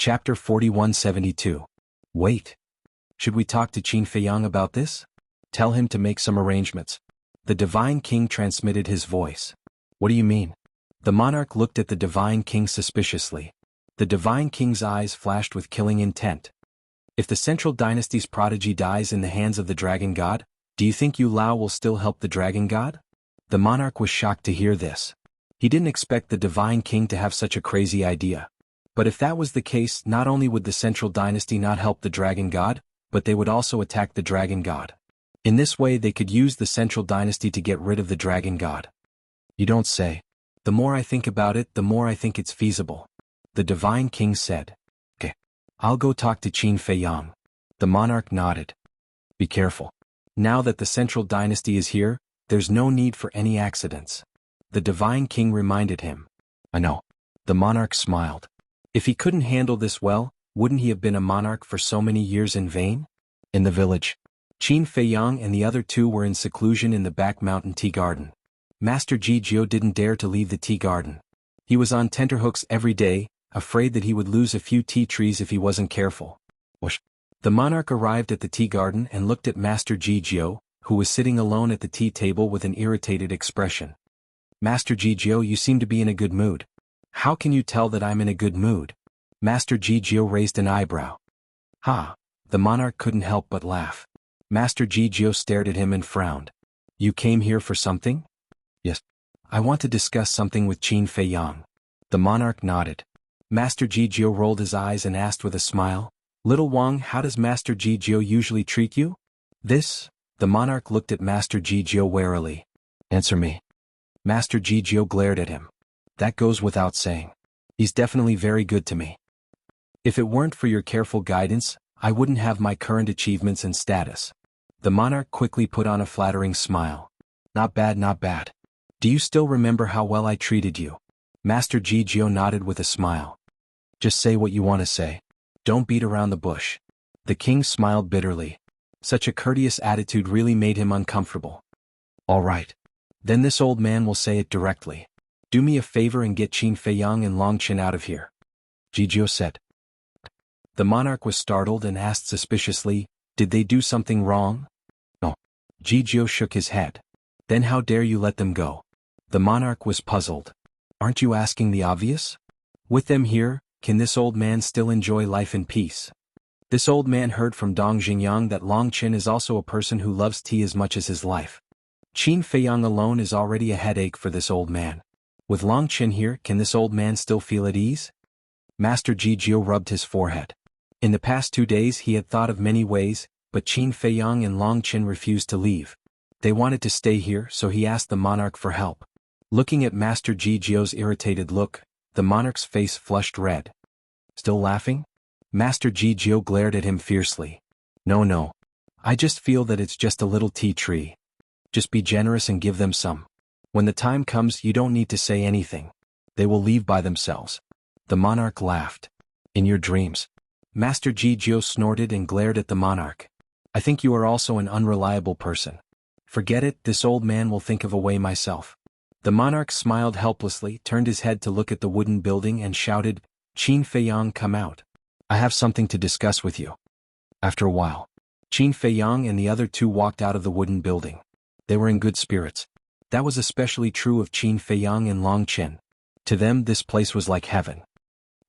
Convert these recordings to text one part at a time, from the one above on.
Chapter 4172. Wait. Should we talk to Qin Feiyang about this? Tell him to make some arrangements. The Divine King transmitted his voice. What do you mean? The monarch looked at the Divine King suspiciously. The Divine King's eyes flashed with killing intent. If the Central Dynasty's prodigy dies in the hands of the Dragon God, do you think Yu Lao will still help the Dragon God? The monarch was shocked to hear this. He didn't expect the Divine King to have such a crazy idea. But if that was the case, not only would the Central Dynasty not help the Dragon God, but they would also attack the Dragon God. In this way they could use the Central Dynasty to get rid of the Dragon God. You don't say. The more I think about it, the more I think it's feasible. The Divine King said. Okay. I'll go talk to Qin Feiyang. The monarch nodded. Be careful. Now that the Central Dynasty is here, there's no need for any accidents. The Divine King reminded him. I know. The monarch smiled. If he couldn't handle this well, wouldn't he have been a monarch for so many years in vain? In the village, Qin Feiyang and the other two were in seclusion in the back mountain tea garden. Master Jianghu didn't dare to leave the tea garden. He was on tenterhooks every day, afraid that he would lose a few tea trees if he wasn't careful. Whoosh. The monarch arrived at the tea garden and looked at Master Jianghu, who was sitting alone at the tea table with an irritated expression. Master Jianghu, you seem to be in a good mood. How can you tell that I'm in a good mood? Master Jianghu raised an eyebrow. Ha! The monarch couldn't help but laugh. Master Jianghu stared at him and frowned. You came here for something? Yes. I want to discuss something with Qin Feiyang. The monarch nodded. Master Jianghu rolled his eyes and asked with a smile, Little Wang, how does Master Jianghu usually treat you? This? The monarch looked at Master Jianghu warily. Answer me. Master Jianghu glared at him. That goes without saying. He's definitely very good to me. If it weren't for your careful guidance, I wouldn't have my current achievements and status. The monarch quickly put on a flattering smile. Not bad, not bad. Do you still remember how well I treated you? Master Jianghu nodded with a smile. Just say what you want to say. Don't beat around the bush. The king smiled bitterly. Such a courteous attitude really made him uncomfortable. All right. Then this old man will say it directly. Do me a favor and get Qin Feiyang and Longqin out of here. Jianghu said. The monarch was startled and asked suspiciously, Did they do something wrong? No. Jianghu shook his head. Then how dare you let them go? The monarch was puzzled. Aren't you asking the obvious? With them here, can this old man still enjoy life in peace? This old man heard from Dong Xingyang that Longqin is also a person who loves tea as much as his life. Qin Feiyang alone is already a headache for this old man. With Longqin here, can this old man still feel at ease? Master Jianghu rubbed his forehead. In the past 2 days he had thought of many ways, but Qin Feiyang and Longqin refused to leave. They wanted to stay here, so he asked the monarch for help. Looking at Master Jianghu's irritated look, the monarch's face flushed red. Still laughing? Master Jianghu glared at him fiercely. No. I just feel that it's just a little tea tree. Just be generous and give them some. When the time comes, you don't need to say anything. They will leave by themselves. The monarch laughed. In your dreams. Master Jianghu snorted and glared at the monarch. I think you are also an unreliable person. Forget it, this old man will think of a way myself. The monarch smiled helplessly, turned his head to look at the wooden building and shouted, Qin Feiyang, come out. I have something to discuss with you. After a while, Qin Feiyang and the other two walked out of the wooden building. They were in good spirits. That was especially true of Qin Feiyang and Longqin. To them this place was like heaven.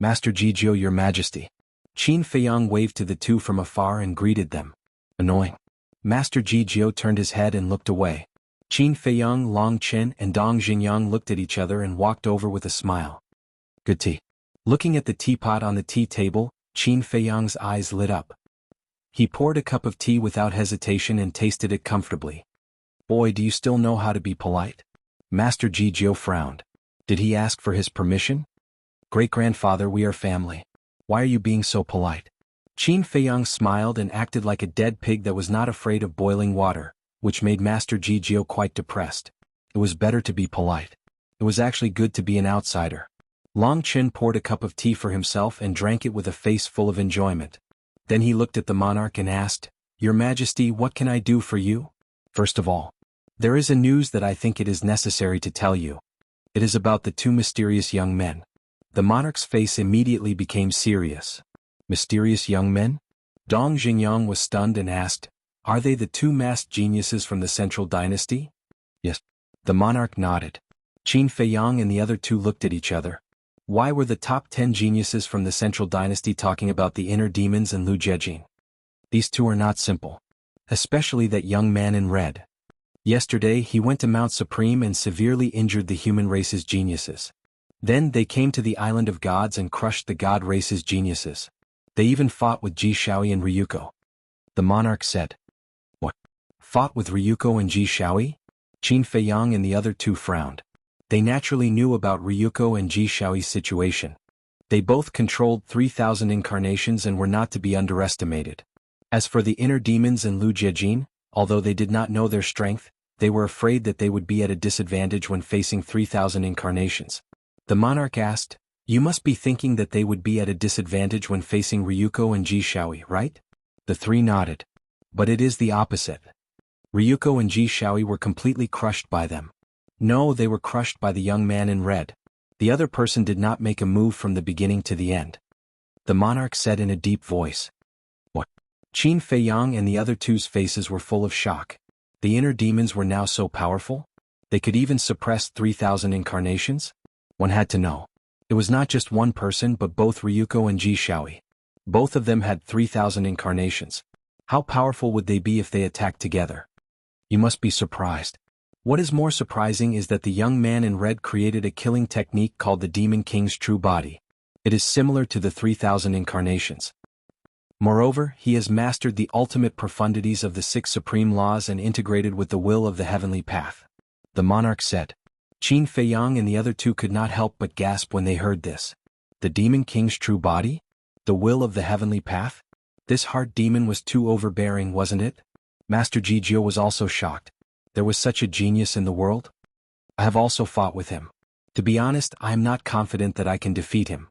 Master Jianghu, your majesty. Qin Feiyang waved to the two from afar and greeted them. Annoying. Master Jianghu turned his head and looked away. Qin Feiyang, Longqin and Dong Xingyang looked at each other and walked over with a smile. Good tea. Looking at the teapot on the tea table, Qin Feiyang's eyes lit up. He poured a cup of tea without hesitation and tasted it comfortably. Boy, do you still know how to be polite? Master Jianghu frowned. Did he ask for his permission? Great-grandfather, we are family. Why are you being so polite? Qin Feiyang smiled and acted like a dead pig that was not afraid of boiling water, which made Master Jianghu quite depressed. It was better to be polite. It was actually good to be an outsider. Longqin poured a cup of tea for himself and drank it with a face full of enjoyment. Then he looked at the monarch and asked, Your Majesty, what can I do for you? First of all, there is a news that I think it is necessary to tell you. It is about the two mysterious young men. The monarch's face immediately became serious. Mysterious young men? Dong Xingyang was stunned and asked, "Are they the two masked geniuses from the Central Dynasty?" "Yes." The monarch nodded. Qin Feiyang and the other two looked at each other. Why were the top 10 geniuses from the Central Dynasty talking about the inner demons and Lu Jiejin? These two are not simple. Especially that young man in red. Yesterday he went to Mount Supreme and severely injured the human race's geniuses. Then they came to the Island of Gods and crushed the God race's geniuses. They even fought with Ji Shaoi and Ryuko. The monarch said. What? Fought with Ryuko and Ji Shaoi? Qin Feiyang and the other two frowned. They naturally knew about Ryuko and Ji Shaoi's situation. They both controlled 3,000 incarnations and were not to be underestimated. As for the inner demons and Lu Jiejin, although they did not know their strength, they were afraid that they would be at a disadvantage when facing 3,000 incarnations. The monarch asked, "You must be thinking that they would be at a disadvantage when facing Ryuko and Ji Shaoi, right?" The three nodded. But it is the opposite. Ryuko and Ji Shaoi were completely crushed by them. No, they were crushed by the young man in red. The other person did not make a move from the beginning to the end. The monarch said in a deep voice. What? Qin Feiyang and the other two's faces were full of shock. The inner demons were now so powerful? They could even suppress 3,000 incarnations? One had to know. It was not just one person but both Ryuko and Ji Shaoi. Both of them had 3,000 incarnations. How powerful would they be if they attacked together? You must be surprised. What is more surprising is that the young man in red created a killing technique called the Demon King's True Body. It is similar to the 3,000 incarnations. Moreover, he has mastered the ultimate profundities of the 6 supreme laws and integrated with the will of the heavenly path. The monarch said. Qin Feiyang and the other two could not help but gasp when they heard this. The Demon King's true body? The will of the heavenly path? This heart demon was too overbearing, wasn't it? Master Jijio was also shocked. There was such a genius in the world? I have also fought with him. To be honest, I am not confident that I can defeat him.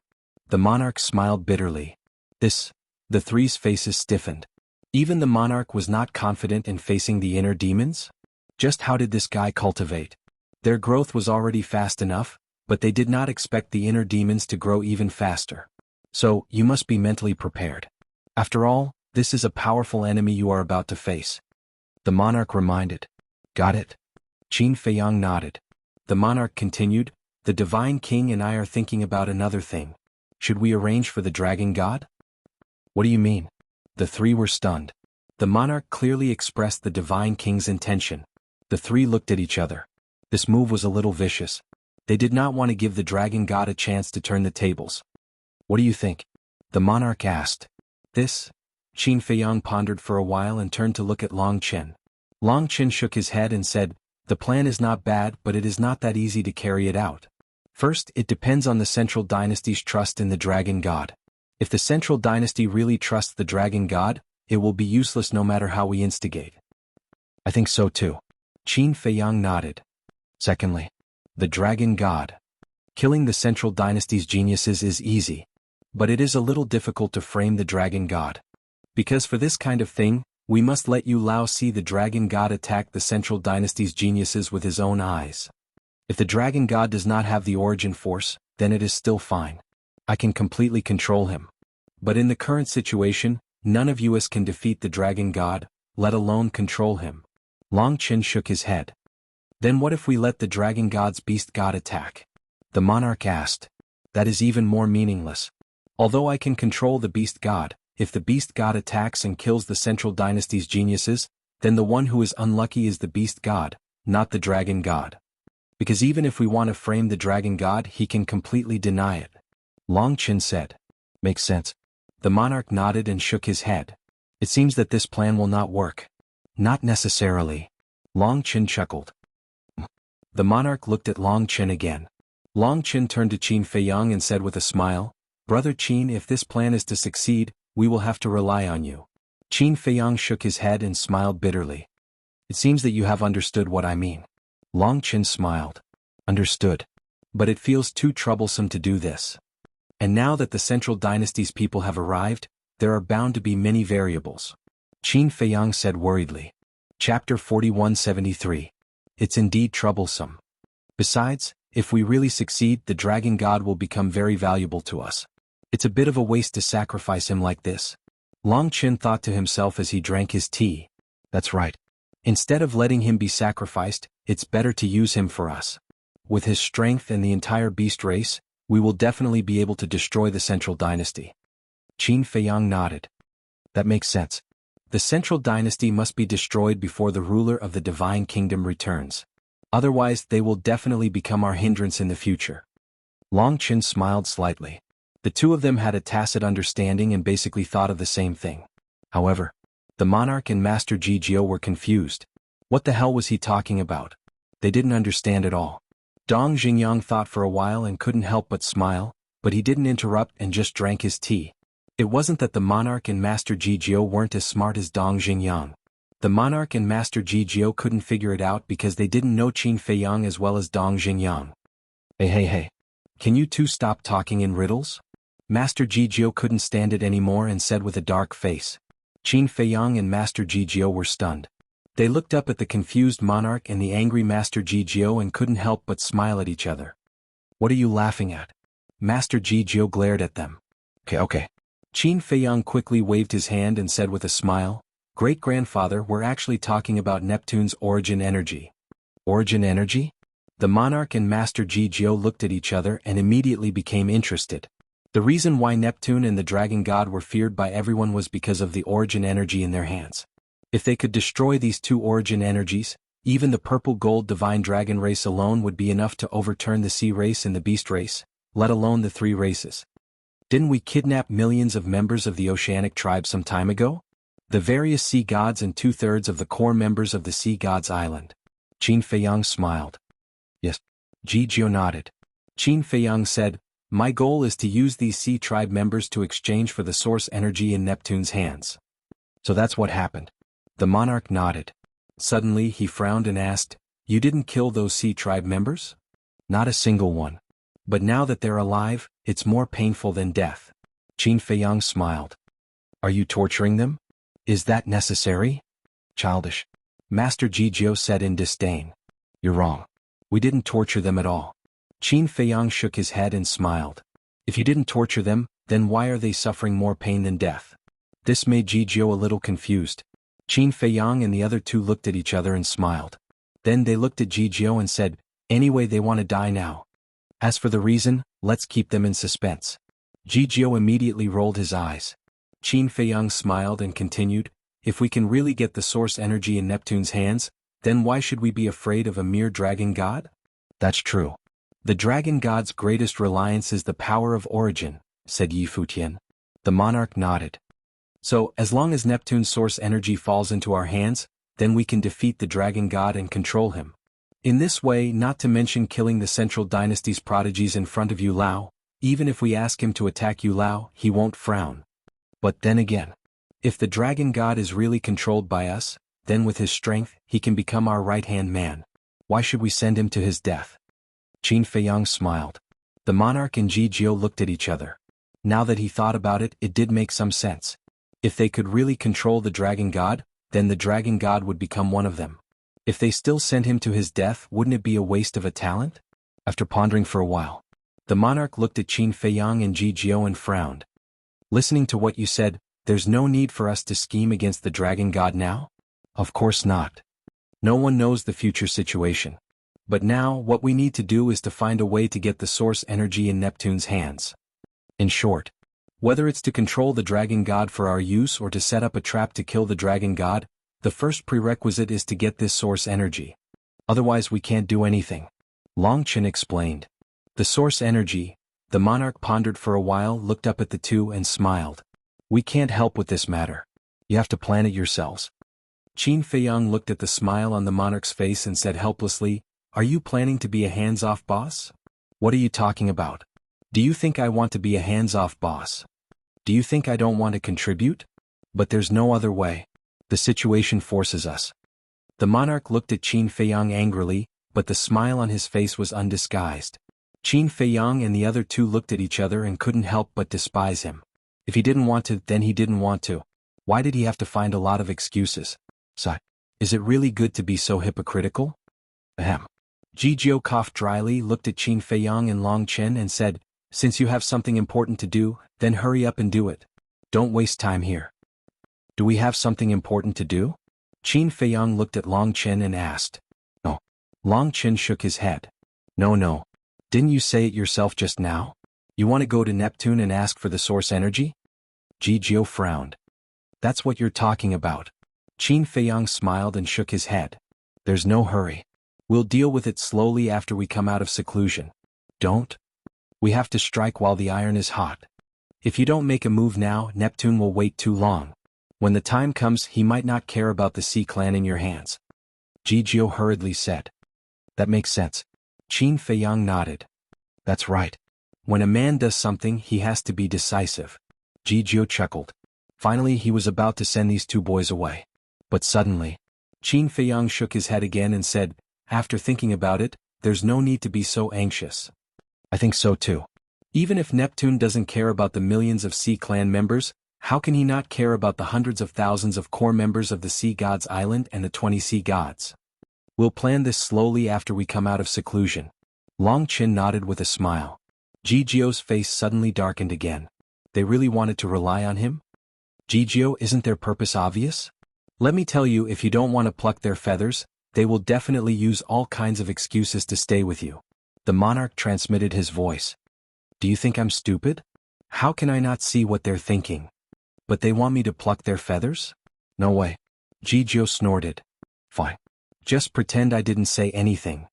The monarch smiled bitterly. The three's faces stiffened. Even the monarch was not confident in facing the inner demons? Just how did this guy cultivate? Their growth was already fast enough, but they did not expect the inner demons to grow even faster. So, you must be mentally prepared. After all, this is a powerful enemy you are about to face. The monarch reminded. Got it? Qin Feiyang nodded. The monarch continued, the divine king and I are thinking about another thing. Should we arrange for the dragon god? What do you mean? The three were stunned. The monarch clearly expressed the divine king's intention. The three looked at each other. This move was a little vicious. They did not want to give the dragon god a chance to turn the tables. What do you think? The monarch asked. This? Qin Feiyang pondered for a while and turned to look at Long Chen. Long Chen shook his head and said, the plan is not bad, but it is not that easy to carry it out. First, it depends on the Central Dynasty's trust in the dragon god. If the Central Dynasty really trusts the dragon god, it will be useless no matter how we instigate. I think so too. Qin Feiyang nodded. Secondly, the dragon god. Killing the Central Dynasty's geniuses is easy. But it is a little difficult to frame the dragon god. Because for this kind of thing, we must let Yu Lao see the dragon god attack the Central Dynasty's geniuses with his own eyes. If the dragon god does not have the origin force, then it is still fine. I can completely control him. But in the current situation, none of us can defeat the dragon god, let alone control him. Long Chen shook his head. Then what if we let the dragon god's beast god attack? The monarch asked. That is even more meaningless. Although I can control the beast god, if the beast god attacks and kills the Central Dynasty's geniuses, then the one who is unlucky is the beast god, not the dragon god. Because even if we want to frame the dragon god, he can completely deny it. Long Chen said. Makes sense. The monarch nodded and shook his head. It seems that this plan will not work. Not necessarily. Long Chen chuckled. The monarch looked at Long Chen again. Long Chen turned to Qin Feiyang and said with a smile, Brother Qin, if this plan is to succeed, we will have to rely on you. Qin Feiyang shook his head and smiled bitterly. It seems that you have understood what I mean. Long Chen smiled. Understood. But it feels too troublesome to do this. And now that the Central Dynasty's people have arrived, there are bound to be many variables. Qin Feiyang said worriedly. Chapter 4173. It's indeed troublesome. Besides, if we really succeed, the dragon god will become very valuable to us. It's a bit of a waste to sacrifice him like this. Long Chen thought to himself as he drank his tea. That's right. Instead of letting him be sacrificed, it's better to use him for us. With his strength and the entire beast race, we will definitely be able to destroy the Central Dynasty. Qin Feiyang nodded. That makes sense. The Central Dynasty must be destroyed before the ruler of the Divine Kingdom returns. Otherwise, they will definitely become our hindrance in the future. Long Chen smiled slightly. The two of them had a tacit understanding and basically thought of the same thing. However, the monarch and Master Jijiu were confused. What the hell was he talking about? They didn't understand at all. Dong Xingyang thought for a while and couldn't help but smile, but he didn't interrupt and just drank his tea. It wasn't that the monarch and Master Jijiu weren't as smart as Dong Xingyang. The monarch and Master Jijiu couldn't figure it out because they didn't know Qin Feiyang as well as Dong Xingyang. Hey. Can you two stop talking in riddles? Master Jijiu couldn't stand it anymore and said with a dark face. Qin Feiyang and Master Jijiu were stunned. They looked up at the confused monarch and the angry Master Jijiu and couldn't help but smile at each other. What are you laughing at? Master Jijiu glared at them. Okay. Qin Feiyang quickly waved his hand and said with a smile, Great-grandfather, we're actually talking about Neptune's origin energy. Origin energy? The monarch and Master Jijiu looked at each other and immediately became interested. The reason why Neptune and the dragon god were feared by everyone was because of the origin energy in their hands. If they could destroy these two origin energies, even the purple-gold divine dragon race alone would be enough to overturn the sea race and the beast race, let alone the three races. Didn't we kidnap millions of members of the oceanic tribe some time ago? The various sea gods and 2/3 of the core members of the sea gods island. Qin Feiyang smiled. Yes. Jijiu nodded. Qin Feiyang said, My goal is to use these sea tribe members to exchange for the source energy in Neptune's hands. So that's what happened. The monarch nodded. Suddenly he frowned and asked, You didn't kill those sea tribe members? Not a single one. But now that they're alive, it's more painful than death. Qin Feiyang smiled. Are you torturing them? Is that necessary? Childish. Master Jijiu said in disdain. You're wrong. We didn't torture them at all. Qin Feiyang shook his head and smiled. If you didn't torture them, then why are they suffering more pain than death? This made Jijiu a little confused. Qin Feiyang and the other two looked at each other and smiled. Then they looked at Jijiu and said, Anyway, they want to die now. As for the reason, let's keep them in suspense. Jijiu immediately rolled his eyes. Qin Feiyang smiled and continued, If we can really get the source energy in Neptune's hands, then why should we be afraid of a mere dragon god? That's true. The dragon god's greatest reliance is the power of origin, said Yi Futian. The monarch nodded. So, as long as Neptune's source energy falls into our hands, then we can defeat the dragon god and control him. In this way, not to mention killing the Central Dynasty's prodigies in front of Yu Lao, even if we ask him to attack Yu Lao, he won't frown. But then again, if the dragon god is really controlled by us, then with his strength, he can become our right-hand man. Why should we send him to his death? Qin Feiyang smiled. The monarch and Jijiu looked at each other. Now that he thought about it, it did make some sense. If they could really control the dragon god, then the dragon god would become one of them. If they still sent him to his death, wouldn't it be a waste of a talent? After pondering for a while, the monarch looked at Qin Feiyang and Jijiu and frowned. Listening to what you said, there's no need for us to scheme against the dragon god now? Of course not. No one knows the future situation. But now, what we need to do is to find a way to get the source energy in Neptune's hands. In short, whether it's to control the dragon god for our use or to set up a trap to kill the dragon god, the first prerequisite is to get this source energy. Otherwise we can't do anything. Long Chen explained. The source energy, the monarch pondered for a while, looked up at the two and smiled. We can't help with this matter. You have to plan it yourselves. Qin Feiyang looked at the smile on the monarch's face and said helplessly, Are you planning to be a hands-off boss? What are you talking about? Do you think I want to be a hands-off boss? Do you think I don't want to contribute? But there's no other way. The situation forces us. The monarch looked at Qin Feiyang angrily, but the smile on his face was undisguised. Qin Feiyang and the other two looked at each other and couldn't help but despise him. If he didn't want to, then he didn't want to. Why did he have to find a lot of excuses? Is it really good to be so hypocritical? Ahem. Jijiu coughed dryly, looked at Qin Feiyang and Long Chen and said, Since you have something important to do, then hurry up and do it. Don't waste time here. Do we have something important to do? Qin Feiyang looked at Long Chen and asked. No. Long Chen shook his head. No. Didn't you say it yourself just now? You want to go to Neptune and ask for the source energy? Jijiu frowned. That's what you're talking about. Qin Feiyang smiled and shook his head. There's no hurry. We'll deal with it slowly after we come out of seclusion. Don't? We have to strike while the iron is hot. If you don't make a move now, Neptune will wait too long. When the time comes, he might not care about the Sea Clan in your hands. Jijiu hurriedly said. That makes sense. Qin Feiyang nodded. That's right. When a man does something, he has to be decisive. Jijiu chuckled. Finally, he was about to send these two boys away. But suddenly, Qin Feiyang shook his head again and said, after thinking about it, there's no need to be so anxious. I think so too. Even if Neptune doesn't care about the millions of Sea Clan members, how can he not care about the hundreds of thousands of core members of the Sea Gods Island and the 20 Sea Gods? We'll plan this slowly after we come out of seclusion. Long Chen nodded with a smile. Jijiu's face suddenly darkened again. They really wanted to rely on him? Jijiu, isn't their purpose obvious? Let me tell you, if you don't want to pluck their feathers, they will definitely use all kinds of excuses to stay with you. The monarch transmitted his voice. Do you think I'm stupid? How can I not see what they're thinking? But they want me to pluck their feathers? No way. Jijiu snorted. Fine. Just pretend I didn't say anything.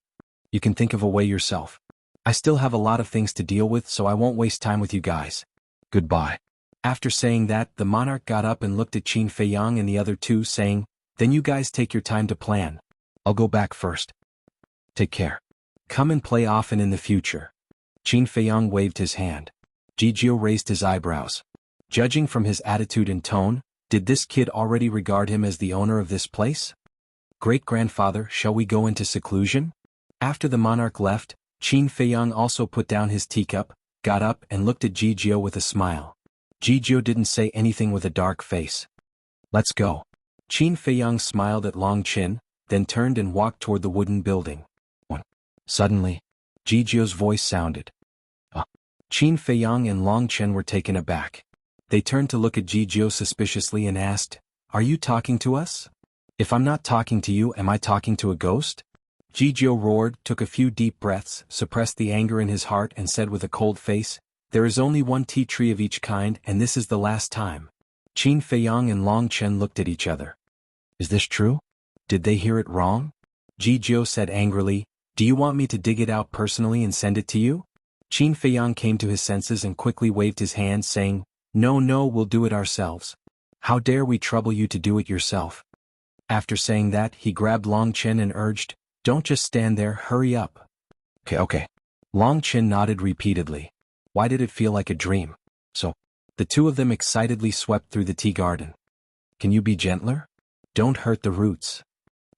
You can think of a way yourself. I still have a lot of things to deal with, so I won't waste time with you guys. Goodbye. After saying that, the monarch got up and looked at Qin Feiyang and the other two, saying, Then you guys take your time to plan. I'll go back first. Take care. Come and play often in the future. Qin Feiyang waved his hand. Jijiu raised his eyebrows. Judging from his attitude and tone, did this kid already regard him as the owner of this place? Great-grandfather, shall we go into seclusion? After the monarch left, Qin Feiyang also put down his teacup, got up and looked at Jijiu with a smile. Jijiu didn't say anything with a dark face. Let's go. Qin Feiyang smiled at Long Chen, then turned and walked toward the wooden building. Suddenly, Jijiu's voice sounded. Qin Feiyang and Long Chen were taken aback. They turned to look at Jijiu suspiciously and asked, Are you talking to us? If I'm not talking to you, am I talking to a ghost? Jijiu roared, took a few deep breaths, suppressed the anger in his heart and said with a cold face, There is only one tea tree of each kind and this is the last time. Qin Feiyang and Long Chen looked at each other. Is this true? Did they hear it wrong? Jijiu said angrily, Do you want me to dig it out personally and send it to you? Qin Feiyang came to his senses and quickly waved his hand saying, No, we'll do it ourselves. How dare we trouble you to do it yourself? After saying that, he grabbed Long Chen and urged, Don't just stand there, hurry up. Okay. Long Chen nodded repeatedly. Why did it feel like a dream? So, the two of them excitedly swept through the tea garden. Can you be gentler? Don't hurt the roots.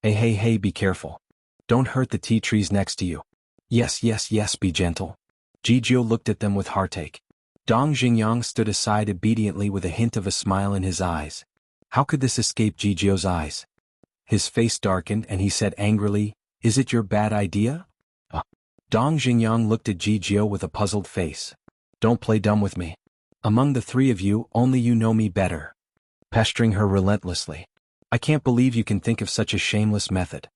Hey, be careful. Don't hurt the tea trees next to you. Yes, be gentle. Jijiu looked at them with heartache. Dong Xingyang stood aside obediently with a hint of a smile in his eyes. How could this escape Jijiu's eyes? His face darkened and he said angrily, Is it your bad idea? Dong Xingyang looked at Jijiu with a puzzled face. Don't play dumb with me. Among the three of you, only you know me better. Pestering her relentlessly. I can't believe you can think of such a shameless method.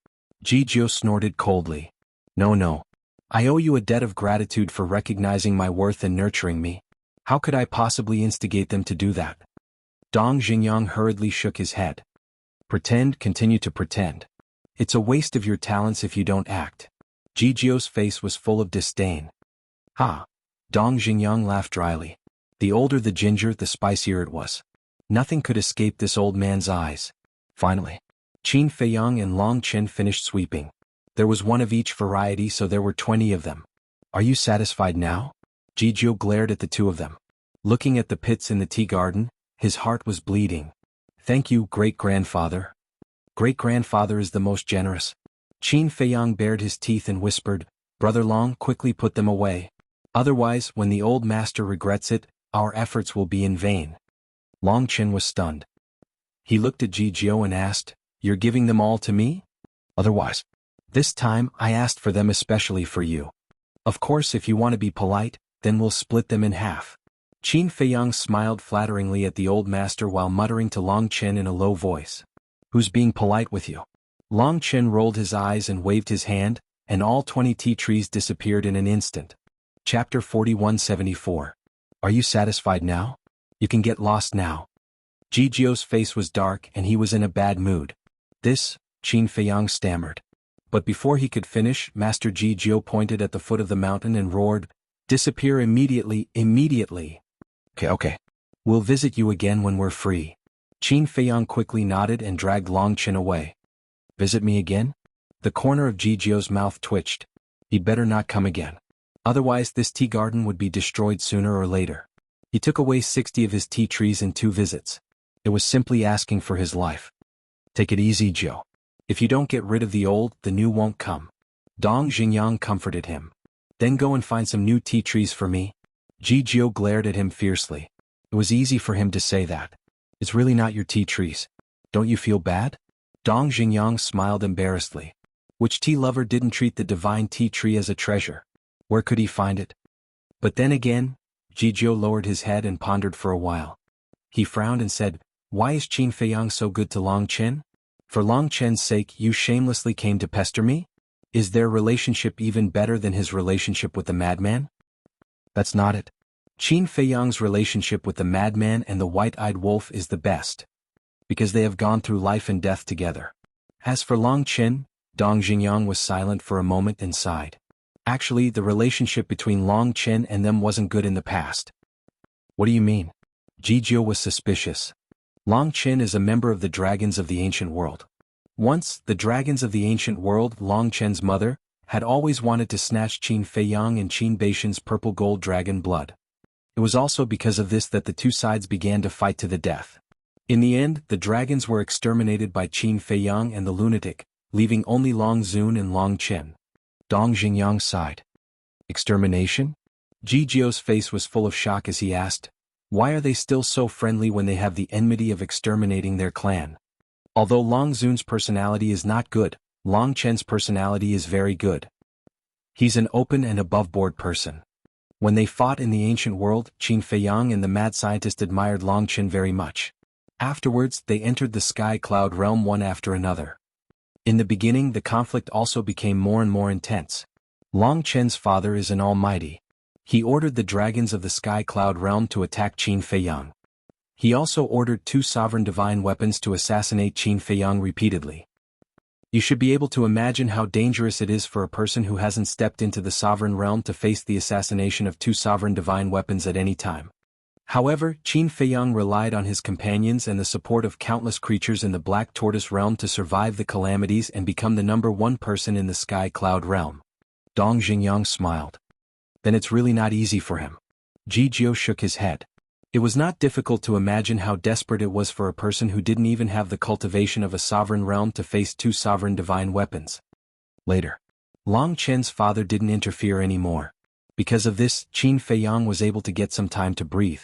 Jijiu snorted coldly. No. I owe you a debt of gratitude for recognizing my worth and nurturing me. How could I possibly instigate them to do that? Dong Xingyang hurriedly shook his head. Continue to pretend. It's a waste of your talents if you don't act. Jijiu's face was full of disdain. Ha! Dong Xingyang laughed dryly. The older the ginger, the spicier it was. Nothing could escape this old man's eyes. Finally, Qin Feiyang and Long Chen finished sweeping. There was one of each variety, so there were 20 of them. Are you satisfied now? Jijiu glared at the two of them. Looking at the pits in the tea garden, his heart was bleeding. Thank you, great-grandfather. Great-grandfather is the most generous. Qin Feiyang bared his teeth and whispered, Brother Long, quickly put them away. Otherwise, when the old master regrets it, our efforts will be in vain. Long Chen was stunned. He looked at Jijiu and asked, You're giving them all to me? Otherwise. This time, I asked for them especially for you. Of course, if you want to be polite, then we'll split them in half. Qin Feiyang smiled flatteringly at the old master while muttering to Long Chen in a low voice. Who's being polite with you? Long Chen rolled his eyes and waved his hand, and all 20 tea trees disappeared in an instant. Chapter 4174. Are you satisfied now? You can get lost now. Jijio's face was dark and he was in a bad mood. This, Qin Feiyang stammered. But before he could finish, Master Jijio pointed at the foot of the mountain and roared, "Disappear immediately, immediately." Okay. We'll visit you again when we're free. Qin Feiyang quickly nodded and dragged Long Chen away. Visit me again? The corner of Jijio's mouth twitched. He'd better not come again. Otherwise this tea garden would be destroyed sooner or later. He took away 60 of his tea trees in 2 visits. It was simply asking for his life. Take it easy, Joe. If you don't get rid of the old, the new won't come. Dong Xingyang comforted him. Then go and find some new tea trees for me. Jijio glared at him fiercely. It was easy for him to say that. It's really not your tea trees. Don't you feel bad? Dong Xingyang smiled embarrassedly. Which tea lover didn't treat the divine tea tree as a treasure? Where could he find it? But then again, Jijio lowered his head and pondered for a while. He frowned and said, Why is Qin Feiyang so good to Long Chen? For Long Chen's sake you shamelessly came to pester me? Is their relationship even better than his relationship with the madman? That's not it. Qin Feiyang's relationship with the madman and the white-eyed wolf is the best. Because they have gone through life and death together. As for Long Chen, Dong Xingyang was silent for a moment and sighed. Actually, the relationship between Long Chen and them wasn't good in the past. What do you mean? Jijio was suspicious. Long Chen is a member of the Dragons of the Ancient World. Once, the Dragons of the Ancient World, Long Chen's mother, had always wanted to snatch Qin Feiyang and Qin Beishan's purple gold dragon blood. It was also because of this that the two sides began to fight to the death. In the end, the dragons were exterminated by Qin Feiyang and the lunatic, leaving only Long Zun and Long Chen. Dong Xingyang sighed. Extermination? Jijio's face was full of shock as he asked, Why are they still so friendly when they have the enmity of exterminating their clan? Although Long Zun's personality is not good, Long Chen's personality is very good. He's an open and above-board person. When they fought in the ancient world, Qin Feiyang and the mad scientist admired Long Chen very much. Afterwards, they entered the sky cloud realm one after another. In the beginning, the conflict also became more and more intense. Long Chen's father is an almighty. He ordered the dragons of the sky cloud realm to attack Qin Feiyang. He also ordered 2 sovereign divine weapons to assassinate Qin Feiyang repeatedly. You should be able to imagine how dangerous it is for a person who hasn't stepped into the sovereign realm to face the assassination of 2 sovereign divine weapons at any time. However, Qin Feiyang relied on his companions and the support of countless creatures in the Black Tortoise realm to survive the calamities and become the #1 person in the Sky Cloud realm. Dong Xingyang smiled. Then it's really not easy for him. Jijio shook his head. It was not difficult to imagine how desperate it was for a person who didn't even have the cultivation of a sovereign realm to face 2 sovereign divine weapons. Later, Long Chen's father didn't interfere anymore. Because of this, Qin Feiyang was able to get some time to breathe.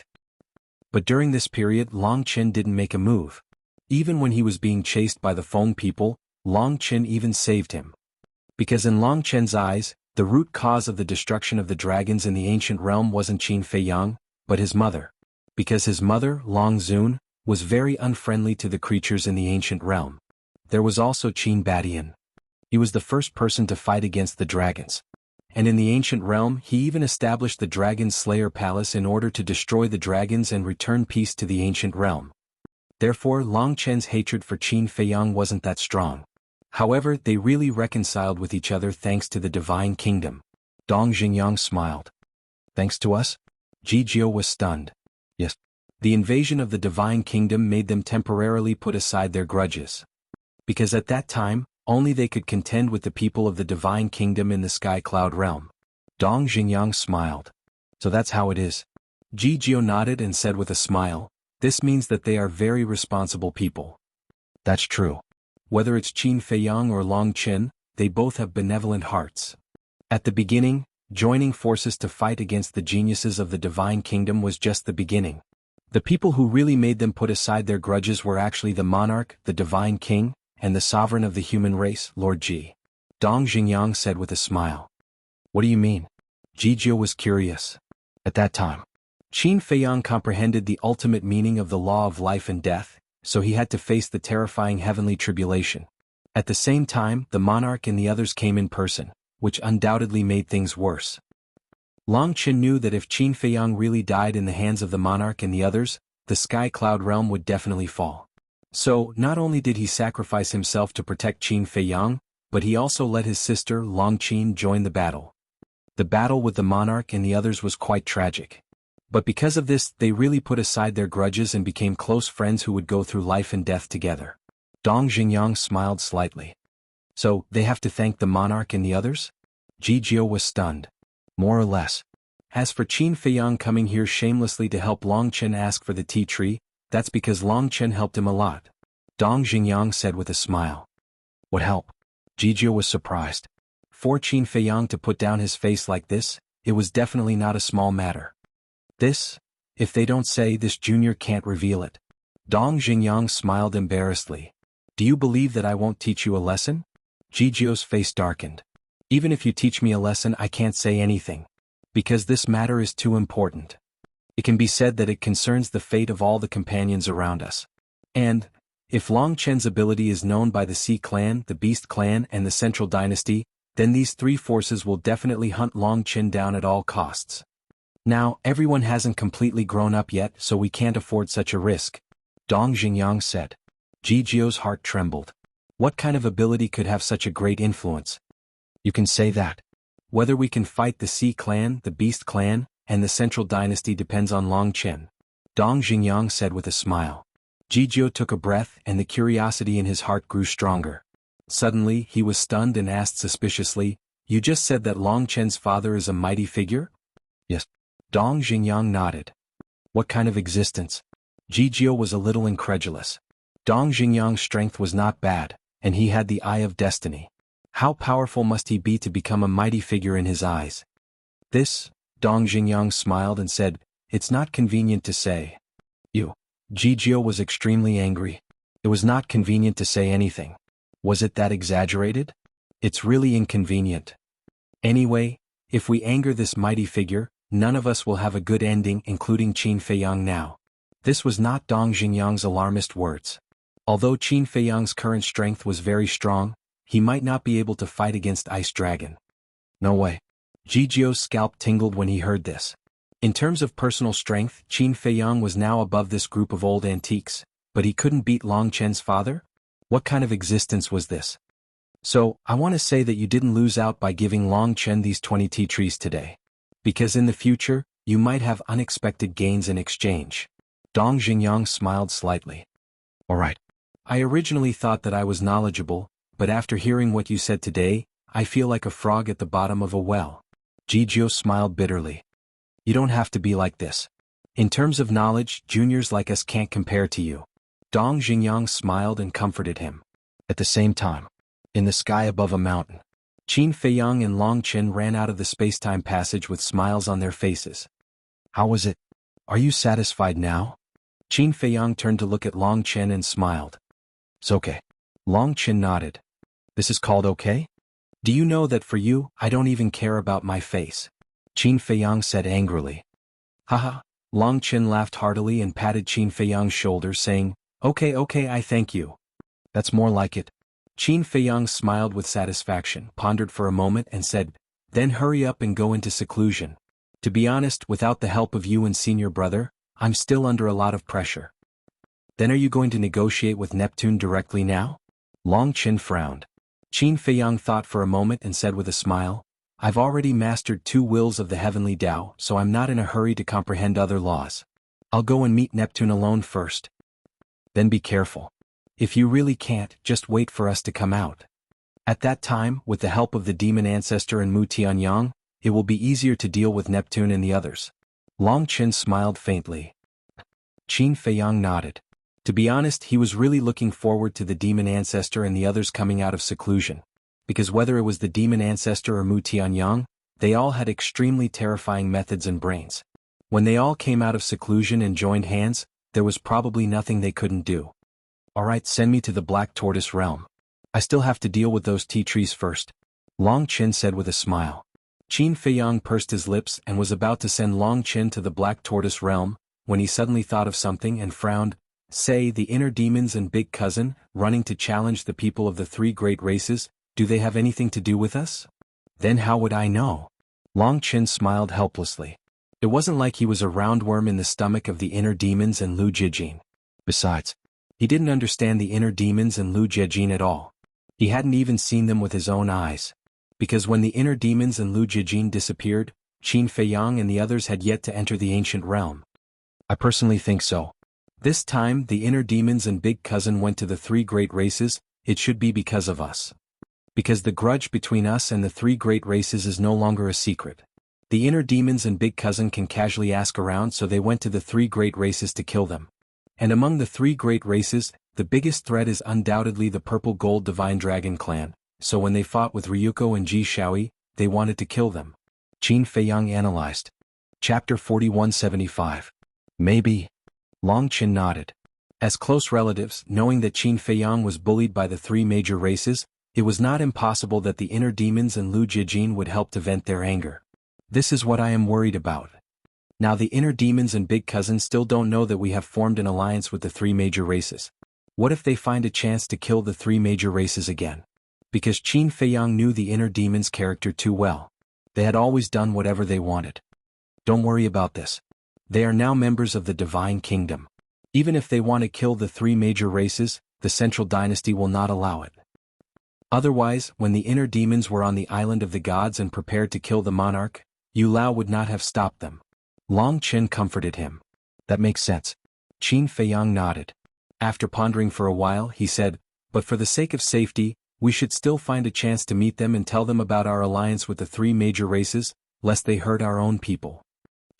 But during this period, Long Chen didn't make a move. Even when he was being chased by the Feng people, Long Chen even saved him. Because in Long Chen's eyes, the root cause of the destruction of the dragons in the ancient realm wasn't Qin Feiyang, but his mother. Because his mother, Long Zun, was very unfriendly to the creatures in the ancient realm. There was also Qin Badian. He was the first person to fight against the dragons. And in the ancient realm, he even established the Dragon Slayer Palace in order to destroy the dragons and return peace to the ancient realm. Therefore, Long Chen's hatred for Qin Feiyang wasn't that strong. However, they really reconciled with each other thanks to the Divine Kingdom. Dong Xingyang smiled. Thanks to us? Jijio was stunned. Yes. The invasion of the Divine Kingdom made them temporarily put aside their grudges. Because at that time, only they could contend with the people of the Divine Kingdom in the Sky Cloud realm. Dong Xingyang smiled. So that's how it is. Jijio nodded and said with a smile, This means that they are very responsible people. That's true. Whether it's Qin Feiyang or Long Chen, they both have benevolent hearts. At the beginning, joining forces to fight against the geniuses of the Divine Kingdom was just the beginning. The people who really made them put aside their grudges were actually the monarch, the Divine King, and the sovereign of the human race, Lord Ji. Dong Xingyang said with a smile. What do you mean? Jijio was curious. At that time, Qin Feiyang comprehended the ultimate meaning of the law of life and death, so he had to face the terrifying heavenly tribulation. At the same time, the monarch and the others came in person, which undoubtedly made things worse. Long Qin knew that if Qin Feiyang really died in the hands of the monarch and the others, the Sky Cloud realm would definitely fall. So, not only did he sacrifice himself to protect Qin Feiyang, but he also let his sister, Long Qin, join the battle. The battle with the monarch and the others was quite tragic. But because of this, they really put aside their grudges and became close friends who would go through life and death together. Dong Xingyang smiled slightly. So, they have to thank the monarch and the others? Jijiu was stunned. More or less. As for Qin Feiyang coming here shamelessly to help Long Chen ask for the tea tree, that's because Long Chen helped him a lot. Dong Xingyang said with a smile. What help? Jijiu was surprised. For Qin Feiyang to put down his face like this, it was definitely not a small matter. This? If they don't say this, junior can't reveal it. Dong Xingyang smiled embarrassedly. Do you believe that I won't teach you a lesson? Jijiu's face darkened. Even if you teach me a lesson, I can't say anything. Because this matter is too important. It can be said that it concerns the fate of all the companions around us. And, if Long Chen's ability is known by the Sea Clan, the Beast Clan, and the Central Dynasty, then these three forces will definitely hunt Long Chen down at all costs. Now, everyone hasn't completely grown up yet, so we can't afford such a risk. Dong Xingyang said. Jijiu's heart trembled. What kind of ability could have such a great influence? You can say that. Whether we can fight the Sea Clan, the Beast Clan, and the Central Dynasty depends on Long Chen. Dong Xingyang said with a smile. Jijiu took a breath and the curiosity in his heart grew stronger. Suddenly, he was stunned and asked suspiciously, You just said that Long Chen's father is a mighty figure? Yes. Dong Xingyang nodded. What kind of existence? Jijiu was a little incredulous. Dong Xingyang's strength was not bad, and he had the Eye of Destiny. How powerful must he be to become a mighty figure in his eyes? This, Dong Xingyang smiled and said, It's not convenient to say. You. Jijiu was extremely angry. It was not convenient to say anything. Was it that exaggerated? It's really inconvenient. Anyway, if we anger this mighty figure, none of us will have a good ending, including Qin Feiyang now. This was not Dong Xingyang's alarmist words. Although Qin Feiyang's current strength was very strong, he might not be able to fight against Ice Dragon. No way. Jijiu's scalp tingled when he heard this. In terms of personal strength, Qin Feiyang was now above this group of old antiques, but he couldn't beat Long Chen's father? What kind of existence was this? So, I want to say that you didn't lose out by giving Long Chen these 20 tea trees today. Because in the future, you might have unexpected gains in exchange. Dong Xingyang smiled slightly. Alright. I originally thought that I was knowledgeable, but after hearing what you said today, I feel like a frog at the bottom of a well. Jijiu smiled bitterly. You don't have to be like this. In terms of knowledge, juniors like us can't compare to you. Dong Xingyang smiled and comforted him. At the same time, in the sky above a mountain, Qin Feiyang and Long Chen ran out of the space-time passage with smiles on their faces. How was it? Are you satisfied now? Qin Feiyang turned to look at Long Chen and smiled. It's okay. Long Chen nodded. This is called okay? Do you know that for you, I don't even care about my face? Qin Feiyang said angrily. Haha. Long Chen laughed heartily and patted Qin Feiyang's shoulder saying, Okay, I thank you. That's more like it. Qin Feiyang smiled with satisfaction, pondered for a moment and said, Then hurry up and go into seclusion. To be honest, without the help of you and senior brother, I'm still under a lot of pressure. Then are you going to negotiate with Neptune directly now? Long Chen frowned. Qin Feiyang thought for a moment and said with a smile, I've already mastered 2 wills of the heavenly Tao, so I'm not in a hurry to comprehend other laws. I'll go and meet Neptune alone first. Then be careful. If you really can't, just wait for us to come out. At that time, with the help of the demon ancestor and Mu Tianyang, it will be easier to deal with Neptune and the others. Long Chen smiled faintly. Qin Feiyang nodded. To be honest, he was really looking forward to the demon ancestor and the others coming out of seclusion. Because whether it was the demon ancestor or Mu Tianyang, they all had extremely terrifying methods and brains. When they all came out of seclusion and joined hands, there was probably nothing they couldn't do. Alright, send me to the Black Tortoise realm. I still have to deal with those tea trees first. Long Chen said with a smile. Qin Feiyang pursed his lips and was about to send Long Qin to the Black Tortoise realm, when he suddenly thought of something and frowned. Say, the inner demons and big cousin, running to challenge the people of the three great races, do they have anything to do with us? Then how would I know? Long Qin smiled helplessly. It wasn't like he was a roundworm in the stomach of the inner demons and Lu Jijin. Besides, he didn't understand the inner demons and Lu Jijin at all. He hadn't even seen them with his own eyes. Because when the inner demons and Lu Jijin disappeared, Qin Feiyang and the others had yet to enter the ancient realm. I personally think so. This time the inner demons and big cousin went to the three great races, it should be because of us. Because the grudge between us and the three great races is no longer a secret. The inner demons and big cousin can casually ask around, so they went to the three great races to kill them. And among the three great races, the biggest threat is undoubtedly the Purple Gold Divine Dragon clan, so when they fought with Ryuko and Ji Shaoi, they wanted to kill them. Qin Feiyang analyzed. Chapter 4175. Maybe. Long Qin nodded. As close relatives, knowing that Qin Feiyang was bullied by the three major races, it was not impossible that the inner demons and Lu Jijin would help to vent their anger. This is what I am worried about. Now the inner demons and big cousin still don't know that we have formed an alliance with the three major races. What if they find a chance to kill the three major races again? Because Qin Feiyang knew the inner demons' character too well. They had always done whatever they wanted. Don't worry about this. They are now members of the Divine Kingdom. Even if they want to kill the three major races, the Central Dynasty will not allow it. Otherwise, when the inner demons were on the Island of the Gods and prepared to kill the monarch, Yu Lao would not have stopped them. Long Qin comforted him. That makes sense. Qin Feiyang nodded. After pondering for a while, he said, but for the sake of safety, we should still find a chance to meet them and tell them about our alliance with the three major races, lest they hurt our own people.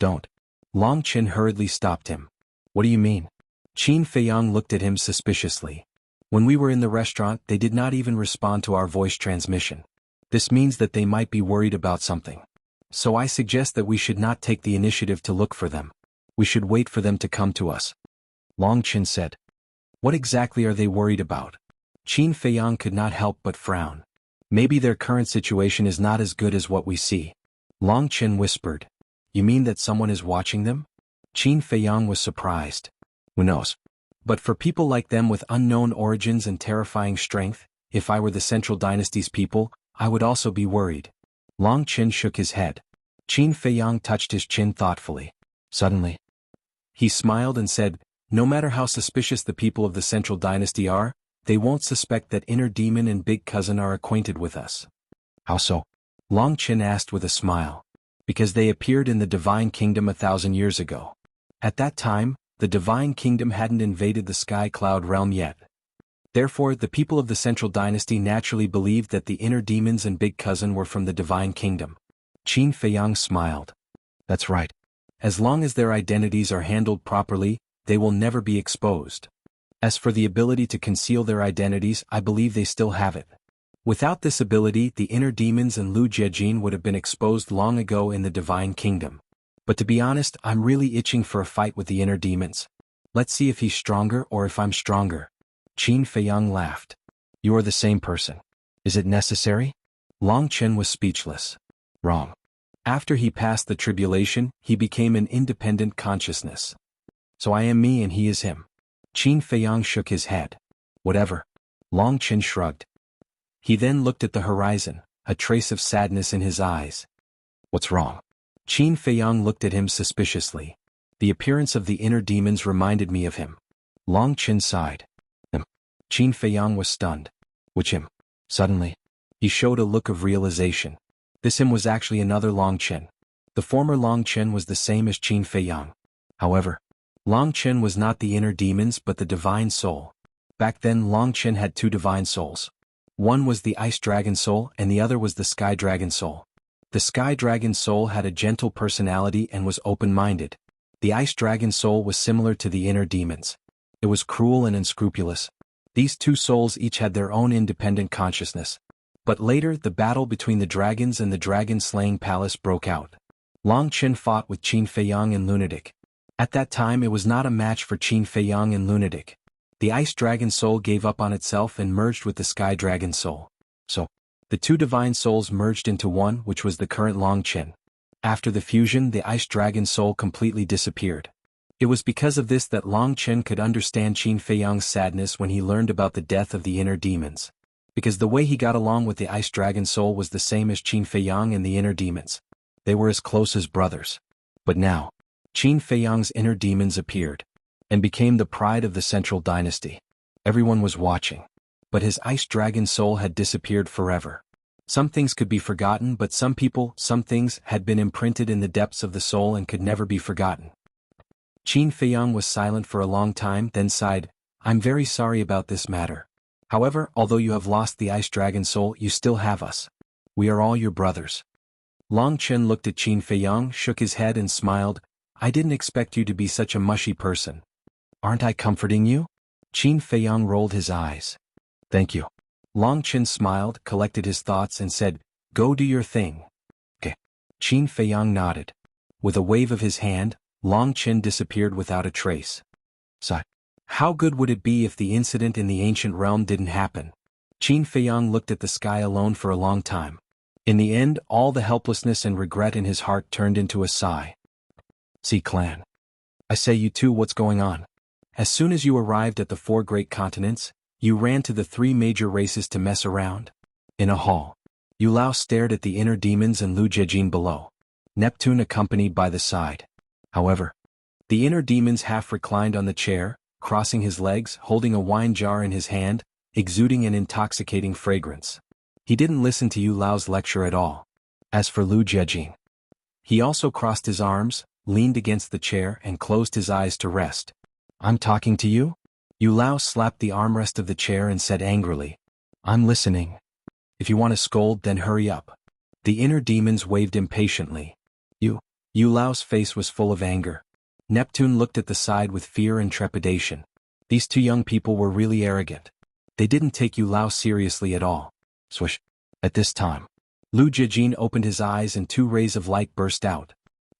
Don't. Long Qin hurriedly stopped him. What do you mean? Qin Feiyang looked at him suspiciously. When we were in the restaurant, they did not even respond to our voice transmission. This means that they might be worried about something. So I suggest that we should not take the initiative to look for them. We should wait for them to come to us. Long Qin said. What exactly are they worried about? Qin Feiyang could not help but frown. Maybe their current situation is not as good as what we see. Long Qin whispered. You mean that someone is watching them? Qin Feiyang was surprised. Who knows? But for people like them with unknown origins and terrifying strength, if I were the Central Dynasty's people, I would also be worried. Long Qin shook his head. Qin Feiyang touched his chin thoughtfully. Suddenly, he smiled and said, no matter how suspicious the people of the Central Dynasty are, they won't suspect that inner demon and big cousin are acquainted with us. How so? Long Qin asked with a smile. Because they appeared in the Divine Kingdom 1,000 years ago. At that time, the Divine Kingdom hadn't invaded the Sky Cloud realm yet. Therefore, the people of the Central Dynasty naturally believed that the inner demons and big cousin were from the Divine Kingdom. Qin Feiyang smiled. That's right. As long as their identities are handled properly, they will never be exposed. As for the ability to conceal their identities, I believe they still have it. Without this ability, the inner demons and Lu Jijin would have been exposed long ago in the Divine Kingdom. But to be honest, I'm really itching for a fight with the inner demons. Let's see if he's stronger or if I'm stronger. Qin Feiyang laughed. You are the same person. Is it necessary? Long Qin was speechless. Wrong. After he passed the tribulation, he became an independent consciousness. So I am me and he is him. Qin Feiyang shook his head. Whatever. Long Qin shrugged. He then looked at the horizon, a trace of sadness in his eyes. What's wrong? Qin Feiyang looked at him suspiciously. The appearance of the inner demons reminded me of him. Long Qin sighed. Qin Feiyang was stunned. Which him? Suddenly, he showed a look of realization. This him was actually another Long Qin. The former Long Qin was the same as Qin Feiyang. However, Long Qin was not the inner demons but the divine soul. Back then Long Qin had two divine souls. One was the Ice Dragon soul and the other was the Sky Dragon soul. The Sky Dragon soul had a gentle personality and was open-minded. The Ice Dragon soul was similar to the inner demons. It was cruel and unscrupulous. These two souls each had their own independent consciousness. But later the battle between the dragons and the dragon-slaying palace broke out. Long Qin fought with Qin Feiyang and Lunatic. At that time it was not a match for Qin Feiyang and Lunatic. The Ice Dragon soul gave up on itself and merged with the Sky Dragon soul. So, The two divine souls merged into one, which was the current Long Qin. After the fusion, the ice dragon soul completely disappeared. It was because of this that Long Qin could understand Qin Feiyang's sadness when he learned about the death of the inner demons. Because the way he got along with the ice dragon soul was the same as Qin Feiyang and the inner demons. They were as close as brothers. But now, Qin Feiyang's inner demons appeared, and became the pride of the central dynasty. Everyone was watching. But his ice dragon soul had disappeared forever. Some things could be forgotten, but some things had been imprinted in the depths of the soul and could never be forgotten. Qin Feiyang was silent for a long time, then sighed, "I'm very sorry about this matter. However, although you have lost the ice dragon soul, you still have us. We are all your brothers." Long Qin looked at Qin Feiyang, shook his head and smiled, "I didn't expect you to be such a mushy person. Aren't I comforting you?" Qin Feiyang rolled his eyes. "Thank you." Long Qin smiled, collected his thoughts and said, "Go do your thing." "Okay." Qin Feiyang nodded. With a wave of his hand, Long Qin disappeared without a trace. Sigh. How good would it be if the incident in the ancient realm didn't happen? Qin Feiyang looked at the sky alone for a long time. In the end, all the helplessness and regret in his heart turned into a sigh. "See, clan. I say, you two, what's going on?" As soon as you arrived at the 4 great continents, you ran to the 3 major races to mess around. In a hall, Yu Lao stared at the inner demons and Lu Jiejin below. Neptune accompanied by the side. However, the inner demons half reclined on the chair, crossing his legs, holding a wine jar in his hand, exuding an intoxicating fragrance. He didn't listen to Yu Lao's lecture at all. As for Lu Jiejin, he also crossed his arms, leaned against the chair and closed his eyes to rest. "I'm talking to you?" Yu Lao slapped the armrest of the chair and said angrily, "I'm listening. If you want to scold, then hurry up." The inner demons waved impatiently. Yu Lao's face was full of anger. Neptune looked at the side with fear and trepidation. These 2 young people were really arrogant. They didn't take Yu Lao seriously at all. Swish. At this time, Lu Jiejin opened his eyes and 2 rays of light burst out.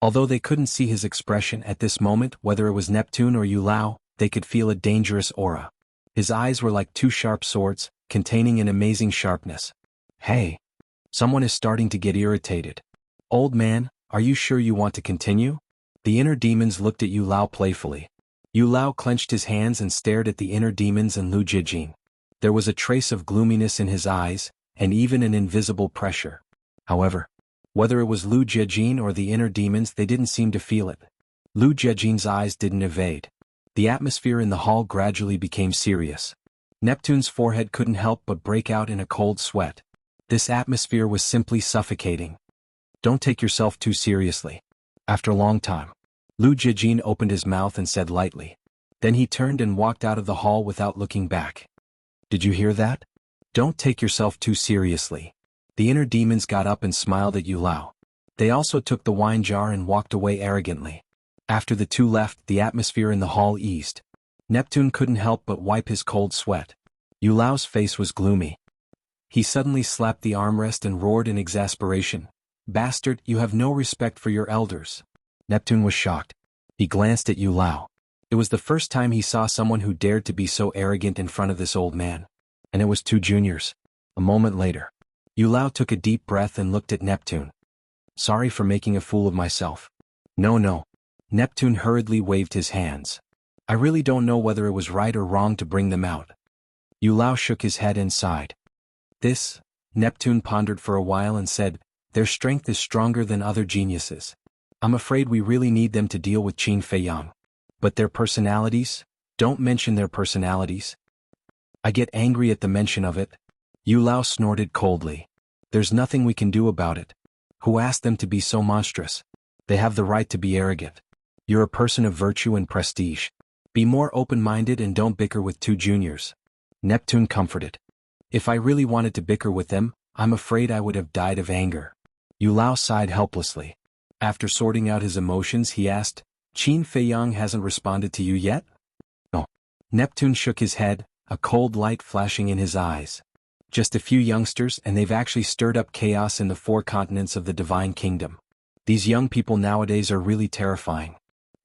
Although they couldn't see his expression at this moment, whether it was Neptune or Yu Lao, they could feel a dangerous aura. His eyes were like 2 sharp swords, containing an amazing sharpness. "Hey! Someone is starting to get irritated. Old man, are you sure you want to continue?" The inner demons looked at Yu Lao playfully. Yu Lao clenched his hands and stared at the inner demons and Lu Jiejin. There was a trace of gloominess in his eyes, and even an invisible pressure. However, whether it was Lu Jiejin or the inner demons, they didn't seem to feel it. Lu Jiejin's eyes didn't evade. The atmosphere in the hall gradually became serious. Neptune's forehead couldn't help but break out in a cold sweat. This atmosphere was simply suffocating. "Don't take yourself too seriously." After a long time, Lu Jiejin opened his mouth and said lightly. Then he turned and walked out of the hall without looking back. "Did you hear that? Don't take yourself too seriously." The inner demons got up and smiled at Yu Lao. They also took the wine jar and walked away arrogantly. After the 2 left, the atmosphere in the hall eased. Neptune couldn't help but wipe his cold sweat. Yu Lao's face was gloomy. He suddenly slapped the armrest and roared in exasperation, "Bastard, you have no respect for your elders." Neptune was shocked. He glanced at Yu Lao. It was the first time he saw someone who dared to be so arrogant in front of this old man. And it was 2 juniors. A moment later, Yu Lao took a deep breath and looked at Neptune. "Sorry for making a fool of myself." No. Neptune hurriedly waved his hands. "I really don't know whether it was right or wrong to bring them out." Yu Lao shook his head and sighed. Neptune pondered for a while and said, "Their strength is stronger than other geniuses. I'm afraid we really need them to deal with Qin Feiyang. But their personalities? Don't mention their personalities. I get angry at the mention of it." Yu Lao snorted coldly. "There's nothing we can do about it. Who asked them to be so monstrous? They have the right to be arrogant. You're a person of virtue and prestige. Be more open-minded and don't bicker with 2 juniors." Neptune comforted. "If I really wanted to bicker with them, I'm afraid I would have died of anger." Yu Lao sighed helplessly. After sorting out his emotions, he asked, "Qin Feiyang hasn't responded to you yet?" "No." Neptune shook his head, a cold light flashing in his eyes. "Just a few youngsters, and they've actually stirred up chaos in the 4 continents of the Divine Kingdom. These young people nowadays are really terrifying."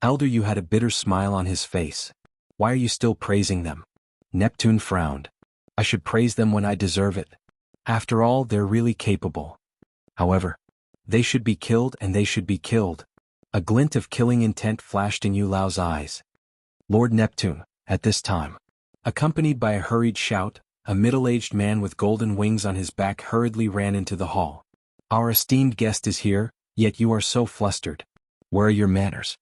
Elder Yu had a bitter smile on his face. "Why are you still praising them?" Neptune frowned. "I should praise them when I deserve it. After all, they're really capable. However, they should be killed and they should be killed. A glint of killing intent flashed in Yu Lao's eyes. Lord Neptune, at this time, accompanied by a hurried shout, a middle-aged man with golden wings on his back hurriedly ran into the hall. Our esteemed guest is here, yet you are so flustered. Where are your manners?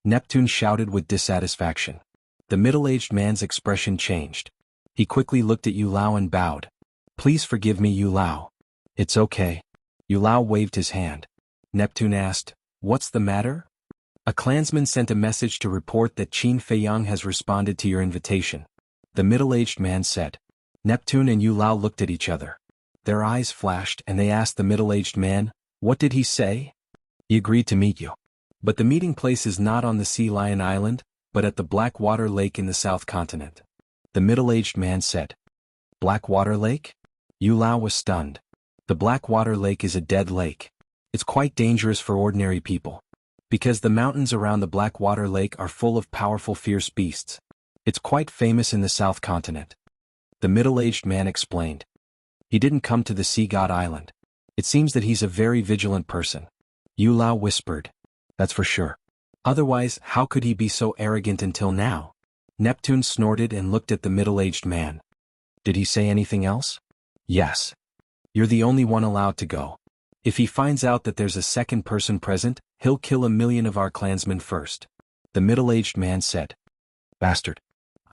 Neptune shouted with dissatisfaction. The middle-aged man's expression changed. He quickly looked at Yu Lao and bowed. Please forgive me, Yu Lao. It's okay. Yu Lao waved his hand. Neptune asked, What's the matter? A clansman sent a message to report that Qin Feiyang has responded to your invitation. The middle-aged man said. Neptune and Yu Lao looked at each other. Their eyes flashed and they asked the middle-aged man, What did he say? He agreed to meet you. But the meeting place is not on the Sea Lion Island, but at the Blackwater Lake in the South Continent. The middle-aged man said. Blackwater Lake? Yu Lao was stunned. The Blackwater Lake is a dead lake. It's quite dangerous for ordinary people. Because the mountains around the Blackwater Lake are full of powerful fierce beasts. It's quite famous in the South Continent. The middle-aged man explained. He didn't come to the Sea God Island. It seems that he's a very vigilant person. Yu Lao whispered. That's for sure. Otherwise, how could he be so arrogant until now? Neptune snorted and looked at the middle-aged man. Did he say anything else? Yes. You're the only one allowed to go. If he finds out that there's a second person present, he'll kill 1,000,000 of our clansmen first. The middle-aged man said. Bastard.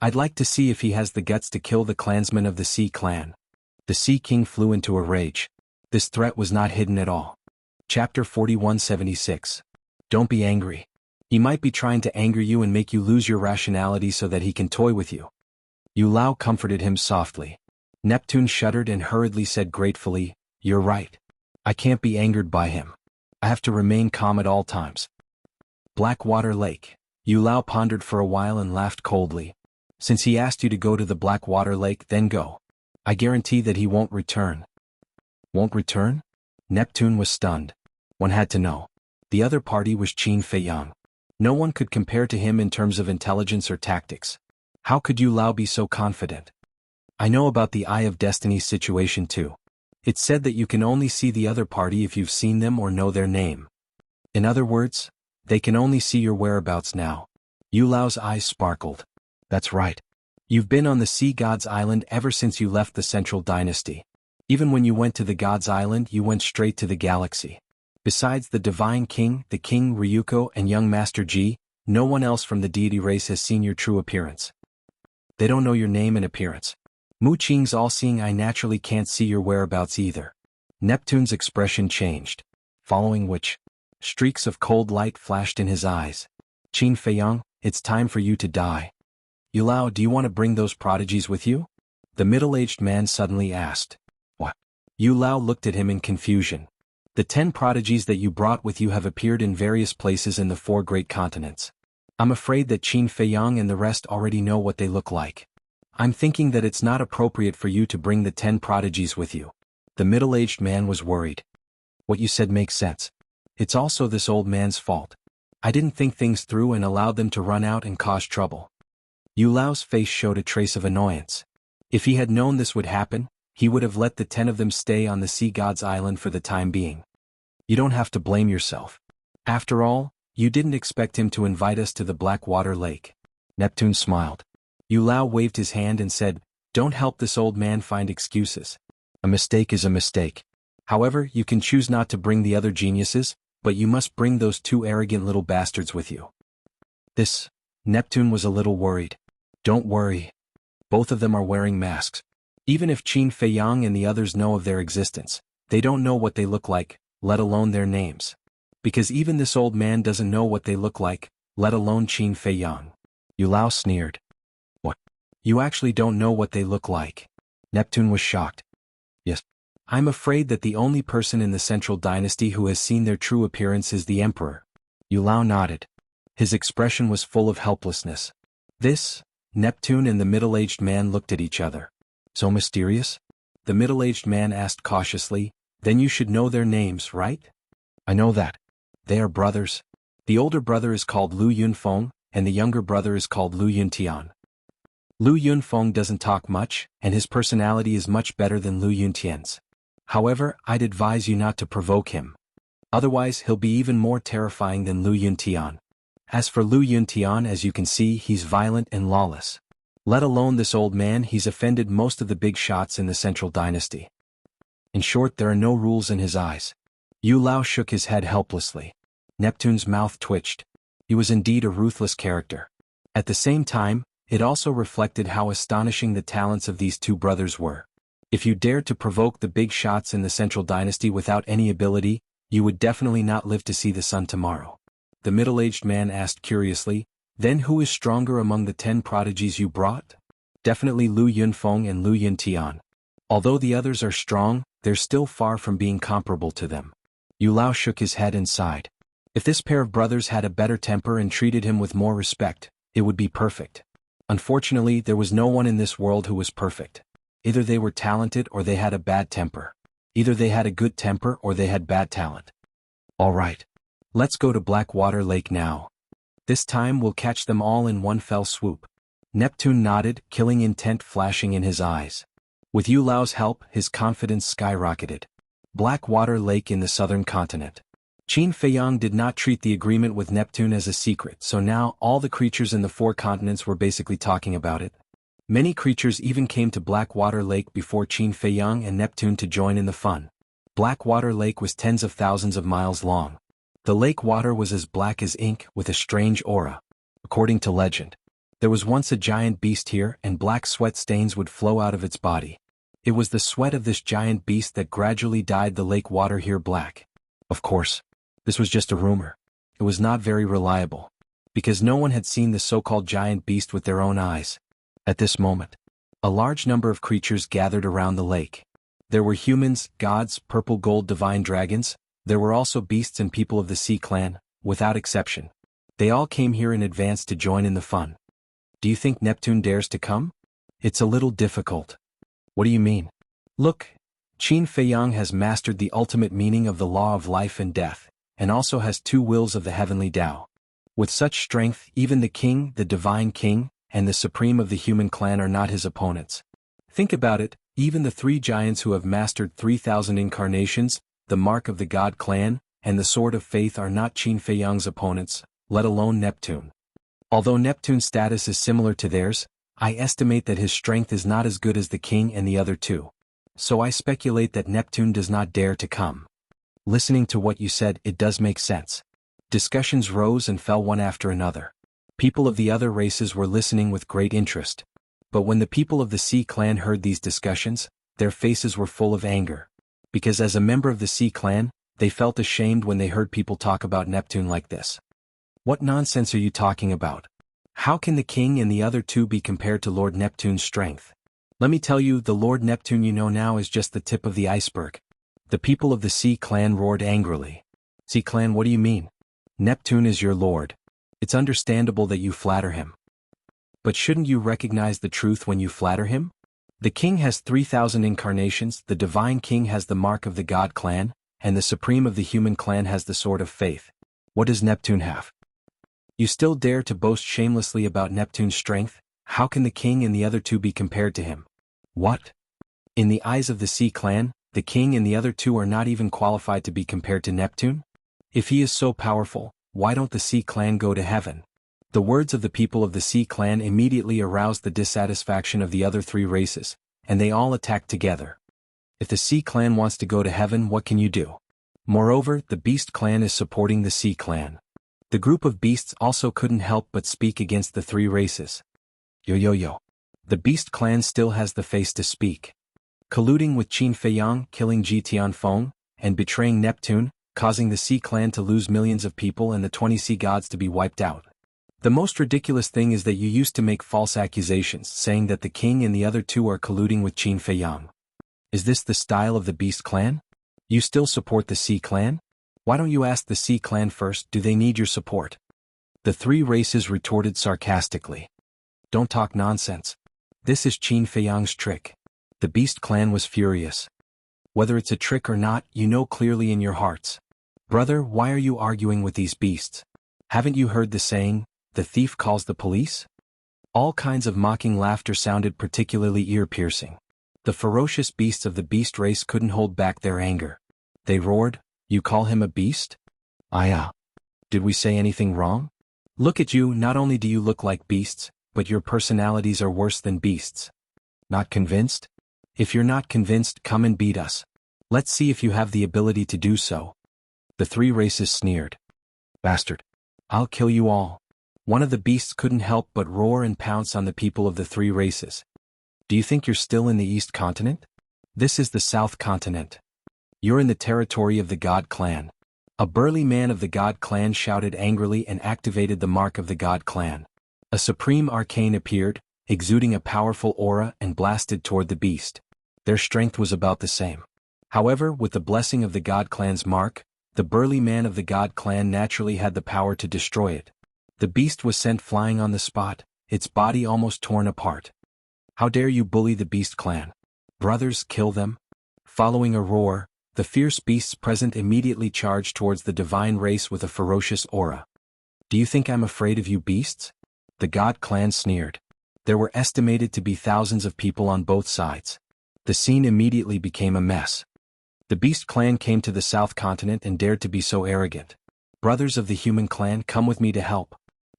I'd like to see if he has the guts to kill the clansmen of the Sea Clan. The Sea King flew into a rage. This threat was not hidden at all. Chapter 4176. Don't be angry. He might be trying to anger you and make you lose your rationality so that he can toy with you. Yu Lao comforted him softly. Neptune shuddered and hurriedly said gratefully, You're right. I can't be angered by him. I have to remain calm at all times. Blackwater Lake. Yu Lao pondered for a while and laughed coldly. Since he asked you to go to the Blackwater Lake, then go. I guarantee that he won't return. Won't return? Neptune was stunned. One had to know. The other party was Qin Feiyang. No one could compare to him in terms of intelligence or tactics. How could Yu Lao be so confident? I know about the Eye of Destiny's situation too. It's said that you can only see the other party if you've seen them or know their name. In other words, they can only see your whereabouts now. Yu Lao's eyes sparkled. That's right. You've been on the Sea God's Island ever since you left the Central Dynasty. Even when you went to the God's Island, you went straight to the galaxy. Besides the Divine King, the King Ryuko and young Master Ji, no one else from the deity race has seen your true appearance. They don't know your name and appearance. Mu Qing's all-seeing eye naturally can't see your whereabouts either. Neptune's expression changed, following which, streaks of cold light flashed in his eyes. Qin Feiyang, it's time for you to die. Yu Lao, do you want to bring those prodigies with you? The middle-aged man suddenly asked. What? Yu Lao looked at him in confusion. The 10 prodigies that you brought with you have appeared in various places in the 4 great continents. I'm afraid that Qin Feiyang and the rest already know what they look like. I'm thinking that it's not appropriate for you to bring the 10 prodigies with you. The middle-aged man was worried. What you said makes sense. It's also this old man's fault. I didn't think things through and allowed them to run out and cause trouble. Yu Lao's face showed a trace of annoyance. If he had known this would happen, he would have let the 10 of them stay on the Sea God's Island for the time being. You don't have to blame yourself. After all, you didn't expect him to invite us to the Blackwater Lake. Neptune smiled. Yu Lao waved his hand and said, Don't help this old man find excuses. A mistake is a mistake. However, you can choose not to bring the other geniuses, but you must bring those 2 arrogant little bastards with you. Neptune was a little worried. Don't worry. Both of them are wearing masks. Even if Qin Feiyang and the others know of their existence, they don't know what they look like, let alone their names. Because even this old man doesn't know what they look like, let alone Qin Feiyang. Yu Lao sneered. What? You actually don't know what they look like? Neptune was shocked. Yes. I'm afraid that the only person in the Central Dynasty who has seen their true appearance is the Emperor. Yu Lao nodded. His expression was full of helplessness. Neptune and the middle-aged man looked at each other. So mysterious? The middle-aged man asked cautiously, Then you should know their names, right? I know that. They are brothers. The older brother is called Lu Yunfeng, and the younger brother is called Lu Yuntian. Lu Yunfeng doesn't talk much, and his personality is much better than Lu Yuntian's. However, I'd advise you not to provoke him. Otherwise he'll be even more terrifying than Lu Yuntian. As for Lu Yuntian, as you can see, he's violent and lawless. Let alone this old man, he's offended most of the big shots in the Central Dynasty. In short, there are no rules in his eyes. Yu Lao shook his head helplessly. Neptune's mouth twitched. He was indeed a ruthless character. At the same time, it also reflected how astonishing the talents of these two brothers were. If you dared to provoke the big shots in the Central Dynasty without any ability, you would definitely not live to see the sun tomorrow. The middle-aged man asked curiously, then who is stronger among the 10 prodigies you brought? Definitely Lu Yunfeng and Lu Yuntian. Although the others are strong, they're still far from being comparable to them. Yu Lao shook his head and sighed. If this pair of brothers had a better temper and treated him with more respect, it would be perfect. Unfortunately, there was no one in this world who was perfect. Either they were talented or they had a bad temper. Either they had a good temper or they had bad talent. All right. Let's go to Blackwater Lake now. This time we'll catch them all in one fell swoop. Neptune nodded, killing intent flashing in his eyes. With Yu Lao's help, his confidence skyrocketed. Blackwater Lake in the southern continent. Qin Feiyang did not treat the agreement with Neptune as a secret, so now all the creatures in the 4 continents were basically talking about it. Many creatures even came to Blackwater Lake before Qin Feiyang and Neptune to join in the fun. Blackwater Lake was tens of thousands of miles long. The lake water was as black as ink with a strange aura. According to legend, there was once a giant beast here and black sweat stains would flow out of its body. It was the sweat of this giant beast that gradually dyed the lake water here black. Of course, this was just a rumor. It was not very reliable, because no one had seen the so-called giant beast with their own eyes. At this moment, a large number of creatures gathered around the lake. There were humans, gods, purple gold divine dragons. There were also beasts and people of the Sea Clan, without exception. They all came here in advance to join in the fun. Do you think Neptune dares to come? It's a little difficult. What do you mean? Look, Qin Feiyang has mastered the ultimate meaning of the law of life and death, and also has 2 wills of the heavenly Tao. With such strength, even the king, the divine king, and the supreme of the human clan are not his opponents. Think about it, even the 3 giants who have mastered 3,000 incarnations, the mark of the God clan, and the sword of faith are not Qin Feiyang's opponents, let alone Neptune. Although Neptune's status is similar to theirs, I estimate that his strength is not as good as the king and the other 2. So I speculate that Neptune does not dare to come. Listening to what you said, it does make sense. Discussions rose and fell one after another. People of the other races were listening with great interest. But when the people of the Sea Clan heard these discussions, their faces were full of anger. Because as a member of the Sea Clan, they felt ashamed when they heard people talk about Neptune like this. What nonsense are you talking about? How can the king and the other 2 be compared to Lord Neptune's strength? Let me tell you, the Lord Neptune you know now is just the tip of the iceberg. The people of the Sea Clan roared angrily. Sea Clan, what do you mean? Neptune is your lord. It's understandable that you flatter him. But shouldn't you recognize the truth when you flatter him? The king has 3,000 incarnations, the divine king has the mark of the God clan, and the supreme of the human clan has the sword of faith. What does Neptune have? You still dare to boast shamelessly about Neptune's strength? How can the king and the other 2 be compared to him? What? In the eyes of the Sea Clan, the king and the other 2 are not even qualified to be compared to Neptune? If he is so powerful, why don't the Sea Clan go to heaven? The words of the people of the Sea Clan immediately aroused the dissatisfaction of the other 3 races, and they all attacked together. If the Sea Clan wants to go to heaven, what can you do? Moreover, the Beast Clan is supporting the Sea Clan. The group of beasts also couldn't help but speak against the 3 races. Yo. The Beast Clan still has the face to speak. Colluding with Qin Feiyang, killing Ji Tianfeng, and betraying Neptune, causing the Sea Clan to lose millions of people and the 20 sea gods to be wiped out. The most ridiculous thing is that you used to make false accusations, saying that the king and the other 2 are colluding with Qin Feiyang. Is this the style of the Beast Clan? You still support the Sea Clan? Why don't you ask the Sea Clan first, do they need your support? The 3 races retorted sarcastically. Don't talk nonsense. This is Qin Feiyang's trick. The Beast Clan was furious. Whether it's a trick or not, you know clearly in your hearts. Brother, why are you arguing with these beasts? Haven't you heard the saying, the thief calls the police? All kinds of mocking laughter sounded particularly ear-piercing. The ferocious beasts of the beast race couldn't hold back their anger. They roared, "You call him a beast? Did we say anything wrong? Look at you, not only do you look like beasts, but your personalities are worse than beasts. Not convinced? If you're not convinced, come and beat us. Let's see if you have the ability to do so." The three races sneered. "Bastard. I'll kill you all." One of the beasts couldn't help but roar and pounce on the people of the three races. "Do you think you're still in the East Continent? This is the South Continent. You're in the territory of the God Clan." A burly man of the God Clan shouted angrily and activated the mark of the God Clan. A supreme arcane appeared, exuding a powerful aura, and blasted toward the beast. Their strength was about the same. However, with the blessing of the God Clan's mark, the burly man of the God Clan naturally had the power to destroy it. The beast was sent flying on the spot, its body almost torn apart. "How dare you bully the Beast Clan? Brothers, kill them." Following a roar, the fierce beasts present immediately charged towards the divine race with a ferocious aura. "Do you think I'm afraid of you beasts?" The God Clan sneered. There were estimated to be thousands of people on both sides. The scene immediately became a mess. The Beast Clan came to the South Continent and dared to be so arrogant. "Brothers of the Human Clan, come with me to help."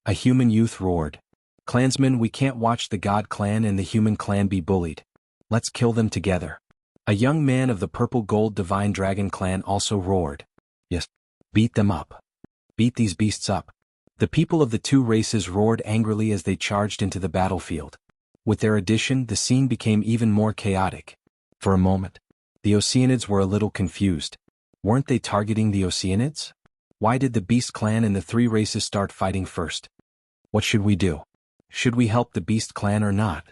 A human youth roared. "Clansmen, we can't watch the God Clan and the Human Clan be bullied. Let's kill them together." A young man of the Purple Gold Divine Dragon Clan also roared. "Yes. Beat them up. Beat these beasts up." The people of the two races roared angrily as they charged into the battlefield. With their addition, the scene became even more chaotic. For a moment, the Oceanids were a little confused. Weren't they targeting the Oceanids? Why did the Beast Clan and the three races start fighting first? What should we do? Should we help the Beast Clan or not?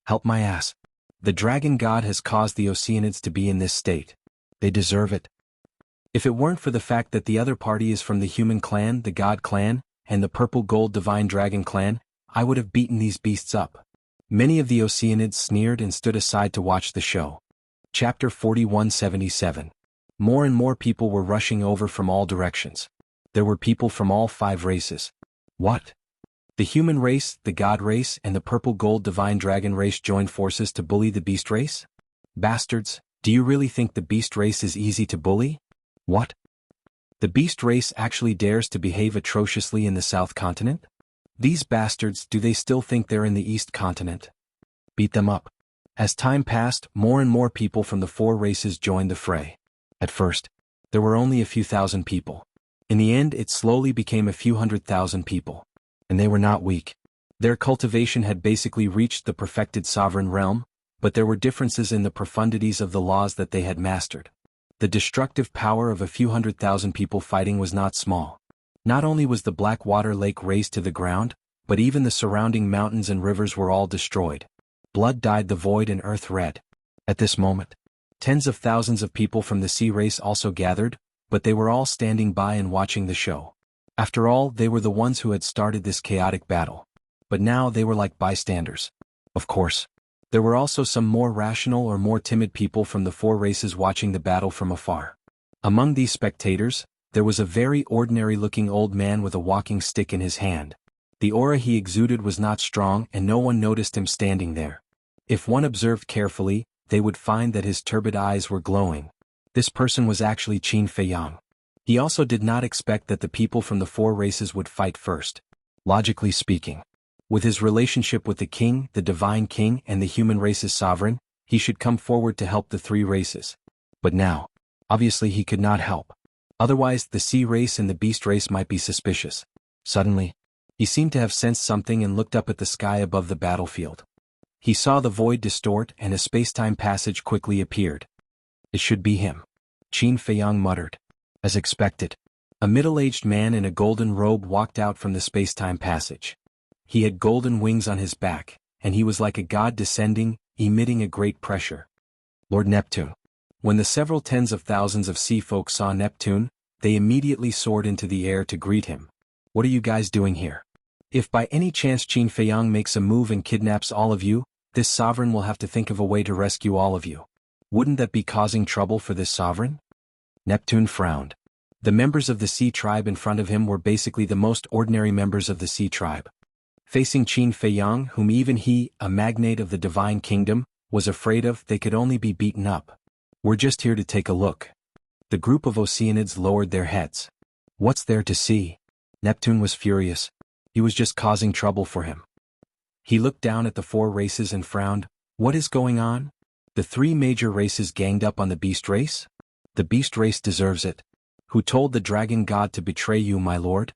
Help my ass. The Dragon God has caused the Oceanids to be in this state. They deserve it. If it weren't for the fact that the other party is from the Human Clan, the God Clan, and the Purple Gold Divine Dragon Clan, I would have beaten these beasts up. Many of the Oceanids sneered and stood aside to watch the show. Chapter 4177. More and more people were rushing over from all directions. There were people from all 5 races. What? The human race, the god race, and the Purple Gold Divine Dragon race joined forces to bully the beast race? Bastards, do you really think the beast race is easy to bully? What? The beast race actually dares to behave atrociously in the South Continent? These bastards, do they still think they're in the East Continent? Beat them up. As time passed, more and more people from the 4 races joined the fray. At first, there were only a few thousand people. In the end, it slowly became a few 100,000 people. And they were not weak. Their cultivation had basically reached the perfected sovereign realm, but there were differences in the profundities of the laws that they had mastered. The destructive power of a few 100,000 people fighting was not small. Not only was the Blackwater Lake razed to the ground, but even the surrounding mountains and rivers were all destroyed. Blood dyed the void and earth red. At this moment, tens of thousands of people from the sea race also gathered, but they were all standing by and watching the show. After all, they were the ones who had started this chaotic battle. But now they were like bystanders. Of course, there were also some more rational or more timid people from the 4 races watching the battle from afar. Among these spectators, there was a very ordinary-looking old man with a walking stick in his hand. The aura he exuded was not strong and no one noticed him standing there. If one observed carefully, they would find that his turbid eyes were glowing. This person was actually Qin Feiyang. He also did not expect that the people from the 4 races would fight first. Logically speaking, with his relationship with the king, the divine king, and the human race's sovereign, he should come forward to help the 3 races. But now, obviously he could not help. Otherwise, the sea race and the beast race might be suspicious. Suddenly, he seemed to have sensed something and looked up at the sky above the battlefield. He saw the void distort and a space-time passage quickly appeared. It should be him. Qin Feiyang muttered. As expected, a middle-aged man in a golden robe walked out from the space-time passage. He had golden wings on his back, and he was like a god descending, emitting a great pressure. Lord Neptune. When the several tens of thousands of sea folk saw Neptune, they immediately soared into the air to greet him. What are you guys doing here? If by any chance Qin Feiyang makes a move and kidnaps all of you, this sovereign will have to think of a way to rescue all of you. Wouldn't that be causing trouble for this sovereign? Neptune frowned. The members of the sea tribe in front of him were basically the most ordinary members of the sea tribe. Facing Qin Feiyang, whom even he, a magnate of the divine kingdom, was afraid of, they could only be beaten up. We're just here to take a look. The group of Oceanids lowered their heads. What's there to see? Neptune was furious. He was just causing trouble for him. He looked down at the 4 races and frowned. What is going on? The 3 major races ganged up on the beast race? The beast race deserves it. Who told the dragon god to betray you, my lord?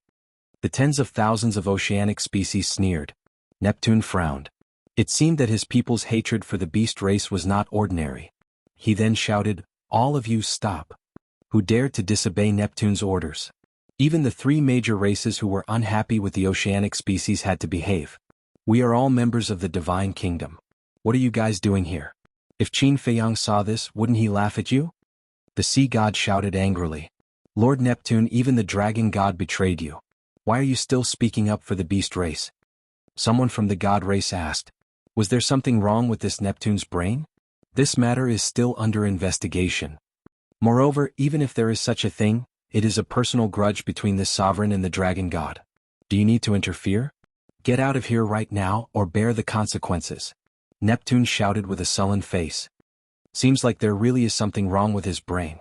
The tens of thousands of oceanic species sneered. Neptune frowned. It seemed that his people's hatred for the beast race was not ordinary. He then shouted, all of you stop. Who dared to disobey Neptune's orders? Even the 3 major races who were unhappy with the oceanic species had to behave. We are all members of the divine kingdom. What are you guys doing here? If Qin Feiyang saw this, wouldn't he laugh at you? The sea god shouted angrily. Lord Neptune, even the dragon god betrayed you. Why are you still speaking up for the beast race? Someone from the god race asked. Was there something wrong with this Neptune's brain? This matter is still under investigation. Moreover, even if there is such a thing, it is a personal grudge between this sovereign and the dragon god. Do you need to interfere? Get out of here right now or bear the consequences. Neptune shouted with a sullen face. Seems like there really is something wrong with his brain.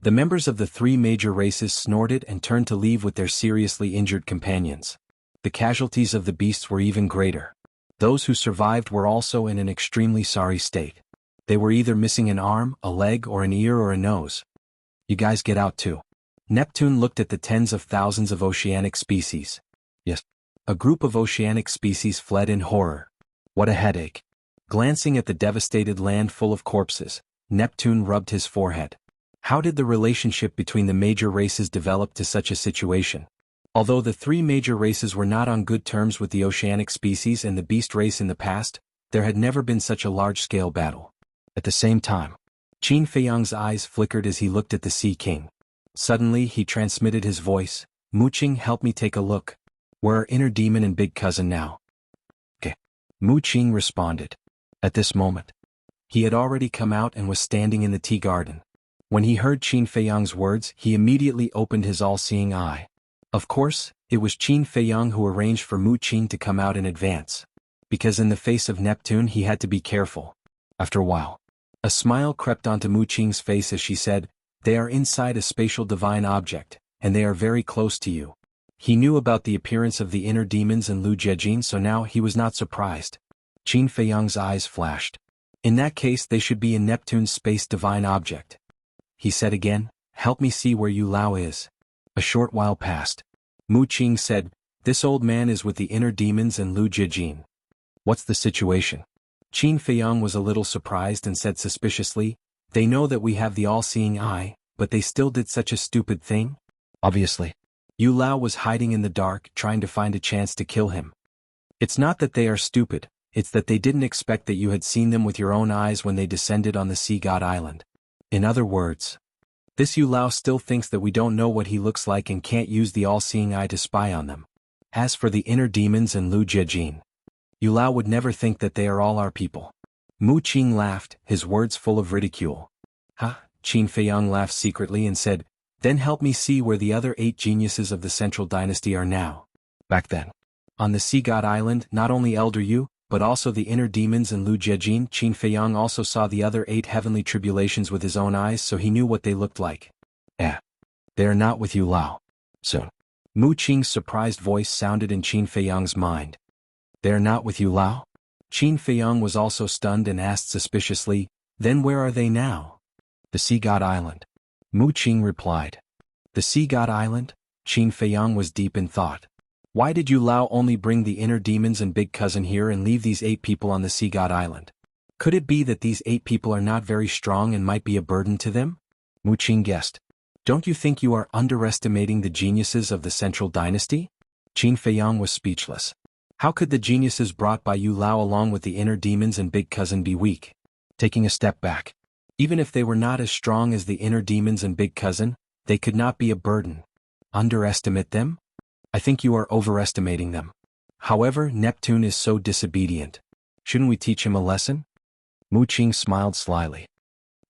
The members of the 3 major races snorted and turned to leave with their seriously injured companions. The casualties of the beasts were even greater. Those who survived were also in an extremely sorry state. They were either missing an arm, a leg, or an ear or a nose. You guys get out too. Neptune looked at the tens of thousands of oceanic species. Yes. A group of oceanic species fled in horror. What a headache. Glancing at the devastated land full of corpses, Neptune rubbed his forehead. How did the relationship between the major races develop to such a situation? Although the 3 major races were not on good terms with the oceanic species and the beast race in the past, there had never been such a large-scale battle. At the same time, Qin Feiyang's eyes flickered as he looked at the Sea King. Suddenly he transmitted his voice. Mu Qing, help me take a look. Where are Inner Demon and Big Cousin now? Okay. Mu Qing responded. At this moment, he had already come out and was standing in the tea garden. When he heard Qin Feiyang's words, he immediately opened his all-seeing eye. Of course, it was Qin Feiyang who arranged for Mu Qing to come out in advance. Because in the face of Neptune he had to be careful. After a while, a smile crept onto Mu Qing's face as she said, they are inside a spatial divine object, and they are very close to you. He knew about the appearance of the inner demons and Lu Jiejin, so now he was not surprised. Qin Feiyang's eyes flashed. In that case they should be in Neptune's space divine object. He said again, help me see where Yu Lao is. A short while passed. Mu Qing said, this old man is with the inner demons and Lu Jiejin. What's the situation? Qin Feiyang was a little surprised and said suspiciously, they know that we have the all-seeing eye, but they still did such a stupid thing? Obviously. Yu Lao was hiding in the dark, trying to find a chance to kill him. It's not that they are stupid, it's that they didn't expect that you had seen them with your own eyes when they descended on the Sea God Island. In other words, this Yu Lao still thinks that we don't know what he looks like and can't use the all-seeing eye to spy on them. As for the inner demons and Lu Jiejin, Yu Lao would never think that they are all our people. Mu Qing laughed, his words full of ridicule. Ha! Qin Feiyang laughed secretly and said, then help me see where the other 8 geniuses of the Central Dynasty are now. Back then, on the Sea God Island, not only Elder Yu, but also the inner demons and Lu Jiejin, Qin Feiyang also saw the other 8 heavenly tribulations with his own eyes, so he knew what they looked like. They are not with Yu Lao. Soon. Mu Qing's surprised voice sounded in Qin Feiyang's mind. They are not with Yu Lao? Qin Feiyang was also stunned and asked suspiciously, then where are they now? The Sea God Island. Mu Qing replied. The Sea God Island? Qin Feiyang was deep in thought. Why did Yu Lao only bring the inner demons and Big Cousin here and leave these 8 people on the Sea God Island? Could it be that these 8 people are not very strong and might be a burden to them? Mu Qing guessed. Don't you think you are underestimating the geniuses of the Central Dynasty? Qin Feiyang was speechless. How could the geniuses brought by Yu Lao along with the inner demons and Big Cousin be weak? Taking a step back. Even if they were not as strong as the inner demons and Big Cousin, they could not be a burden. Underestimate them? I think you are overestimating them. However, Neptune is so disobedient. Shouldn't we teach him a lesson? Mu Qing smiled slyly.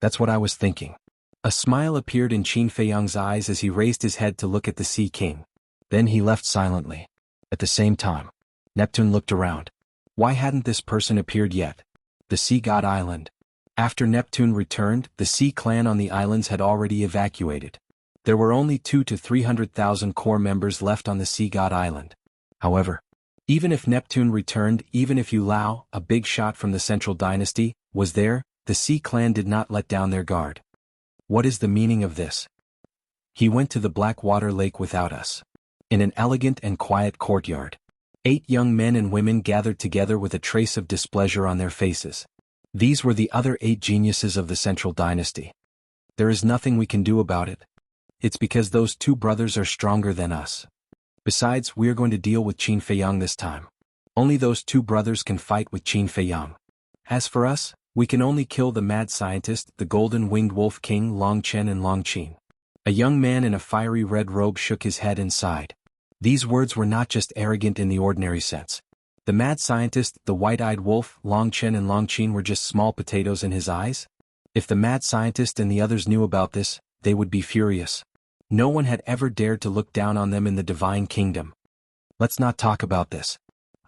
That's what I was thinking. A smile appeared in Qin Feiyang's eyes as he raised his head to look at the Sea King. Then he left silently. At the same time, Neptune looked around. Why hadn't this person appeared yet? The Sea God Island. After Neptune returned, the Sea Clan on the islands had already evacuated. There were only 200,000 to 300,000 core members left on the Sea God Island. However, even if Neptune returned, even if Yu Lao, a big shot from the Central Dynasty, was there, the Sea Clan did not let down their guard. What is the meaning of this? He went to the Blackwater Lake without us. In an elegant and quiet courtyard, 8 young men and women gathered together with a trace of displeasure on their faces. These were the other 8 geniuses of the Central Dynasty. There is nothing we can do about it. It's because those 2 brothers are stronger than us. Besides, we are going to deal with Qin Feiyang this time. Only those 2 brothers can fight with Qin Feiyang. As for us, we can only kill the mad scientist, the golden-winged wolf king Long Chen and Long Qin. A young man in a fiery red robe shook his head and sighed. These words were not just arrogant in the ordinary sense. The mad scientist, the white-eyed wolf, Long Chen and Long Qin were just small potatoes in his eyes. If the mad scientist and the others knew about this, they would be furious. No one had ever dared to look down on them in the Divine Kingdom. Let's not talk about this.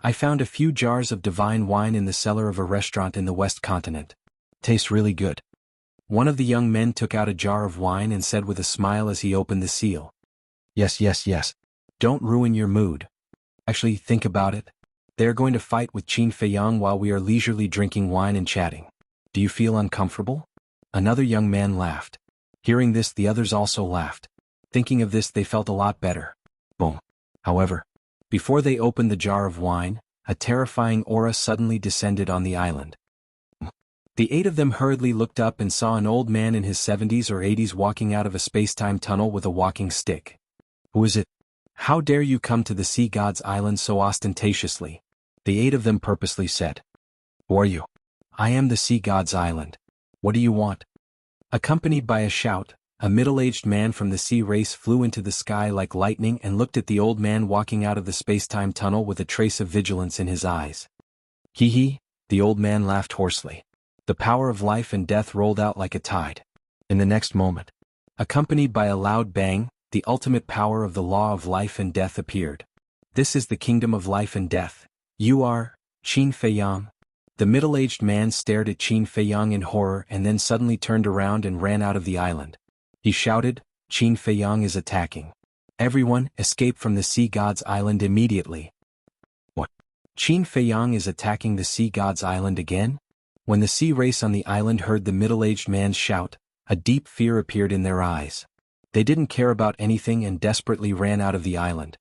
I found a few jars of divine wine in the cellar of a restaurant in the West Continent. Tastes really good. One of the young men took out a jar of wine and said with a smile as he opened the seal. Yes, yes, yes. Don't ruin your mood. Actually, think about it. They are going to fight with Qin Feiyang while we are leisurely drinking wine and chatting. Do you feel uncomfortable? Another young man laughed. Hearing this, the others also laughed. Thinking of this, they felt a lot better. Boom. However, before they opened the jar of wine, a terrifying aura suddenly descended on the island. The 8 of them hurriedly looked up and saw an old man in his 70s or 80s walking out of a space-time tunnel with a walking stick. Who is it? How dare you come to the Sea God's Island so ostentatiously? The 8 of them purposely said. Who are you? I am the Sea God's Island. What do you want? Accompanied by a shout, a middle-aged man from the sea race flew into the sky like lightning and looked at the old man walking out of the space-time tunnel with a trace of vigilance in his eyes. Hee hee, the old man laughed hoarsely. The power of life and death rolled out like a tide. In the next moment, accompanied by a loud bang, the ultimate power of the law of life and death appeared. This is the kingdom of life and death. You are Qin Feiyang. The middle-aged man stared at Qin Feiyang in horror and then suddenly turned around and ran out of the island. He shouted, Qin Feiyang is attacking. Everyone, escape from the Sea God's Island immediately. What? Qin Feiyang is attacking the Sea God's Island again? When the sea race on the island heard the middle-aged man's shout, a deep fear appeared in their eyes. They didn't care about anything and desperately ran out of the island.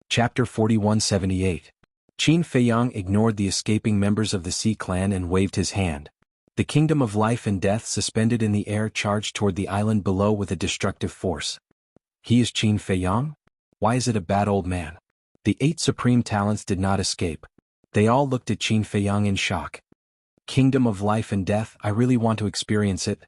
Chapter 4178. Qin Feiyang ignored the escaping members of the Sea Clan and waved his hand. The kingdom of life and death suspended in the air charged toward the island below with a destructive force. He is Qin Feiyang? Why is it a bad old man? The 8 supreme talents did not escape. They all looked at Qin Feiyang in shock. Kingdom of life and death, I really want to experience it.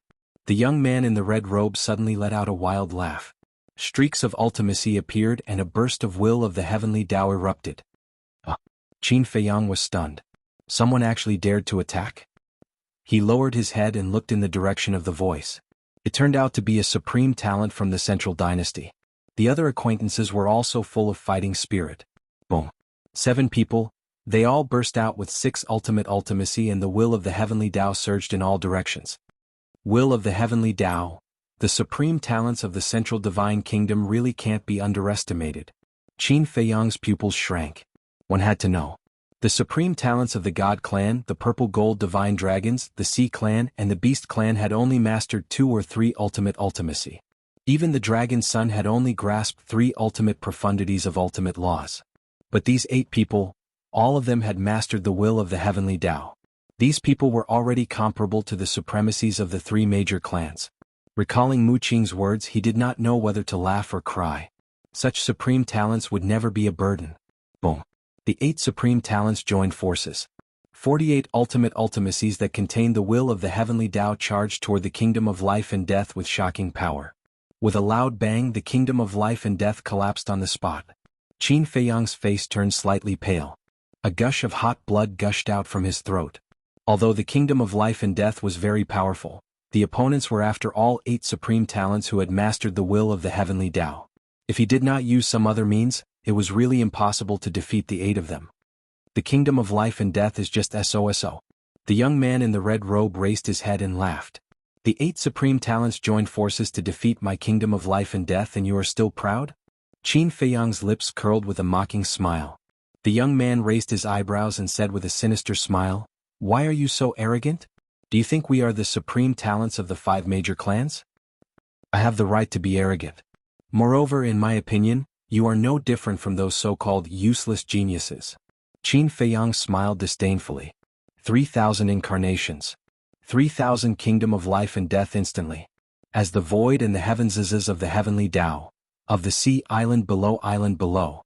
The young man in the red robe suddenly let out a wild laugh. Streaks of ultimacy appeared and a burst of will of the heavenly Tao erupted. Qin Feiyang was stunned. Someone actually dared to attack? He lowered his head and looked in the direction of the voice. It turned out to be a supreme talent from the Central Dynasty. The other acquaintances were also full of fighting spirit. Boom. 7 people, they all burst out with 6 ultimate ultimacy and the will of the heavenly Tao surged in all directions. Will of the heavenly Tao. The supreme talents of the Central Divine Kingdom really can't be underestimated. Qin Feiyang's pupils shrank. One had to know. The supreme talents of the God Clan, the Purple Gold Divine Dragons, the Sea Clan, and the Beast Clan had only mastered 2 or 3 ultimate ultimacy. Even the Dragon Son had only grasped 3 ultimate profundities of ultimate laws. But these 8 people, all of them had mastered the will of the heavenly Tao. These people were already comparable to the supremacies of the 3 major clans. Recalling Mu Qing's words, he did not know whether to laugh or cry. Such supreme talents would never be a burden. Boom. The 8 supreme talents joined forces. 48 ultimate ultimacies that contained the will of the heavenly Tao charged toward the kingdom of life and death with shocking power. With a loud bang, the kingdom of life and death collapsed on the spot. Qin Feiyang's face turned slightly pale. A gush of hot blood gushed out from his throat. Although the kingdom of life and death was very powerful, the opponents were after all 8 supreme talents who had mastered the will of the heavenly Tao. If he did not use some other means, it was really impossible to defeat the 8 of them. The kingdom of life and death is just SOSO. The young man in the red robe raised his head and laughed. The 8 supreme talents joined forces to defeat my kingdom of life and death, and you are still proud? Qin Feiyang's lips curled with a mocking smile. The young man raised his eyebrows and said with a sinister smile, "Why are you so arrogant? Do you think we are the supreme talents of the 5 major clans? I have the right to be arrogant. Moreover, in my opinion, you are no different from those so-called useless geniuses." Qin Feiyang smiled disdainfully. 3,000 incarnations. 3,000 kingdom of life and death instantly. As the void and the heavenses of the heavenly Tao, of the sea island below.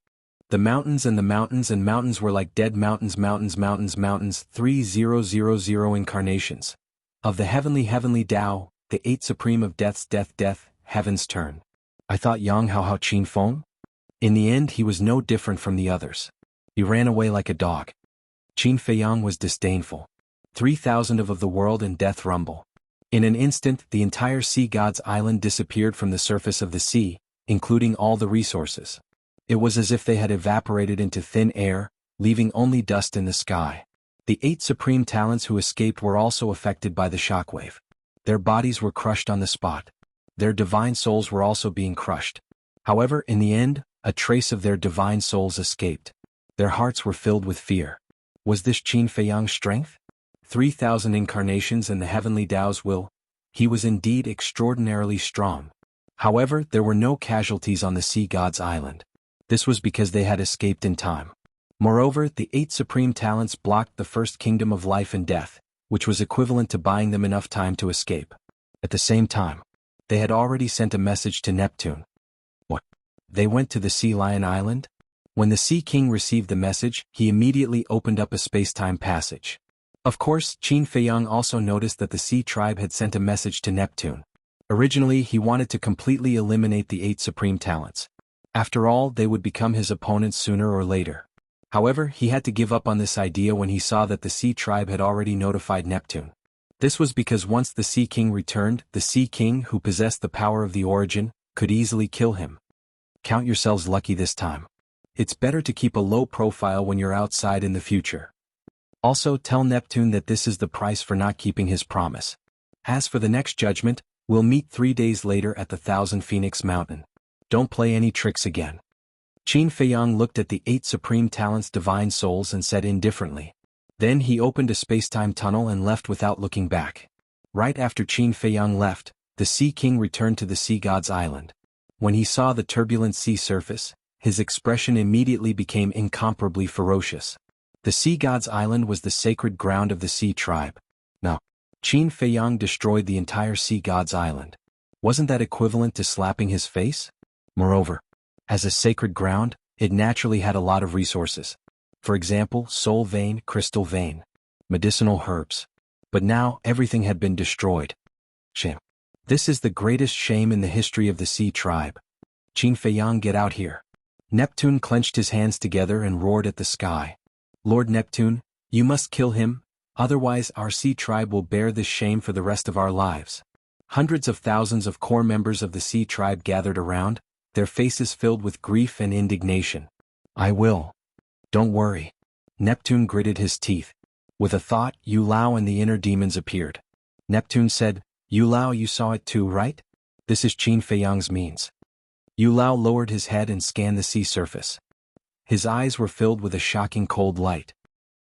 The mountains and the mountains and mountains were like dead mountains. 3,000 incarnations. Of the heavenly Tao, the 8 supreme of death's death, heaven's turn. I thought Yang Hao Qin Feng? In the end he was no different from the others. He ran away like a dog. Qin Feiyang was disdainful. 3,000 of the world and death rumble. In an instant the entire sea god's island disappeared from the surface of the sea, including all the resources. It was as if they had evaporated into thin air, leaving only dust in the sky. The 8 supreme talents who escaped were also affected by the shockwave. Their bodies were crushed on the spot. Their divine souls were also being crushed. However, in the end, a trace of their divine souls escaped. Their hearts were filled with fear. Was this Qin Feiyang's strength? 3,000 incarnations and the heavenly Tao's will? He was indeed extraordinarily strong. However, there were no casualties on the sea god's island. This was because they had escaped in time. Moreover, the 8 supreme talents blocked the first kingdom of life and death, which was equivalent to buying them enough time to escape. At the same time, they had already sent a message to Neptune. What? They went to the Sea Lion Island? When the Sea King received the message, he immediately opened up a space-time passage. Of course, Qin Feiyang also noticed that the Sea Tribe had sent a message to Neptune. Originally, he wanted to completely eliminate the 8 supreme talents. After all, they would become his opponents sooner or later. However, he had to give up on this idea when he saw that the Sea Tribe had already notified Neptune. This was because once the Sea King returned, the Sea King, who possessed the power of the origin, could easily kill him. Count yourselves lucky this time. It's better to keep a low profile when you're outside in the future. Also, tell Neptune that this is the price for not keeping his promise. As for the next judgment, we'll meet 3 days later at the 1,000 Phoenix Mountain. Don't play any tricks again. Qin Feiyang looked at the 8 supreme talents' divine souls and said indifferently. Then he opened a space-time tunnel and left without looking back. Right after Qin Feiyang left, the Sea King returned to the Sea God's Island. When he saw the turbulent sea surface, his expression immediately became incomparably ferocious. The Sea God's Island was the sacred ground of the Sea Tribe. Now, Qin Feiyang destroyed the entire Sea God's Island. Wasn't that equivalent to slapping his face? Moreover, as a sacred ground, it naturally had a lot of resources. For example, soul vein, crystal vein, medicinal herbs. But now, everything had been destroyed. Shame. This is the greatest shame in the history of the Sea Tribe. Qin Feiyang, get out here. Neptune clenched his hands together and roared at the sky. Lord Neptune, you must kill him, otherwise our Sea Tribe will bear this shame for the rest of our lives. Hundreds of thousands of core members of the Sea Tribe gathered around, their faces filled with grief and indignation. I will. Don't worry. Neptune gritted his teeth. With a thought, Yu Lao and the inner demons appeared. Neptune said, Yu Lao, you saw it too, right? This is Qin Feiyang's means. Yu Lao lowered his head and scanned the sea surface. His eyes were filled with a shocking cold light.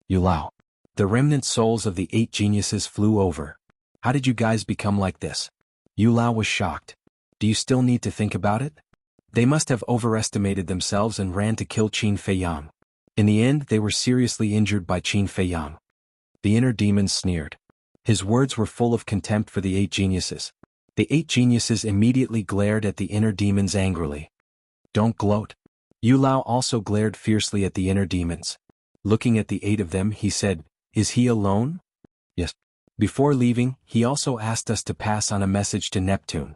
Yu Lao. The remnant souls of the 8 geniuses flew over. How did you guys become like this? Yu Lao was shocked. Do you still need to think about it? They must have overestimated themselves and ran to kill Qin Feiyang. In the end, they were seriously injured by Qin Feiyang. The inner demon sneered. His words were full of contempt for the 8 geniuses. The 8 geniuses immediately glared at the inner demons angrily. Don't gloat. Yu Lao also glared fiercely at the inner demons. Looking at the 8 of them, he said, Is he alone? Yes. Before leaving, he also asked us to pass on a message to Neptune.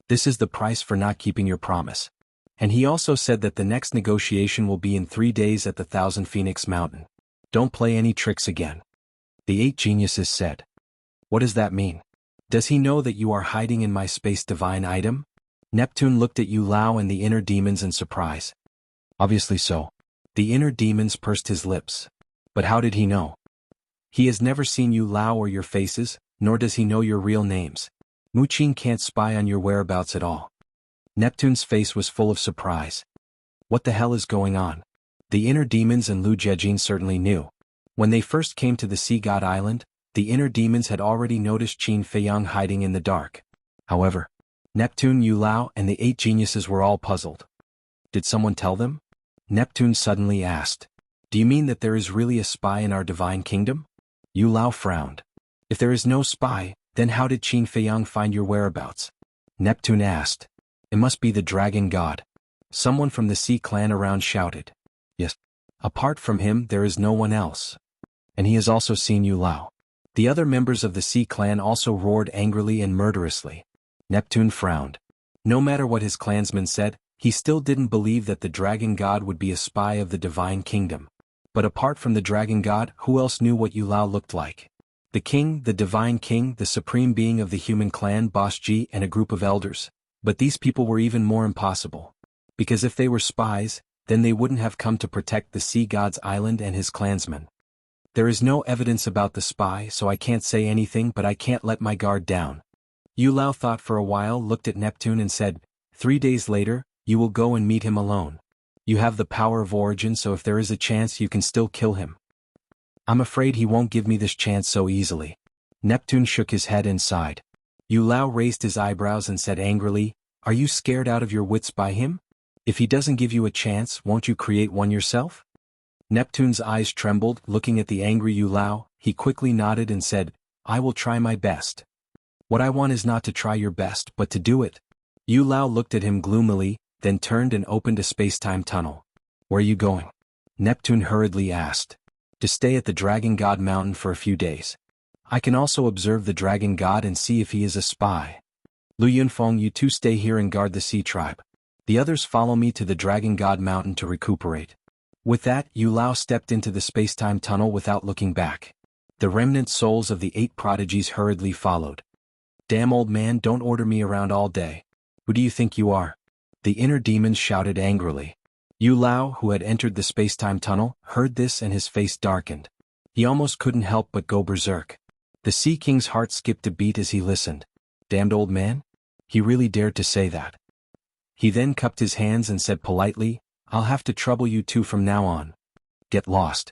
This is the price for not keeping your promise. And he also said that the next negotiation will be in 3 days at the 1,000 Phoenix Mountain. Don't play any tricks again. The 8 geniuses said. What does that mean? Does he know that you are hiding in my space divine item? Neptune looked at Yu Lao and the inner demons in surprise. Obviously so. The inner demons pursed his lips. But how did he know? He has never seen you Lao or your faces, nor does he know your real names. Mu Qin can't spy on your whereabouts at all. Neptune's face was full of surprise. What the hell is going on? The inner demons and Lu Jiejin certainly knew. When they first came to the Sea God Island, the inner demons had already noticed Qin Feiyang hiding in the dark. However, Neptune, Yu Lao, and the 8 geniuses were all puzzled. Did someone tell them? Neptune suddenly asked. Do you mean that there is really a spy in our divine kingdom? Yu Lao frowned. If there is no spy, then how did Qin Feiyang find your whereabouts? Neptune asked. It must be the dragon god. Someone from the Sea clan around shouted. Yes. Apart from him there is no one else. And he has also seen Yu Lao. The other members of the Sea clan also roared angrily and murderously. Neptune frowned. No matter what his clansmen said, he still didn't believe that the dragon god would be a spy of the divine kingdom. But apart from the dragon god, who else knew what Yu Lao looked like? The king, the divine king, the supreme being of the human clan, Boss Ji, and a group of elders. But these people were even more impossible. Because if they were spies, then they wouldn't have come to protect the Sea God's island and his clansmen. There is no evidence about the spy, so I can't say anything, but I can't let my guard down. Yu Lao thought for a while, looked at Neptune and said, 3 days later, you will go and meet him alone. You have the power of origin, so if there is a chance you can still kill him. I'm afraid he won't give me this chance so easily. Neptune shook his head and sighed. Yu Lao raised his eyebrows and said angrily, Are you scared out of your wits by him? If he doesn't give you a chance, won't you create one yourself? Neptune's eyes trembled, looking at the angry Yu Lao. He quickly nodded and said, I will try my best. What I want is not to try your best, but to do it. Yu Lao looked at him gloomily, then turned and opened a space-time tunnel. Where are you going? Neptune hurriedly asked. To stay at the Dragon God Mountain for a few days. I can also observe the Dragon God and see if he is a spy. Lu Yunfeng, you two stay here and guard the Sea Tribe. The others follow me to the Dragon God Mountain to recuperate. With that, Yu Lao stepped into the space-time tunnel without looking back. The remnant souls of the 8 prodigies hurriedly followed. Damn old man, don't order me around all day. Who do you think you are? The inner demons shouted angrily. Yu Lao, who had entered the space-time tunnel, heard this and his face darkened. He almost couldn't help but go berserk. The Sea King's heart skipped a beat as he listened. Damned old man? He really dared to say that. He then cupped his hands and said politely, I'll have to trouble you two from now on. Get lost.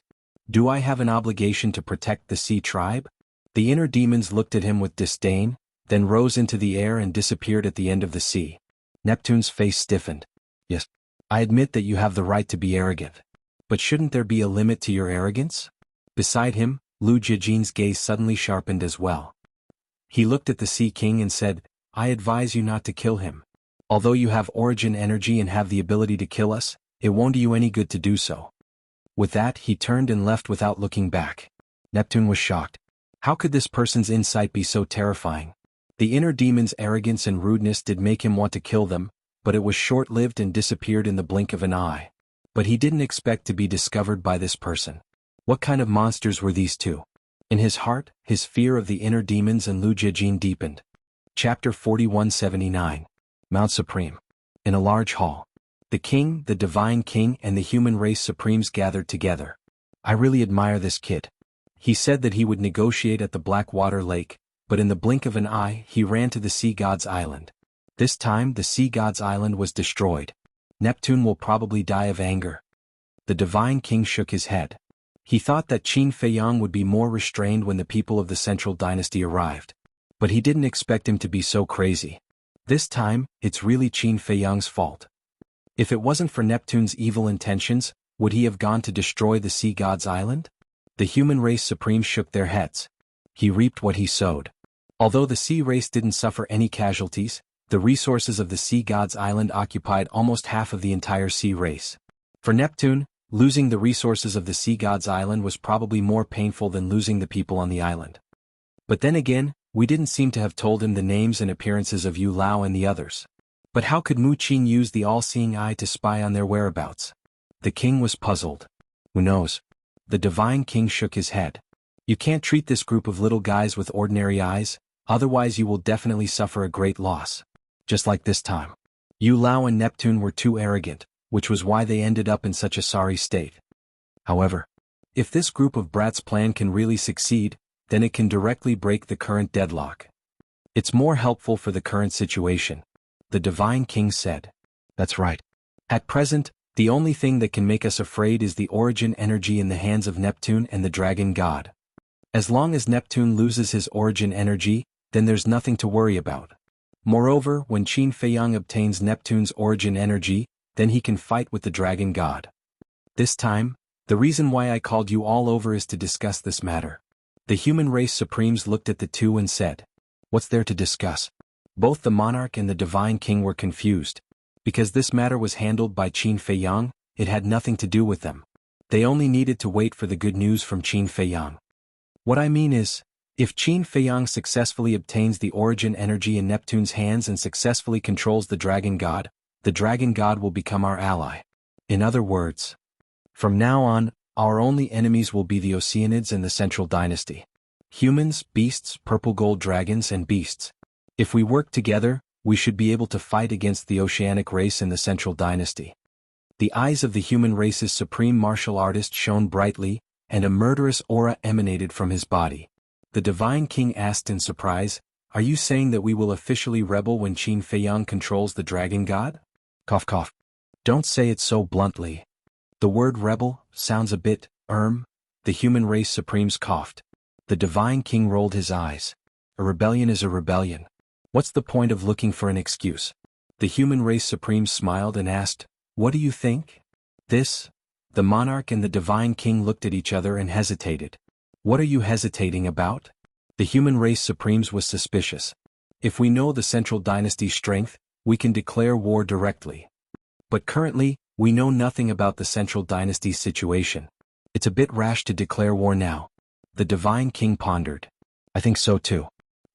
Do I have an obligation to protect the Sea Tribe? The inner demons looked at him with disdain, then rose into the air and disappeared at the end of the sea. Neptune's face stiffened. Yes, I admit that you have the right to be arrogant. But shouldn't there be a limit to your arrogance? Beside him, Lu Jiejin's gaze suddenly sharpened as well. He looked at the Sea King and said, I advise you not to kill him. Although you have origin energy and have the ability to kill us, it won't do you any good to do so. With that, he turned and left without looking back. Neptune was shocked. How could this person's insight be so terrifying? The inner demon's arrogance and rudeness did make him want to kill them, but it was short-lived and disappeared in the blink of an eye. But he didn't expect to be discovered by this person. What kind of monsters were these two? In his heart, his fear of the inner demons and Lu Jiejin deepened. Chapter 4179. Mount Supreme. In a large hall. The king, the divine king, and the human race supremes gathered together. I really admire this kid. He said that he would negotiate at the Blackwater Lake, but in the blink of an eye he ran to the Sea God's Island. This time the Sea God's Island was destroyed. Neptune will probably die of anger. The divine king shook his head. He thought that Qin Feiyang would be more restrained when the people of the Central Dynasty arrived. But he didn't expect him to be so crazy. This time, it's really Qin Feiyang's fault. If it wasn't for Neptune's evil intentions, would he have gone to destroy the Sea God's Island? The human race supreme shook their heads. He reaped what he sowed. Although the sea race didn't suffer any casualties, the resources of the Sea God's Island occupied almost half of the entire sea race. For Neptune, losing the resources of the Sea God's Island was probably more painful than losing the people on the island. But then again, we didn't seem to have told him the names and appearances of Yu Lao and the others. But how could Mu Qin use the all-seeing eye to spy on their whereabouts? The king was puzzled. Who knows? The divine king shook his head. You can't treat this group of little guys with ordinary eyes, otherwise you will definitely suffer a great loss. Just like this time. Yu Lao and Neptune were too arrogant, which was why they ended up in such a sorry state. However, If this group of brats plan can really succeed, then it can directly break the current deadlock. It's more helpful for the current situation, the Divine King said. That's right. At present, the only thing that can make us afraid is the origin energy in the hands of Neptune and the Dragon God. As long as Neptune loses his origin energy, then there's nothing to worry about. Moreover, when Qin Feiyang obtains Neptune's origin energy, then he can fight with the Dragon God. This time, the reason why I called you all over is to discuss this matter. The human race supremes looked at the two and said, "What's there to discuss?" Both the monarch and the Divine King were confused. Because this matter was handled by Qin Feiyang, it had nothing to do with them. They only needed to wait for the good news from Qin Feiyang. What I mean is, if Qin Feiyang successfully obtains the origin energy in Neptune's hands and successfully controls the Dragon God will become our ally. In other words, from now on, our only enemies will be the Oceanids and the Central Dynasty. Humans, beasts, purple gold dragons and beasts. If we work together, we should be able to fight against the Oceanic race and the Central Dynasty. The eyes of the human race's supreme martial artist shone brightly, and a murderous aura emanated from his body. The Divine King asked in surprise, "Are you saying that we will officially rebel when Qin Feiyang controls the Dragon God?" Cough cough. Don't say it so bluntly. The word rebel sounds a bit, the human race supremes coughed. The Divine King rolled his eyes. A rebellion is a rebellion. What's the point of looking for an excuse? The human race supreme smiled and asked, "What do you think?" The monarch and the Divine King looked at each other and hesitated. What are you hesitating about? The human race supremes was suspicious. If we know the Central Dynasty's strength, we can declare war directly. But currently, we know nothing about the Central Dynasty's situation. It's a bit rash to declare war now. The Divine King pondered. I think so too.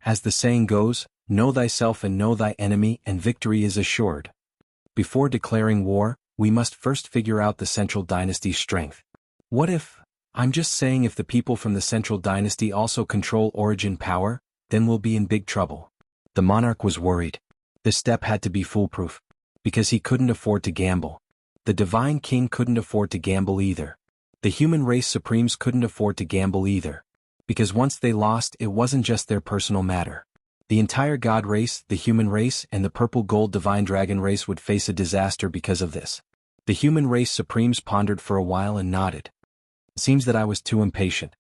As the saying goes, know thyself and know thy enemy and victory is assured. Before declaring war, we must first figure out the Central Dynasty's strength. What if, I'm just saying if the people from the Central Dynasty also control origin power, then we'll be in big trouble. The monarch was worried. This step had to be foolproof. Because he couldn't afford to gamble. The Divine King couldn't afford to gamble either. The human race supremes couldn't afford to gamble either. Because once they lost, it wasn't just their personal matter. The entire God race, the human race, and the purple gold divine dragon race would face a disaster because of this. The human race supremes pondered for a while and nodded. Seems that I was too impatient.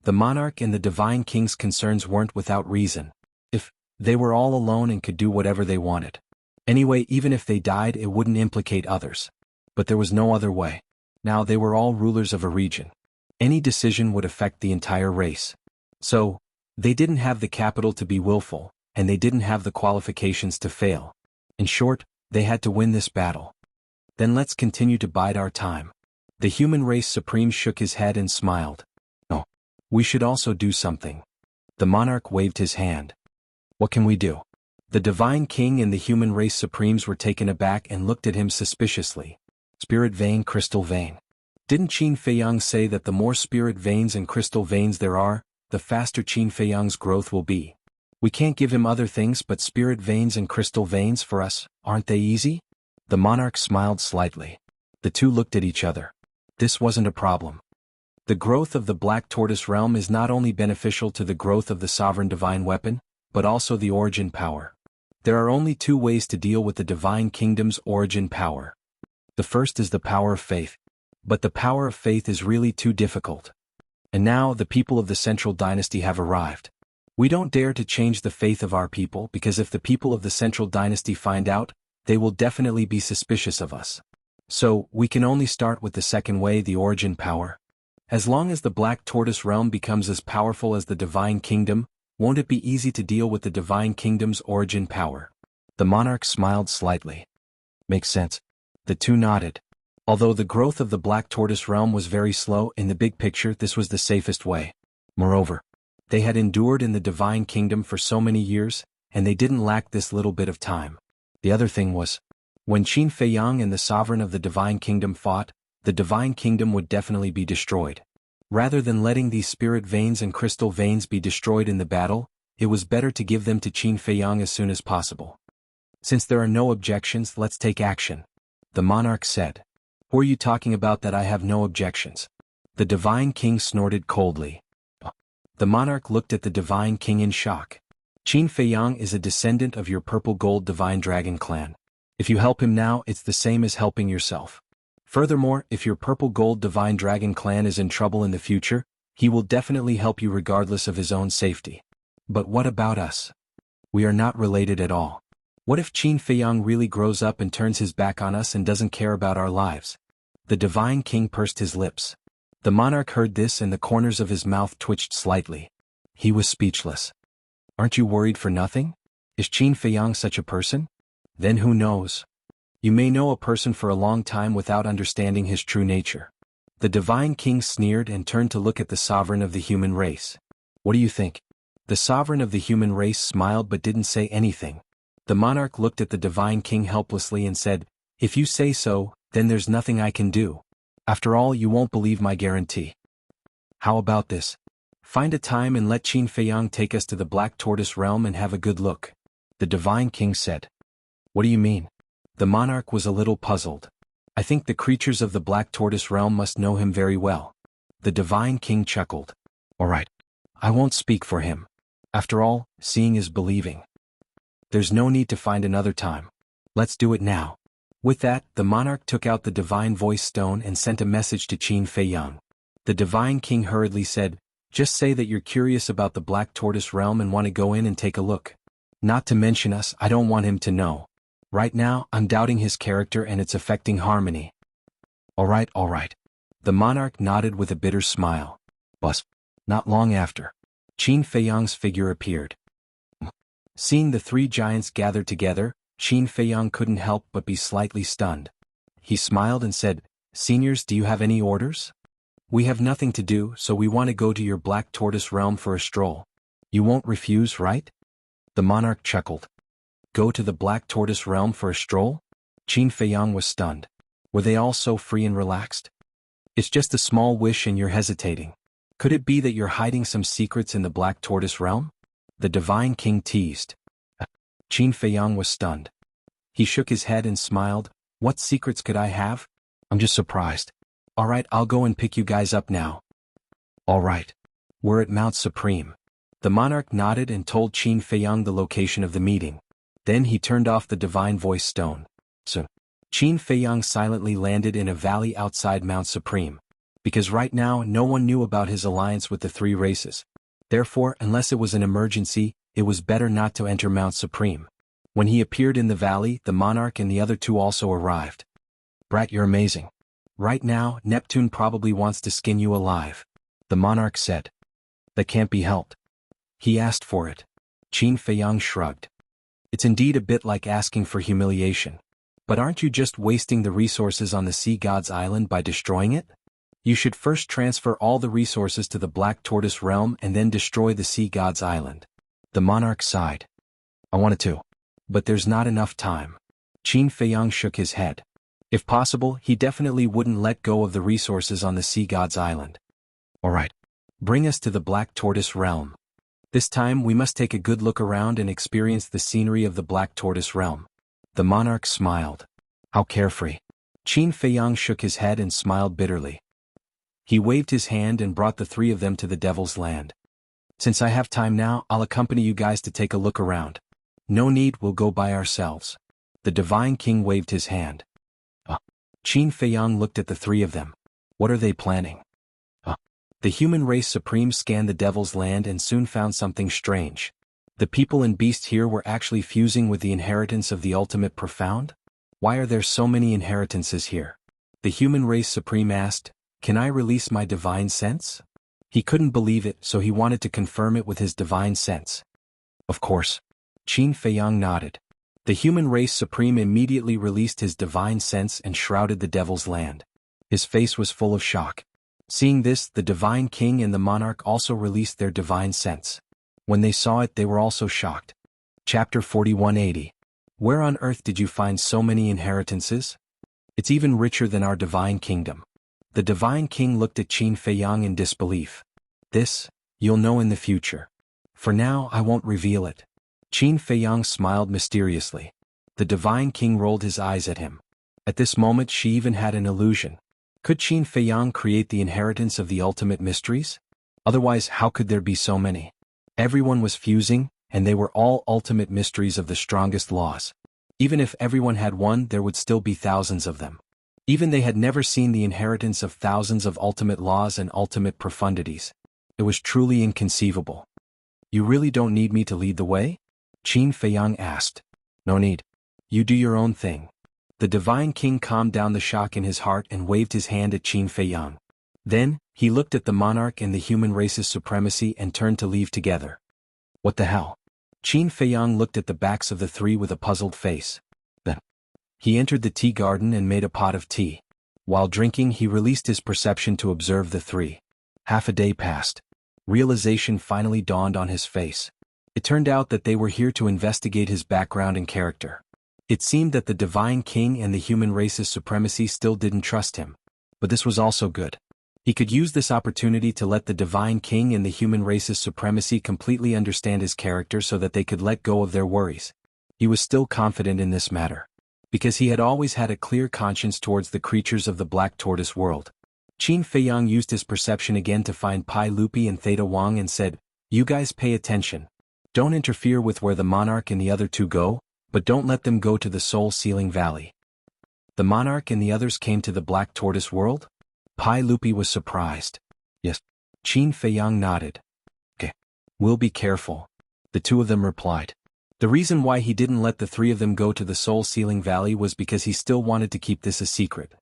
The monarch and the Divine King's concerns weren't without reason. If they were all alone and could do whatever they wanted. Anyway, even if they died, it wouldn't implicate others. But there was no other way. Now they were all rulers of a region. Any decision would affect the entire race. So, they didn't have the capital to be willful, and they didn't have the qualifications to fail. In short, they had to win this battle. Then let's continue to bide our time. The human race supreme shook his head and smiled. Oh, we should also do something. The monarch waved his hand. What can we do? The Divine King and the human race supremes were taken aback and looked at him suspiciously. Spirit vein, crystal vein. Didn't Qin Feiyang say that the more spirit veins and crystal veins there are, the faster Qin Feiyang's growth will be? We can't give him other things but spirit veins and crystal veins for us, aren't they easy? The monarch smiled slightly. The two looked at each other. This wasn't a problem. The growth of the Black Tortoise realm is not only beneficial to the growth of the sovereign divine weapon, but also the origin power. There are only two ways to deal with the Divine Kingdom's origin power. The first is the power of faith. But the power of faith is really too difficult. And now the people of the Central Dynasty have arrived. We don't dare to change the faith of our people because if the people of the Central Dynasty find out, they will definitely be suspicious of us. So, we can only start with the second way, the origin power. As long as the Black Tortoise realm becomes as powerful as the Divine Kingdom, won't it be easy to deal with the Divine Kingdom's origin power? The monarch smiled slightly. Makes sense. The two nodded. Although the growth of the Black Tortoise realm was very slow, in the big picture this was the safest way. Moreover, they had endured in the Divine Kingdom for so many years, and they didn't lack this little bit of time. The other thing was, when Qin Feiyang and the sovereign of the Divine Kingdom fought, the Divine Kingdom would definitely be destroyed. Rather than letting these spirit veins and crystal veins be destroyed in the battle, it was better to give them to Qin Feiyang as soon as possible. Since there are no objections, let's take action. The monarch said. Who are you talking about that I have no objections? The Divine King snorted coldly. The monarch looked at the Divine King in shock. Qin Feiyang is a descendant of your purple-gold Divine Dragon clan. If you help him now, it's the same as helping yourself. Furthermore, if your purple-gold Divine Dragon clan is in trouble in the future, he will definitely help you regardless of his own safety. But what about us? We are not related at all. What if Qin Feiyang really grows up and turns his back on us and doesn't care about our lives? The Divine King pursed his lips. The monarch heard this and the corners of his mouth twitched slightly. He was speechless. Aren't you worried for nothing? Is Qin Feiyang such a person? Then who knows? You may know a person for a long time without understanding his true nature. The Divine King sneered and turned to look at the sovereign of the human race. What do you think? The sovereign of the human race smiled but didn't say anything. The monarch looked at the Divine King helplessly and said, "If you say so, then there's nothing I can do. After all, you won't believe my guarantee. How about this? Find a time and let Qin Feiyang take us to the Black Tortoise Realm and have a good look." The Divine King said. What do you mean? The monarch was a little puzzled. I think the creatures of the Black Tortoise Realm must know him very well. The Divine King chuckled. All right. I won't speak for him. After all, seeing is believing. There's no need to find another time. Let's do it now. With that, the monarch took out the Divine Voice Stone and sent a message to Qin Feiyang. The Divine King hurriedly said, "Just say that you're curious about the Black Tortoise Realm and want to go in and take a look. Not to mention us, I don't want him to know. Right now, I'm doubting his character and it's affecting harmony." All right. The monarch nodded with a bitter smile. But not long after, Qin Feiyang's figure appeared. Seeing the three giants gathered together, Qin Feiyang couldn't help but be slightly stunned. He smiled and said, "Seniors, do you have any orders? We have nothing to do, so we want to go to your Black Tortoise Realm for a stroll. You won't refuse, right?" The monarch chuckled. Go to the Black Tortoise Realm for a stroll? Qin Feiyang was stunned. Were they all so free and relaxed? It's just a small wish and you're hesitating. Could it be that you're hiding some secrets in the Black Tortoise Realm? The Divine King teased. Qin Feiyang was stunned. He shook his head and smiled. What secrets could I have? I'm just surprised. All right, I'll go and pick you guys up now. All right. We're at Mount Supreme. The monarch nodded and told Qin Feiyang the location of the meeting. Then he turned off the Divine Voice Stone. So, Qin Feiyang silently landed in a valley outside Mount Supreme. Because right now no one knew about his alliance with the three races. Therefore, unless it was an emergency, it was better not to enter Mount Supreme. When he appeared in the valley, the monarch and the other two also arrived. Brat, you're amazing. Right now, Neptune probably wants to skin you alive. The monarch said. That can't be helped. He asked for it. Qin Feiyang shrugged. It's indeed a bit like asking for humiliation. But aren't you just wasting the resources on the Sea God's Island by destroying it? You should first transfer all the resources to the Black Tortoise Realm and then destroy the Sea God's Island. The monarch sighed. I wanted to. But there's not enough time. Qin Feiyang shook his head. If possible, he definitely wouldn't let go of the resources on the Sea God's Island. All right. Bring us to the Black Tortoise Realm. This time we must take a good look around and experience the scenery of the Black Tortoise Realm. The monarch smiled. How carefree. Qin Feiyang shook his head and smiled bitterly. He waved his hand and brought the three of them to the Devil's Land. Since I have time now, I'll accompany you guys to take a look around. No need, we'll go by ourselves. The Divine King waved his hand. Qin Feiyang looked at the three of them. What are they planning? The human race supreme scanned the Devil's Land and soon found something strange. The people and beasts here were actually fusing with the inheritance of the ultimate profound? Why are there so many inheritances here? The human race supreme asked, Can I release my divine sense? He couldn't believe it, so he wanted to confirm it with his divine sense. Of course. Qin Feiyang nodded. The human race supreme immediately released his divine sense and shrouded the Devil's Land. His face was full of shock. Seeing this, the Divine King and the monarch also released their divine sense. When they saw it, they were also shocked. Chapter 4180. Where on earth did you find so many inheritances? It's even richer than our divine kingdom. The Divine King looked at Qin Feiyang in disbelief. This, you'll know in the future. For now, I won't reveal it. Qin Feiyang smiled mysteriously. The Divine King rolled his eyes at him. At this moment she even had an illusion. Could Qin Feiyang create the inheritance of the ultimate mysteries? Otherwise, how could there be so many? Everyone was fusing, and they were all ultimate mysteries of the strongest laws. Even if everyone had one, there would still be thousands of them. Even they had never seen the inheritance of thousands of ultimate laws and ultimate profundities. It was truly inconceivable. You really don't need me to lead the way? Qin Feiyang asked. No need. You do your own thing. The Divine King calmed down the shock in his heart and waved his hand at Qin Feiyang. Then, he looked at the monarch and the human race's supremacy and turned to leave together. What the hell? Qin Feiyang looked at the backs of the three with a puzzled face. Then, he entered the tea garden and made a pot of tea. While drinking, he released his perception to observe the three. Half a day passed. Realization finally dawned on his face. It turned out that they were here to investigate his background and character. It seemed that the Divine King and the human race's supremacy still didn't trust him. But this was also good. He could use this opportunity to let the Divine King and the human race's supremacy completely understand his character so that they could let go of their worries. He was still confident in this matter, because he had always had a clear conscience towards the creatures of the Black Tortoise world. Qin Feiyang used his perception again to find Pai Lupi and Theta Wang and said, "You guys pay attention. Don't interfere with where the monarch and the other two go, but don't let them go to the Soul-Sealing Valley." The monarch and the others came to the Black Tortoise world? Pai Lupi was surprised. Yes. Qin Feiyang nodded. Okay. We'll be careful. The two of them replied. The reason why he didn't let the three of them go to the Soul-Sealing Valley was because he still wanted to keep this a secret.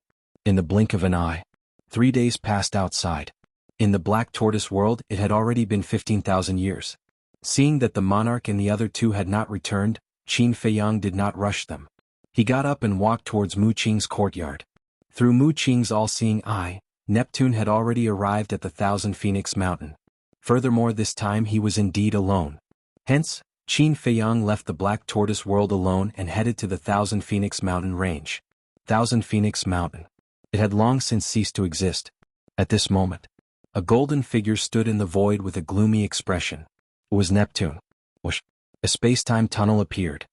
In the blink of an eye, 3 days passed outside. In the Black Tortoise world, it had already been 15,000 years. Seeing that the monarch and the other two had not returned, Qin Feiyang did not rush them. He got up and walked towards Mu Qing's courtyard. Through Mu Qing's all-seeing eye, Neptune had already arrived at the Thousand Phoenix Mountain. Furthermore, this time he was indeed alone. Hence, Qin Feiyang left the Black Tortoise world alone and headed to the Thousand Phoenix Mountain range. Thousand Phoenix Mountain. It had long since ceased to exist. At this moment, a golden figure stood in the void with a gloomy expression. It was Neptune. Whoosh! A space-time tunnel appeared.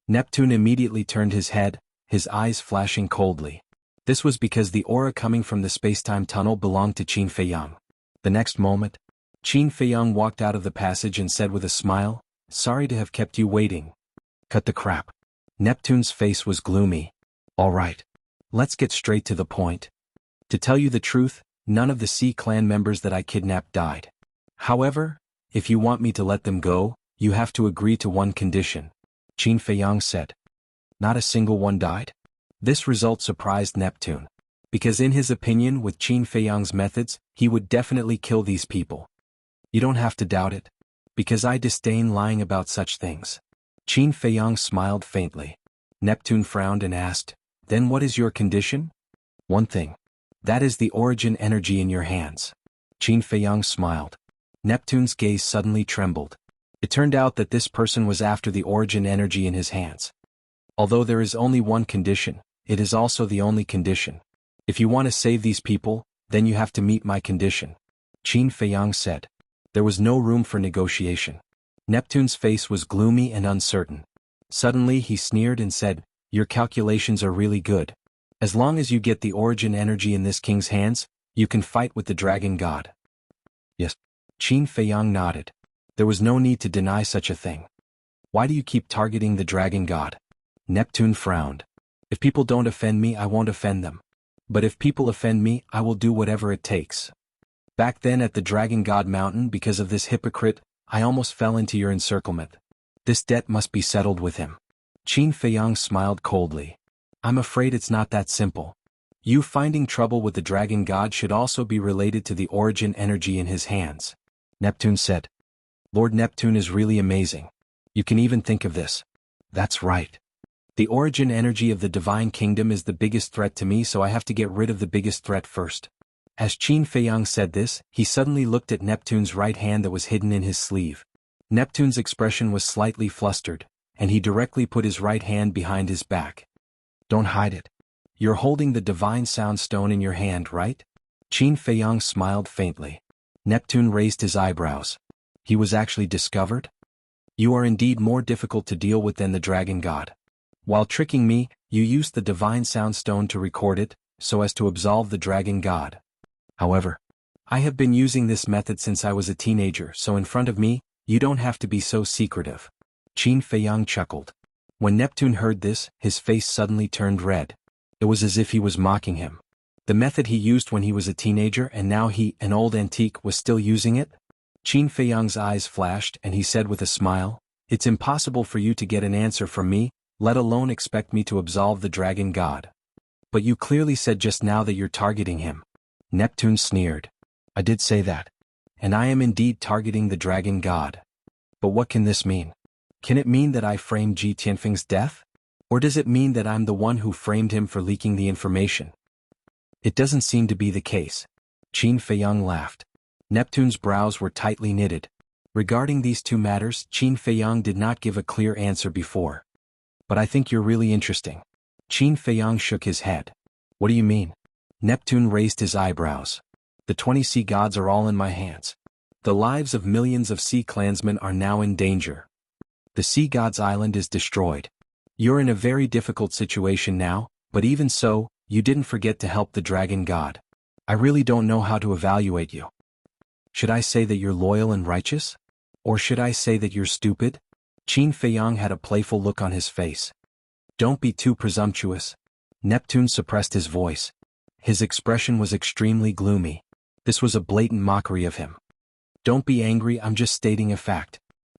Neptune immediately turned his head, his eyes flashing coldly. This was because the aura coming from the space-time tunnel belonged to Qin Feiyang. The next moment, Qin Feiyang walked out of the passage and said with a smile, "Sorry to have kept you waiting." Cut the crap. Neptune's face was gloomy. All right. Let's get straight to the point. To tell you the truth, none of the Sea Clan members that I kidnapped died. However, if you want me to let them go, you have to agree to one condition. Qin Feiyang said. Not a single one died? This result surprised Neptune. Because in his opinion, with Qin Feiyang's methods, he would definitely kill these people. You don't have to doubt it. Because I disdain lying about such things. Qin Feiyang smiled faintly. Neptune frowned and asked, "Then what is your condition?" "One thing. That is the origin energy in your hands." Qin Feiyang smiled. Neptune's gaze suddenly trembled. It turned out that this person was after the origin energy in his hands. Although there is only one condition, it is also the only condition. If you want to save these people, then you have to meet my condition. Qin Feiyang said. There was no room for negotiation. Neptune's face was gloomy and uncertain. Suddenly he sneered and said, "Your calculations are really good. As long as you get the origin energy in this king's hands, you can fight with the dragon god." Yes. Qin Feiyang nodded. There was no need to deny such a thing. Why do you keep targeting the dragon god? Neptune frowned. If people don't offend me, I won't offend them. But if people offend me, I will do whatever it takes. Back then at the Dragon God Mountain, because of this hypocrite, I almost fell into your encirclement. This debt must be settled with him. Qin Feiyang smiled coldly. I'm afraid it's not that simple. You finding trouble with the Dragon God should also be related to the origin energy in his hands. Neptune said. Lord Neptune is really amazing. You can even think of this. That's right. The origin energy of the Divine Kingdom is the biggest threat to me, so I have to get rid of the biggest threat first. As Qin Feiyang said this, he suddenly looked at Neptune's right hand that was hidden in his sleeve. Neptune's expression was slightly flustered, and he directly put his right hand behind his back. Don't hide it. You're holding the Divine Sound Stone in your hand, right? Qin Feiyang smiled faintly. Neptune raised his eyebrows. He was actually discovered? You are indeed more difficult to deal with than the Dragon God. While tricking me, you used the Divine Sound Stone to record it, so as to absolve the dragon god. However, I have been using this method since I was a teenager, so in front of me, you don't have to be so secretive. Qin Feiyang chuckled. When Neptune heard this, his face suddenly turned red. It was as if he was mocking him. The method he used when he was a teenager and now he, an old antique, was still using it? Qin Feiyang's eyes flashed and he said with a smile, "It's impossible for you to get an answer from me, let alone expect me to absolve the dragon god. But you clearly said just now that you're targeting him." Neptune sneered. "I did say that. And I am indeed targeting the dragon god. But what can this mean? Can it mean that I framed Ji Tianfeng's death? Or does it mean that I'm the one who framed him for leaking the information?" "It doesn't seem to be the case." Qin Feiyang laughed. Neptune's brows were tightly knitted. Regarding these two matters, Qin Feiyang did not give a clear answer before. "But I think you're really interesting." Qin Feiyang shook his head. "What do you mean?" Neptune raised his eyebrows. "The 20 sea gods are all in my hands. The lives of millions of sea clansmen are now in danger. The sea gods' island is destroyed. You're in a very difficult situation now, but even so, you didn't forget to help the dragon god. I really don't know how to evaluate you. Should I say that you're loyal and righteous? Or should I say that you're stupid?" Qin Feiyang had a playful look on his face. "Don't be too presumptuous." Neptune suppressed his voice. His expression was extremely gloomy. This was a blatant mockery of him. "Don't be angry, I'm just stating a fact.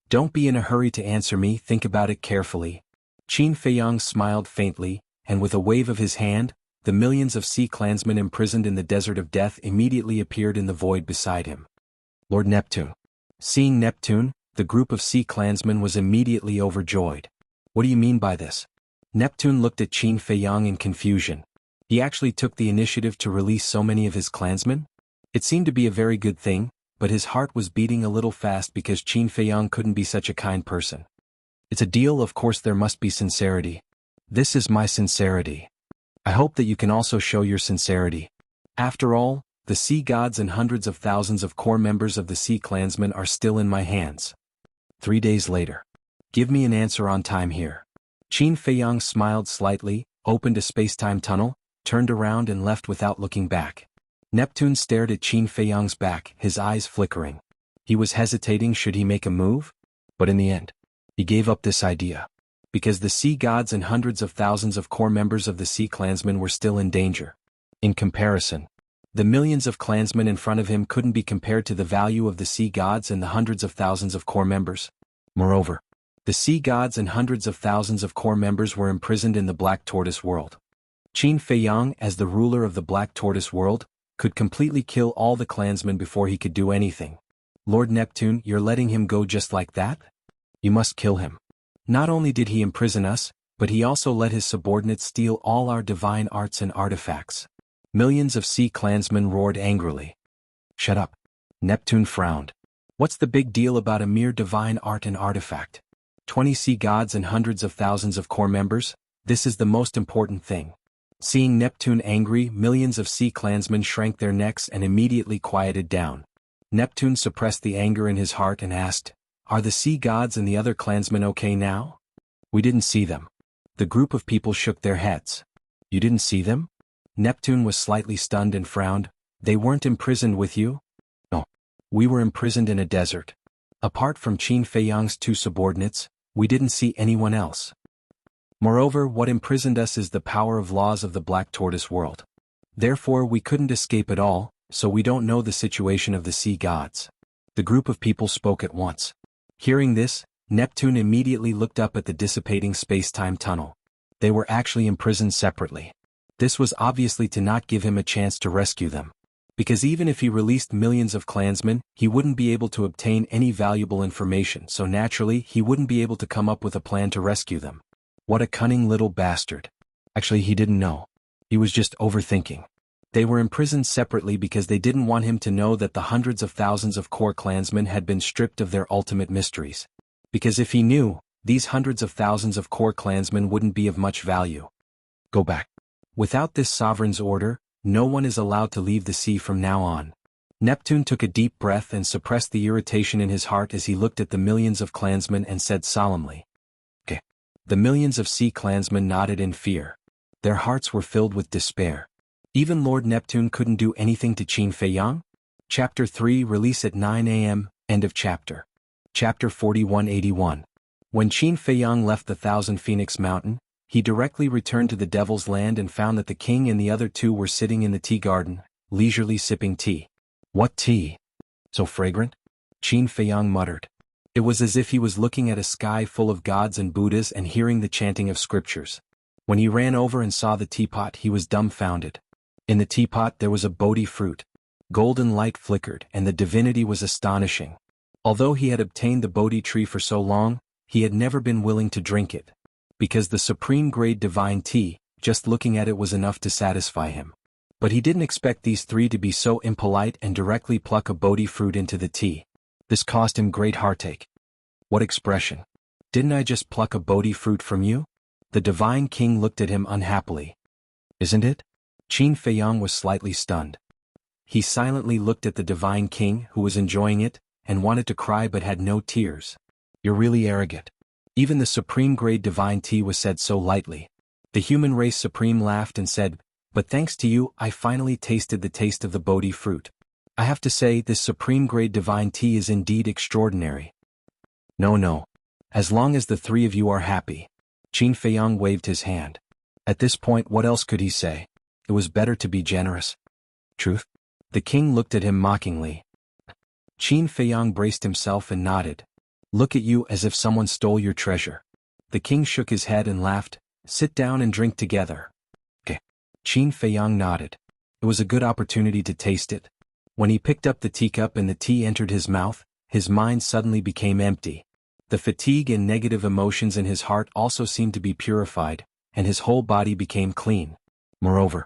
Don't be in a hurry to answer me, think about it carefully." Qin Feiyang smiled faintly, and with a wave of his hand, the millions of sea clansmen imprisoned in the desert of death immediately appeared in the void beside him. "Lord Neptune." Seeing Neptune, the group of sea clansmen was immediately overjoyed. "What do you mean by this?" Neptune looked at Qin Feiyang in confusion. He actually took the initiative to release so many of his clansmen? It seemed to be a very good thing, but his heart was beating a little fast because Qin Feiyang couldn't be such a kind person. "It's a deal, of course there must be sincerity. This is my sincerity. I hope that you can also show your sincerity. After all, the sea gods and hundreds of thousands of core members of the sea clansmen are still in my hands." 3 days later. "Give me an answer on time here." Qin Feiyang smiled slightly, opened a space-time tunnel, turned around and left without looking back. Neptune stared at Qin Feiyang's back, his eyes flickering. He was hesitating should he make a move? But in the end, he gave up this idea. Because the sea gods and hundreds of thousands of core members of the sea clansmen were still in danger. In comparison, the millions of clansmen in front of him couldn't be compared to the value of the sea gods and the hundreds of thousands of core members. Moreover, the sea gods and hundreds of thousands of core members were imprisoned in the Black Tortoise world. Qin Feiyang, as the ruler of the Black Tortoise world, could completely kill all the clansmen before he could do anything. "Lord Neptune, you're letting him go just like that? You must kill him. Not only did he imprison us, but he also let his subordinates steal all our divine arts and artifacts." Millions of sea clansmen roared angrily. "Shut up." Neptune frowned. "What's the big deal about a mere divine art and artifact? 20 sea gods and hundreds of thousands of core members? This is the most important thing." Seeing Neptune angry, millions of sea clansmen shrank their necks and immediately quieted down. Neptune suppressed the anger in his heart and asked, "Are the sea gods and the other clansmen okay now?" "We didn't see them." The group of people shook their heads. "You didn't see them?" Neptune was slightly stunned and frowned. "They weren't imprisoned with you?" "No. We were imprisoned in a desert. Apart from Qin Feiyang's 2 subordinates, we didn't see anyone else. Moreover, what imprisoned us is the power of laws of the Black Tortoise world. Therefore we couldn't escape at all, so we don't know the situation of the sea gods." The group of people spoke at once. Hearing this, Neptune immediately looked up at the dissipating space-time tunnel. They were actually imprisoned separately. This was obviously to not give him a chance to rescue them. Because even if he released millions of clansmen, he wouldn't be able to obtain any valuable information, so naturally he wouldn't be able to come up with a plan to rescue them. What a cunning little bastard. Actually, he didn't know. He was just overthinking. They were imprisoned separately because they didn't want him to know that the hundreds of thousands of core clansmen had been stripped of their ultimate mysteries. Because if he knew, these hundreds of thousands of core clansmen wouldn't be of much value. "Go back. Without this sovereign's order, no one is allowed to leave the sea from now on." Neptune took a deep breath and suppressed the irritation in his heart as he looked at the millions of clansmen and said solemnly, "Okay." The millions of sea clansmen nodded in fear. Their hearts were filled with despair. Even Lord Neptune couldn't do anything to Qin Feiyang? Chapter 3 Release at 9 a.m. End of chapter. Chapter 4181. When Qin Feiyang left the Thousand Phoenix Mountain, he directly returned to the Devil's Land and found that the king and the other two were sitting in the tea garden, leisurely sipping tea. What tea? So fragrant? Qin Feiyang muttered. It was as if he was looking at a sky full of gods and Buddhas and hearing the chanting of scriptures. When he ran over and saw the teapot, he was dumbfounded. In the teapot there was a Bodhi fruit. Golden light flickered, and the divinity was astonishing. Although he had obtained the Bodhi tree for so long, he had never been willing to drink it. Because the supreme-grade divine tea, just looking at it was enough to satisfy him. But he didn't expect these three to be so impolite and directly pluck a Bodhi fruit into the tea. This caused him great heartache. What expression? Didn't I just pluck a Bodhi fruit from you? The divine king looked at him unhappily. Isn't it? Qin Feiyang was slightly stunned. He silently looked at the divine king, who was enjoying it, and wanted to cry but had no tears. You're really arrogant. Even the supreme-grade divine tea was said so lightly. The human race supreme laughed and said, but thanks to you, I finally tasted the taste of the Bodhi fruit. I have to say, this supreme-grade divine tea is indeed extraordinary. No. As long as the three of you are happy. Qin Feiyang waved his hand. At this point, what else could he say? It was better to be generous. Truth? The king looked at him mockingly. Qin Feiyang braced himself and nodded. Look at you as if someone stole your treasure. The king shook his head and laughed. Sit down and drink together. Okay. Qin Feiyang nodded. It was a good opportunity to taste it. When he picked up the teacup and the tea entered his mouth, his mind suddenly became empty. The fatigue and negative emotions in his heart also seemed to be purified, and his whole body became clean. Moreover,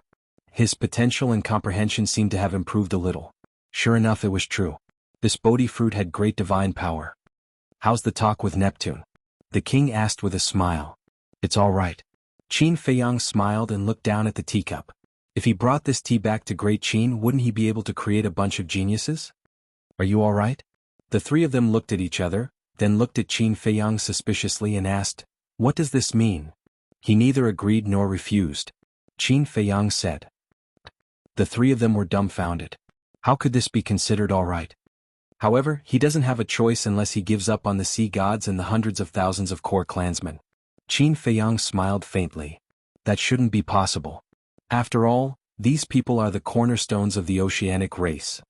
his potential and comprehension seemed to have improved a little. Sure enough, it was true. This Bodhi fruit had great divine power. How's the talk with Neptune? The king asked with a smile. It's all right. Qin Feiyang smiled and looked down at the teacup. If he brought this tea back to Great Qin, wouldn't he be able to create a bunch of geniuses? Are you all right? The three of them looked at each other, then looked at Qin Feiyang suspiciously and asked, what does this mean? He neither agreed nor refused. Qin Feiyang said. The three of them were dumbfounded. How could this be considered all right? However, he doesn't have a choice unless he gives up on the sea gods and the hundreds of thousands of core clansmen. Qin Feiyang smiled faintly. That shouldn't be possible. After all, these people are the cornerstones of the oceanic race.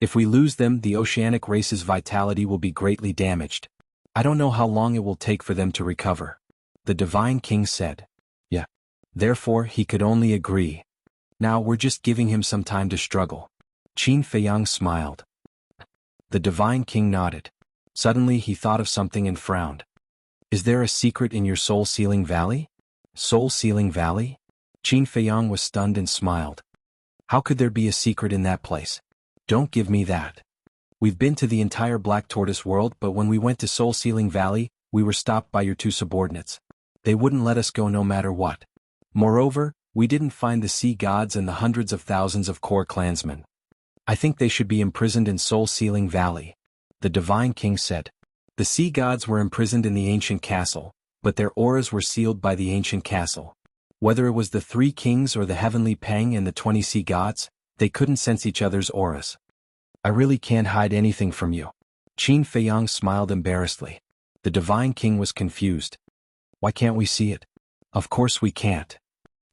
If we lose them, the oceanic race's vitality will be greatly damaged. I don't know how long it will take for them to recover. The divine king said. Yeah. Therefore, he could only agree. Now we're just giving him some time to struggle. Qin Feiyang smiled. The divine king nodded. Suddenly he thought of something and frowned. Is there a secret in your soul-sealing valley? Soul-sealing valley? Qin Feiyang was stunned and smiled. How could there be a secret in that place? Don't give me that. We've been to the entire Black Tortoise world, but when we went to Soul-Sealing Valley, we were stopped by your two subordinates. They wouldn't let us go no matter what. Moreover, we didn't find the sea gods and the hundreds of thousands of core clansmen. I think they should be imprisoned in Soul-Sealing Valley. The divine king said. The sea gods were imprisoned in the ancient castle, but their auras were sealed by the ancient castle. Whether it was the three kings or the heavenly Peng and the 20 sea gods, they couldn't sense each other's auras. I really can't hide anything from you. Qin Feiyang smiled embarrassedly. The divine king was confused. Why can't we see it? Of course we can't.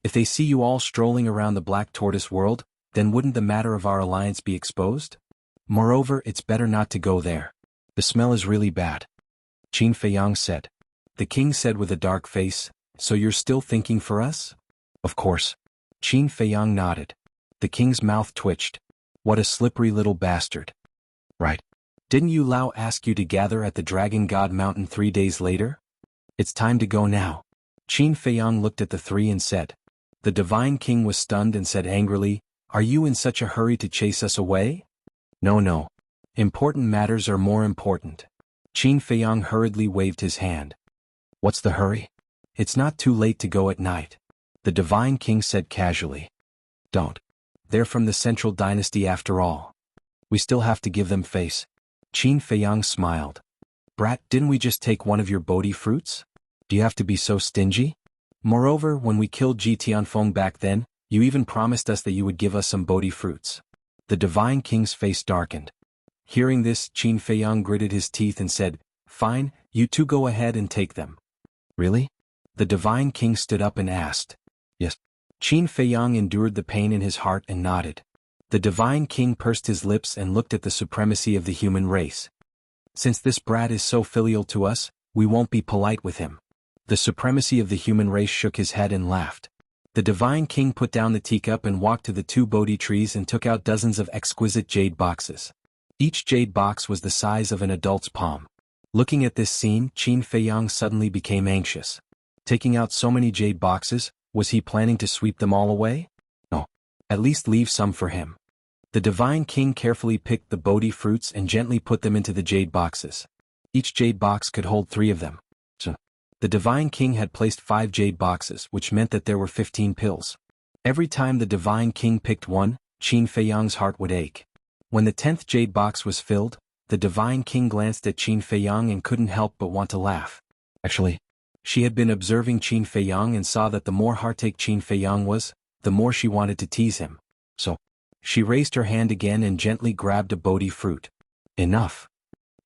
If they see you all strolling around the Black Tortoise world, then wouldn't the matter of our alliance be exposed? Moreover, it's better not to go there. The smell is really bad. Qin Feiyang said. The king said with a dark face, so you're still thinking for us? Of course. Qin Feiyang nodded. The king's mouth twitched. What a slippery little bastard. Right. Didn't Yu Lao ask you to gather at the Dragon God Mountain 3 days later? It's time to go now. Qin Feiyang looked at the three and said. The divine king was stunned and said angrily, Are you in such a hurry to chase us away? No. Important matters are more important. Qin Feiyang hurriedly waved his hand. What's the hurry? It's not too late to go at night. The divine king said casually. Don't. They're from the Central Dynasty after all. We still have to give them face. Qin Feiyang smiled. Brat, didn't we just take one of your Bodhi fruits? Do you have to be so stingy? Moreover, when we killed Ji Tianfeng back then, You even promised us that you would give us some Bodhi fruits. The Divine King's face darkened. Hearing this, Qin Feiyang gritted his teeth and said, "Fine, you two go ahead and take them." "Really?" The Divine King stood up and asked. "Yes." Qin Feiyang endured the pain in his heart and nodded. The Divine King pursed his lips and looked at the supremacy of the human race. "Since this brat is so filial to us, we won't be polite with him." The supremacy of the human race shook his head and laughed. The Divine King put down the teacup and walked to the two Bodhi trees and took out dozens of exquisite jade boxes. Each jade box was the size of an adult's palm. Looking at this scene, Qin Feiyang suddenly became anxious. Taking out so many jade boxes, was he planning to sweep them all away? No. At least leave some for him. The Divine King carefully picked the Bodhi fruits and gently put them into the jade boxes. Each jade box could hold 3 of them. So, the Divine King had placed 5 jade boxes, which meant that there were 15 pills. Every time the Divine King picked one, Qin Feiyang's heart would ache. When the 10th jade box was filled, the Divine King glanced at Qin Feiyang and couldn't help but want to laugh. Actually, she had been observing Qin Feiyang and saw that the more heartache Qin Feiyang was, the more she wanted to tease him. So, she raised her hand again and gently grabbed a Bodhi fruit. "Enough.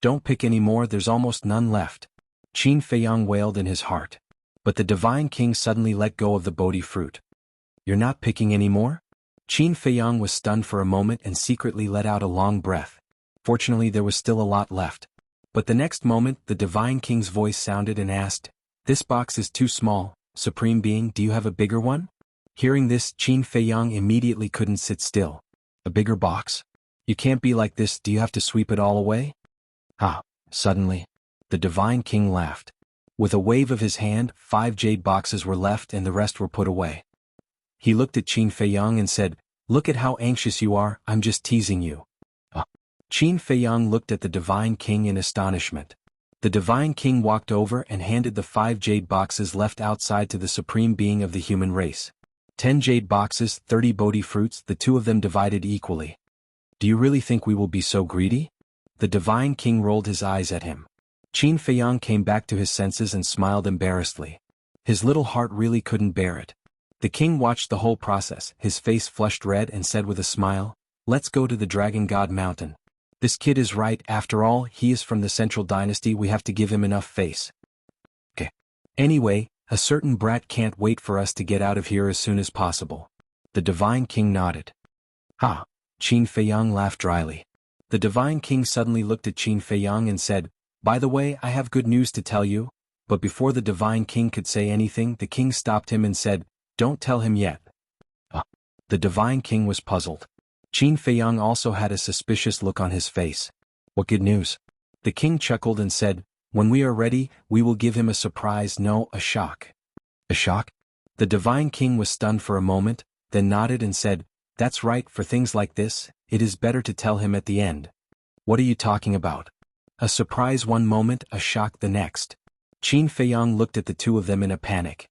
Don't pick any more, there's almost none left." Qin Feiyang wailed in his heart. But the Divine King suddenly let go of the Bodhi fruit. "You're not picking any more?" Qin Feiyang was stunned for a moment and secretly let out a long breath. Fortunately, there was still a lot left. But the next moment, the Divine King's voice sounded and asked, "This box is too small, Supreme Being, do you have a bigger one?" Hearing this, Qin Feiyang immediately couldn't sit still. "A bigger box? You can't be like this, do you have to sweep it all away?" "Ah." Suddenly, the Divine King laughed. With a wave of his hand, 5 jade boxes were left and the rest were put away. He looked at Qin Feiyang and said, "Look at how anxious you are, I'm just teasing you." Qin Feiyang looked at the Divine King in astonishment. The Divine King walked over and handed the 5 jade boxes left outside to the Supreme Being of the human race. 10 jade boxes, 30 Bodhi fruits, the 2 of them divided equally. "Do you really think we will be so greedy?" The Divine King rolled his eyes at him. Qin Feiyang came back to his senses and smiled embarrassedly. His little heart really couldn't bear it. The king watched the whole process, his face flushed red, and said with a smile, "Let's go to the Dragon God Mountain. This kid is right, after all, he is from the Central Dynasty, we have to give him enough face. Okay. Anyway, a certain brat can't wait for us to get out of here as soon as possible." The Divine King nodded. "Ha!" Qin Feiyang laughed dryly. The Divine King suddenly looked at Qin Feiyang and said, "By the way, I have good news to tell you." But before the Divine King could say anything, the king stopped him and said, "Don't tell him yet." The Divine King was puzzled. Qin Feiyang also had a suspicious look on his face. "What good news?" The king chuckled and said, "When we are ready, we will give him a surprise, no, a shock." "A shock?" The Divine King was stunned for a moment, then nodded and said, "That's right, for things like this, it is better to tell him at the end." "What are you talking about?" "A surprise one moment, a shock the next." Qin Feiyang looked at the 2 of them in a panic.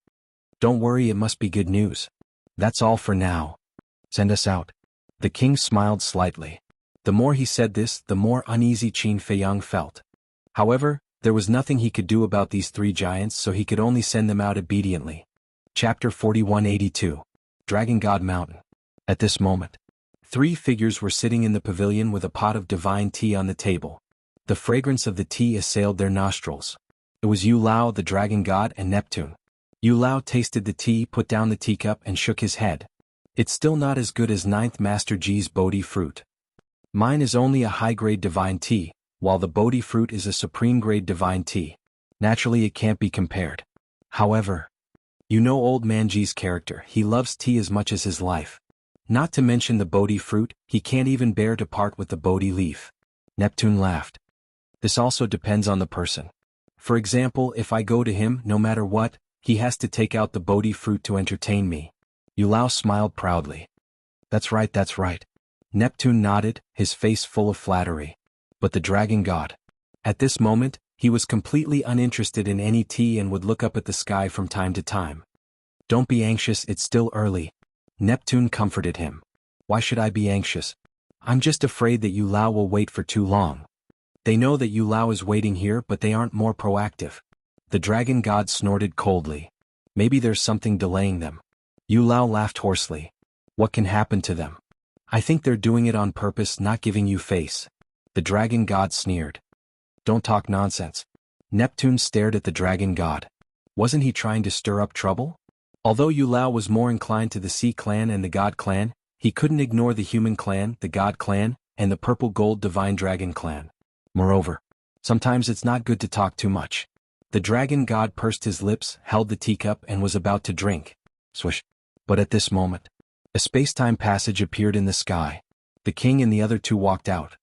"Don't worry, it must be good news. That's all for now. Send us out." The king smiled slightly. The more he said this, the more uneasy Qin Feiyang felt. However, there was nothing he could do about these 3 giants, so he could only send them out obediently. Chapter 4182. Dragon God Mountain. At this moment, 3 figures were sitting in the pavilion with a pot of divine tea on the table. The fragrance of the tea assailed their nostrils. It was Yu Lao, the dragon god, and Neptune. Yu Lao tasted the tea, put down the teacup, and shook his head. "It's still not as good as 9th Master Ji's Bodhi fruit. Mine is only a high-grade divine tea, while the Bodhi fruit is a supreme-grade divine tea. Naturally, it can't be compared. However, you know old man Ji's character, he loves tea as much as his life. Not to mention the Bodhi fruit, he can't even bear to part with the Bodhi leaf." Neptune laughed. "This also depends on the person. For example, if I go to him, no matter what, he has to take out the Bodhi fruit to entertain me." Yu Lao smiled proudly. That's right, that's right." Neptune nodded, his face full of flattery. But the dragon god. At this moment, he was completely uninterested in any tea and would look up at the sky from time to time. "Don't be anxious, it's still early." Neptune comforted him. "Why should I be anxious? I'm just afraid that Yu Lao will wait for too long. They know that Yu Lao is waiting here, but they aren't more proactive." The dragon god snorted coldly. "Maybe there's something delaying them." Yu Lao laughed hoarsely. What can happen to them? I think they're doing it on purpose, not giving you face. The dragon god sneered. Don't talk nonsense. Neptune stared at the dragon god. Wasn't he trying to stir up trouble? Although Yu Lao was more inclined to the Sea clan and the God clan, he couldn't ignore the Human clan, the God clan, and the Purple Gold Divine Dragon clan. Moreover, sometimes it's not good to talk too much. The dragon god pursed his lips, held the teacup, and was about to drink. Swish. But at this moment, a space-time passage appeared in the sky. The king and the other two walked out.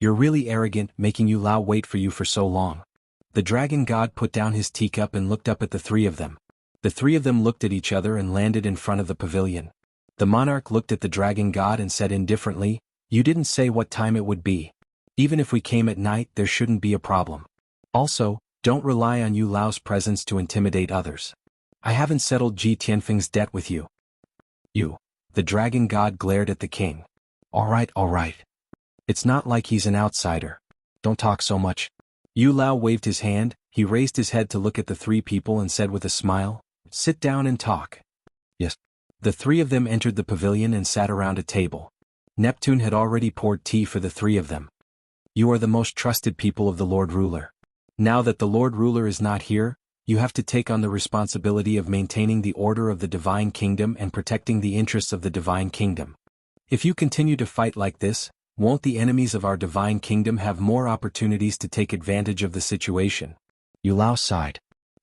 You're really arrogant, making Yu Lao wait for you for so long. The dragon god put down his teacup and looked up at the three of them. The three of them looked at each other and landed in front of the pavilion. The monarch looked at the dragon god and said indifferently, "You didn't say what time it would be. Even if we came at night, there shouldn't be a problem. Also, don't rely on Yu Lao's presence to intimidate others. I haven't settled Ji Tianfeng's debt with you." You. The dragon god glared at the king. All right. It's not like he's an outsider. Don't talk so much. Yu Lao waved his hand, he raised his head to look at the three people and said with a smile, "Sit down and talk." Yes. The three of them entered the pavilion and sat around a table. Neptune had already poured tea for the three of them. You are the most trusted people of the Lord Ruler. Now that the Lord Ruler is not here, you have to take on the responsibility of maintaining the order of the Divine Kingdom and protecting the interests of the Divine Kingdom. If you continue to fight like this, won't the enemies of our Divine Kingdom have more opportunities to take advantage of the situation? Yu Lao sighed.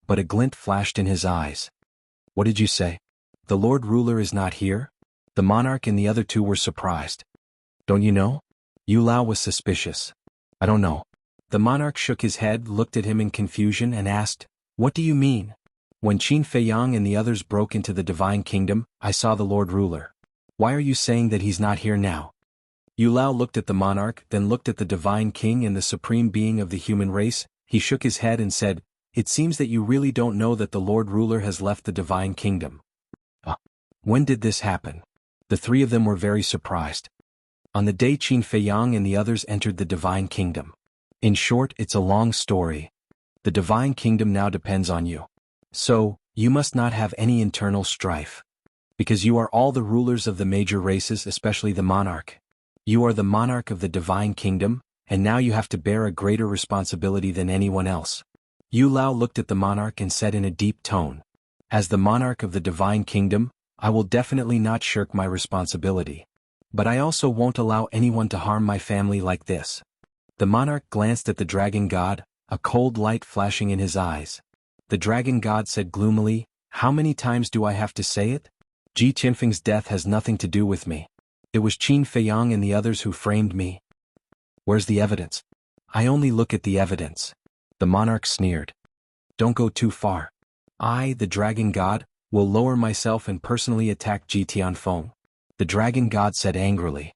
But a glint flashed in his eyes. What did you say? The Lord Ruler is not here? The monarch and the other two were surprised. Don't you know? Yu Lao was suspicious. I don't know. The monarch shook his head, looked at him in confusion and asked, "What do you mean?" When Qin Feiyang and the others broke into the Divine Kingdom, I saw the Lord Ruler. Why are you saying that he's not here now? Yu Lao looked at the monarch, then looked at the Divine King and the Supreme Being of the human race. He shook his head and said, "It seems that you really don't know that the Lord Ruler has left the Divine Kingdom." When did this happen? The three of them were very surprised. On the day Qin Feiyang and the others entered the Divine Kingdom. In short, it's a long story. The Divine Kingdom now depends on you. So, you must not have any internal strife. Because you are all the rulers of the major races, especially the monarch. You are the monarch of the Divine Kingdom, and now you have to bear a greater responsibility than anyone else. Yu Lao looked at the monarch and said in a deep tone, "As the monarch of the Divine Kingdom, I will definitely not shirk my responsibility. But I also won't allow anyone to harm my family like this." The monarch glanced at the dragon god, a cold light flashing in his eyes. The dragon god said gloomily, "How many times do I have to say it? Ji Tianfeng's death has nothing to do with me. It was Qin Feiyang and the others who framed me. Where's the evidence? I only look at the evidence." The monarch sneered. "Don't go too far. I, the dragon god, will lower myself and personally attack Ji Tianfeng." The dragon god said angrily.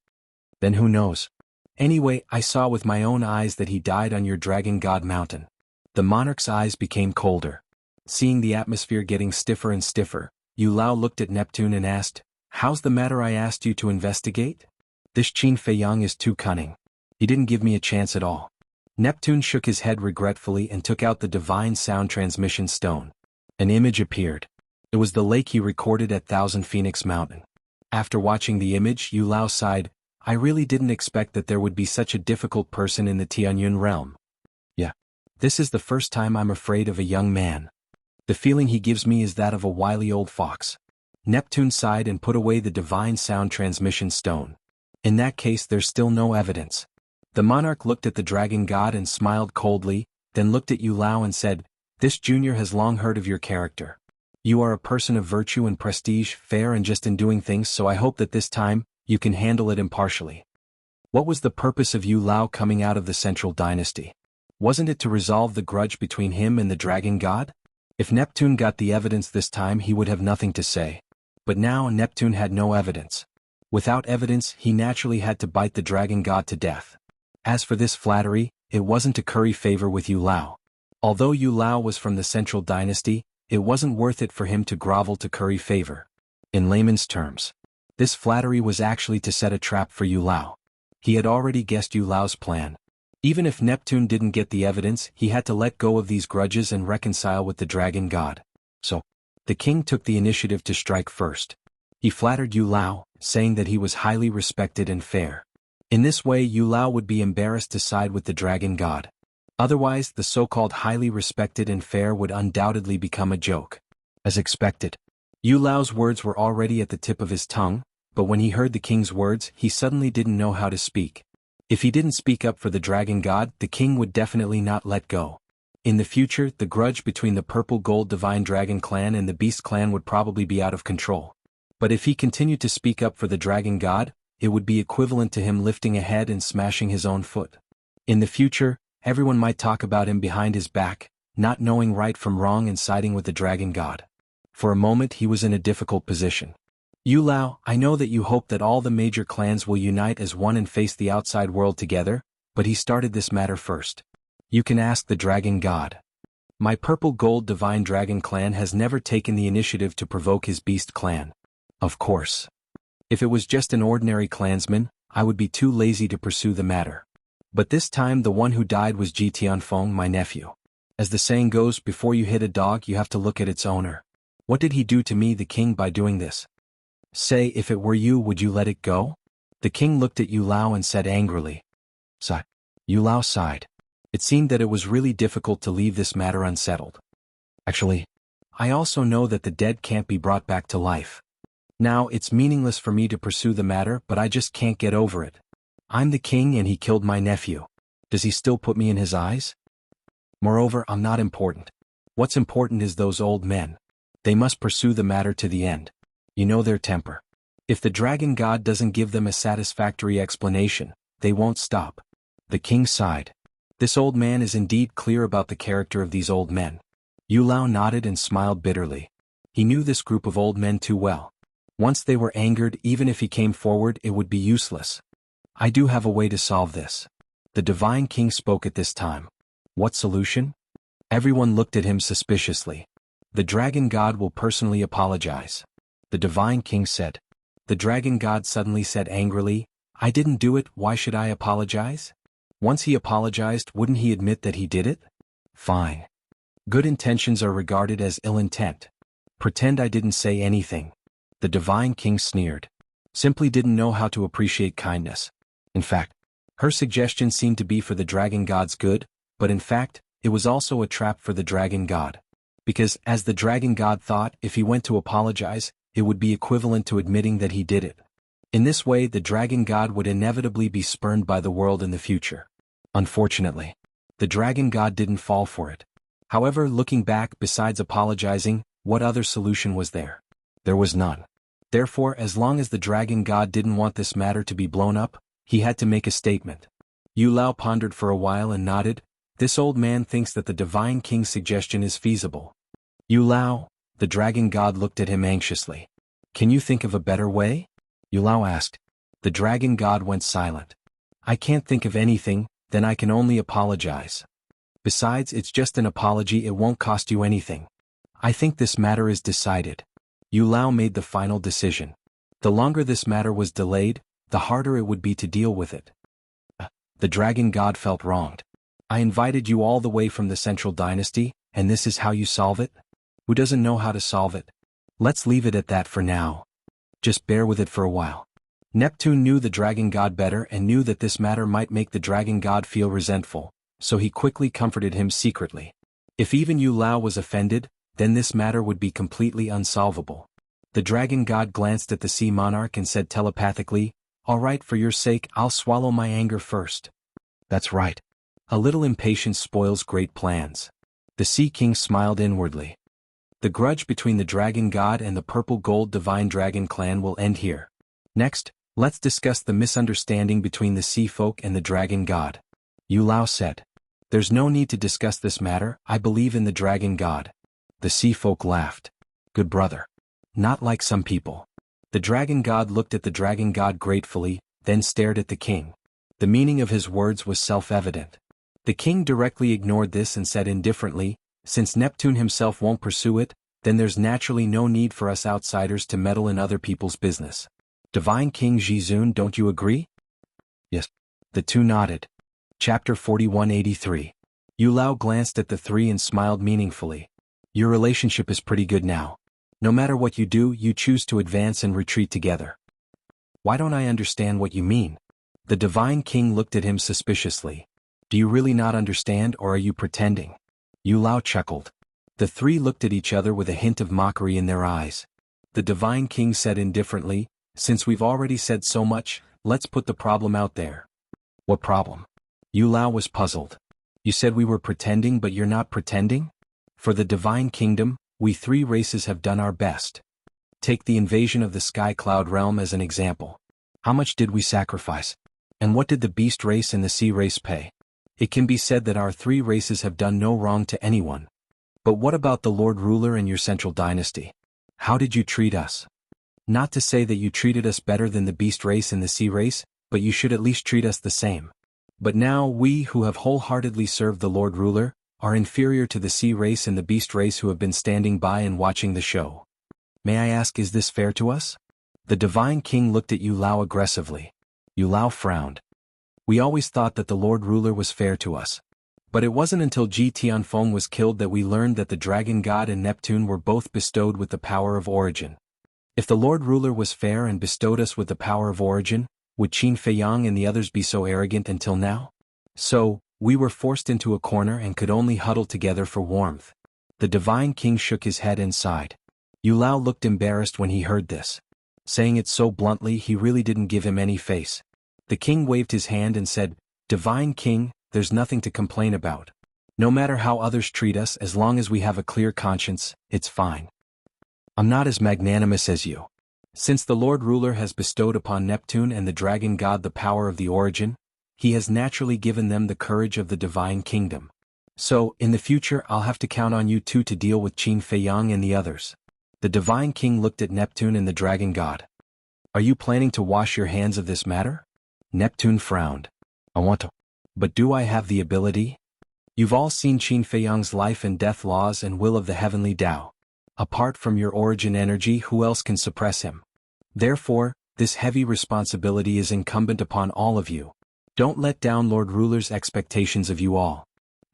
"Then who knows? Anyway, I saw with my own eyes that he died on your dragon god mountain." The monarch's eyes became colder. Seeing the atmosphere getting stiffer and stiffer, Yu Lao looked at Neptune and asked, "How's the matter I asked you to investigate?" "This Qin Feiyang is too cunning. He didn't give me a chance at all." Neptune shook his head regretfully and took out the divine sound transmission stone. An image appeared. It was the lake he recorded at Thousand Phoenix Mountain. After watching the image, Yu Lao sighed, "I really didn't expect that there would be such a difficult person in the Tianyun realm. Yeah. This is the first time I'm afraid of a young man. The feeling he gives me is that of a wily old fox." Neptune sighed and put away the divine sound transmission stone. "In that case, there's still no evidence." The monarch looked at the dragon god and smiled coldly, then looked at Yu Lao and said, "This junior has long heard of your character. You are a person of virtue and prestige, fair and just in doing things, so I hope that this time, you can handle it impartially." What was the purpose of Yu Lao coming out of the Central Dynasty? Wasn't it to resolve the grudge between him and the dragon god? If Neptune got the evidence this time, he would have nothing to say. But now Neptune had no evidence. Without evidence, he naturally had to bite the dragon god to death. As for this flattery, it wasn't to curry favor with Yu Lao. Although Yu Lao was from the Central Dynasty, it wasn't worth it for him to grovel to curry favor. In layman's terms, this flattery was actually to set a trap for Yu Lao. He had already guessed Yu Lao's plan. Even if Neptune didn't get the evidence, he had to let go of these grudges and reconcile with the dragon god. So, the king took the initiative to strike first. He flattered Yu Lao, saying that he was highly respected and fair. In this way Yu Lao would be embarrassed to side with the dragon god. Otherwise, the so-called highly respected and fair would undoubtedly become a joke. As expected, Yu Lao's words were already at the tip of his tongue, but when he heard the king's words, he suddenly didn't know how to speak. If he didn't speak up for the dragon god, the king would definitely not let go. In the future, the grudge between the Purple Gold Divine Dragon clan and the Beast clan would probably be out of control. But if he continued to speak up for the dragon god, it would be equivalent to him lifting a head and smashing his own foot. In the future, everyone might talk about him behind his back, not knowing right from wrong and siding with the dragon god. For a moment he was in a difficult position. Yu Lao, I know that you hope that all the major clans will unite as one and face the outside world together, but he started this matter first. You can ask the dragon god. My Purple Gold Divine Dragon clan has never taken the initiative to provoke his Beast clan. Of course. If it was just an ordinary clansman, I would be too lazy to pursue the matter. But this time the one who died was Ji Tianfeng, my nephew. As the saying goes, before you hit a dog you have to look at its owner. What did he do to me, the king, by doing this? Say, if it were you, would you let it go? The king looked at Yu Lao and said angrily. Sigh. Yu Lao sighed. It seemed that it was really difficult to leave this matter unsettled. Actually, I also know that the dead can't be brought back to life. Now, it's meaningless for me to pursue the matter, but I just can't get over it. I'm the king and he killed my nephew. Does he still put me in his eyes? Moreover, I'm not important. What's important is those old men. They must pursue the matter to the end. You know their temper. If the dragon god doesn't give them a satisfactory explanation, they won't stop. The king sighed. This old man is indeed clear about the character of these old men. Yu Lao nodded and smiled bitterly. He knew this group of old men too well. Once they were angered, even if he came forward, it would be useless. I do have a way to solve this. The divine king spoke at this time. What solution? Everyone looked at him suspiciously. The dragon god will personally apologize. The divine king said. The dragon god suddenly said angrily, I didn't do it, why should I apologize? Once he apologized, wouldn't he admit that he did it? Fine. Good intentions are regarded as ill intent. Pretend I didn't say anything. The divine king sneered. Simply didn't know how to appreciate kindness. In fact, her suggestion seemed to be for the dragon god's good, but in fact, it was also a trap for the dragon god. Because, as the dragon god thought, if he went to apologize, it would be equivalent to admitting that he did it. In this way, the dragon god would inevitably be spurned by the world in the future. Unfortunately, the dragon god didn't fall for it. However, looking back, besides apologizing, what other solution was there? There was none. Therefore, as long as the dragon god didn't want this matter to be blown up, he had to make a statement. Yu Lao pondered for a while and nodded. This old man thinks that the divine king's suggestion is feasible. Yu Lao, the dragon god looked at him anxiously. Can you think of a better way? Yu Lao asked. The dragon god went silent. I can't think of anything, then I can only apologize. Besides, it's just an apology, it won't cost you anything. I think this matter is decided. Yu Lao made the final decision. The longer this matter was delayed, the harder it would be to deal with it. The dragon god felt wronged. I invited you all the way from the central dynasty, and this is how you solve it? Who doesn't know how to solve it? Let's leave it at that for now. Just bear with it for a while. Neptune knew the dragon god better and knew that this matter might make the dragon god feel resentful, so he quickly comforted him secretly. If even Yu Lao was offended, then this matter would be completely unsolvable. The dragon god glanced at the sea monarch and said telepathically, All right, for your sake, I'll swallow my anger first. That's right. A little impatience spoils great plans. The Sea King smiled inwardly. The grudge between the dragon god and the Purple Gold Divine Dragon clan will end here. Next, let's discuss the misunderstanding between the sea folk and the dragon god. Yu Lao said. There's no need to discuss this matter, I believe in the dragon god. The sea folk laughed. Good brother. Not like some people. The dragon god looked at the dragon god gratefully, then stared at the king. The meaning of his words was self-evident. The king directly ignored this and said indifferently, Since Neptune himself won't pursue it, then there's naturally no need for us outsiders to meddle in other people's business. Divine King Jizun, don't you agree? Yes. The two nodded. Chapter 4183. Yu Lao glanced at the three and smiled meaningfully. Your relationship is pretty good now. No matter what you do, you choose to advance and retreat together. Why don't I understand what you mean? The Divine King looked at him suspiciously. Do you really not understand, or are you pretending? Yu Lao chuckled. The three looked at each other with a hint of mockery in their eyes. The Divine King said indifferently, since we've already said so much, let's put the problem out there. What problem? Yu Lao was puzzled. You said we were pretending, but you're not pretending? For the Divine Kingdom, we three races have done our best. Take the invasion of the Sky Cloud realm as an example. How much did we sacrifice? And what did the Beast race and the Sea race pay? It can be said that our three races have done no wrong to anyone. But what about the Lord Ruler and your central dynasty? How did you treat us? Not to say that you treated us better than the Beast race and the Sea race, but you should at least treat us the same. But now we who have wholeheartedly served the Lord Ruler are inferior to the Sea race and the Beast race who have been standing by and watching the show. May I ask, is this fair to us? The Divine King looked at Yu Lao aggressively. Yu Lao frowned. We always thought that the Lord Ruler was fair to us. But it wasn't until Ji Tianfeng was killed that we learned that the Dragon God and Neptune were both bestowed with the power of origin. If the Lord Ruler was fair and bestowed us with the power of origin, would Qin Feiyang and the others be so arrogant until now? So, we were forced into a corner and could only huddle together for warmth. The Divine King shook his head and sighed. Yu Lao looked embarrassed when he heard this. Saying it so bluntly, he really didn't give him any face. The king waved his hand and said, Divine King, there's nothing to complain about. No matter how others treat us, as long as we have a clear conscience, it's fine. I'm not as magnanimous as you. Since the Lord Ruler has bestowed upon Neptune and the Dragon God the power of the origin, he has naturally given them the courage of the Divine Kingdom. So, in the future I'll have to count on you two to deal with Qin Feiyang and the others. The Divine King looked at Neptune and the Dragon God. Are you planning to wash your hands of this matter? Neptune frowned. I want to. But do I have the ability? You've all seen Qin Feiyang's life and death laws and will of the heavenly Tao. Apart from your origin energy, who else can suppress him? Therefore, this heavy responsibility is incumbent upon all of you. Don't let down Lord Ruler's expectations of you all.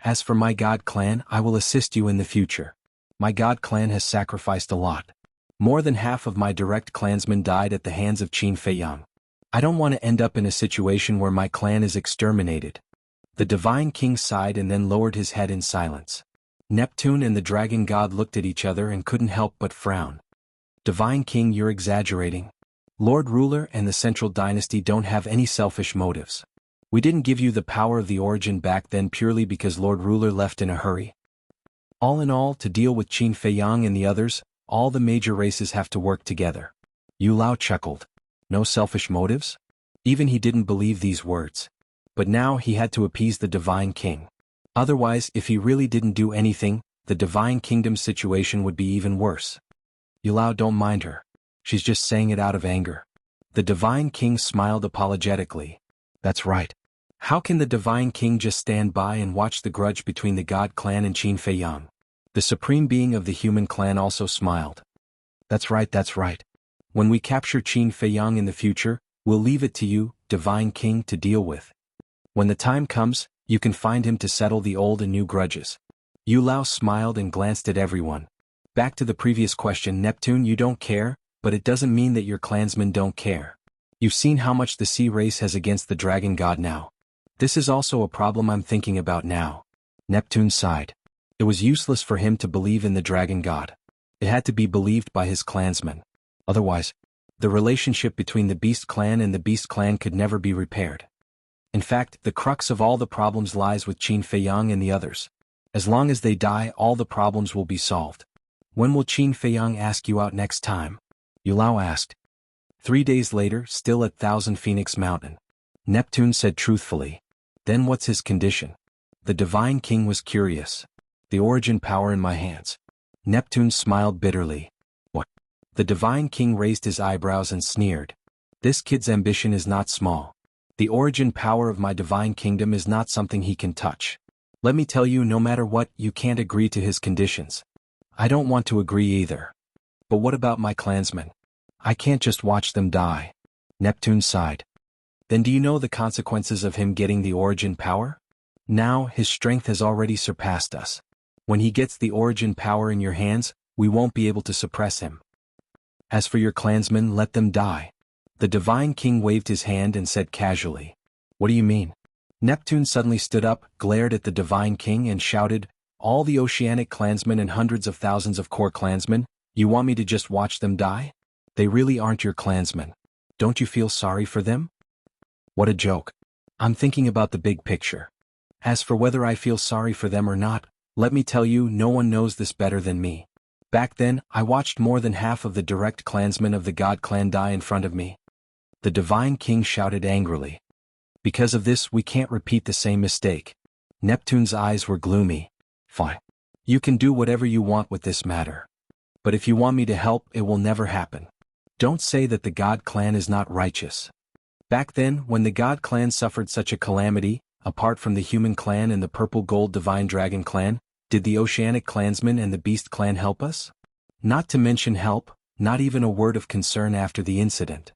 As for my God clan, I will assist you in the future. My God clan has sacrificed a lot. More than half of my direct clansmen died at the hands of Qin Feiyang. I don't want to end up in a situation where my clan is exterminated. The Divine King sighed and then lowered his head in silence. Neptune and the Dragon God looked at each other and couldn't help but frown. Divine King, you're exaggerating. Lord Ruler and the Central Dynasty don't have any selfish motives. We didn't give you the power of the origin back then purely because Lord Ruler left in a hurry. All in all, to deal with Qin Feiyang and the others, all the major races have to work together. Yu Lao chuckled. No selfish motives? Even he didn't believe these words. But now he had to appease the Divine King. Otherwise, if he really didn't do anything, the Divine Kingdom's situation would be even worse. Yu Lao, don't mind her. She's just saying it out of anger. The Divine King smiled apologetically. That's right. How can the Divine King just stand by and watch the grudge between the God clan and Qin Feiyang? The supreme being of the human clan also smiled. That's right, that's right. When we capture Qin Feiyang in the future, we'll leave it to you, Divine King, to deal with. When the time comes, you can find him to settle the old and new grudges. Yu Lao smiled and glanced at everyone. Back to the previous question, Neptune, you don't care, but it doesn't mean that your clansmen don't care. You've seen how much the Sea race has against the Dragon God now. This is also a problem I'm thinking about now. Neptune sighed. It was useless for him to believe in the Dragon God. It had to be believed by his clansmen. Otherwise, the relationship between the Beast clan and the Beast clan could never be repaired. In fact, the crux of all the problems lies with Qin Feiyang and the others. As long as they die, all the problems will be solved. When will Qin Feiyang ask you out next time? Yu Lao asked. 3 days later, still at Thousand Phoenix Mountain. Neptune said truthfully. Then what's his condition? The Divine King was curious. The origin power in my hands. Neptune smiled bitterly. What? The Divine King raised his eyebrows and sneered. This kid's ambition is not small. The origin power of my Divine Kingdom is not something he can touch. Let me tell you, no matter what, you can't agree to his conditions. I don't want to agree either. But what about my clansmen? I can't just watch them die. Neptune sighed. Then do you know the consequences of him getting the origin power? Now, his strength has already surpassed us. When he gets the origin power in your hands, we won't be able to suppress him. As for your clansmen, let them die. The divine king waved his hand and said casually, "What do you mean?" Neptune suddenly stood up, glared at the divine king and shouted, "All the oceanic clansmen and hundreds of thousands of core clansmen, you want me to just watch them die? They really aren't your clansmen. Don't you feel sorry for them?" What a joke. I'm thinking about the big picture. As for whether I feel sorry for them or not, let me tell you, no one knows this better than me. Back then, I watched more than half of the direct clansmen of the God clan die in front of me. The divine king shouted angrily. Because of this, we can't repeat the same mistake. Neptune's eyes were gloomy. Fine. You can do whatever you want with this matter. But if you want me to help, it will never happen. Don't say that the God clan is not righteous. Back then, when the God clan suffered such a calamity, apart from the human clan and the purple gold divine dragon clan, did the oceanic clansmen and the beast clan help us? Not to mention help, not even a word of concern after the incident.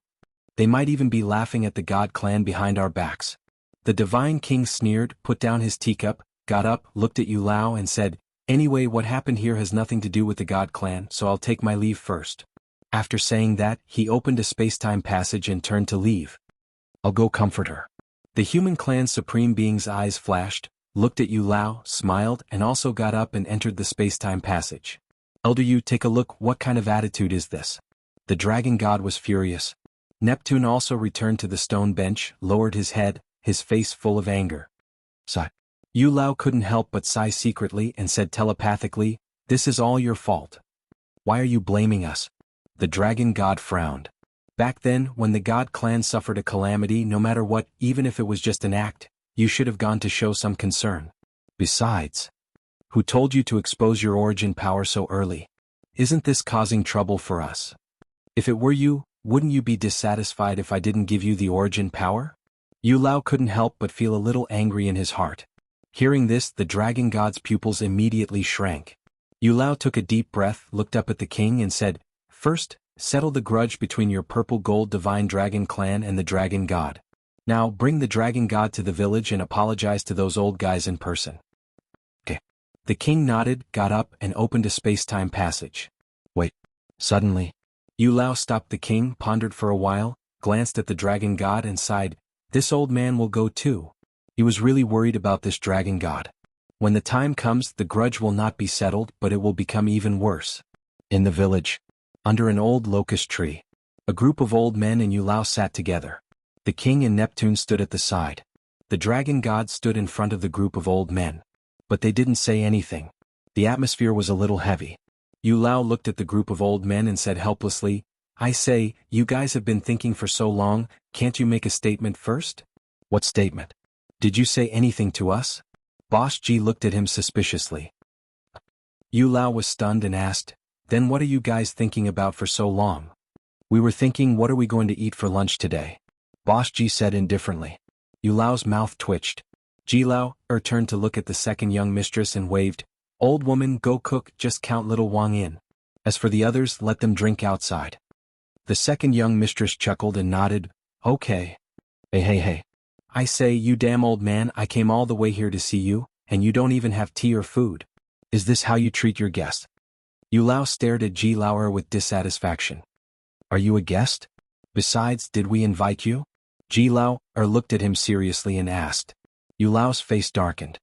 They might even be laughing at the God clan behind our backs. The divine king sneered, put down his teacup, got up, looked at Yu Lao and said, "Anyway, what happened here has nothing to do with the God clan, so I'll take my leave first." After saying that, he opened a space-time passage and turned to leave. "I'll go comfort her." The human clan's supreme being's eyes flashed, looked at Yu Lao, smiled, and also got up and entered the space-time passage. "Elder Yu, take a look, what kind of attitude is this?" The dragon god was furious. Neptune also returned to the stone bench, lowered his head, his face full of anger. Sigh. Yu Lao couldn't help but sigh secretly and said telepathically, "This is all your fault. Why are you blaming us?" The dragon god frowned. Back then, when the God clan suffered a calamity, no matter what, even if it was just an act, you should have gone to show some concern. Besides, who told you to expose your origin power so early? Isn't this causing trouble for us? If it were you, wouldn't you be dissatisfied if I didn't give you the origin power? Yu Lao couldn't help but feel a little angry in his heart. Hearing this, the dragon god's pupils immediately shrank. Yu Lao took a deep breath, looked up at the king and said, "First, settle the grudge between your purple gold divine dragon clan and the dragon god. Now bring the dragon god to the village and apologize to those old guys in person." Okay. The king nodded, got up, and opened a space-time passage. Wait. Suddenly, Yu Lao stopped the king, pondered for a while, glanced at the dragon god and sighed, "This old man will go too." He was really worried about this dragon god. When the time comes, the grudge will not be settled, but it will become even worse. In the village, under an old locust tree, a group of old men and Yu Lao sat together. The king and Neptune stood at the side. The dragon god stood in front of the group of old men. But they didn't say anything. The atmosphere was a little heavy. Yu Lao looked at the group of old men and said helplessly, "I say, you guys have been thinking for so long, can't you make a statement first?" "What statement? Did you say anything to us?" Boss G looked at him suspiciously. Yu Lao was stunned and asked, "Then what are you guys thinking about for so long?" "We were thinking, what are we going to eat for lunch today?" Boss G said indifferently. Yu Lao's mouth twitched. Ji Lao turned to look at the second young mistress and waved, "Old woman, go cook, just count little Wang in. As for the others, let them drink outside." The second young mistress chuckled and nodded, "Okay." Hey. I say, you damn old man, I came all the way here to see you, and you don't even have tea or food. Is this how you treat your guests?" Yu Lao stared at Ji Lao with dissatisfaction. "Are you a guest? Besides, did we invite you?" Ji Lao looked at him seriously and asked. Yu Lao's face darkened.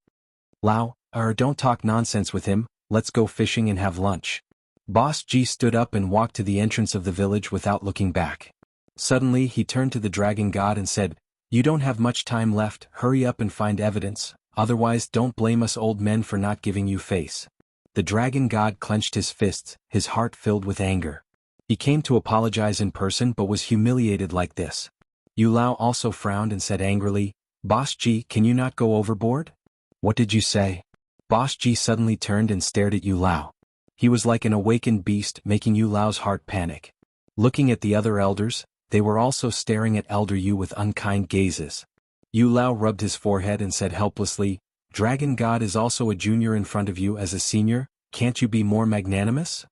"Lao, don't talk nonsense with him, let's go fishing and have lunch." Boss G stood up and walked to the entrance of the village without looking back. Suddenly he turned to the dragon god and said, "You don't have much time left, hurry up and find evidence, otherwise don't blame us old men for not giving you face." The dragon god clenched his fists, his heart filled with anger. He came to apologize in person but was humiliated like this. Yu Lao also frowned and said angrily, "Boss G, can you not go overboard?" "What did you say?" Boss G suddenly turned and stared at Yu Lao. He was like an awakened beast, making Yu Lao's heart panic. Looking at the other elders, they were also staring at Elder Yu with unkind gazes. Yu Lao rubbed his forehead and said helplessly, "Dragon God is also a junior in front of you as a senior, can't you be more magnanimous?"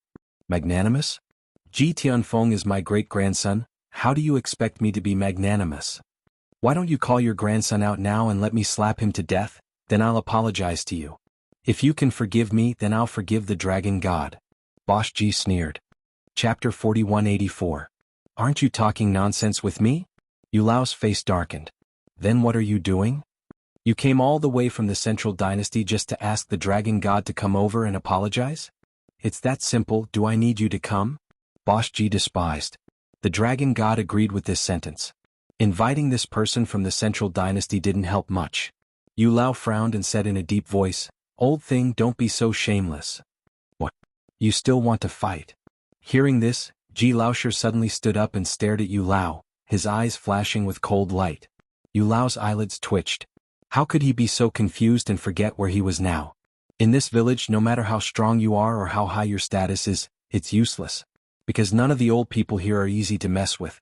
"Magnanimous? Ji Tianfeng is my great-grandson, how do you expect me to be magnanimous? Why don't you call your grandson out now and let me slap him to death, then I'll apologize to you. If you can forgive me, then I'll forgive the dragon god." Boss G sneered. Chapter 4184. Aren't you talking nonsense with me? Yu Lao's face darkened. Then what are you doing? You came all the way from the Central Dynasty just to ask the Dragon God to come over and apologize? It's that simple. Do I need you to come? Boss Ji despised. The Dragon God agreed with this sentence. Inviting this person from the Central Dynasty didn't help much. Yu Lao frowned and said in a deep voice, "Old thing, don't be so shameless. What? You still want to fight?" Hearing this, Ji Laoshi suddenly stood up and stared at Yu Lao, his eyes flashing with cold light. Yu Lao's eyelids twitched. How could he be so confused and forget where he was now? In this village, no matter how strong you are or how high your status is, it's useless. Because none of the old people here are easy to mess with.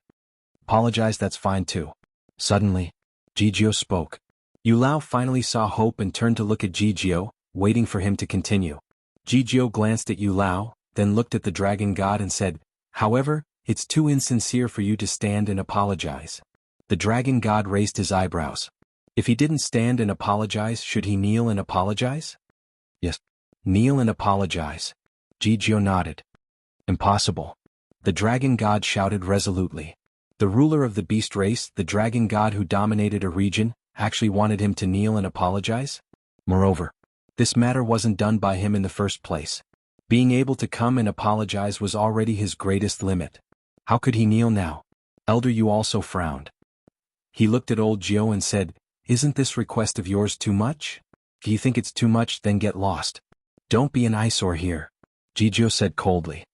Apologize, that's fine too. Suddenly, Jijio spoke. Yu Lao finally saw hope and turned to look at Jijio, waiting for him to continue. Jijio glanced at Yu Lao, then looked at the Dragon God and said, "However, it's too insincere for you to stand and apologize." The Dragon God raised his eyebrows. If he didn't stand and apologize, should he kneel and apologize? Yes. Kneel and apologize. Jijio nodded. Impossible. The Dragon God shouted resolutely. The ruler of the beast race, the Dragon God who dominated a region, actually wanted him to kneel and apologize? Moreover, this matter wasn't done by him in the first place. Being able to come and apologize was already his greatest limit. How could he kneel now? Elder Yu also frowned. He looked at old Jio and said, "Isn't this request of yours too much? If you think it's too much, then get lost. Don't be an eyesore here," Jijio said coldly.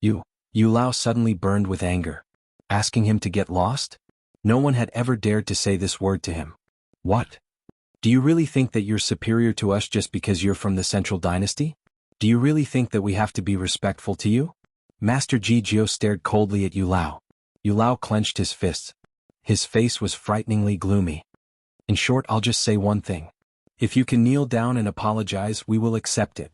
Yu Lao suddenly burned with anger. Asking him to get lost? No one had ever dared to say this word to him. What? Do you really think that you're superior to us just because you're from the Central Dynasty? Do you really think that we have to be respectful to you? Master Jijio stared coldly at Yu Lao. Yu Lao clenched his fists. His face was frighteningly gloomy. In short, I'll just say one thing. If you can kneel down and apologize, we will accept it.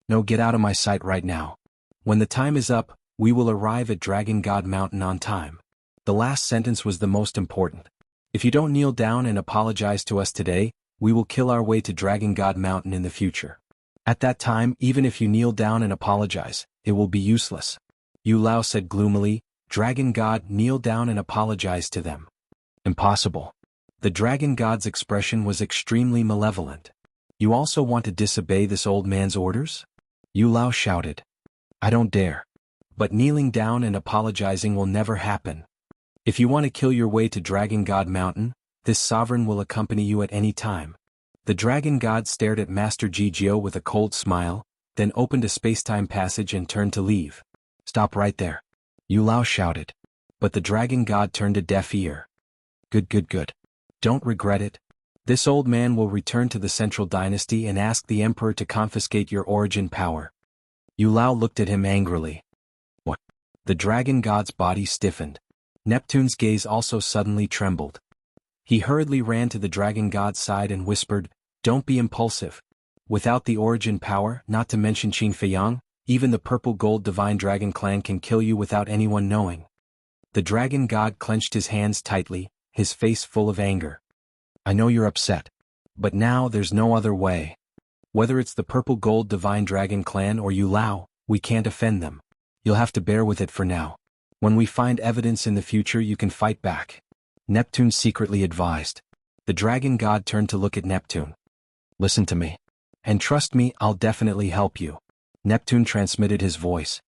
No, get out of my sight right now. When the time is up, we will arrive at Dragon God Mountain on time. The last sentence was the most important. If you don't kneel down and apologize to us today, we will kill our way to Dragon God Mountain in the future. At that time, even if you kneel down and apologize, it will be useless. Yu Lao said gloomily, "Dragon God, kneel down and apologize to them." Impossible. The Dragon God's expression was extremely malevolent. You also want to disobey this old man's orders? Yu Lao shouted. I don't dare. But kneeling down and apologizing will never happen. If you want to kill your way to Dragon God Mountain, this sovereign will accompany you at any time. The Dragon God stared at Master Jijio with a cold smile, then opened a space-time passage and turned to leave. Stop right there. Yu Lao shouted. But the Dragon God turned a deaf ear. Good. Don't regret it. This old man will return to the Central Dynasty and ask the Emperor to confiscate your origin power. Yu Lao looked at him angrily. What? The Dragon God's body stiffened. Neptune's gaze also suddenly trembled. He hurriedly ran to the Dragon God's side and whispered, "Don't be impulsive. Without the origin power, not to mention Qin Feiyang, even the Purple Gold Divine Dragon Clan can kill you without anyone knowing." The Dragon God clenched his hands tightly, his face full of anger. I know you're upset. But now there's no other way. Whether it's the Purple Gold Divine Dragon Clan or Yu Lao, we can't offend them. You'll have to bear with it for now. When we find evidence in the future, you can fight back. Neptune secretly advised. The Dragon God turned to look at Neptune. Listen to me. And trust me, I'll definitely help you. Neptune transmitted his voice.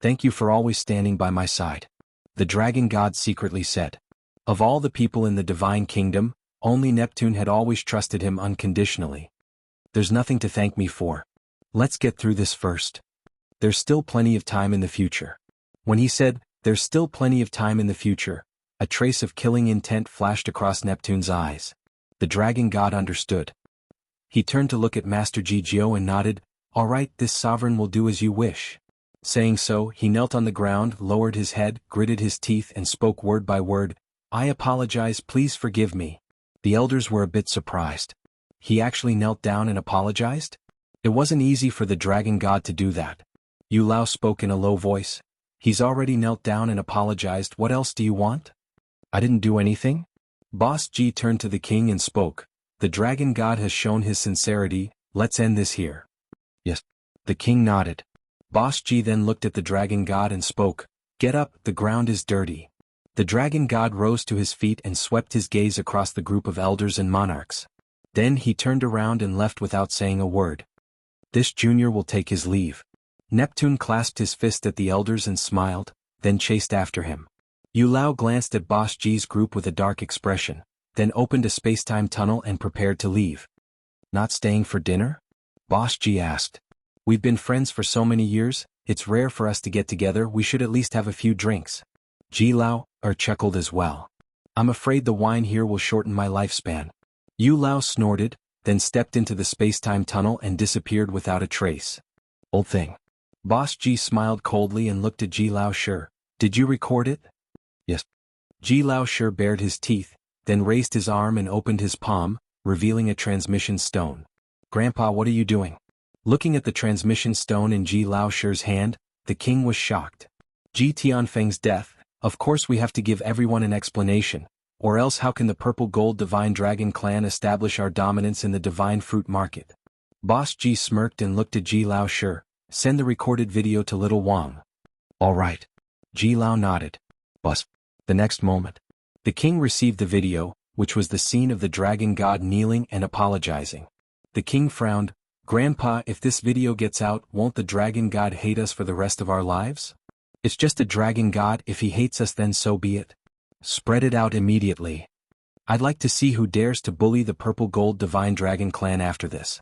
Thank you for always standing by my side. The Dragon God secretly said. Of all the people in the Divine Kingdom, only Neptune had always trusted him unconditionally. There's nothing to thank me for. Let's get through this first. There's still plenty of time in the future. When he said, there's still plenty of time in the future, a trace of killing intent flashed across Neptune's eyes. The Dragon God understood. He turned to look at Master Jijio and nodded, all right, this sovereign will do as you wish. Saying so, he knelt on the ground, lowered his head, gritted his teeth and spoke word by word, I apologize, please forgive me. The elders were a bit surprised. He actually knelt down and apologized? It wasn't easy for the Dragon God to do that. Yu Lao spoke in a low voice. He's already knelt down and apologized, what else do you want? I didn't do anything? Boss Ji turned to the king and spoke. The Dragon God has shown his sincerity, let's end this here. Yes. The king nodded. Boss Ji then looked at the Dragon God and spoke. Get up, the ground is dirty. The dragon god rose to his feet and swept his gaze across the group of elders and monarchs. Then he turned around and left without saying a word. This junior will take his leave. Neptune clasped his fist at the elders and smiled, then chased after him. Yu Lao glanced at Boss G's group with a dark expression, then opened a space-time tunnel and prepared to leave. Not staying for dinner? Boss G asked. We've been friends for so many years, it's rare for us to get together, we should at least have a few drinks. Ji Lao chuckled as well. I'm afraid the wine here will shorten my lifespan. Yu Lao snorted, then stepped into the space-time tunnel and disappeared without a trace. Old thing. Boss G smiled coldly and looked at Ji Lao. Sure. Did you record it? Yes. Ji Lao sure bared his teeth, then raised his arm and opened his palm, revealing a transmission stone. Grandpa, what are you doing? Looking at the transmission stone in Ji Lao Shi's hand, the king was shocked. Ji Tianfeng's death, of course we have to give everyone an explanation, or else how can the Purple Gold Divine Dragon clan establish our dominance in the divine fruit market? Boss Ji smirked and looked at Ji Lao Shi. Send the recorded video to Little Wang. All right. Ji Lao nodded. Boss. The next moment, the king received the video, which was the scene of the dragon god kneeling and apologizing. The king frowned. Grandpa, if this video gets out, won't the dragon god hate us for the rest of our lives? It's just a dragon god, if he hates us then so be it. Spread it out immediately. I'd like to see who dares to bully the Purple Gold Divine Dragon clan after this.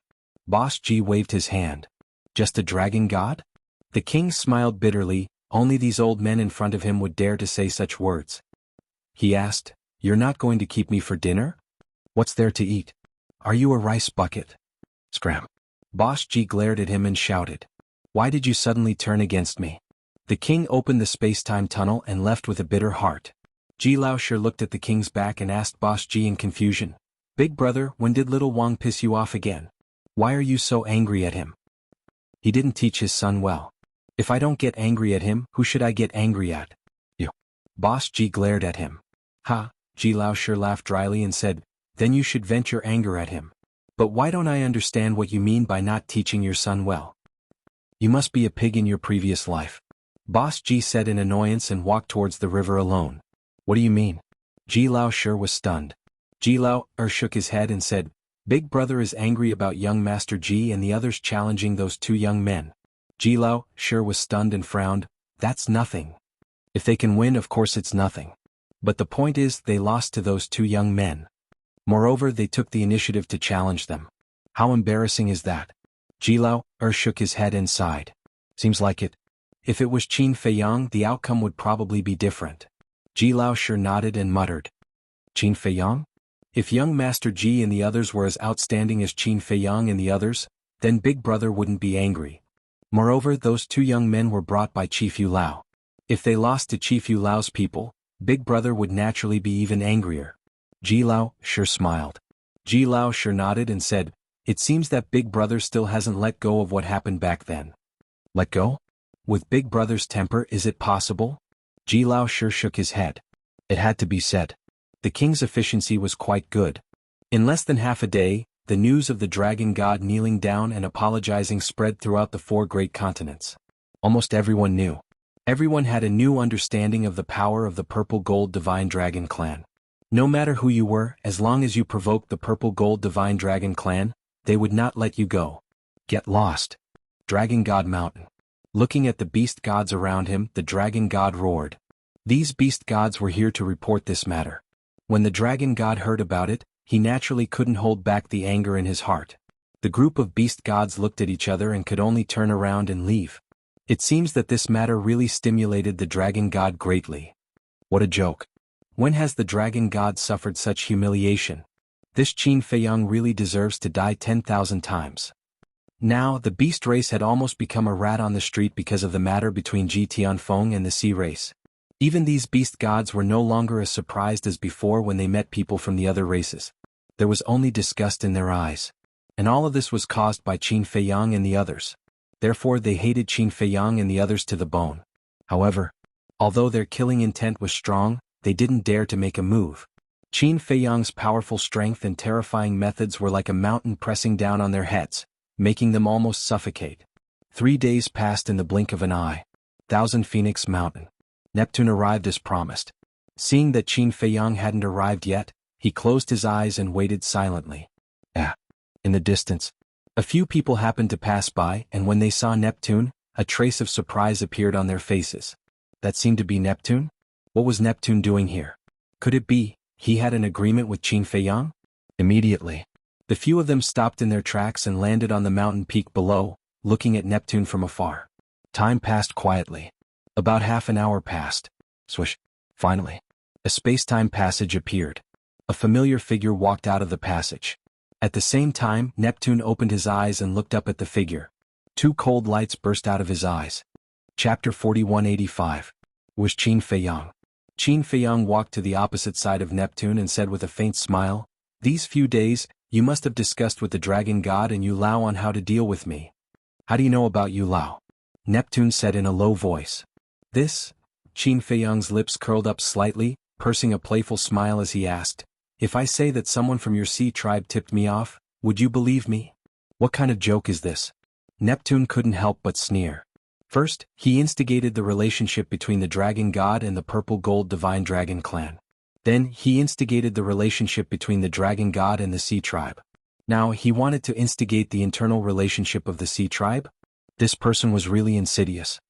Boss G waved his hand. Just a dragon god? The king smiled bitterly, only these old men in front of him would dare to say such words. He asked, You're not going to keep me for dinner? What's there to eat? Are you a rice bucket? Scram. Boss G glared at him and shouted. Why did you suddenly turn against me? The king opened the space-time tunnel and left with a bitter heart. Ji Lao Shi looked at the king's back and asked Boss G in confusion. Big brother, when did little Wang piss you off again? Why are you so angry at him? He didn't teach his son well. If I don't get angry at him, who should I get angry at? You. Boss G glared at him. Ha, Ji Lao Shi laughed dryly and said, Then you should vent your anger at him. But why don't I understand what you mean by not teaching your son well? You must be a pig in your previous life. Boss G said in annoyance and walked towards the river alone. What do you mean? Ji Lao Shi was stunned. Ji Lao shook his head and said, Big brother is angry about young Master Ji and the others challenging those two young men. Ji Lao Shi was stunned and frowned. That's nothing. If they can win, of course it's nothing. But the point is, they lost to those two young men. Moreover, they took the initiative to challenge them. How embarrassing is that? Ji Lao shook his head and sighed. Seems like it. If it was Qin Feiyang, the outcome would probably be different. Ji Lao Shi nodded and muttered. Qin Feiyang? If young Master Ji and the others were as outstanding as Qin Feiyang and the others, then Big Brother wouldn't be angry. Moreover, those two young men were brought by Chief Yu Lao. If they lost to Chief Yu Lao's people, Big Brother would naturally be even angrier. Ji Lao Shi smiled. Ji Lao Shi nodded and said, It seems that Big Brother still hasn't let go of what happened back then. Let go? With Big Brother's temper, is it possible? Ji Lao Shi shook his head. It had to be said. The king's efficiency was quite good. In less than half a day, the news of the dragon god kneeling down and apologizing spread throughout the 4 great continents. Almost everyone knew. Everyone had a new understanding of the power of the Purple Gold Divine Dragon clan. No matter who you were, as long as you provoked the Purple Gold Divine Dragon clan, they would not let you go. Get lost. Dragon God Mountain. Looking at the beast gods around him, the dragon god roared. These beast gods were here to report this matter. When the dragon god heard about it, he naturally couldn't hold back the anger in his heart. The group of beast gods looked at each other and could only turn around and leave. It seems that this matter really stimulated the dragon god greatly. What a joke. When has the dragon god suffered such humiliation? This Qin Feiyang really deserves to die 10,000 times. Now, the beast race had almost become a rat on the street because of the matter between Ji Tianfeng and the sea race. Even these beast gods were no longer as surprised as before when they met people from the other races. There was only disgust in their eyes. And all of this was caused by Qin Feiyang and the others. Therefore they hated Qin Feiyang and the others to the bone. However, although their killing intent was strong, they didn't dare to make a move. Qin Feiyang's powerful strength and terrifying methods were like a mountain pressing down on their heads, making them almost suffocate. 3 days passed in the blink of an eye. 1000 Phoenix Mountain. Neptune arrived as promised. Seeing that Qin Feiyang hadn't arrived yet, he closed his eyes and waited silently. In the distance, a few people happened to pass by, and when they saw Neptune, a trace of surprise appeared on their faces. That seemed to be Neptune? What was Neptune doing here? Could it be he had an agreement with Qin Feiyang? Immediately, the few of them stopped in their tracks and landed on the mountain peak below, looking at Neptune from afar. Time passed quietly. About half an hour passed. Swish. Finally, a space-time passage appeared. A familiar figure walked out of the passage. At the same time, Neptune opened his eyes and looked up at the figure. Two cold lights burst out of his eyes. Chapter 4185. Was Qin Feiyang. Qin Feiyang walked to the opposite side of Neptune and said with a faint smile, "These few days, you must have discussed with the dragon god and Yu Lao on how to deal with me. How do you know about Yu Lao?" Neptune said in a low voice. This? Qin Feiyang's lips curled up slightly, pursing a playful smile as he asked, "If I say that someone from your sea tribe tipped me off, would you believe me? What kind of joke is this?" Neptune couldn't help but sneer. First, he instigated the relationship between the dragon god and the purple-gold divine dragon clan. Then, he instigated the relationship between the dragon god and the sea tribe. Now, he wanted to instigate the internal relationship of the sea tribe? This person was really insidious.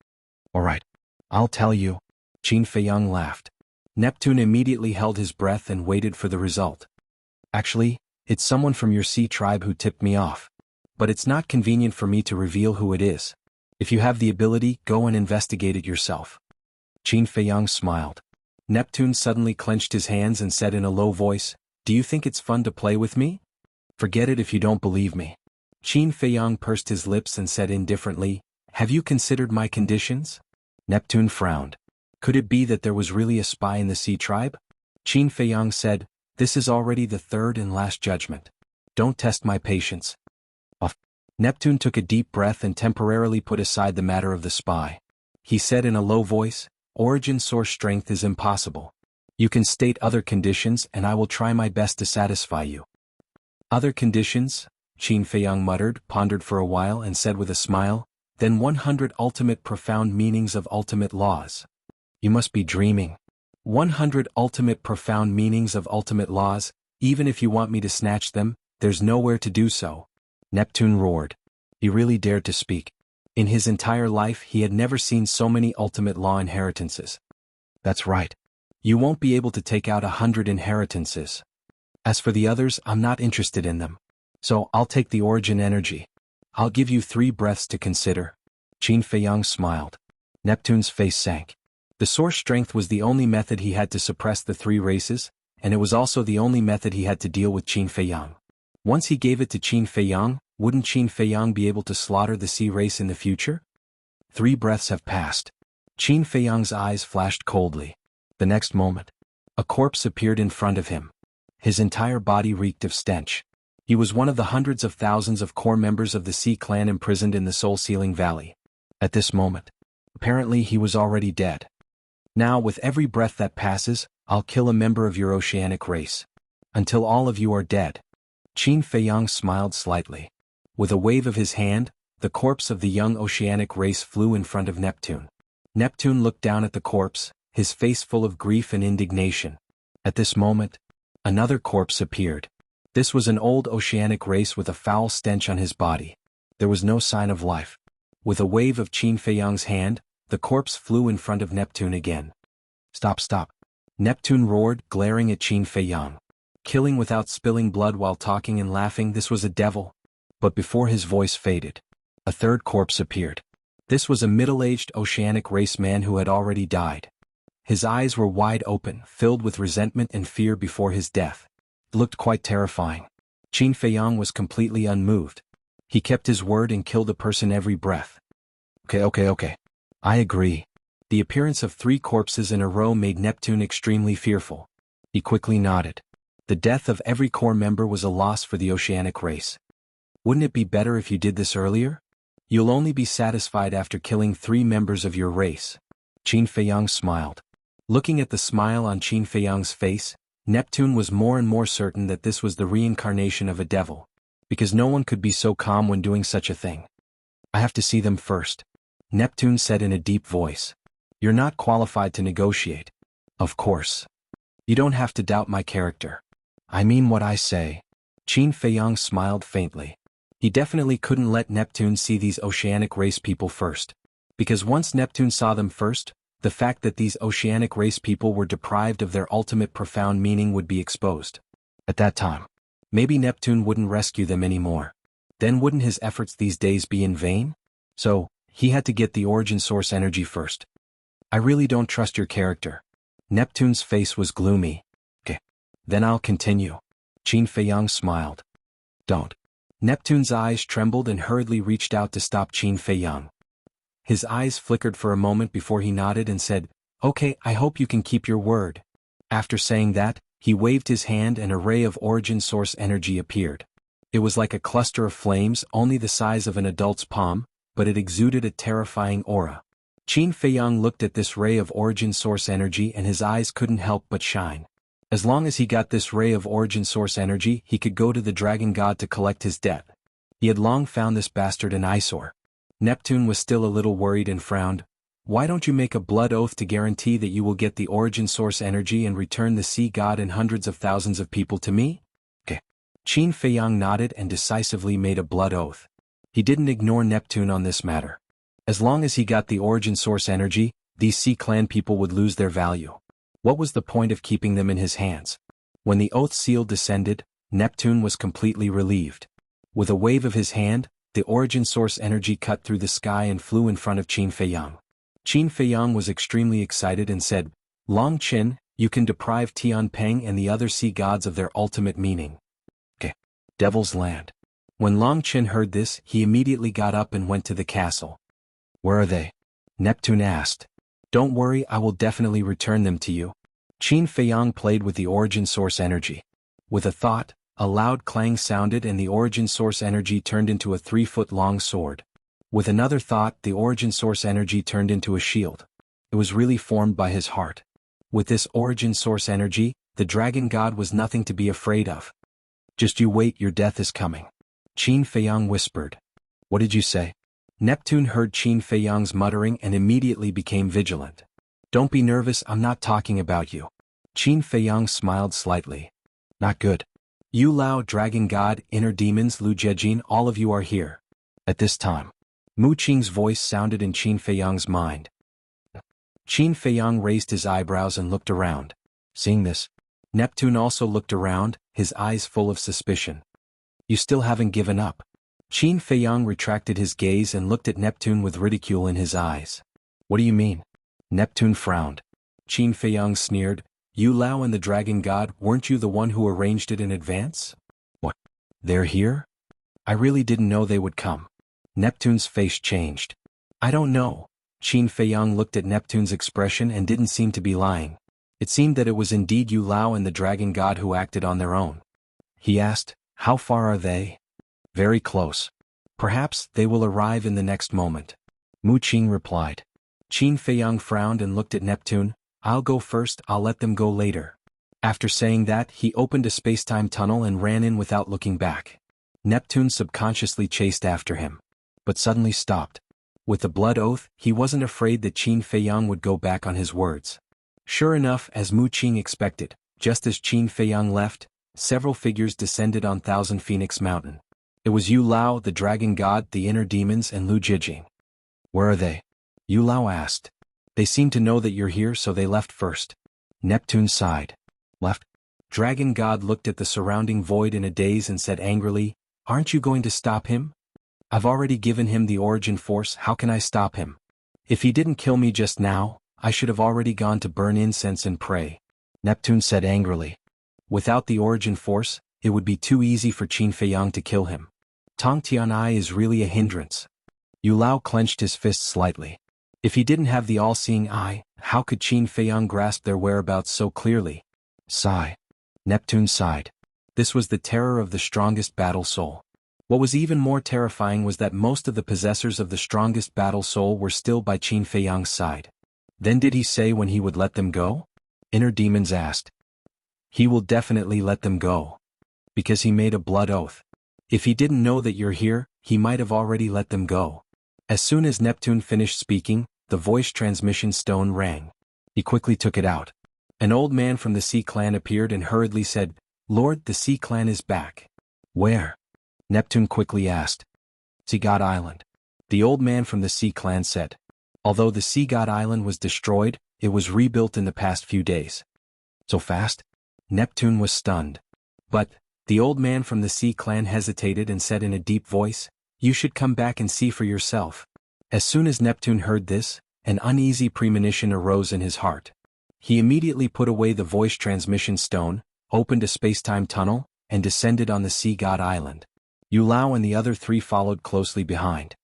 "Alright, I'll tell you." Qin Feiyang laughed. Neptune immediately held his breath and waited for the result. "Actually, it's someone from your sea tribe who tipped me off. But it's not convenient for me to reveal who it is. If you have the ability, go and investigate it yourself." Qin Feiyang smiled. Neptune suddenly clenched his hands and said in a low voice, "Do you think it's fun to play with me? Forget it if you don't believe me." Qin Feiyang pursed his lips and said indifferently, "Have you considered my conditions?" Neptune frowned. Could it be that there was really a spy in the sea tribe? Qin Feiyang said, "This is already the third and last judgment. Don't test my patience." Off. Neptune took a deep breath and temporarily put aside the matter of the spy. He said in a low voice, "Origin source strength is impossible. You can state other conditions and I will try my best to satisfy you." "Other conditions?" Qin Feiyang muttered, pondered for a while and said with a smile, "Then 100 ultimate profound meanings of ultimate laws." "You must be dreaming. 100 ultimate profound meanings of ultimate laws, even if you want me to snatch them, there's nowhere to do so." Neptune roared. He really dared to speak. In his entire life he had never seen so many ultimate law inheritances. "That's right. You won't be able to take out 100 inheritances. As for the others, I'm not interested in them. So I'll take the origin energy. I'll give you 3 breaths to consider." Qin Feiyang smiled. Neptune's face sank. The source strength was the only method he had to suppress the 3 races, and it was also the only method he had to deal with Qin Feiyang. Once he gave it to Qin Feiyang, wouldn't Qin Feiyang be able to slaughter the sea race in the future? 3 breaths have passed. Qin Feiyang's eyes flashed coldly. The next moment, a corpse appeared in front of him. His entire body reeked of stench. He was one of the hundreds of thousands of core members of the Sea clan imprisoned in the Soul-Sealing Valley. At this moment, apparently he was already dead. "Now with every breath that passes, I'll kill a member of your oceanic race. Until all of you are dead." Qin Feiyang smiled slightly. With a wave of his hand, the corpse of the young oceanic race flew in front of Neptune. Neptune looked down at the corpse, his face full of grief and indignation. At this moment, another corpse appeared. This was an old oceanic race with a foul stench on his body. There was no sign of life. With a wave of Qin Feiyang's hand, the corpse flew in front of Neptune again. "Stop, stop." Neptune roared, glaring at Qin Feiyang. Killing without spilling blood while talking and laughing, this was a devil. But before his voice faded, a third corpse appeared. This was a middle-aged oceanic race man who had already died. His eyes were wide open, filled with resentment and fear before his death. It looked quite terrifying. Qin Feiyang was completely unmoved. He kept his word and killed a person every breath. Okay. I agree." The appearance of 3 corpses in a row made Neptune extremely fearful. He quickly nodded. The death of every core member was a loss for the oceanic race. "Wouldn't it be better if you did this earlier? You'll only be satisfied after killing 3 members of your race." Qin Feiyang smiled. Looking at the smile on Qin Feiyang's face, Neptune was more and more certain that this was the reincarnation of a devil. Because no one could be so calm when doing such a thing. "I have to see them first," Neptune said in a deep voice. You're not qualified to negotiate. Of course. You don't have to doubt my character. I mean what I say. Qin Feiyang smiled faintly. He definitely couldn't let Neptune see these oceanic race people first. Because once Neptune saw them first, the fact that these oceanic race people were deprived of their ultimate profound meaning would be exposed. At that time, maybe Neptune wouldn't rescue them anymore. Then wouldn't his efforts these days be in vain? So, he had to get the origin source energy first. I really don't trust your character. Neptune's face was gloomy. Okay. Then I'll continue. Qin Feiyang smiled. Don't. Neptune's eyes trembled and hurriedly reached out to stop Qin Feiyang. His eyes flickered for a moment before he nodded and said, "Okay, I hope you can keep your word." After saying that, he waved his hand and a ray of origin source energy appeared. It was like a cluster of flames only the size of an adult's palm, but it exuded a terrifying aura. Qin Feiyang looked at this ray of origin source energy and his eyes couldn't help but shine. As long as he got this ray of origin source energy, he could go to the dragon god to collect his debt. He had long found this bastard an eyesore. Neptune was still a little worried and frowned. "Why don't you make a blood oath to guarantee that you will get the origin source energy and return the sea god and hundreds of thousands of people to me?" Okay. Qin Feiyang nodded and decisively made a blood oath. He didn't ignore Neptune on this matter. As long as he got the origin source energy, these Sea Clan people would lose their value. What was the point of keeping them in his hands? When the oath seal descended, Neptune was completely relieved. With a wave of his hand, the origin source energy cut through the sky and flew in front of Qin Feiyang. Qin Feiyang was extremely excited and said, "Long Qin, you can deprive Tian Peng and the other sea gods of their ultimate meaning." Okay. Devil's Land. When Long Qin heard this, he immediately got up and went to the castle. "Where are they?" Neptune asked. "Don't worry, I will definitely return them to you." Qin Feiyang played with the origin source energy. With a thought, a loud clang sounded and the origin source energy turned into a 3-foot-long sword. With another thought, the origin source energy turned into a shield. It was really formed by his heart. With this origin source energy, the dragon god was nothing to be afraid of. "Just you wait, your death is coming." Qin Feiyang whispered. "What did you say?" Neptune heard Qin Feiyang's muttering and immediately became vigilant. "Don't be nervous, I'm not talking about you." Qin Feiyang smiled slightly. "Not good. Yu Lao, Dragon God, Inner Demons, Lu Jiejin, all of you are here." At this time, Mu Qing's voice sounded in Qin Feiyang's mind. Qin Feiyang raised his eyebrows and looked around. Seeing this, Neptune also looked around, his eyes full of suspicion. "You still haven't given up?" Qin Feiyang retracted his gaze and looked at Neptune with ridicule in his eyes. "What do you mean?" Neptune frowned. Qin Feiyang sneered, "Yu Lao and the Dragon God, weren't you the one who arranged it in advance?" "What? They're here? I really didn't know they would come." Neptune's face changed. "I don't know." Qin Feiyang looked at Neptune's expression and didn't seem to be lying. It seemed that it was indeed Yu Lao and the Dragon God who acted on their own. He asked, "How far are they?" "Very close. Perhaps they will arrive in the next moment." Mu Qing replied. Qin Feiyang frowned and looked at Neptune. "I'll go first, I'll let them go later." After saying that, he opened a space-time tunnel and ran in without looking back. Neptune subconsciously chased after him, but suddenly stopped. With the blood oath, he wasn't afraid that Qin Feiyang would go back on his words. Sure enough, as Mu Qing expected, just as Qin Feiyang left, several figures descended on Thousand Phoenix Mountain. It was Yu Lao, the Dragon God, the Inner Demons, and Lu Jiejing. "Where are they?" Yu Lao asked. "They seem to know that you're here, so they left first." Neptune sighed. "Left?" Dragon God looked at the surrounding void in a daze and said angrily, "Aren't you going to stop him? I've already given him the origin force, how can I stop him? If he didn't kill me just now, I should have already gone to burn incense and pray." Neptune said angrily. "Without the origin force, it would be too easy for Qin Feiyang to kill him. Tong Tian'ai is really a hindrance." Yu Lao clenched his fist slightly. If he didn't have the all-seeing eye, how could Qin Feiyang grasp their whereabouts so clearly? Sigh. Neptune sighed. This was the terror of the strongest battle soul. What was even more terrifying was that most of the possessors of the strongest battle soul were still by Qin Feiyang's side. Then did he say when he would let them go? Inner Demons asked. He will definitely let them go. Because he made a blood oath. If he didn't know that you're here, he might have already let them go. As soon as Neptune finished speaking, the voice transmission stone rang. He quickly took it out. An old man from the Sea Clan appeared and hurriedly said, "Lord, the Sea Clan is back." "Where?" Neptune quickly asked. "Sea God Island." The old man from the Sea Clan said. Although the Sea God Island was destroyed, it was rebuilt in the past few days. So fast? Neptune was stunned. But, the old man from the Sea Clan hesitated and said in a deep voice, "You should come back and see for yourself." As soon as Neptune heard this, an uneasy premonition arose in his heart. He immediately put away the voice transmission stone, opened a space-time tunnel, and descended on the Sea God Island. Yulao and the other three followed closely behind.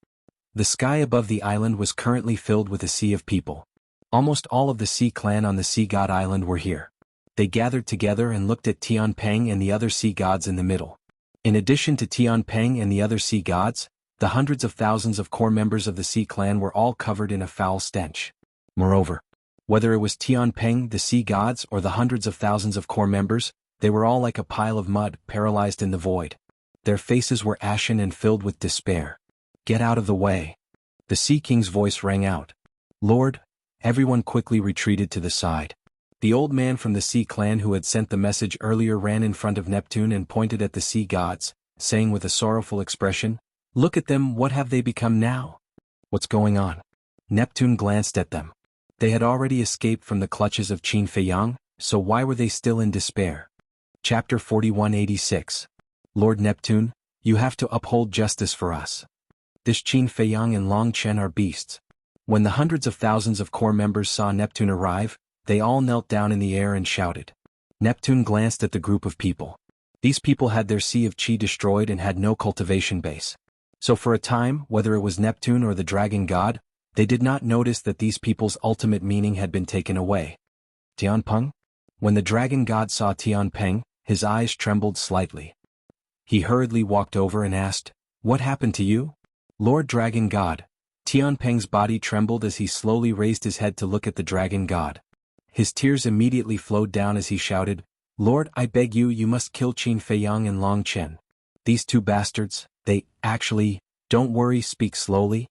The sky above the island was currently filled with a sea of people. Almost all of the Sea Clan on the Sea God Island were here. They gathered together and looked at Tianpeng and the other sea gods in the middle. In addition to Tianpeng and the other sea gods, the hundreds of thousands of core members of the Sea Clan were all covered in a foul stench. Moreover, whether it was Tianpeng, the sea gods, or the hundreds of thousands of core members, they were all like a pile of mud, paralyzed in the void. Their faces were ashen and filled with despair. "Get out of the way." The Sea King's voice rang out. "Lord." Everyone quickly retreated to the side. The old man from the Sea Clan who had sent the message earlier ran in front of Neptune and pointed at the sea gods, saying with a sorrowful expression, "Look at them, what have they become now? What's going on?" Neptune glanced at them. They had already escaped from the clutches of Qin Feiyang, so why were they still in despair? Chapter 4186. Lord Neptune, you have to uphold justice for us. This Qin Feiyang and Long Chen are beasts. When the hundreds of thousands of core members saw Neptune arrive, they all knelt down in the air and shouted. Neptune glanced at the group of people. These people had their sea of qi destroyed and had no cultivation base. So for a time, whether it was Neptune or the dragon god, they did not notice that these people's ultimate meaning had been taken away. Tianpeng? When the dragon god saw Tianpeng, his eyes trembled slightly. He hurriedly walked over and asked, "What happened to you?" "Lord Dragon God." Tianpeng's body trembled as he slowly raised his head to look at the dragon god. His tears immediately flowed down as he shouted, "Lord, I beg you, you must kill Qin Feiyang and Long Chen. These two bastards, don't worry, speak slowly."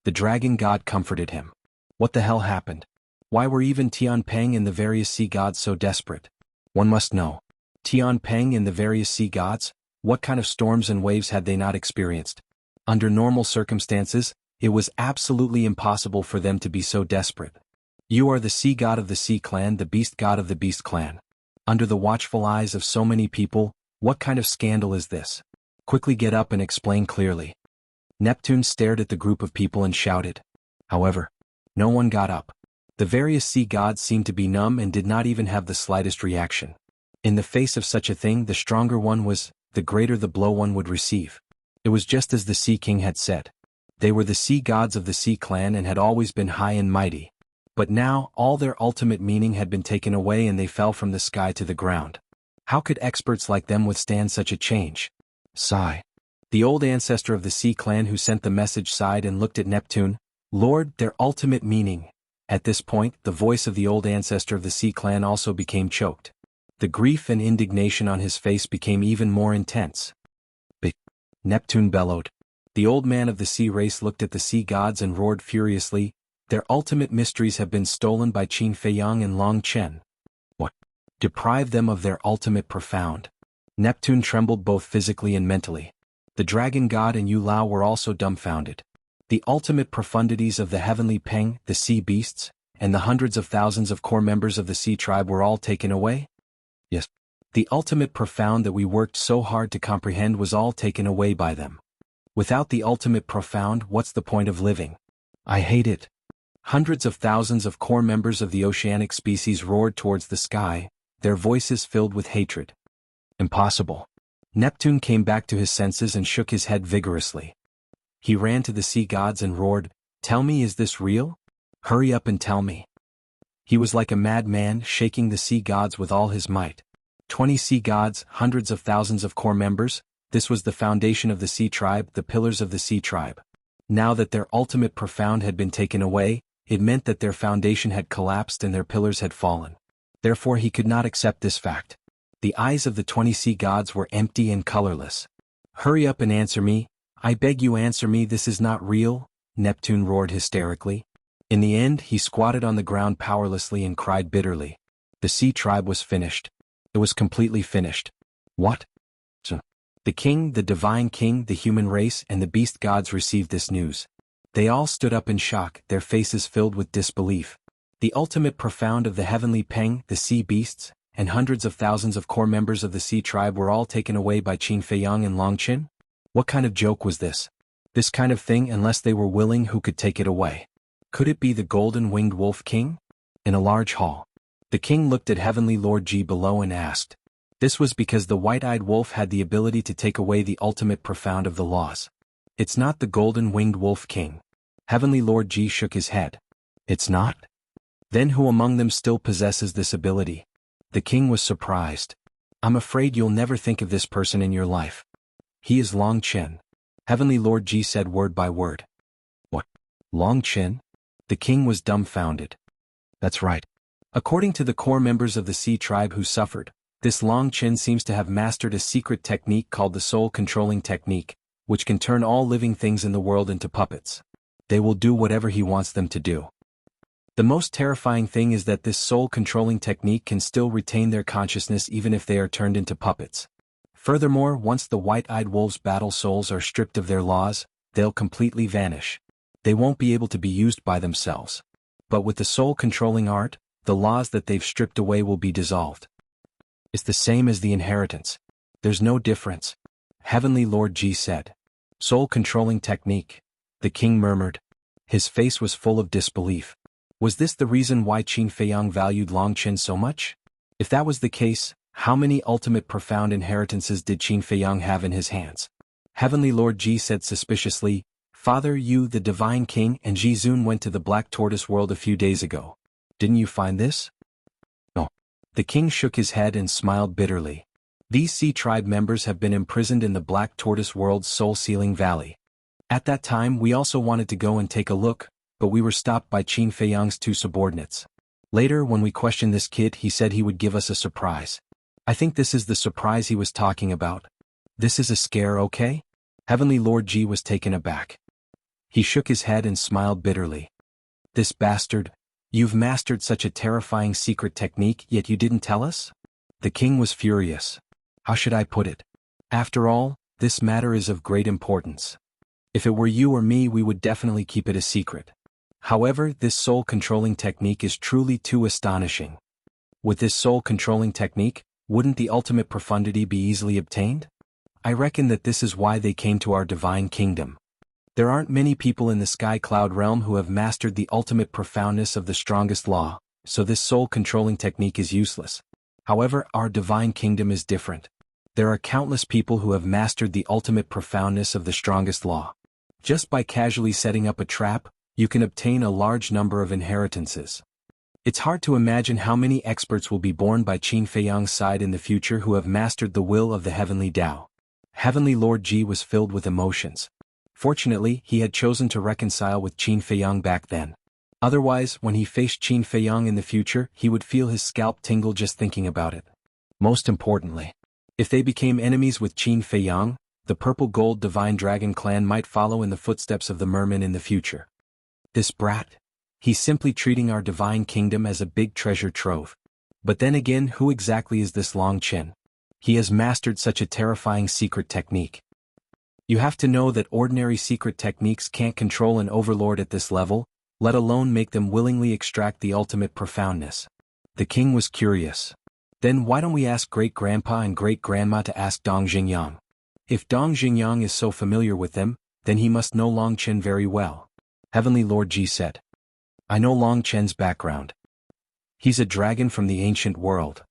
The dragon god comforted him. What the hell happened? Why were even Tianpeng and the various sea gods so desperate? One must know. Tianpeng and the various sea gods, what kind of storms and waves had they not experienced? Under normal circumstances, it was absolutely impossible for them to be so desperate. You are the sea god of the Sea Clan, the beast god of the Beast Clan. Under the watchful eyes of so many people, what kind of scandal is this? Quickly get up and explain clearly. Neptune stared at the group of people and shouted. However, no one got up. The various sea gods seemed to be numb and did not even have the slightest reaction. In the face of such a thing, the stronger one was, the greater the blow one would receive. It was just as the Sea King had said. They were the sea gods of the Sea Clan and had always been high and mighty. But now, all their ultimate meaning had been taken away and they fell from the sky to the ground. How could experts like them withstand such a change? Sigh. The old ancestor of the Sea Clan who sent the message sighed and looked at Neptune. "Lord, their ultimate meaning." At this point, the voice of the old ancestor of the Sea Clan also became choked. The grief and indignation on his face became even more intense. Neptune bellowed. The old man of the sea race looked at the sea gods and roared furiously, "Their ultimate mysteries have been stolen by Qin Feiyang and Long Chen." What? Deprive them of their ultimate profound. Neptune trembled both physically and mentally. The dragon god and Yu Lao were also dumbfounded. The ultimate profundities of the heavenly Peng, the sea beasts, and the hundreds of thousands of core members of the sea tribe were all taken away? Yes. The ultimate profound that we worked so hard to comprehend was all taken away by them. Without the ultimate profound, what's the point of living? I hate it. Hundreds of thousands of core members of the oceanic species roared towards the sky, their voices filled with hatred. Impossible. Neptune came back to his senses and shook his head vigorously. He ran to the sea gods and roared, "Tell me, is this real? Hurry up and tell me." He was like a madman, shaking the sea gods with all his might. 20 sea gods, hundreds of thousands of core members, this was the foundation of the sea tribe, the pillars of the sea tribe. Now that their ultimate profound had been taken away, it meant that their foundation had collapsed and their pillars had fallen. Therefore he could not accept this fact. The eyes of the 20 sea gods were empty and colorless. "Hurry up and answer me, I beg you answer me, this is not real," Neptune roared hysterically. In the end, he squatted on the ground powerlessly and cried bitterly. The Sea tribe was finished. It was completely finished. What? The king, the divine king, the human race, and the beast gods received this news. They all stood up in shock, their faces filled with disbelief. The ultimate profound of the heavenly Peng, the sea beasts, and hundreds of thousands of core members of the Sea tribe were all taken away by Qin Feiyang and Long Qin? What kind of joke was this? This kind of thing, unless they were willing, who could take it away? Could it be the golden-winged wolf king? In a large hall, the king looked at Heavenly Lord Ji below and asked. This was because the white-eyed wolf had the ability to take away the ultimate profound of the laws. It's not the golden-winged wolf king. Heavenly Lord Ji shook his head. It's not? Then who among them still possesses this ability? The king was surprised. I'm afraid you'll never think of this person in your life. He is Long Qin. Heavenly Lord Ji said word by word. What? Long Qin? The king was dumbfounded. That's right. According to the core members of the Sea tribe who suffered, this Long Qin seems to have mastered a secret technique called the soul-controlling technique, which can turn all living things in the world into puppets. They will do whatever he wants them to do. The most terrifying thing is that this soul-controlling technique can still retain their consciousness even if they are turned into puppets. Furthermore, once the white-eyed wolves' battle souls are stripped of their laws, they'll completely vanish. They won't be able to be used by themselves. But with the soul-controlling art, the laws that they've stripped away will be dissolved. It's the same as the inheritance. There's no difference. Heavenly Lord Ji said. Soul-controlling technique. The king murmured. His face was full of disbelief. Was this the reason why Qin Feiyang valued Long Qin so much? If that was the case, how many ultimate profound inheritances did Qin Feiyang have in his hands? Heavenly Lord Ji said suspiciously, Father, you, the divine king, and Ji Zun went to the Black Tortoise world a few days ago. Didn't you find this? No. The king shook his head and smiled bitterly. These Sea tribe members have been imprisoned in the Black Tortoise world's soul-sealing valley. At that time we also wanted to go and take a look, but we were stopped by Qin Feiyang's two subordinates. Later, when we questioned this kid, he said he would give us a surprise. I think this is the surprise he was talking about. This is a scare, okay? Heavenly Lord Ji was taken aback. He shook his head and smiled bitterly. This bastard. You've mastered such a terrifying secret technique, yet you didn't tell us? The king was furious. How should I put it? After all, this matter is of great importance. If it were you or me, we would definitely keep it a secret. However, this soul-controlling technique is truly too astonishing. With this soul-controlling technique, wouldn't the ultimate profundity be easily obtained? I reckon that this is why they came to our divine kingdom. There aren't many people in the Sky Cloud realm who have mastered the ultimate profoundness of the strongest law, so this soul-controlling technique is useless. However, our divine kingdom is different. There are countless people who have mastered the ultimate profoundness of the strongest law. Just by casually setting up a trap, you can obtain a large number of inheritances. It's hard to imagine how many experts will be born by Qin Feiyang's side in the future who have mastered the will of the heavenly Tao. Heavenly Lord Ji was filled with emotions. Fortunately, he had chosen to reconcile with Qin Feiyang back then. Otherwise, when he faced Qin Feiyang in the future, he would feel his scalp tingle just thinking about it. Most importantly, if they became enemies with Qin Feiyang, the Purple Gold Divine Dragon clan might follow in the footsteps of the merman in the future. This brat? He's simply treating our divine kingdom as a big treasure trove. But then again, who exactly is this Long Qin? He has mastered such a terrifying secret technique. You have to know that ordinary secret techniques can't control an overlord at this level, let alone make them willingly extract the ultimate profoundness. The king was curious. Then why don't we ask great-grandpa and great-grandma to ask Dong Xingyang? If Dong Xingyang is so familiar with them, then he must know Long Qin very well. Heavenly Lord Ji said. I know Long Qin's background. He's a dragon from the ancient world.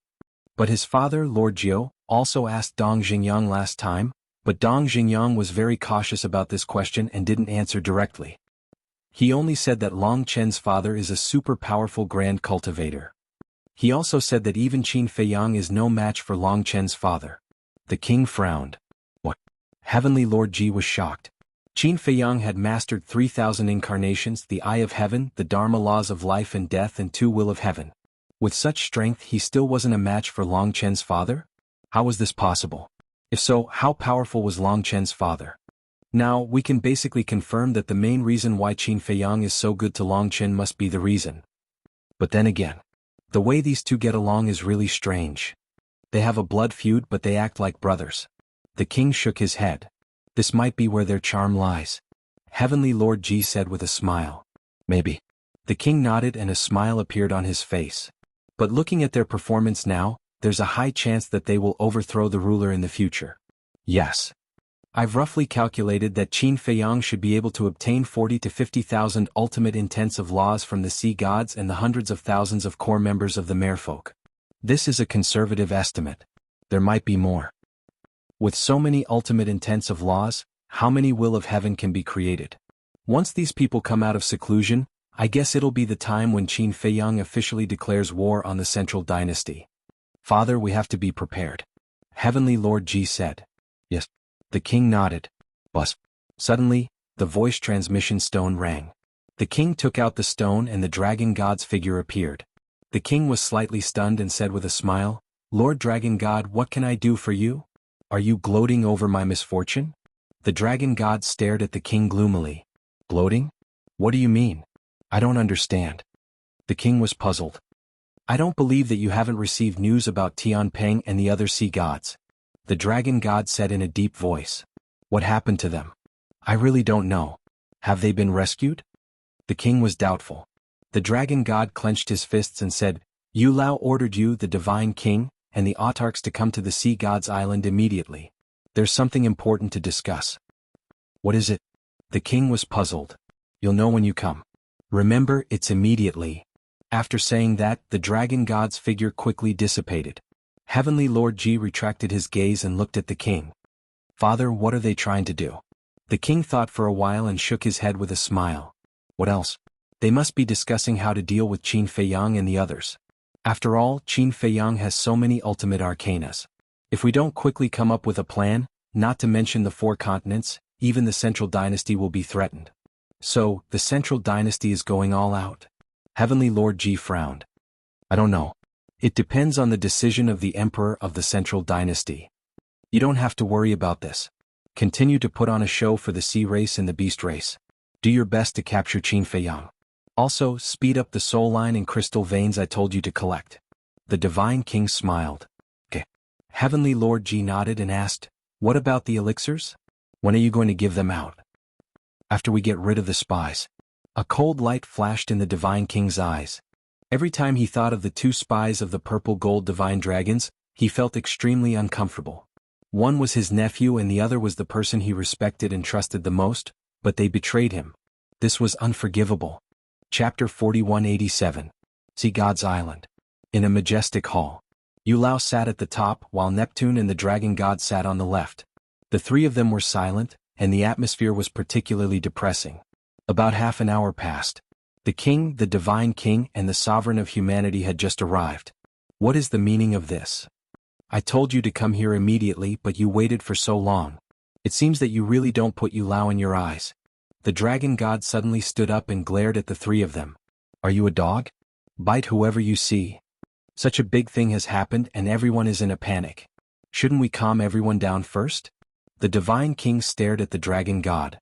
But his father, Lord Jiao, also asked Dong Xingyang last time, but Dong Xingyang was very cautious about this question and didn't answer directly. He only said that Long Qin's father is a super powerful grand cultivator. He also said that even Qin Feiyang is no match for Long Qin's father. The king frowned. What? Heavenly Lord Ji was shocked. Qin Feiyang had mastered 3,000 incarnations, the Eye of Heaven, the Dharma laws of life and death, and 2 Will of Heaven. With such strength, he still wasn't a match for Long Qin's father? How was this possible? If so, how powerful was Long Qin's father? Now, we can basically confirm that the main reason why Qin Feiyang is so good to Longchen must be the reason. But then again, the way these two get along is really strange. They have a blood feud but they act like brothers. The king shook his head. This might be where their charm lies. Heavenly Lord Ji said with a smile. Maybe. The king nodded and a smile appeared on his face. But looking at their performance now, there's a high chance that they will overthrow the ruler in the future. Yes. I've roughly calculated that Qin Feiyang should be able to obtain 40 to 50,000 ultimate intensive laws from the sea gods and the hundreds of thousands of core members of the merfolk. This is a conservative estimate. There might be more. With so many ultimate intensive laws, how many will of heaven can be created? Once these people come out of seclusion, I guess it'll be the time when Qin Feiyang officially declares war on the central dynasty. Father, we have to be prepared. Heavenly Lord Ji said. Yes. The king nodded. Buzz. Suddenly, the voice transmission stone rang. The king took out the stone and the dragon god's figure appeared. The king was slightly stunned and said with a smile, Lord Dragon God, what can I do for you? Are you gloating over my misfortune? The dragon god stared at the king gloomily. Gloating? What do you mean? I don't understand. The king was puzzled. I don't believe that you haven't received news about Tianpeng and the other sea gods. The dragon god said in a deep voice. What happened to them? I really don't know. Have they been rescued? The king was doubtful. The dragon god clenched his fists and said, Yu Lao ordered you, the divine king, and the autarchs to come to the sea god's island immediately. There's something important to discuss. What is it? The king was puzzled. You'll know when you come. Remember, it's immediately. After saying that, the dragon god's figure quickly dissipated. Heavenly Lord Ji retracted his gaze and looked at the king. Father, what are they trying to do? The king thought for a while and shook his head with a smile. What else? They must be discussing how to deal with Qin Feiyang and the others. After all, Qin Feiyang has so many ultimate arcanas. If we don't quickly come up with a plan, not to mention the 4 continents, even the central dynasty will be threatened. So, the central dynasty is going all out. Heavenly Lord Ji frowned. I don't know. It depends on the decision of the emperor of the central dynasty. You don't have to worry about this. Continue to put on a show for the sea race and the beast race. Do your best to capture Qin Feiyang. Also, speed up the soul line and crystal veins I told you to collect. The divine king smiled. Okay. Heavenly Lord Ji nodded and asked, what about the elixirs? When are you going to give them out? After we get rid of the spies. A cold light flashed in the divine king's eyes. Every time he thought of the 2 spies of the purple gold divine dragons, he felt extremely uncomfortable. One was his nephew and the other was the person he respected and trusted the most, but they betrayed him. This was unforgivable. Chapter 4187. Sea God's Island. In a majestic hall. Yu Lao sat at the top while Neptune and the dragon god sat on the left. The 3 of them were silent, and the atmosphere was particularly depressing. About half an hour passed. The king, the divine king, and the sovereign of humanity had just arrived. What is the meaning of this? I told you to come here immediately, but you waited for so long. It seems that you really don't put Yu Lao in your eyes. The dragon god suddenly stood up and glared at the 3 of them. Are you a dog? Bite whoever you see. Such a big thing has happened and everyone is in a panic. Shouldn't we calm everyone down first? The divine king stared at the dragon god.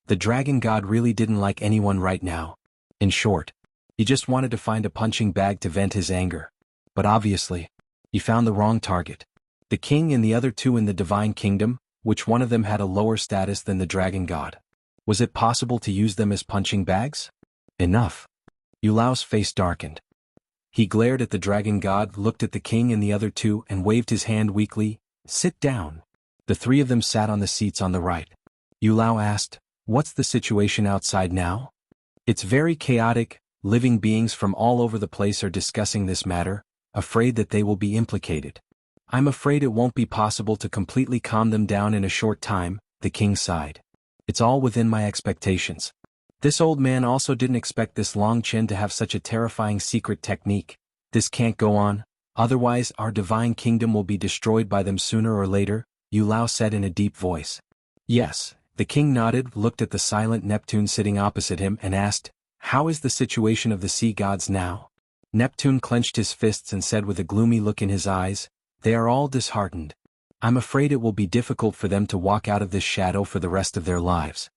The dragon god really didn't like anyone right now. In short, he just wanted to find a punching bag to vent his anger. But obviously, he found the wrong target. The king and the other 2 in the divine kingdom, which one of them had a lower status than the dragon god. Was it possible to use them as punching bags? Enough. Yu Lao's face darkened. He glared at the dragon god, looked at the king and the other 2 and waved his hand weakly. Sit down. The 3 of them sat on the seats on the right. Yu Lao asked, what's the situation outside now? It's very chaotic. Living beings from all over the place are discussing this matter, afraid that they will be implicated. I'm afraid it won't be possible to completely calm them down in a short time, the king sighed. It's all within my expectations. This old man also didn't expect this Long Chen to have such a terrifying secret technique. This can't go on, otherwise our divine kingdom will be destroyed by them sooner or later, Yu Lao said in a deep voice. Yes. The king nodded, looked at the silent Neptune sitting opposite him and asked, how is the situation of the sea gods now? Neptune clenched his fists and said with a gloomy look in his eyes, they are all disheartened. I'm afraid it will be difficult for them to walk out of this shadow for the rest of their lives.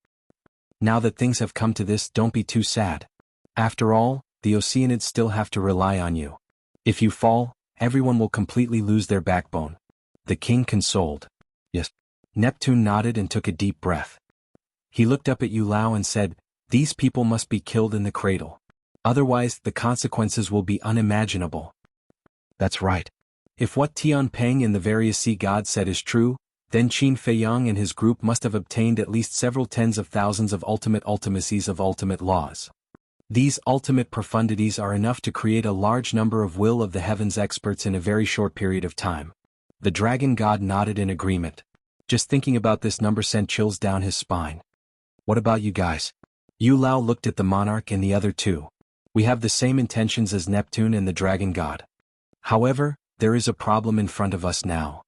Now that things have come to this, don't be too sad. After all, the Oceanids still have to rely on you. If you fall, everyone will completely lose their backbone. The king consoled. Yes. Neptune nodded and took a deep breath. He looked up at Yu Lao and said, "These people must be killed in the cradle. Otherwise, the consequences will be unimaginable." That's right. If what Tian Peng and the various sea gods said is true, then Qin Feiyang and his group must have obtained at least several tens of thousands of ultimate ultimacies of ultimate laws. These ultimate profundities are enough to create a large number of will of the heavens experts in a very short period of time. The dragon god nodded in agreement. Just thinking about this number sent chills down his spine. What about you guys? Yu Lao looked at the monarch and the other two. We have the same intentions as Neptune and the dragon god. However, there is a problem in front of us now.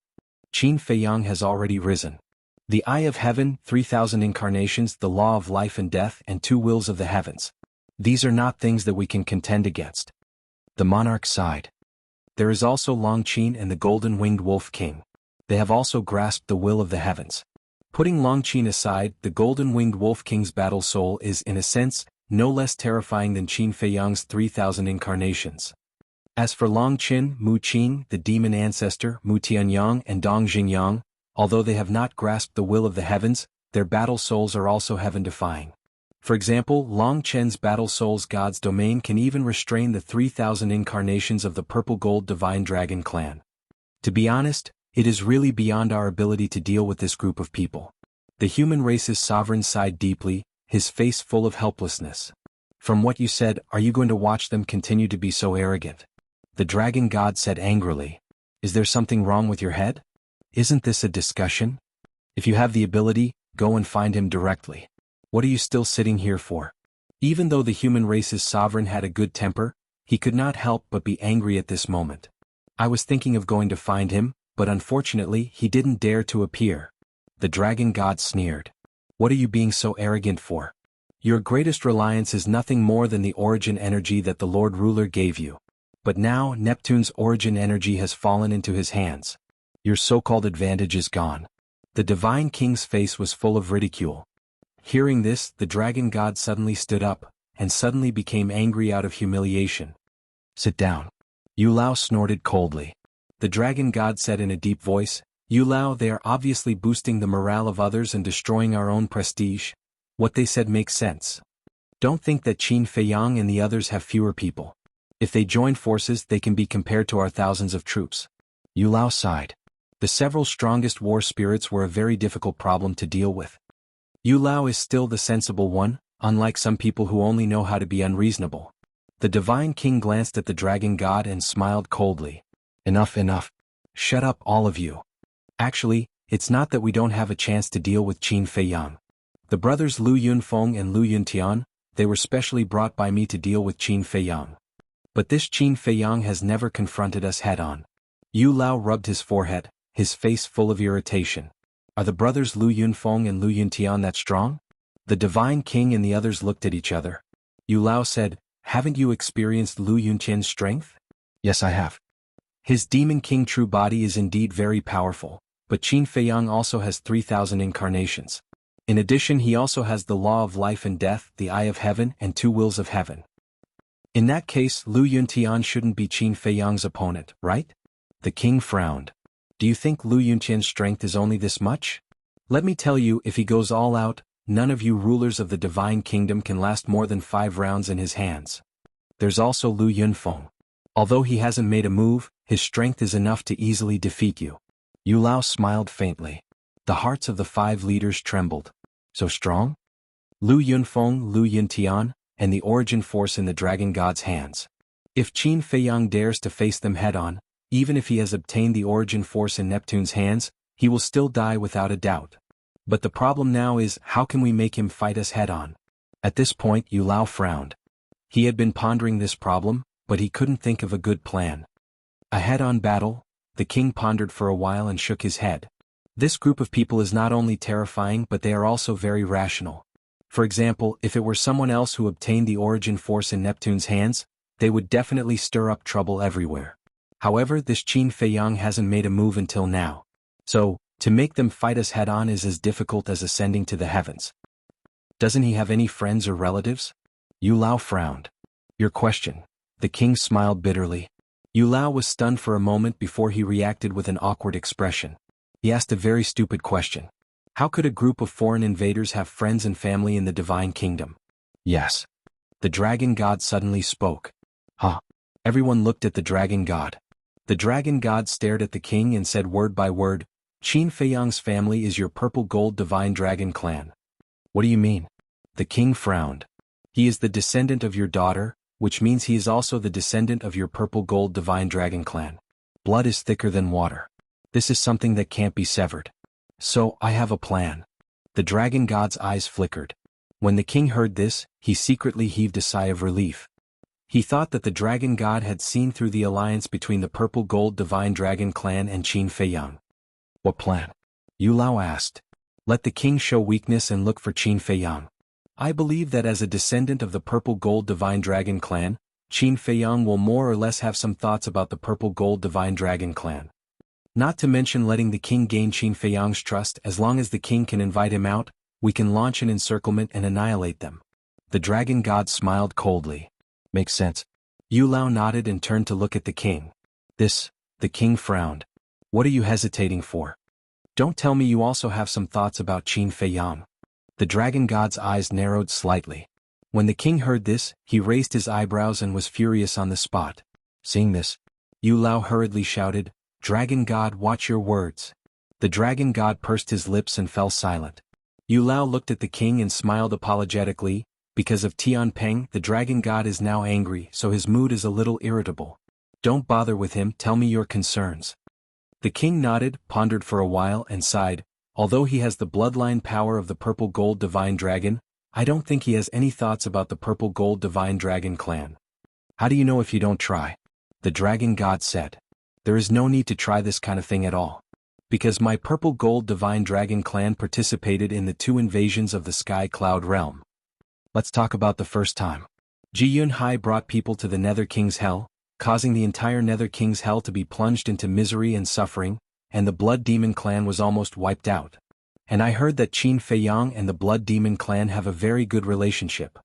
Qin Feiyang has already risen. The Eye of Heaven, 3,000 incarnations, the law of life and death, and 2 wills of the heavens. These are not things that we can contend against. The monarch sighed. There is also Long Qin and the golden-winged wolf king. They have also grasped the will of the heavens. Putting Long Qin aside, the golden-winged wolf king's battle soul is, in a sense, no less terrifying than Qin Feiyang's 3,000 incarnations. As for Long Qin, Mu Qin, the demon ancestor, Mu Tianyang and Dong Xingyang, although they have not grasped the will of the heavens, their battle souls are also heaven-defying. For example, Long Chen's battle soul's god's domain can even restrain the 3,000 incarnations of the purple-gold divine dragon clan. To be honest, it is really beyond our ability to deal with this group of people. The human race's sovereign sighed deeply, his face full of helplessness. From what you said, are you going to watch them continue to be so arrogant? The dragon god said angrily. Is there something wrong with your head? Isn't this a discussion? If you have the ability, go and find him directly. What are you still sitting here for? Even though the human race's sovereign had a good temper, he could not help but be angry at this moment. I was thinking of going to find him, but unfortunately he didn't dare to appear. The dragon god sneered. What are you being so arrogant for? Your greatest reliance is nothing more than the origin energy that the Lord Ruler gave you. But now Neptune's origin energy has fallen into his hands. Your so-called advantage is gone. The divine king's face was full of ridicule. Hearing this, the dragon god suddenly stood up, and suddenly became angry out of humiliation. Sit down. Yu Lao snorted coldly. The dragon god said in a deep voice, Yu Lao, they are obviously boosting the morale of others and destroying our own prestige. What they said makes sense. Don't think that Qin Feiyang and the others have fewer people. If they join forces, they can be compared to our thousands of troops. Yu Lao sighed. The several strongest war spirits were a very difficult problem to deal with. Yu Lao is still the sensible one, unlike some people who only know how to be unreasonable. The divine king glanced at the dragon god and smiled coldly. Enough, enough. Shut up, all of you. Actually, it's not that we don't have a chance to deal with Qin Feiyang. The brothers Lu Yunfeng and Lu Yuntian, they were specially brought by me to deal with Qin Feiyang. But this Qin Feiyang has never confronted us head-on. Yu Lao rubbed his forehead, his face full of irritation. Are the brothers Lu Yunfeng and Lu Yuntian that strong? The divine king and the others looked at each other. Yu Lao said, haven't you experienced Lu Yuntian's strength? Yes, I have. His demon king true body is indeed very powerful, but Qin Feiyang also has 3,000 incarnations. In addition, he also has the law of life and death, the Eye of Heaven, and 2 wills of heaven. In that case, Lu Yuntian shouldn't be Qin Feiyang's opponent, right? The king frowned. Do you think Lu Yuntian's strength is only this much? Let me tell you, if he goes all out, none of you rulers of the divine kingdom can last more than 5 rounds in his hands. There's also Lu Yunfeng. Although he hasn't made a move, his strength is enough to easily defeat you. Yu Lao smiled faintly. The hearts of the 5 leaders trembled. So strong? Lu Yunfeng, Lu Yuntian, and the origin force in the dragon god's hands. If Qin Feiyang dares to face them head-on, even if he has obtained the origin force in Neptune's hands, he will still die without a doubt. But the problem now is, how can we make him fight us head-on? At this point, Yu Lao frowned. He had been pondering this problem, but he couldn't think of a good plan. A head-on battle? The king pondered for a while and shook his head. This group of people is not only terrifying, but they are also very rational. For example, if it were someone else who obtained the origin force in Neptune's hands, they would definitely stir up trouble everywhere. However, this Qin Feiyang hasn't made a move until now. So, to make them fight us head-on is as difficult as ascending to the heavens. Doesn't he have any friends or relatives? Yu Lao frowned. Your question. The king smiled bitterly. Yu Lao was stunned for a moment before he reacted with an awkward expression. He asked a very stupid question. How could a group of foreign invaders have friends and family in the divine kingdom? Yes. The dragon god suddenly spoke. Huh. Everyone looked at the dragon god. The dragon god stared at the king and said word by word, Qin Feiyang's family is your purple gold divine dragon clan. What do you mean? The king frowned. He is the descendant of your daughter, which means he is also the descendant of your purple gold divine dragon clan. Blood is thicker than water. This is something that can't be severed. So, I have a plan. The dragon god's eyes flickered. When the king heard this, he secretly heaved a sigh of relief. He thought that the dragon god had seen through the alliance between the purple gold divine dragon clan and Qin Feiyang. What plan? Yu Lao asked. Let the king show weakness and look for Qin Feiyang. I believe that as a descendant of the purple gold divine dragon clan, Qin Feiyang will more or less have some thoughts about the purple gold divine dragon clan. Not to mention letting the king gain Qin Feiyang's trust. As long as the king can invite him out, we can launch an encirclement and annihilate them. The dragon god smiled coldly. Makes sense. Yu Lao nodded and turned to look at the king. The king frowned. What are you hesitating for? Don't tell me you also have some thoughts about Qin Feiyang. The dragon god's eyes narrowed slightly. When the king heard this, he raised his eyebrows and was furious on the spot. Seeing this, Yu Lao hurriedly shouted, Dragon god, watch your words. The dragon god pursed his lips and fell silent. Yu Lao looked at the king and smiled apologetically. Because of Tian Peng, the dragon god is now angry, so his mood is a little irritable. Don't bother with him, tell me your concerns. The king nodded, pondered for a while and sighed. Although he has the bloodline power of the purple gold divine dragon, I don't think he has any thoughts about the purple gold divine dragon clan. How do you know if you don't try? The dragon god said. There is no need to try this kind of thing at all. Because my purple gold divine dragon clan participated in the 2 invasions of the Sky Cloud realm. Let's talk about the first time. Ji Yunhai brought people to the Nether King's Hell, causing the entire Nether King's Hell to be plunged into misery and suffering, and the Blood Demon clan was almost wiped out. And I heard that Qin Feiyang and the Blood Demon clan have a very good relationship.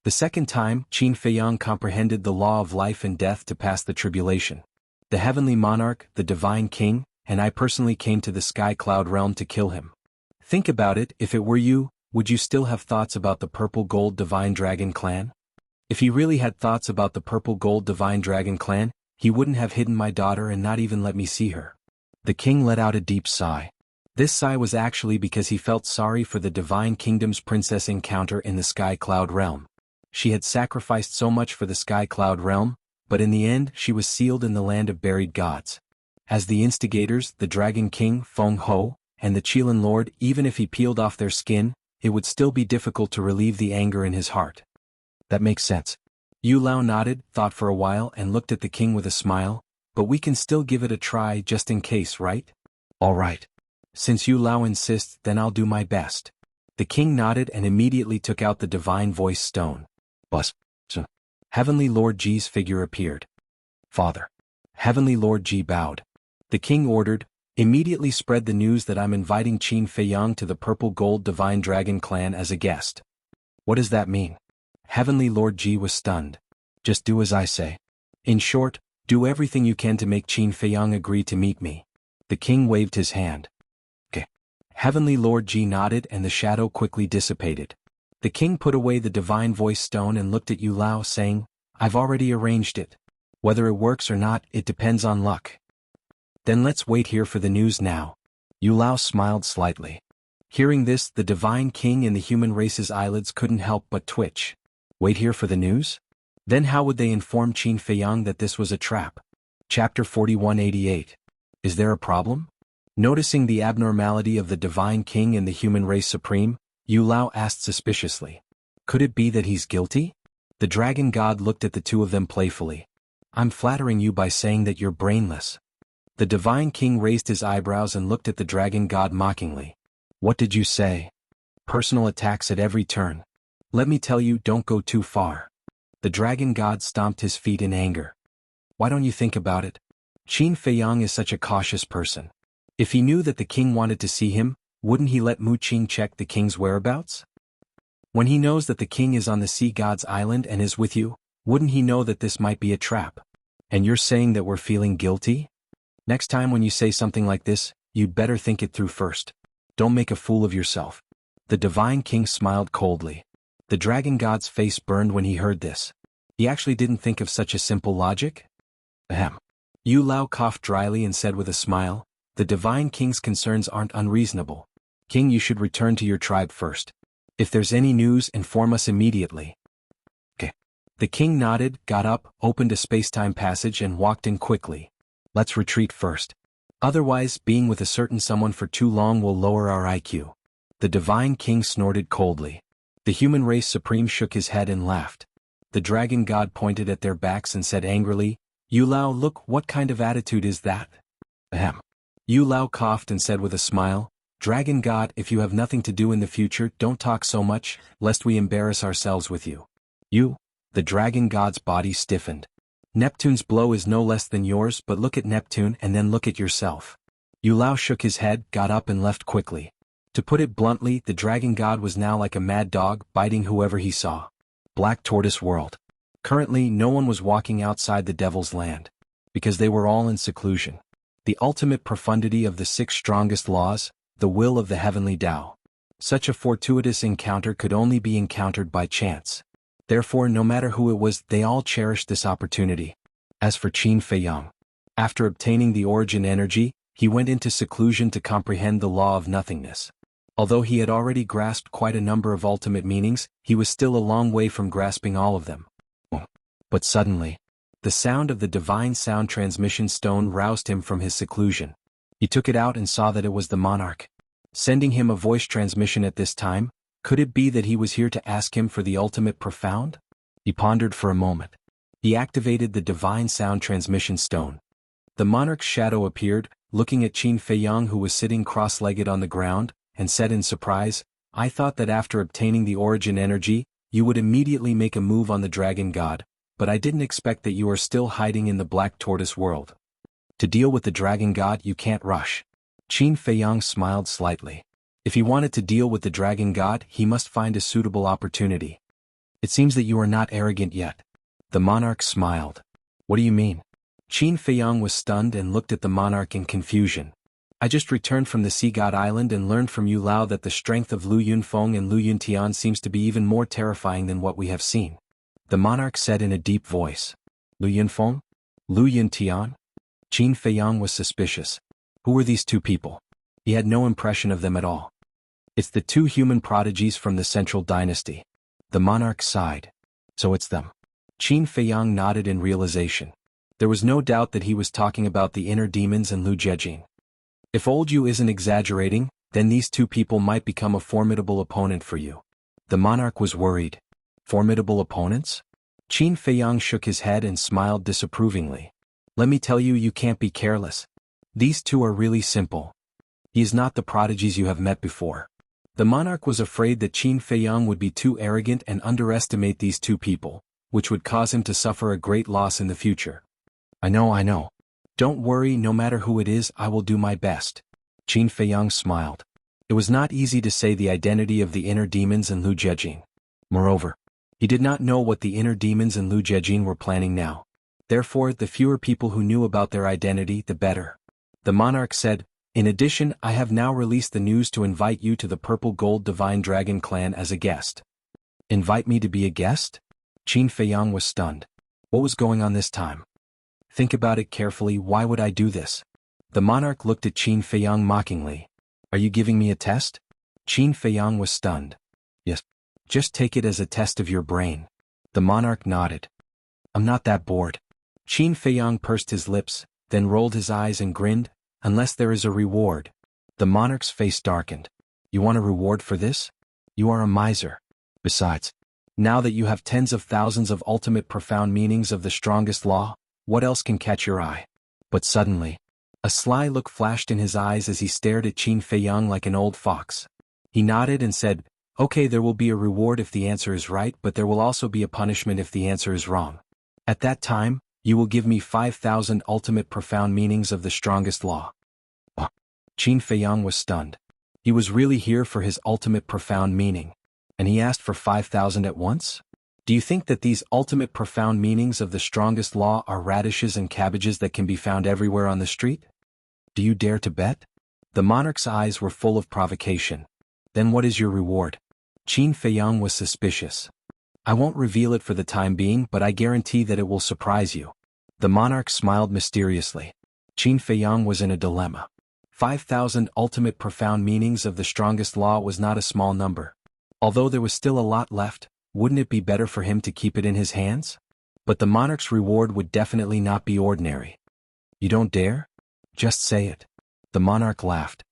The second time, Qin Feiyang comprehended the law of life and death to pass the tribulation. The heavenly monarch, the divine king, and I personally came to the Sky Cloud realm to kill him. Think about it, if it were you, would you still have thoughts about the purple gold divine dragon clan? If he really had thoughts about the purple gold divine dragon clan, he wouldn't have hidden my daughter and not even let me see her. The king let out a deep sigh. This sigh was actually because he felt sorry for the divine kingdom's princess encounter in the Sky Cloud realm. She had sacrificed so much for the Sky Cloud realm, but in the end she was sealed in the land of buried gods. As the instigators, the Dragon King, Feng Ho, and the Qilin Lord, even if he peeled off their skin, it would still be difficult to relieve the anger in his heart. That makes sense. Yu Lao nodded, thought for a while and looked at the king with a smile, but we can still give it a try just in case, right? All right. Since Yu Lao insists, then I'll do my best. The king nodded and immediately took out the divine voice stone. Bus. Heavenly Lord Ji's figure appeared. Father. Heavenly Lord Ji bowed. The king ordered, immediately spread the news that I'm inviting Qin Feiyang to the purple gold divine dragon clan as a guest. What does that mean? Heavenly Lord Ji was stunned. Just do as I say. In short, do everything you can to make Qin Feiyang agree to meet me. The king waved his hand. Okay. Heavenly Lord Ji nodded and the shadow quickly dissipated. The king put away the divine voice stone and looked at Yu Lao saying, I've already arranged it. Whether it works or not, it depends on luck. Then let's wait here for the news now. Yu Lao smiled slightly. Hearing this, the divine king and the human race's eyelids couldn't help but twitch. Wait here for the news? Then how would they inform Qin Feiyang that this was a trap? Chapter 4188. Is there a problem? Noticing the abnormality of the divine king and the human race supreme, Yu Lao asked suspiciously. Could it be that he's guilty? The dragon god looked at the two of them playfully. I'm flattering you by saying that you're brainless. The divine king raised his eyebrows and looked at the dragon god mockingly. What did you say? Personal attacks at every turn. Let me tell you, don't go too far. The dragon god stomped his feet in anger. Why don't you think about it? Qin Feiyang is such a cautious person. If he knew that the king wanted to see him, wouldn't he let Mu Qing check the king's whereabouts? When he knows that the king is on the sea god's island and is with you, wouldn't he know that this might be a trap? And you're saying that we're feeling guilty? Next time when you say something like this, you'd better think it through first. Don't make a fool of yourself. The divine king smiled coldly. The dragon god's face burned when he heard this. He actually didn't think of such a simple logic? Ahem. Yu Lao coughed dryly and said with a smile, "The divine king's concerns aren't unreasonable. King, you should return to your tribe first. If there's any news, inform us immediately." Okay. The king nodded, got up, opened a space-time passage and walked in quickly. "Let's retreat first. Otherwise, being with a certain someone for too long will lower our IQ." The divine king snorted coldly. The human race supreme shook his head and laughed. The dragon god pointed at their backs and said angrily, "Yu Lao, look, what kind of attitude is that?" Ahem. Yu Lao coughed and said with a smile, "Dragon god, if you have nothing to do in the future, don't talk so much, lest we embarrass ourselves with you." "You?" The dragon god's body stiffened. "Neptune's blow is no less than yours, but look at Neptune and then look at yourself." Yu Lao shook his head, got up and left quickly. To put it bluntly, the dragon god was now like a mad dog, biting whoever he saw. Black Tortoise World. Currently, no one was walking outside the Devil's Land. Because they were all in seclusion. The ultimate profundity of the 6 strongest laws, the will of the heavenly Tao. Such a fortuitous encounter could only be encountered by chance. Therefore, no matter who it was, they all cherished this opportunity. As for Qin Feiyang, after obtaining the origin energy, he went into seclusion to comprehend the law of nothingness. Although he had already grasped quite a number of ultimate meanings, he was still a long way from grasping all of them. But suddenly, the sound of the divine sound transmission stone roused him from his seclusion. He took it out and saw that it was the monarch. Sending him a voice transmission at this time, could it be that he was here to ask him for the ultimate profound? He pondered for a moment. He activated the divine sound transmission stone. The monarch's shadow appeared, looking at Qin Feiyang who was sitting cross-legged on the ground, and said in surprise, "I thought that after obtaining the origin energy, you would immediately make a move on the dragon god, but I didn't expect that you are still hiding in the Black Tortoise world. To deal with the dragon god you can't rush." Qin Feiyang smiled slightly. If he wanted to deal with the dragon god, he must find a suitable opportunity. "It seems that you are not arrogant yet." The monarch smiled. "What do you mean?" Qin Feiyang was stunned and looked at the monarch in confusion. "I just returned from the Sea God Island and learned from Yu Lao that the strength of Lu Yunfeng and Lu Yuntian seems to be even more terrifying than what we have seen." The monarch said in a deep voice. "Lu Yunfeng? Lu Yuntian?" Qin Feiyang was suspicious. Who were these 2 people? He had no impression of them at all. "It's the 2 human prodigies from the Central Dynasty." The monarch sighed. "So it's them." Qin Feiyang nodded in realization. There was no doubt that he was talking about the inner demons and Lu Jiejing. If old Yu isn't exaggerating, then these 2 people might become a formidable opponent for you. The monarch was worried. Formidable opponents? Qin Feiyang shook his head and smiled disapprovingly. "Let me tell you, you can't be careless. These 2 are really simple. He is not the prodigies you have met before." The monarch was afraid that Qin Feiyang would be too arrogant and underestimate these 2 people, which would cause him to suffer a great loss in the future. I know. Don't worry, no matter who it is, I will do my best." Qin Feiyang smiled. It was not easy to say the identity of the inner demons and Lu Jiejing. Moreover, he did not know what the inner demons and Lu Jiejing were planning now. Therefore, the fewer people who knew about their identity, the better. The monarch said, "In addition, I have now released the news to invite you to the Purple Gold Divine Dragon clan as a guest." "Invite me to be a guest?" Qin Feiyang was stunned. What was going on this time? "Think about it carefully, why would I do this?" The monarch looked at Qin Feiyang mockingly. "Are you giving me a test?" Qin Feiyang was stunned. "Yes. Just take it as a test of your brain." The monarch nodded. "I'm not that bored." Qin Feiyang pursed his lips, then rolled his eyes and grinned, "Unless there is a reward." The monarch's face darkened. "You want a reward for this? You are a miser. Besides, now that you have tens of thousands of ultimate profound meanings of the strongest law, what else can catch your eye?" But suddenly, a sly look flashed in his eyes as he stared at Qin Feiyang like an old fox. He nodded and said, "Okay, there will be a reward if the answer is right, but there will also be a punishment if the answer is wrong. At that time, you will give me 5,000 ultimate profound meanings of the strongest law." Qin Feiyang was stunned. He was really here for his ultimate profound meaning. And he asked for 5,000 at once? Do you think that these ultimate profound meanings of the strongest law are radishes and cabbages that can be found everywhere on the street? Do you dare to bet? The monarch's eyes were full of provocation. Then what is your reward? Qin Feiyang was suspicious. I won't reveal it for the time being, but I guarantee that it will surprise you. The monarch smiled mysteriously. Qin Feiyang was in a dilemma. 5,000 ultimate profound meanings of the strongest law was not a small number. Although there was still a lot left, wouldn't it be better for him to keep it in his hands? But the monarch's reward would definitely not be ordinary. You don't dare? Just say it. The monarch laughed.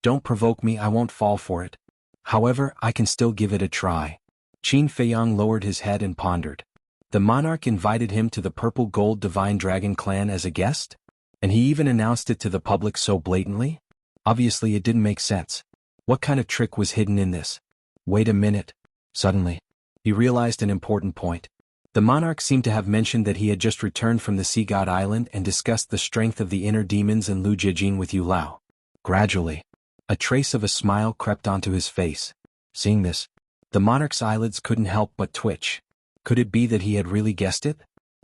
Don't provoke me, I won't fall for it. However, I can still give it a try. Qin Feiyang lowered his head and pondered. The monarch invited him to the Purple Gold Divine Dragon clan as a guest? And he even announced it to the public so blatantly? Obviously it didn't make sense. What kind of trick was hidden in this? Wait a minute. Suddenly, he realized an important point. The monarch seemed to have mentioned that he had just returned from the Sea God Island and discussed the strength of the inner demons in Lu Jiajing with Yu Lao. Gradually, a trace of a smile crept onto his face. Seeing this, the monarch's eyelids couldn't help but twitch. Could it be that he had really guessed it?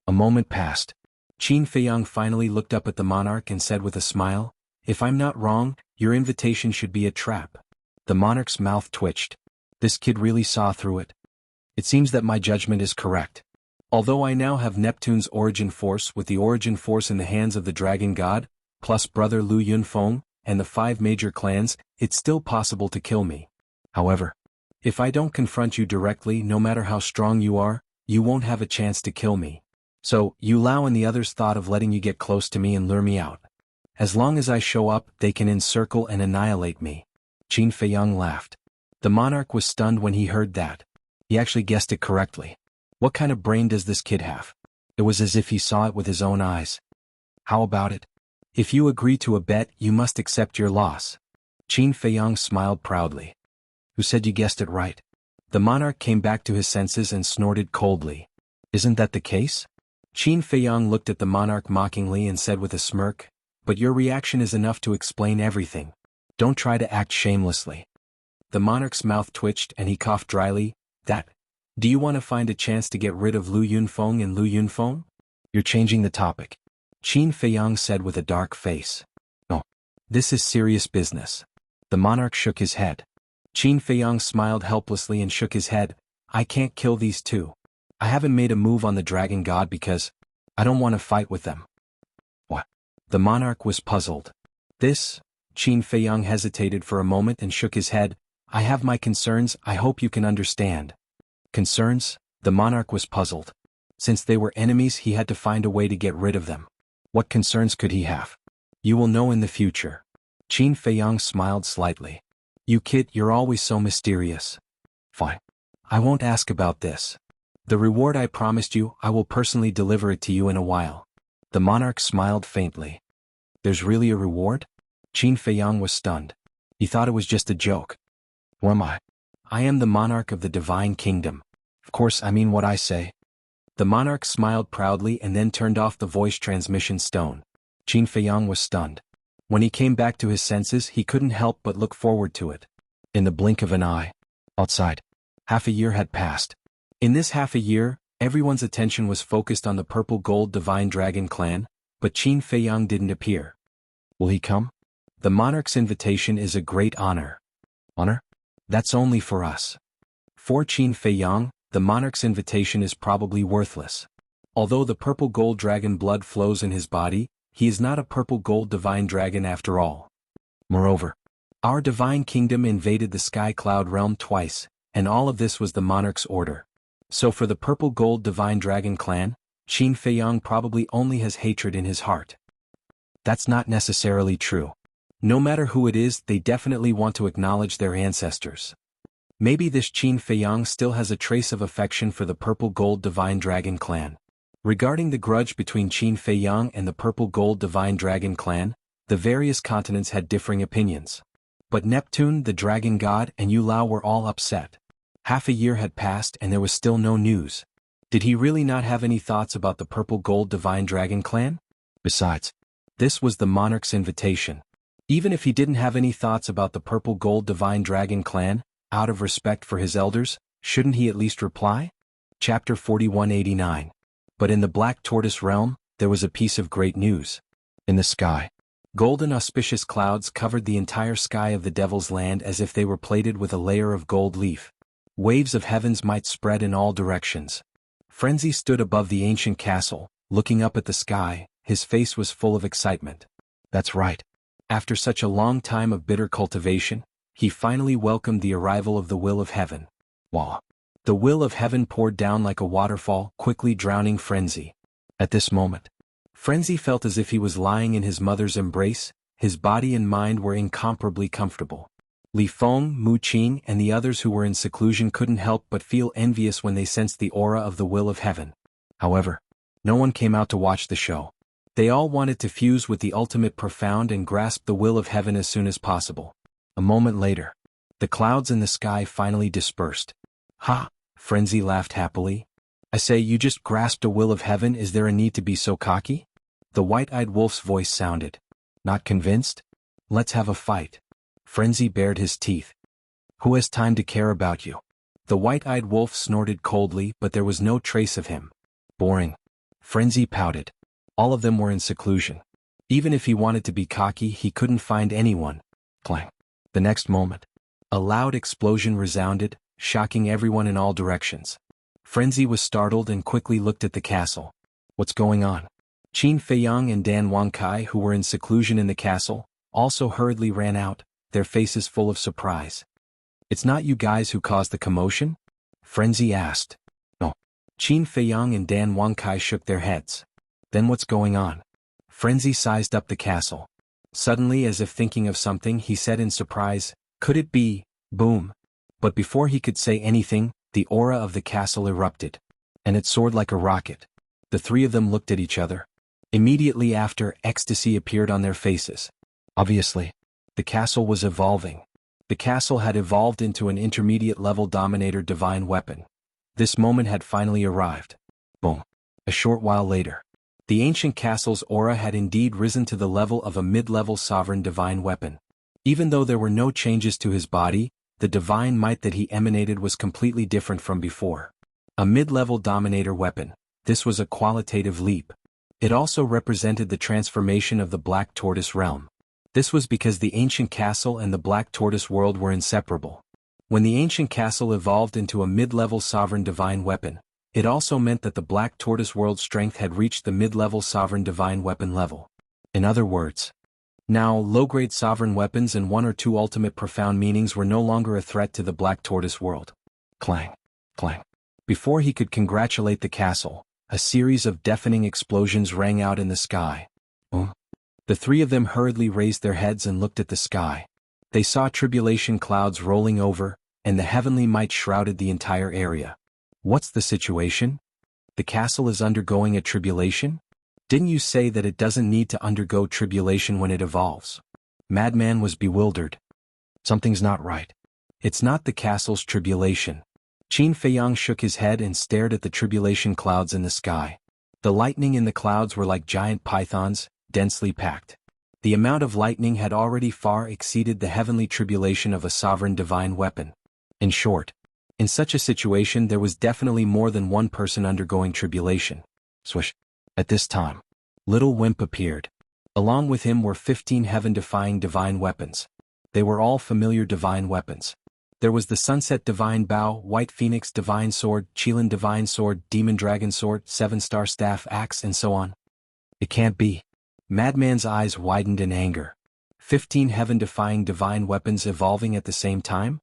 A moment passed. Qin Feiyang finally looked up at the monarch and said with a smile, "If I'm not wrong, your invitation should be a trap." The monarch's mouth twitched. This kid really saw through it. It seems that my judgment is correct. Although I now have Neptune's origin force with the origin force in the hands of the dragon god, plus brother Lu Yunfeng, and the 5 major clans, it's still possible to kill me. However, if I don't confront you directly, no matter how strong you are, you won't have a chance to kill me. So, Yu Lao and the others thought of letting you get close to me and lure me out. As long as I show up, they can encircle and annihilate me. Qin Feiyang laughed. The monarch was stunned when he heard that. He actually guessed it correctly. What kind of brain does this kid have? It was as if he saw it with his own eyes. How about it? If you agree to a bet, you must accept your loss. Qin Feiyang smiled proudly. Who said you guessed it right? The monarch came back to his senses and snorted coldly. Isn't that the case? Qin Feiyang looked at the monarch mockingly and said with a smirk, but your reaction is enough to explain everything. Don't try to act shamelessly. The monarch's mouth twitched and he coughed dryly. Do you want to find a chance to get rid of Lu Yunfeng and Lu Yunfeng? You're changing the topic. Qin Feiyang said with a dark face. No. This is serious business. The monarch shook his head. Qin Feiyang smiled helplessly and shook his head. I can't kill these two. I haven't made a move on the dragon god because I don't want to fight with them. What? The monarch was puzzled. This? Qin Feiyang hesitated for a moment and shook his head. I have my concerns, I hope you can understand. Concerns? The monarch was puzzled. Since they were enemies, he had to find a way to get rid of them. What concerns could he have? You will know in the future. Qin Feiyang smiled slightly. You kid, you're always so mysterious. Fine. I won't ask about this. The reward I promised you, I will personally deliver it to you in a while. The monarch smiled faintly. There's really a reward? Qin Feiyang was stunned. He thought it was just a joke. Who am I? I am the monarch of the divine kingdom. Of course I mean what I say. The monarch smiled proudly and then turned off the voice transmission stone. Qin Feiyang was stunned. When he came back to his senses, he couldn't help but look forward to it. In the blink of an eye. Outside. Half a year had passed. In this half a year, everyone's attention was focused on the Purple Gold Divine Dragon clan, but Qin Feiyang didn't appear. Will he come? The monarch's invitation is a great honor. Honor? That's only for us. For Qin Feiyang, the monarch's invitation is probably worthless. Although the purple gold dragon blood flows in his body, he is not a purple gold divine dragon after all. Moreover, our divine kingdom invaded the sky cloud realm twice, and all of this was the monarch's order. So for the purple gold divine dragon clan, Qin Feiyang probably only has hatred in his heart. That's not necessarily true. No matter who it is, they definitely want to acknowledge their ancestors. Maybe this Qin Feiyang still has a trace of affection for the Purple Gold Divine Dragon clan. Regarding the grudge between Qin Feiyang and the Purple Gold Divine Dragon clan, the various continents had differing opinions. But Neptune, the dragon god, and Yu Lao were all upset. Half a year had passed and there was still no news. Did he really not have any thoughts about the Purple Gold Divine Dragon clan? Besides, this was the monarch's invitation. Even if he didn't have any thoughts about the purple gold divine dragon clan, out of respect for his elders, shouldn't he at least reply? Chapter 4189. But in the Black Tortoise realm, there was a piece of great news. In the sky, golden auspicious clouds covered the entire sky of the Devil's Land as if they were plated with a layer of gold leaf. Waves of heavens might spread in all directions. Frenzy stood above the ancient castle, looking up at the sky. His face was full of excitement. That's right. After such a long time of bitter cultivation, he finally welcomed the arrival of the will of heaven. Wow. The will of heaven poured down like a waterfall, quickly drowning Frenzy. At this moment, Frenzy felt as if he was lying in his mother's embrace. His body and mind were incomparably comfortable. Li Feng, Mu Qing, and the others who were in seclusion couldn't help but feel envious when they sensed the aura of the will of heaven. However, no one came out to watch the show. They all wanted to fuse with the ultimate profound and grasp the will of heaven as soon as possible. A moment later, the clouds in the sky finally dispersed. Ha! Frenzy laughed happily. I say, you just grasped a will of heaven. Is there a need to be so cocky? The white-eyed wolf's voice sounded. Not convinced? Let's have a fight. Frenzy bared his teeth. Who has time to care about you? The white-eyed wolf snorted coldly, but there was no trace of him. Boring. Frenzy pouted. All of them were in seclusion. Even if he wanted to be cocky, he couldn't find anyone. Clang. The next moment, a loud explosion resounded, shocking everyone in all directions. Frenzy was startled and quickly looked at the castle. What's going on? Qin Feiyang and Dan Wangkai, who were in seclusion in the castle, also hurriedly ran out, their faces full of surprise. It's not you guys who caused the commotion? Frenzy asked. No. Qin Feiyang and Dan Wangkai shook their heads. Then what's going on? Frenzy sized up the castle. Suddenly, as if thinking of something, he said in surprise, could it be, boom? But before he could say anything, the aura of the castle erupted. And it soared like a rocket. The three of them looked at each other. Immediately after, ecstasy appeared on their faces. Obviously, the castle was evolving. The castle had evolved into an intermediate-level dominator divine weapon. This moment had finally arrived. Boom. A short while later, the ancient castle's aura had indeed risen to the level of a mid-level sovereign divine weapon. Even though there were no changes to his body, the divine might that he emanated was completely different from before. A mid-level dominator weapon, this was a qualitative leap. It also represented the transformation of the Black Tortoise realm. This was because the ancient castle and the Black Tortoise world were inseparable. When the ancient castle evolved into a mid-level sovereign divine weapon, it also meant that the Black Tortoise world's strength had reached the mid-level sovereign divine weapon level. In other words, now low-grade sovereign weapons and one or two ultimate profound meanings were no longer a threat to the Black Tortoise world. Clang, clang. Before he could congratulate the castle, a series of deafening explosions rang out in the sky. The three of them hurriedly raised their heads and looked at the sky. They saw tribulation clouds rolling over, and the heavenly might shrouded the entire area. What's the situation? The castle is undergoing a tribulation? Didn't you say that it doesn't need to undergo tribulation when it evolves? Madman was bewildered. Something's not right. It's not the castle's tribulation. Qin Feiyang shook his head and stared at the tribulation clouds in the sky. The lightning in the clouds were like giant pythons, densely packed. The amount of lightning had already far exceeded the heavenly tribulation of a sovereign divine weapon. In short, in such a situation there was definitely more than one person undergoing tribulation. Swish. At this time, Little Wimp appeared. Along with him were 15 heaven-defying divine weapons. They were all familiar divine weapons. There was the Sunset Divine Bow, White Phoenix Divine Sword, Qilin Divine Sword, Demon Dragon Sword, Seven-Star Staff Axe, and so on. It can't be. Madman's eyes widened in anger. 15 heaven-defying divine weapons evolving at the same time?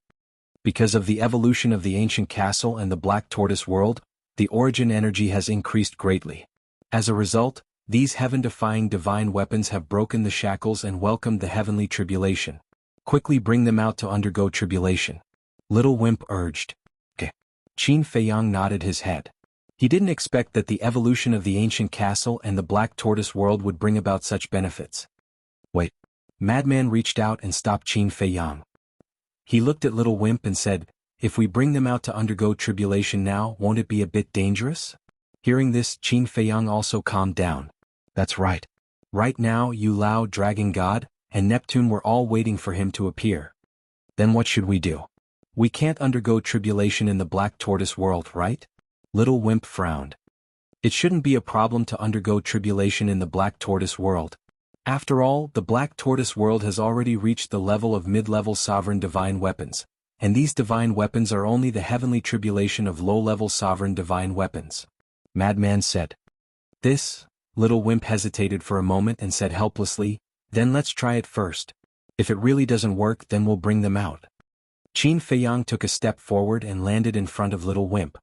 Because of the evolution of the ancient castle and the Black Tortoise world, the origin energy has increased greatly. As a result, these heaven-defying divine weapons have broken the shackles and welcomed the heavenly tribulation. Quickly bring them out to undergo tribulation. Little Wimp urged. Okay. Qin Feiyang nodded his head. He didn't expect that the evolution of the ancient castle and the Black Tortoise world would bring about such benefits. Wait. Madman reached out and stopped Qin Feiyang. He looked at Little Wimp and said, if we bring them out to undergo tribulation now, won't it be a bit dangerous? Hearing this, Qin Feiyang also calmed down. That's right. Right now, you Lao Dragon God, and Neptune were all waiting for him to appear. Then what should we do? We can't undergo tribulation in the Black Tortoise world, right? Little Wimp frowned. It shouldn't be a problem to undergo tribulation in the Black Tortoise world. After all, the Black Tortoise world has already reached the level of mid-level sovereign divine weapons, and these divine weapons are only the heavenly tribulation of low-level sovereign divine weapons. Madman said. This, Little Wimp hesitated for a moment and said helplessly, then let's try it first. If it really doesn't work, then we'll bring them out. Qin Feiyang took a step forward and landed in front of Little Wimp.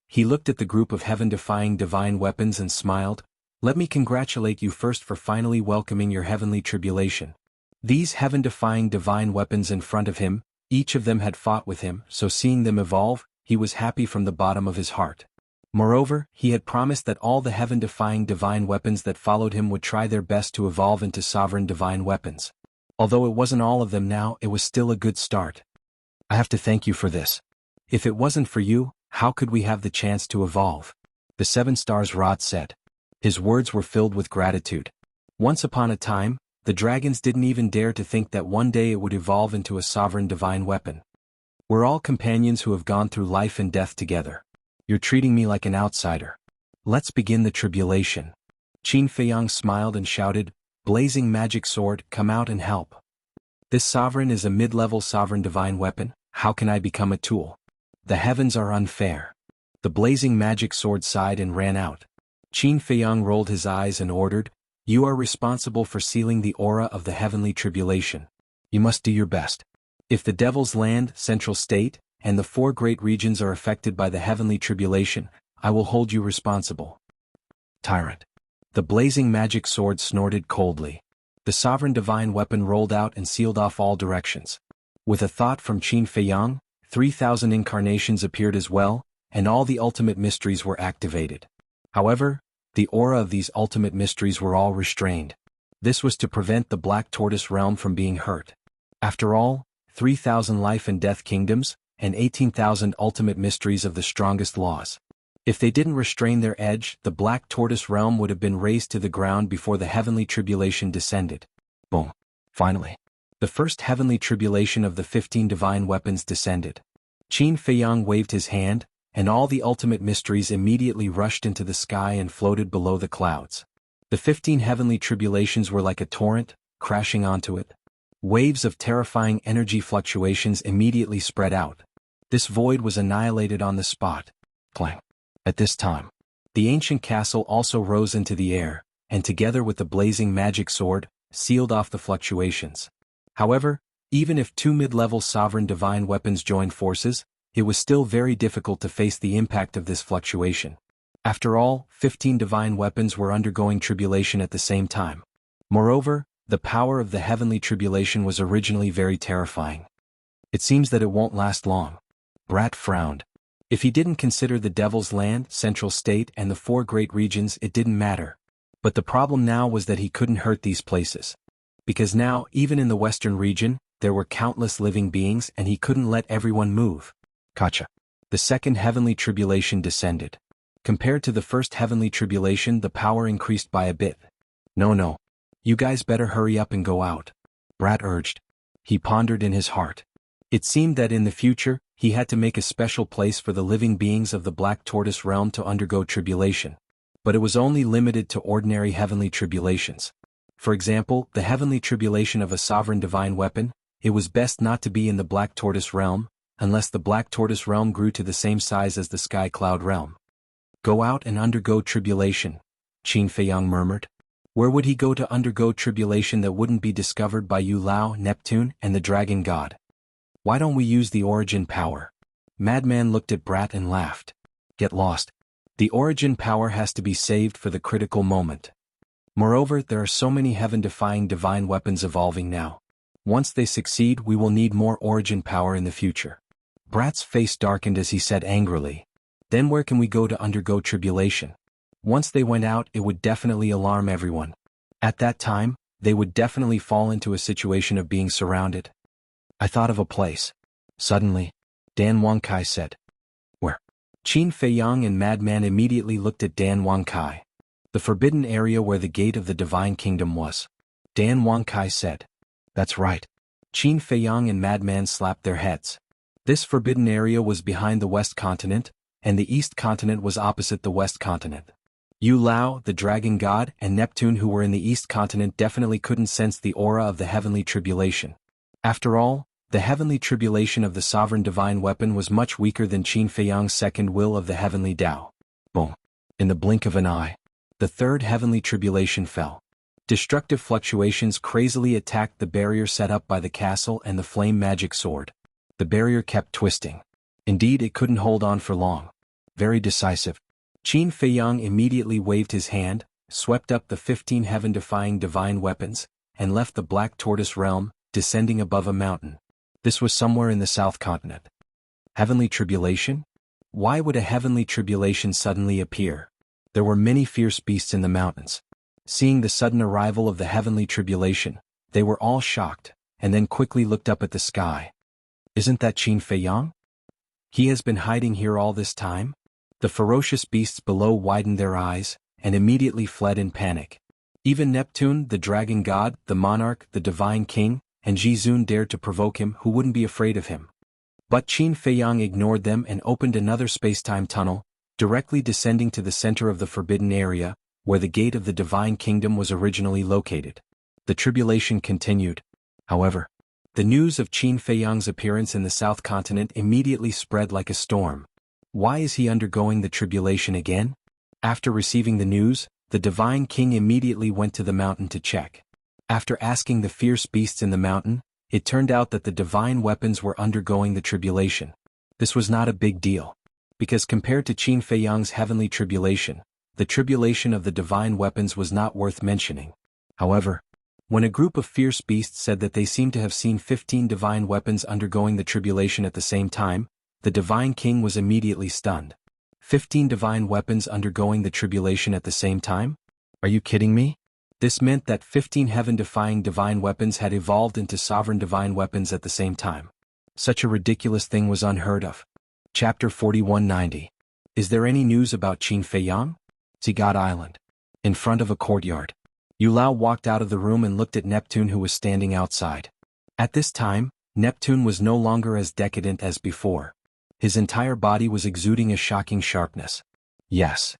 He looked at the group of heaven-defying divine weapons and smiled. Let me congratulate you first for finally welcoming your heavenly tribulation. These heaven-defying divine weapons in front of him, each of them had fought with him, so seeing them evolve, he was happy from the bottom of his heart. Moreover, he had promised that all the heaven-defying divine weapons that followed him would try their best to evolve into sovereign divine weapons. Although it wasn't all of them now, it was still a good start. I have to thank you for this. If it wasn't for you, how could we have the chance to evolve? The Seven Stars Rod said. His words were filled with gratitude. Once upon a time, the dragons didn't even dare to think that one day it would evolve into a sovereign divine weapon. We're all companions who have gone through life and death together. You're treating me like an outsider. Let's begin the tribulation. Qin Feiyang smiled and shouted, Blazing Magic Sword, come out and help. This sovereign is a mid-level sovereign divine weapon, how can I become a tool? The heavens are unfair. The Blazing Magic Sword sighed and ran out. Qin Feiyang rolled his eyes and ordered, You are responsible for sealing the aura of the heavenly tribulation. You must do your best. If the Devil's Land, Central State, and the 4 great regions are affected by the heavenly tribulation, I will hold you responsible. Tyrant. The Blazing Magic Sword snorted coldly. The sovereign divine weapon rolled out and sealed off all directions. With a thought from Qin Feiyang, 3,000 incarnations appeared as well, and all the ultimate mysteries were activated. However, the aura of these ultimate mysteries were all restrained. This was to prevent the Black Tortoise realm from being hurt. After all, 3,000 life and death kingdoms, and 18,000 ultimate mysteries of the strongest laws. If they didn't restrain their edge, the Black Tortoise realm would have been razed to the ground before the heavenly tribulation descended. Boom. Finally. The first heavenly tribulation of the 15 divine weapons descended. Qin Feiyang waved his hand, and all the ultimate mysteries immediately rushed into the sky and floated below the clouds. The 15 heavenly tribulations were like a torrent, crashing onto it. Waves of terrifying energy fluctuations immediately spread out. This void was annihilated on the spot. Clang. At this time, the ancient castle also rose into the air, and together with the blazing magic sword, sealed off the fluctuations. However, even if 2 mid-level sovereign divine weapons joined forces, it was still very difficult to face the impact of this fluctuation. After all, 15 divine weapons were undergoing tribulation at the same time. Moreover, the power of the heavenly tribulation was originally very terrifying. It seems that it won't last long. Brat frowned. If he didn't consider the Devil's Land, Central State, and the 4 great regions, it didn't matter. But the problem now was that he couldn't hurt these places. Because now, even in the Western region, there were countless living beings and he couldn't let everyone move. Gotcha. The second heavenly tribulation descended. Compared to the first heavenly tribulation, the power increased by a bit. No. You guys better hurry up and go out. Brat urged. He pondered in his heart. It seemed that in the future, he had to make a special place for the living beings of the Black Tortoise realm to undergo tribulation. But it was only limited to ordinary heavenly tribulations. For example, the heavenly tribulation of a sovereign divine weapon, it was best not to be in the Black Tortoise realm, unless the Black Tortoise realm grew to the same size as the Sky Cloud realm. Go out and undergo tribulation, Qin Feiyang murmured. Where would he go to undergo tribulation that wouldn't be discovered by Yu Lao, Neptune, and the Dragon God? Why don't we use the origin power? Madman looked at Brat and laughed. Get lost. The origin power has to be saved for the critical moment. Moreover, there are so many heaven-defying divine weapons evolving now. Once they succeed, we will need more origin power in the future. Brat's face darkened as he said angrily. Then where can we go to undergo tribulation? Once they went out, it would definitely alarm everyone. At that time, they would definitely fall into a situation of being surrounded. I thought of a place. Suddenly, Dan Wangkai said. Where? Qin Feiyang and Madman immediately looked at Dan Wangkai. The forbidden area where the gate of the Divine Kingdom was. Dan Wangkai said. That's right. Qin Feiyang and Madman slapped their heads. This forbidden area was behind the West Continent, and the East Continent was opposite the West Continent. Yu Lao, the Dragon God, and Neptune, who were in the East Continent, definitely couldn't sense the aura of the heavenly tribulation. After all, the heavenly tribulation of the sovereign divine weapon was much weaker than Qin Feiyang's second will of the heavenly Tao. Boom. In the blink of an eye, the third heavenly tribulation fell. Destructive fluctuations crazily attacked the barrier set up by the castle and the flame magic sword. The barrier kept twisting. Indeed, it couldn't hold on for long. Very decisive. Qin Feiyang immediately waved his hand, swept up the 15 heaven-defying divine weapons, and left the Black Tortoise realm, descending above a mountain. This was somewhere in the South Continent. Heavenly tribulation? Why would a heavenly tribulation suddenly appear? There were many fierce beasts in the mountains. Seeing the sudden arrival of the heavenly tribulation, they were all shocked, and then quickly looked up at the sky. Isn't that Qin Feiyang? He has been hiding here all this time? The ferocious beasts below widened their eyes, and immediately fled in panic. Even Neptune, the dragon god, the monarch, the divine king, and Jizun dared to provoke him, who wouldn't be afraid of him. But Qin Feiyang ignored them and opened another space-time tunnel, directly descending to the center of the forbidden area, where the gate of the divine kingdom was originally located. The tribulation continued. However, the news of Qin Feiyang's appearance in the South Continent immediately spread like a storm. Why is he undergoing the tribulation again? After receiving the news, the divine king immediately went to the mountain to check. After asking the fierce beasts in the mountain, it turned out that the divine weapons were undergoing the tribulation. This was not a big deal, because compared to Qin Feiyang's heavenly tribulation, the tribulation of the divine weapons was not worth mentioning. However, when a group of fierce beasts said that they seemed to have seen 15 divine weapons undergoing the tribulation at the same time, the divine king was immediately stunned. 15 divine weapons undergoing the tribulation at the same time? Are you kidding me? This meant that 15 heaven-defying divine weapons had evolved into sovereign divine weapons at the same time. Such a ridiculous thing was unheard of. Chapter 4190. Is there any news about Qin Feiyang? Zigat Island. In front of a courtyard. Yu Lao walked out of the room and looked at Neptune, who was standing outside. At this time, Neptune was no longer as decadent as before. His entire body was exuding a shocking sharpness. Yes.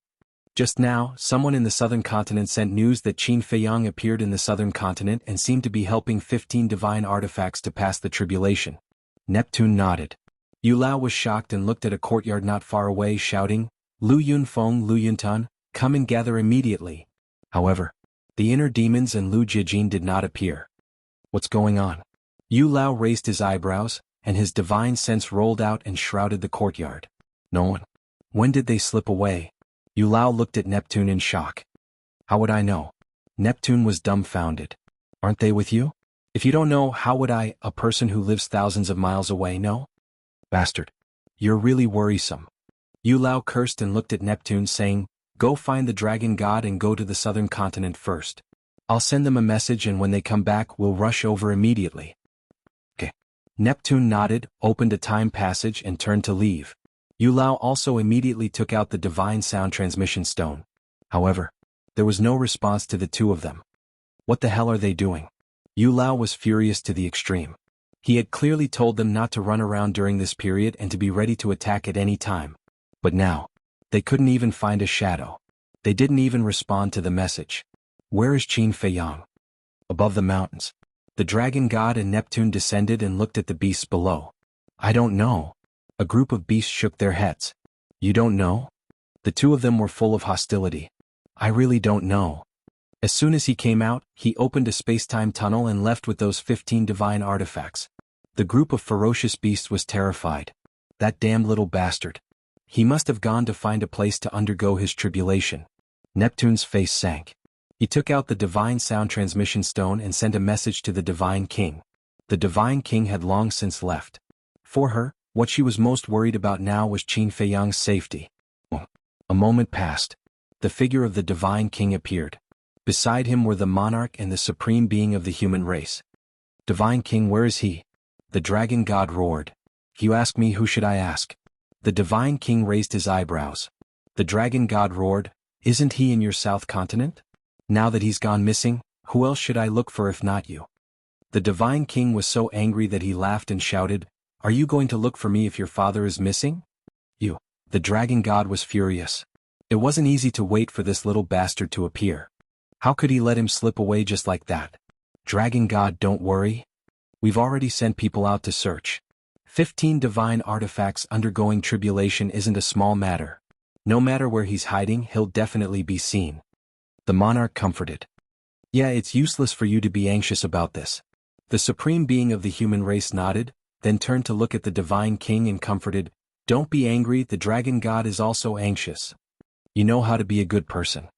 Just now, someone in the southern continent sent news that Qin Feiyang appeared in the southern continent and seemed to be helping 15 divine artifacts to pass the tribulation. Neptune nodded. Yu Lao was shocked and looked at a courtyard not far away, shouting, Lu Yunfeng, Lu Yuntun, come and gather immediately. However, the inner demons and Lu Jiajin did not appear. What's going on? Yu Lao raised his eyebrows, and his divine sense rolled out and shrouded the courtyard. No one. When did they slip away? Yu Lao looked at Neptune in shock. How would I know? Neptune was dumbfounded. Aren't they with you? If you don't know, how would I, a person who lives thousands of miles away, know? Bastard. You're really worrisome. Yu Lao cursed and looked at Neptune, saying, Go find the dragon god and go to the southern continent first. I'll send them a message, and when they come back, we'll rush over immediately. Okay. Neptune nodded, opened a time passage, and turned to leave. Yu Lao also immediately took out the divine sound transmission stone. However, there was no response to the two of them. What the hell are they doing? Yu Lao was furious to the extreme. He had clearly told them not to run around during this period and to be ready to attack at any time. But now, they couldn't even find a shadow. They didn't even respond to the message. Where is Qin Feiyang? Above the mountains. The dragon god and Neptune descended and looked at the beasts below. I don't know. A group of beasts shook their heads. You don't know? The two of them were full of hostility. I really don't know. As soon as he came out, he opened a space-time tunnel and left with those 15 divine artifacts. The group of ferocious beasts was terrified. That damned little bastard. He must have gone to find a place to undergo his tribulation. Neptune's face sank. He took out the divine sound transmission stone and sent a message to the divine king. The divine king had long since left. For her, what she was most worried about now was Qin Feiyang's safety. A moment passed. The figure of the divine king appeared. Beside him were the monarch and the supreme being of the human race. Divine king, where is he? The dragon god roared. You ask me, who should I ask? The divine king raised his eyebrows. The dragon god roared, Isn't he in your south continent? Now that he's gone missing, who else should I look for if not you? The divine king was so angry that he laughed and shouted, "Are you going to look for me if your father is missing? You." The dragon god was furious. It wasn't easy to wait for this little bastard to appear. How could he let him slip away just like that? Dragon god, don't worry. We've already sent people out to search. 15 divine artifacts undergoing tribulation isn't a small matter. No matter where he's hiding, he'll definitely be seen. The monarch comforted. Yeah, it's useless for you to be anxious about this. The supreme being of the human race nodded, then turned to look at the divine king and comforted, "Don't be angry, the dragon god is also anxious. You know how to be a good person."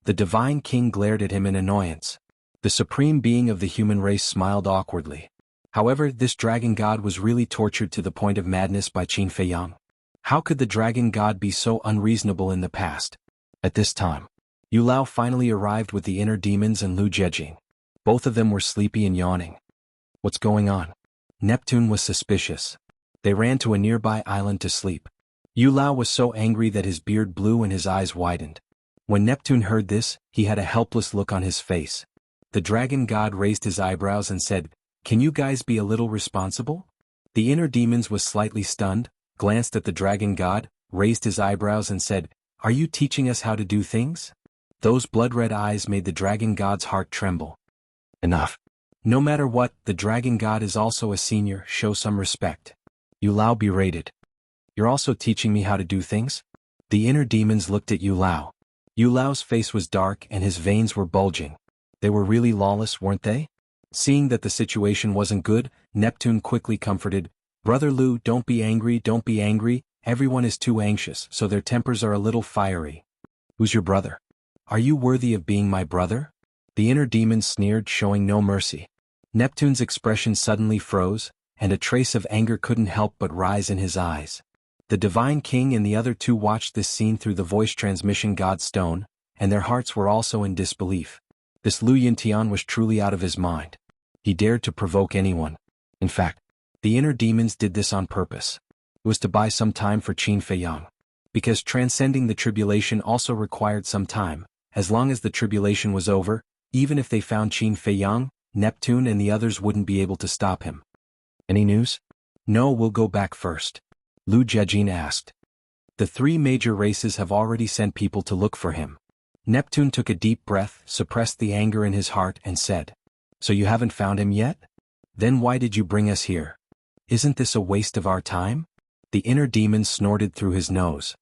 The divine king glared at him in annoyance. The supreme being of the human race smiled awkwardly. However, this dragon god was really tortured to the point of madness by Qin Feiyang. How could the dragon god be so unreasonable in the past? At this time, Yu Lao finally arrived with the inner demons and Lu Jiejing. Both of them were sleepy and yawning. What's going on? Neptune was suspicious. They ran to a nearby island to sleep. Yu Lao was so angry that his beard blew and his eyes widened. When Neptune heard this, he had a helpless look on his face. The dragon god raised his eyebrows and said, "Can you guys be a little responsible?" The inner demons was slightly stunned, glanced at the dragon god, raised his eyebrows and said, "Are you teaching us how to do things?" Those blood-red eyes made the dragon god's heart tremble. Enough. No matter what, the dragon god is also a senior, show some respect. Yu Lao berated. "You're also teaching me how to do things?" The inner demons looked at Yu Lao. Yu Lao's face was dark and his veins were bulging. They were really lawless, weren't they? Seeing that the situation wasn't good, Neptune quickly comforted, "Brother Lu, don't be angry, don't be angry, everyone is too anxious, so their tempers are a little fiery." "Who's your brother? Are you worthy of being my brother?" The inner demon sneered, showing no mercy. Neptune's expression suddenly froze, and a trace of anger couldn't help but rise in his eyes. The divine king and the other two watched this scene through the voice transmission god stone, and their hearts were also in disbelief. This Lu Yintian was truly out of his mind. He dared to provoke anyone. In fact, the inner demons did this on purpose. It was to buy some time for Qin Feiyang. Because transcending the tribulation also required some time. As long as the tribulation was over, even if they found Qin Feiyang, Neptune and the others wouldn't be able to stop him. "Any news?" "No, we'll go back first," Lu Jiejing asked. "The 3 major races have already sent people to look for him." Neptune took a deep breath, suppressed the anger in his heart and said, "So you haven't found him yet? Then why did you bring us here? Isn't this a waste of our time?" The inner demon snorted through his nose.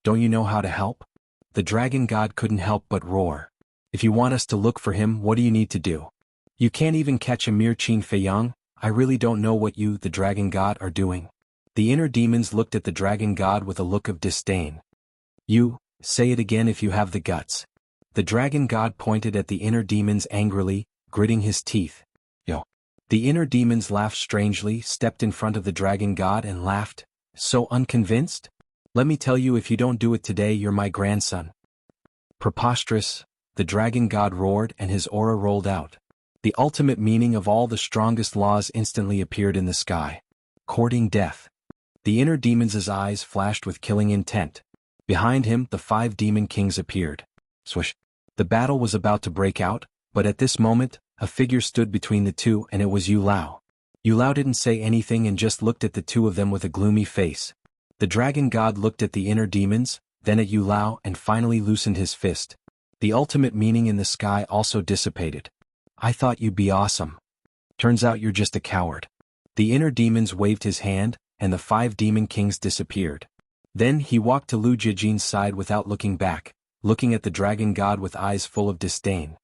"Don't you know how to help?" The dragon god couldn't help but roar. "If you want us to look for him, what do you need to do? You can't even catch a mere Qin Feiyang. I really don't know what you, the dragon god, are doing." The inner demons looked at the dragon god with a look of disdain. "You, say it again if you have the guts." The dragon god pointed at the inner demons angrily, gritting his teeth. "Yo." The inner demons laughed strangely, stepped in front of the dragon god and laughed. "So unconvinced? Let me tell you, if you don't do it today, you're my grandson." "Preposterous," the dragon god roared and his aura rolled out. The ultimate meaning of all the strongest laws instantly appeared in the sky. Courting death. The inner demon's eyes flashed with killing intent. Behind him, the 5 demon kings appeared. Swish. The battle was about to break out, but at this moment, a figure stood between the two and it was Yu Lao. Yu Lao didn't say anything and just looked at the two of them with a gloomy face. The dragon god looked at the inner demons, then at Yu Lao and finally loosened his fist. The ultimate meaning in the sky also dissipated. "I thought you'd be awesome. Turns out you're just a coward." The inner demons waved his hand, and the 5 demon kings disappeared. Then he walked to Lu Jiejing's side without looking back, looking at the dragon god with eyes full of disdain.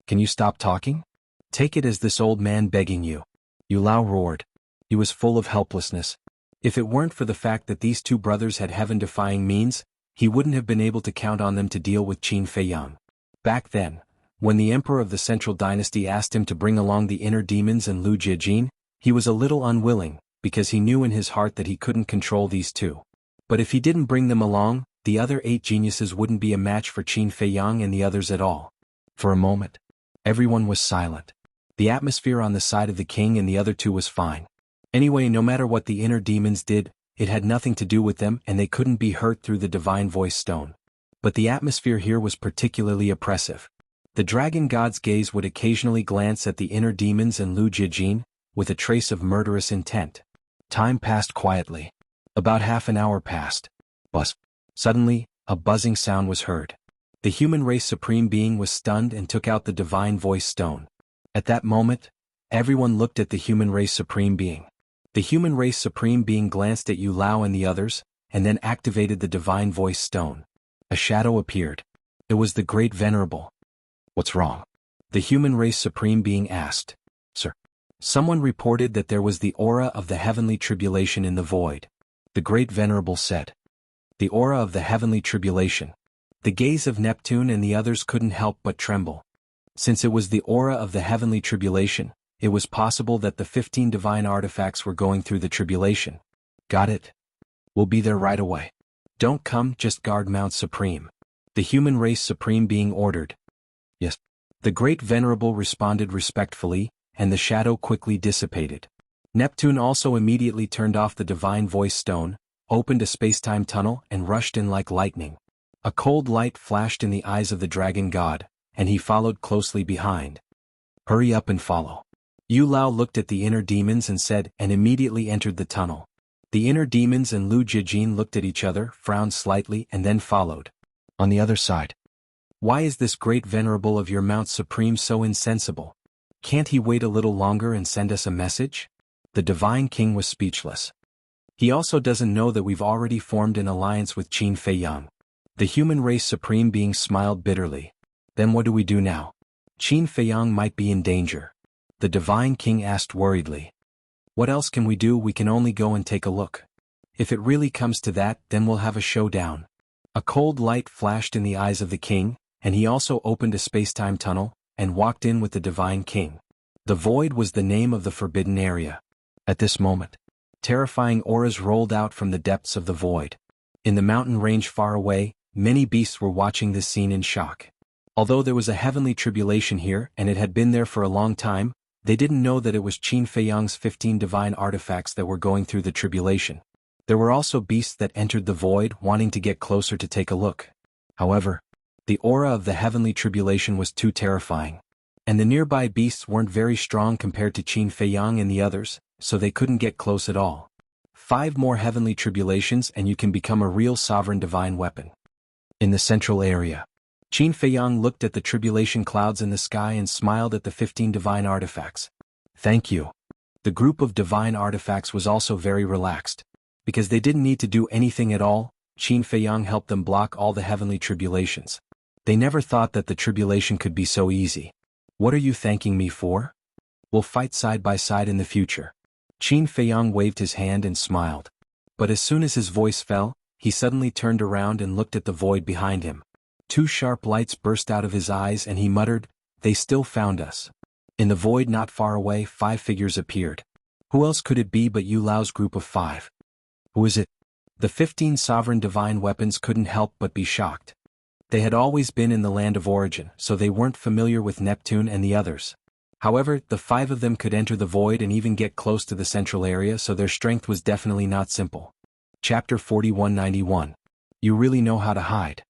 "Can you stop talking? Take it as this old man begging you." Yu Lao roared. He was full of helplessness. If it weren't for the fact that these 2 brothers had heaven-defying means, he wouldn't have been able to count on them to deal with Qin Feiyang. Back then, when the emperor of the Central Dynasty asked him to bring along the inner demons and Lu Jiejing, he was a little unwilling, because he knew in his heart that he couldn't control these 2. But if he didn't bring them along, the other 8 geniuses wouldn't be a match for Qin Feiyang and the others at all. For a moment, everyone was silent. The atmosphere on the side of the king and the other 2 was fine. Anyway, no matter what the inner demons did, it had nothing to do with them and they couldn't be hurt through the divine voice stone. But the atmosphere here was particularly oppressive. The dragon god's gaze would occasionally glance at the inner demons and Lu Jijin, with a trace of murderous intent. Time passed quietly. About half an hour passed. Buzz. Suddenly, a buzzing sound was heard. The human race supreme being was stunned and took out the divine voice stone. At that moment, everyone looked at the human race supreme being. The human race supreme being glanced at Yu Lao and the others, and then activated the divine voice stone. A shadow appeared. It was the Great Venerable. What's wrong? The human race supreme being asked. Sir. Someone reported that there was the aura of the heavenly tribulation in the void. The Great Venerable said. The aura of the heavenly tribulation. The gaze of Neptune and the others couldn't help but tremble. Since it was the aura of the heavenly tribulation, it was possible that the 15 divine artifacts were going through the tribulation. Got it? We'll be there right away. Don't come, just guard Mount Supreme. The human race supreme being ordered. Yes. The Great Venerable responded respectfully, and the shadow quickly dissipated. Neptune also immediately turned off the divine voice stone, opened a space-time tunnel and rushed in like lightning. A cold light flashed in the eyes of the dragon god, and he followed closely behind. Hurry up and follow. Yu Lao looked at the inner demons and said, and immediately entered the tunnel. The inner demons and Lu Jijin looked at each other, frowned slightly and then followed. On the other side. Why is this Great Venerable of your Mount Supreme so insensible? Can't he wait a little longer and send us a message? The Divine King was speechless. He also doesn't know that we've already formed an alliance with Qin Feiyang. The human race supreme being smiled bitterly. Then what do we do now? Qin Feiyang might be in danger. The Divine King asked worriedly. What else can we do? We can only go and take a look. If it really comes to that, then we'll have a showdown. A cold light flashed in the eyes of the king, and he also opened a space-time tunnel, and walked in with the Divine King. The Void was the name of the forbidden area. At this moment, terrifying auras rolled out from the depths of the void. In the mountain range far away, many beasts were watching this scene in shock. Although there was a heavenly tribulation here and it had been there for a long time, they didn't know that it was Qin Feiyang's 15 divine artifacts that were going through the tribulation. There were also beasts that entered the void wanting to get closer to take a look. However, the aura of the heavenly tribulation was too terrifying. And the nearby beasts weren't very strong compared to Qin Feiyang and the others, so they couldn't get close at all. 5 more heavenly tribulations and you can become a real sovereign divine weapon. In the central area, Qin Feiyang looked at the tribulation clouds in the sky and smiled at the 15 divine artifacts. Thank you. The group of divine artifacts was also very relaxed. Because they didn't need to do anything at all, Qin Feiyang helped them block all the heavenly tribulations. They never thought that the tribulation could be so easy. What are you thanking me for? We'll fight side by side in the future. Qin Feiyang waved his hand and smiled. But as soon as his voice fell, he suddenly turned around and looked at the void behind him. 2 sharp lights burst out of his eyes and he muttered, "They still found us." In the void not far away, 5 figures appeared. Who else could it be but Yu Lao's group of 5? Who is it? The 15 sovereign divine weapons couldn't help but be shocked. They had always been in the land of origin, so they weren't familiar with Neptune and the others. However, the 5 of them could enter the void and even get close to the central area, so their strength was definitely not simple. Chapter 4191. You really know how to hide.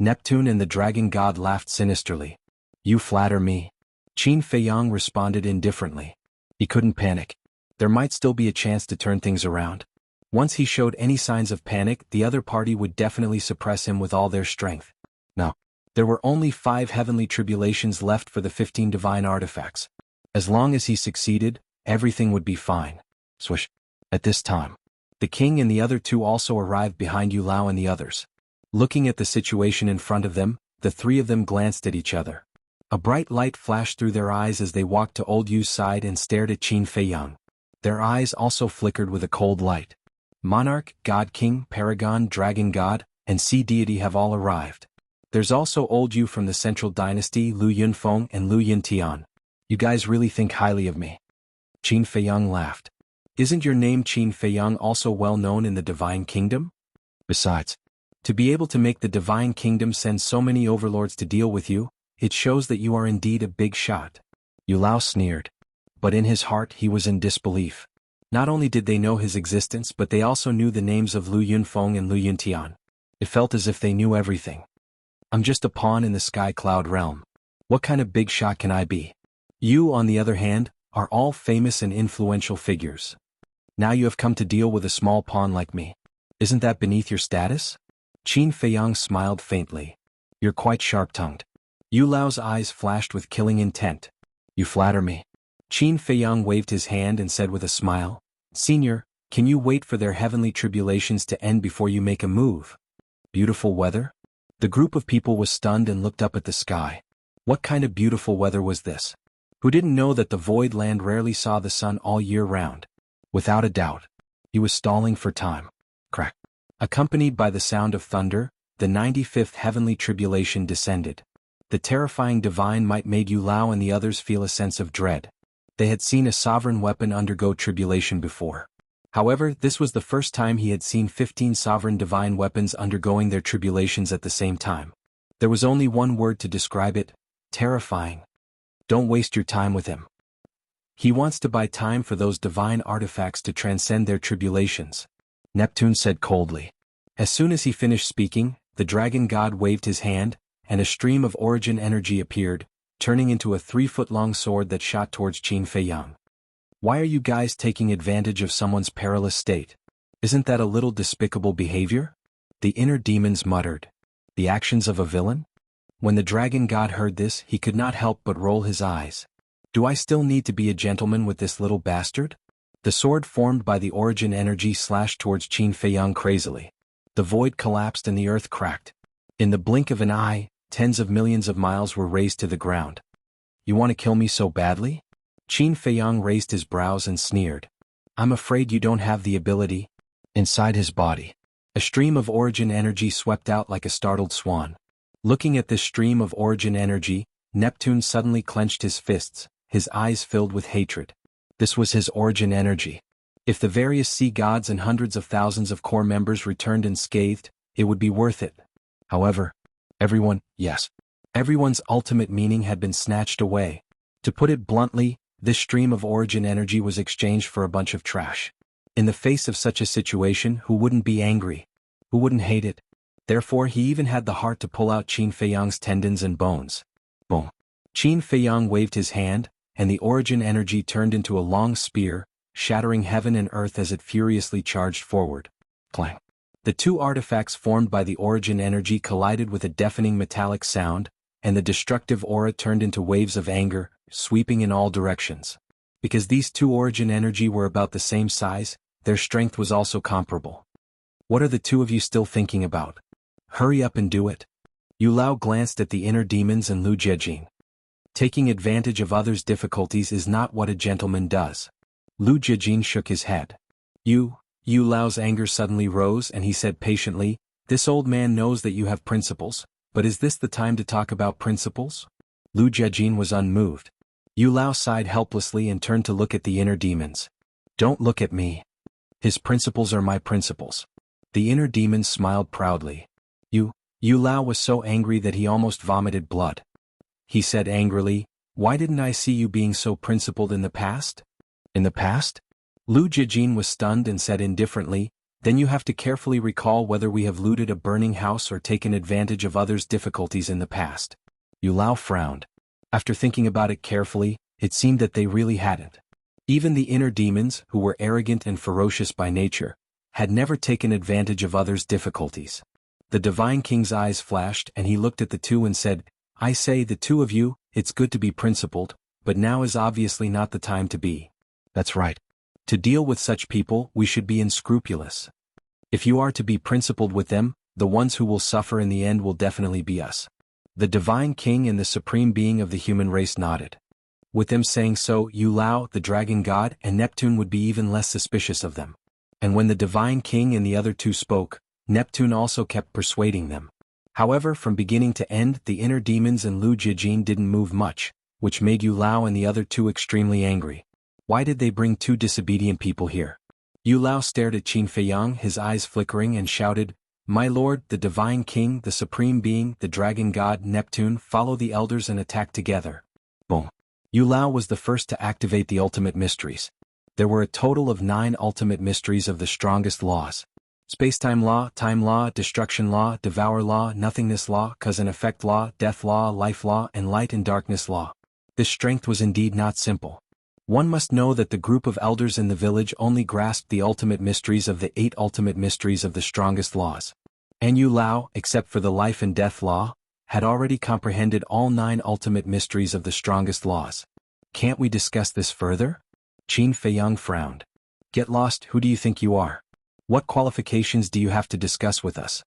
Neptune and the dragon god laughed sinisterly. You flatter me. Qin Feiyang responded indifferently. He couldn't panic. There might still be a chance to turn things around. Once he showed any signs of panic, the other party would definitely suppress him with all their strength. Now, there were only 5 heavenly tribulations left for the 15 divine artifacts. As long as he succeeded, everything would be fine. Swish. At this time, the king and the other 2 also arrived behind Yu Lao and the others. Looking at the situation in front of them, the 3 of them glanced at each other. A bright light flashed through their eyes as they walked to old Yu's side and stared at Qin Feiyang. Their eyes also flickered with a cold light. Monarch, God King, Paragon, Dragon God, and Sea Deity have all arrived. There's also old Yu from the Central Dynasty, Lu Yunfeng and Lu Yuntian. You guys really think highly of me. Qin Feiyang laughed. Isn't your name Qin Feiyang also well known in the Divine Kingdom? Besides, to be able to make the Divine Kingdom send so many overlords to deal with you, it shows that you are indeed a big shot. Yu Lao sneered. But in his heart he was in disbelief. Not only did they know his existence, but they also knew the names of Lu Yunfeng and Lu Yuntian. It felt as if they knew everything. I'm just a pawn in the sky cloud realm. What kind of big shot can I be? You, on the other hand, are all famous and influential figures. Now you have come to deal with a small pawn like me. Isn't that beneath your status? Qin Feiyang smiled faintly. You're quite sharp-tongued. Yu Lao's eyes flashed with killing intent. You flatter me. Qin Feiyang waved his hand and said with a smile, Senior, can you wait for their heavenly tribulations to end before you make a move? Beautiful weather? The group of people was stunned and looked up at the sky. What kind of beautiful weather was this? Who didn't know that the void land rarely saw the sun all year round? Without a doubt. He was stalling for time. Crack. Accompanied by the sound of thunder, the 95th heavenly tribulation descended. The terrifying divine might made Yu Lao and the others feel a sense of dread. They had seen a sovereign weapon undergo tribulation before. However, this was the first time he had seen 15 sovereign divine weapons undergoing their tribulations at the same time. There was only one word to describe it: terrifying. Don't waste your time with him. He wants to buy time for those divine artifacts to transcend their tribulations, Neptune said coldly. As soon as he finished speaking, the dragon god waved his hand, and a stream of origin energy appeared, turning into a 3-foot-long sword that shot towards Qin Feiyang. Why are you guys taking advantage of someone's perilous state? Isn't that a little despicable behavior? The inner demons muttered. The actions of a villain? When the dragon god heard this, he could not help but roll his eyes. Do I still need to be a gentleman with this little bastard? The sword formed by the origin energy slashed towards Qin Feiyang crazily. The void collapsed and the earth cracked. In the blink of an eye, tens of millions of miles were razed to the ground. You want to kill me so badly? Qin Feiyang raised his brows and sneered. I'm afraid you don't have the ability. Inside his body, a stream of origin energy swept out like a startled swan. Looking at this stream of origin energy, Neptune suddenly clenched his fists, his eyes filled with hatred. This was his origin energy. If the various sea gods and hundreds of thousands of core members returned unscathed, it would be worth it. However, everyone's ultimate meaning had been snatched away. To put it bluntly, this stream of origin energy was exchanged for a bunch of trash. In the face of such a situation, who wouldn't be angry? Who wouldn't hate it? Therefore he even had the heart to pull out Qin Feiyang's tendons and bones. Boom. Qin Feiyang waved his hand, and the origin energy turned into a long spear, shattering heaven and earth as it furiously charged forward. Clang. The two artifacts formed by the origin energy collided with a deafening metallic sound, and the destructive aura turned into waves of anger, sweeping in all directions. Because these two origin energy were about the same size, their strength was also comparable. What are the two of you still thinking about? Hurry up and do it. Yu Lao glanced at the inner demons and Lu Jiejin. Taking advantage of others' difficulties is not what a gentleman does. Lu Jiejin shook his head. Yu Lao's anger suddenly rose and he said patiently, this old man knows that you have principles, but is this the time to talk about principles? Lu Jiejin was unmoved. Yu Lao sighed helplessly and turned to look at the inner demons. Don't look at me. His principles are my principles. The inner demons smiled proudly. Yu Lao was so angry that he almost vomited blood. He said angrily, why didn't I see you being so principled in the past? In the past? Lu Jiejin was stunned and said indifferently, then you have to carefully recall whether we have looted a burning house or taken advantage of others' difficulties in the past. Yu Lao frowned. After thinking about it carefully, it seemed that they really hadn't. Even the inner demons, who were arrogant and ferocious by nature, had never taken advantage of others' difficulties. The Divine King's eyes flashed and he looked at the two and said, I say, the two of you, it's good to be principled, but now is obviously not the time to be. That's right. To deal with such people, we should be unscrupulous. If you are to be principled with them, the ones who will suffer in the end will definitely be us. The Divine King and the Supreme Being of the human race nodded. With them saying so, Yu Lao, the Dragon God, and Neptune would be even less suspicious of them. And when the Divine King and the other two spoke, Neptune also kept persuading them. However, from beginning to end, the inner demons and Lu Jiejin didn't move much, which made Yu Lao and the other two extremely angry. Why did they bring two disobedient people here? Yu Lao stared at Qin Feiyang, his eyes flickering, and shouted, My lord, the Divine King, the Supreme Being, the Dragon God, Neptune, follow the elders and attack together. Boom. Yu Lao was the first to activate the ultimate mysteries. There were a total of 9 ultimate mysteries of the strongest laws. Space-time law, destruction law, devour law, nothingness law, cause and effect law, death law, life law, and light and darkness law. This strength was indeed not simple. One must know that the group of elders in the village only grasped the ultimate mysteries of the 8 ultimate mysteries of the strongest laws. And Yu Lao, except for the life and death law, had already comprehended all 9 ultimate mysteries of the strongest laws. Can't we discuss this further? Qin Feiyang frowned. Get lost, who do you think you are? What qualifications do you have to discuss with us?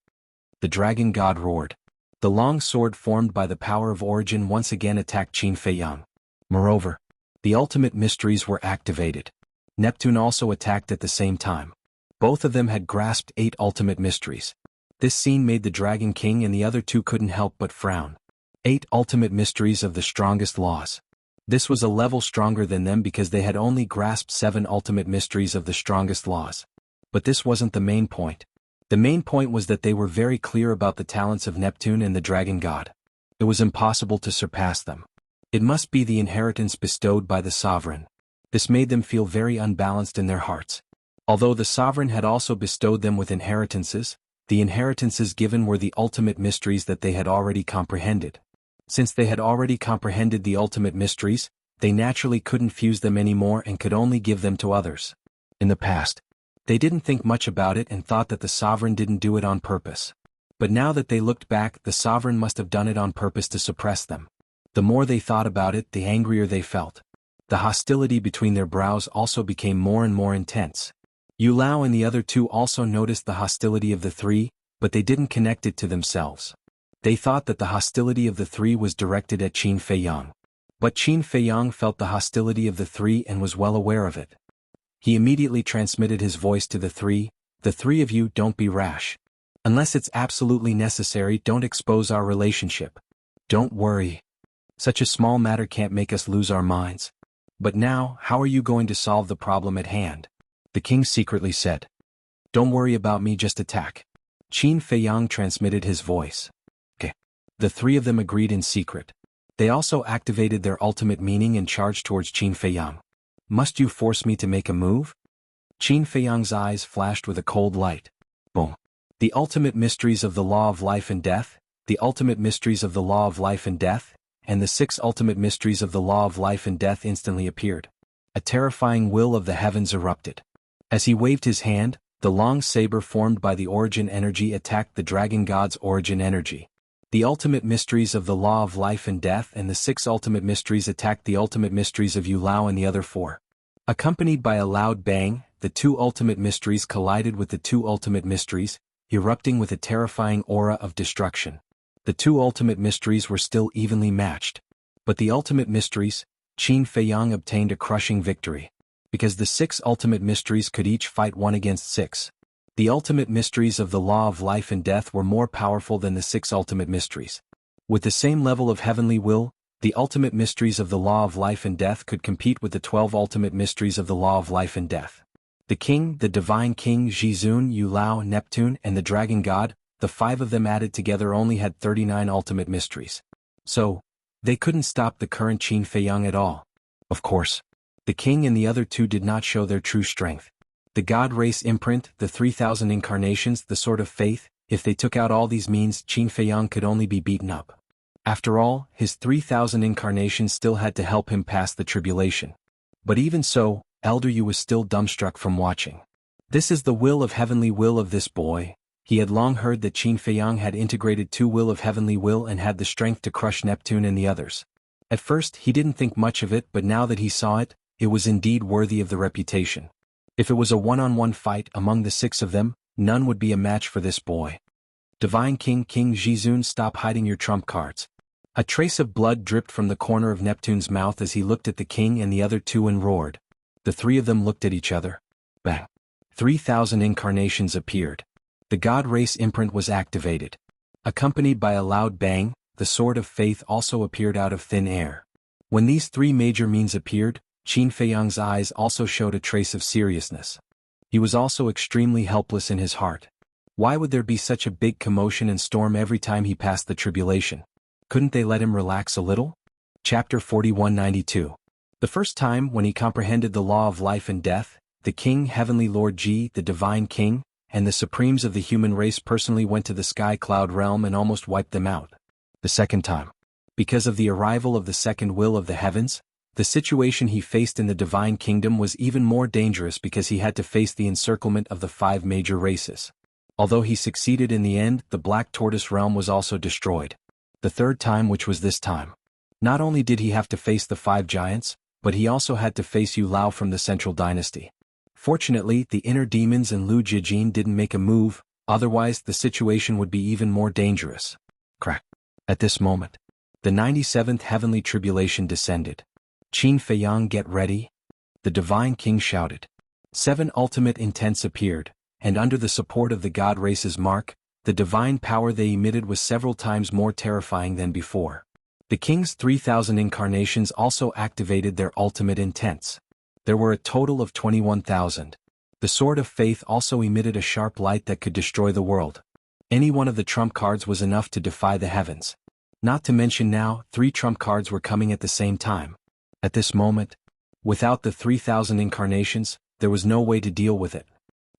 The dragon god roared. The long sword formed by the power of origin once again attacked Qin Feiyang. Moreover, the ultimate mysteries were activated. Neptune also attacked at the same time. Both of them had grasped 8 ultimate mysteries. This scene made the Dragon King and the other 2 couldn't help but frown. 8 ultimate mysteries of the strongest laws. This was a level stronger than them because they had only grasped 7 ultimate mysteries of the strongest laws. But this wasn't the main point. The main point was that they were very clear about the talents of Neptune and the Dragon God. It was impossible to surpass them. It must be the inheritance bestowed by the sovereign. This made them feel very unbalanced in their hearts. Although the sovereign had also bestowed them with inheritances, the inheritances given were the ultimate mysteries that they had already comprehended. Since they had already comprehended the ultimate mysteries, they naturally couldn't fuse them anymore and could only give them to others. In the past, they didn't think much about it and thought that the sovereign didn't do it on purpose. But now that they looked back, the sovereign must have done it on purpose to suppress them. The more they thought about it, the angrier they felt. The hostility between their brows also became more and more intense. Yu Lao and the other 2 also noticed the hostility of the 3, but they didn't connect it to themselves. They thought that the hostility of the 3 was directed at Qin Feiyang. But Qin Feiyang felt the hostility of the 3 and was well aware of it. He immediately transmitted his voice to the 3, "The 3 of you don't be rash. Unless it's absolutely necessary, don't expose our relationship. Don't worry. Such a small matter can't make us lose our minds. But now, how are you going to solve the problem at hand?" The king secretly said. "Don't worry about me, just attack." Qin Feiyang transmitted his voice. Okay. The 3 of them agreed in secret. They also activated their ultimate meaning and charged towards Qin Feiyang. "Must you force me to make a move?" Qin Feiyang's eyes flashed with a cold light. Boom. The ultimate mysteries of the law of life and death, the ultimate mysteries of the law of life and death, and the 6 ultimate mysteries of the law of life and death instantly appeared. A terrifying will of the heavens erupted. As he waved his hand, the long saber formed by the origin energy attacked the dragon god's origin energy. The ultimate mysteries of the law of life and death and the 6 ultimate mysteries attacked the ultimate mysteries of Yu Lao and the other 4. Accompanied by a loud bang, the 2 ultimate mysteries collided with the 2 ultimate mysteries, erupting with a terrifying aura of destruction. The 2 ultimate mysteries were still evenly matched. But the ultimate mysteries, Qin Feiyang obtained a crushing victory. Because the 6 ultimate mysteries could each fight 1 against 6. The ultimate mysteries of the law of life and death were more powerful than the 6 ultimate mysteries. With the same level of heavenly will, the ultimate mysteries of the law of life and death could compete with the 12 ultimate mysteries of the law of life and death. The king, the divine king Zhizun, Yu Lao, Neptune, and the dragon god, the 5 of them added together only had 39 ultimate mysteries. So, they couldn't stop the current Qin Feiyang at all. Of course, the king and the other 2 did not show their true strength. The God race imprint, the 3,000 incarnations, the sword of faith, if they took out all these means, Qin Feiyang could only be beaten up. After all, his 3,000 incarnations still had to help him pass the tribulation. But even so, Elder Yu was still dumbstruck from watching. This is the will of heavenly will of this boy. He had long heard that Qin Feiyang had integrated 2 will of heavenly will and had the strength to crush Neptune and the others. At first, he didn't think much of it, but now that he saw it, it was indeed worthy of the reputation. If it was a one-on-one fight among the 6 of them, none would be a match for this boy. Divine King Zhizun, stop hiding your trump cards. A trace of blood dripped from the corner of Neptune's mouth as he looked at the king and the other 2 and roared. The 3 of them looked at each other. Bang. 3,000 incarnations appeared. The God race imprint was activated. Accompanied by a loud bang, the sword of faith also appeared out of thin air. When these 3 major means appeared, Qin Feiyang's eyes also showed a trace of seriousness. He was also extremely helpless in his heart. Why would there be such a big commotion and storm every time he passed the tribulation? Couldn't they let him relax a little? Chapter 4192. The first time when he comprehended the law of life and death, the King Heavenly Lord Ji, the Divine King, and the supremes of the human race personally went to the sky cloud realm and almost wiped them out. The second time. Because of the arrival of the second will of the heavens, the situation he faced in the divine kingdom was even more dangerous because he had to face the encirclement of the 5 major races. Although he succeeded in the end, the Black Tortoise realm was also destroyed. The third time, which was this time. Not only did he have to face the 5 giants, but he also had to face Yu Lao from the Central Dynasty. Fortunately, the inner demons and Lu Jijin didn't make a move, otherwise the situation would be even more dangerous. Crack. At this moment, the 97th heavenly tribulation descended. Qin Feiyang, get ready. The divine king shouted. 7 ultimate intents appeared, and under the support of the god race's mark, the divine power they emitted was several times more terrifying than before. The king's 3,000 incarnations also activated their ultimate intents. There were a total of 21,000. The Sword of Faith also emitted a sharp light that could destroy the world. Any one of the trump cards was enough to defy the heavens. Not to mention now, 3 trump cards were coming at the same time. At this moment, without the 3,000 incarnations, there was no way to deal with it.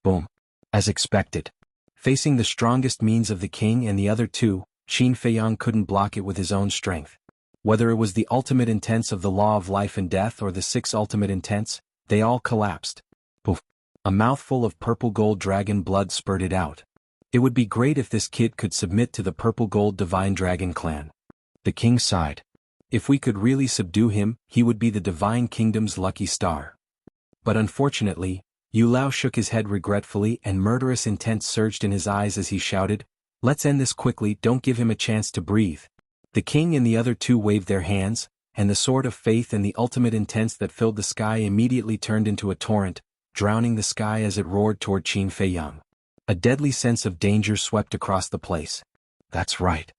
Boom. As expected. Facing the strongest means of the king and the other 2, Qin Feiyang couldn't block it with his own strength. Whether it was the ultimate intents of the law of life and death or the 6 ultimate intents, they all collapsed. Poof. A mouthful of purple gold dragon blood spurted out. It would be great if this kid could submit to the purple gold divine dragon clan. The king sighed. If we could really subdue him, he would be the divine kingdom's lucky star. But unfortunately, Yu Lao shook his head regretfully and murderous intent surged in his eyes as he shouted, "Let's end this quickly, don't give him a chance to breathe." The king and the other 2 waved their hands, and the sword of faith and the ultimate intents that filled the sky immediately turned into a torrent, drowning the sky as it roared toward Qin Feiyang. A deadly sense of danger swept across the place. That's right.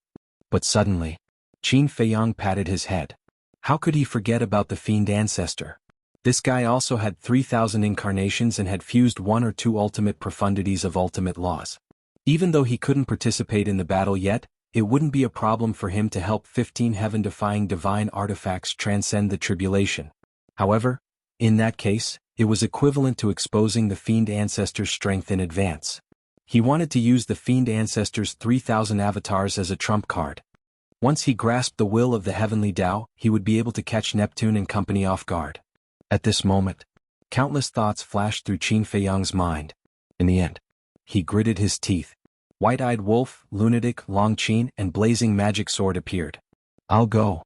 But suddenly, Qin Feiyang patted his head. How could he forget about the fiend ancestor? This guy also had 3,000 incarnations and had fused 1 or 2 ultimate profundities of ultimate laws. Even though he couldn't participate in the battle yet, it wouldn't be a problem for him to help 15 heaven-defying divine artifacts transcend the tribulation. However, in that case, it was equivalent to exposing the fiend ancestor's strength in advance. He wanted to use the fiend ancestor's 3,000 avatars as a trump card. Once he grasped the will of the heavenly Tao, he would be able to catch Neptune and company off guard. At this moment, countless thoughts flashed through Qin Feiyang's mind. In the end, he gritted his teeth. White-eyed wolf, lunatic, Long Qin, and blazing magic sword appeared. I'll go.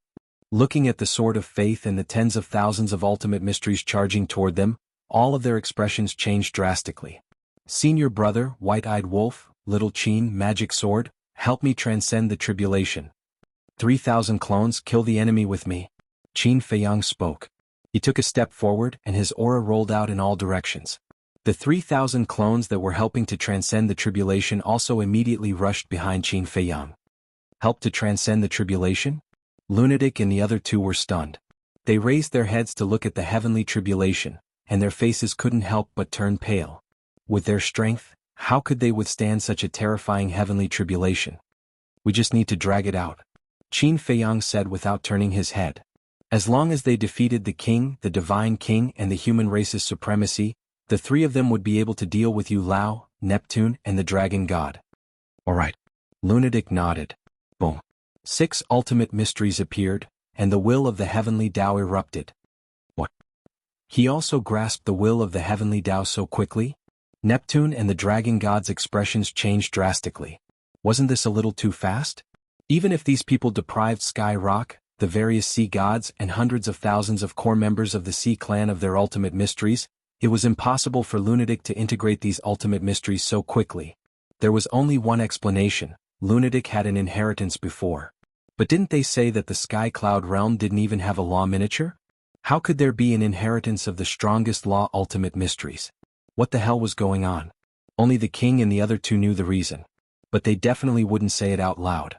Looking at the sword of faith and the tens of thousands of ultimate mysteries charging toward them, all of their expressions changed drastically. Senior brother, white-eyed wolf, little Qin, magic sword, help me transcend the tribulation. 3,000 clones, kill the enemy with me. Qin Feiyang spoke. He took a step forward and his aura rolled out in all directions. The 3,000 clones that were helping to transcend the tribulation also immediately rushed behind Qin Feiyang. Help to transcend the tribulation? Lunatic and the other 2 were stunned. They raised their heads to look at the heavenly tribulation, and their faces couldn't help but turn pale. With their strength, how could they withstand such a terrifying heavenly tribulation? We just need to drag it out, Qin Feiyang said without turning his head. As long as they defeated the king, the divine king, and the human race's supremacy, the 3 of them would be able to deal with Yu Lao, Neptune, and the dragon god. Alright. Lunatic nodded. Boom. 6 ultimate mysteries appeared, and the will of the heavenly Tao erupted. What? He also grasped the will of the heavenly Tao so quickly? Neptune and the dragon god's expressions changed drastically. Wasn't this a little too fast? Even if these people deprived Sky Rock, the various sea gods, and hundreds of thousands of core members of the Sea Clan of their ultimate mysteries, it was impossible for Lunatic to integrate these ultimate mysteries so quickly. There was only one explanation: Lunatic had an inheritance before. But didn't they say that the Sky Cloud realm didn't even have a law miniature? How could there be an inheritance of the strongest law ultimate mysteries? What the hell was going on? Only the king and the other 2 knew the reason. But they definitely wouldn't say it out loud.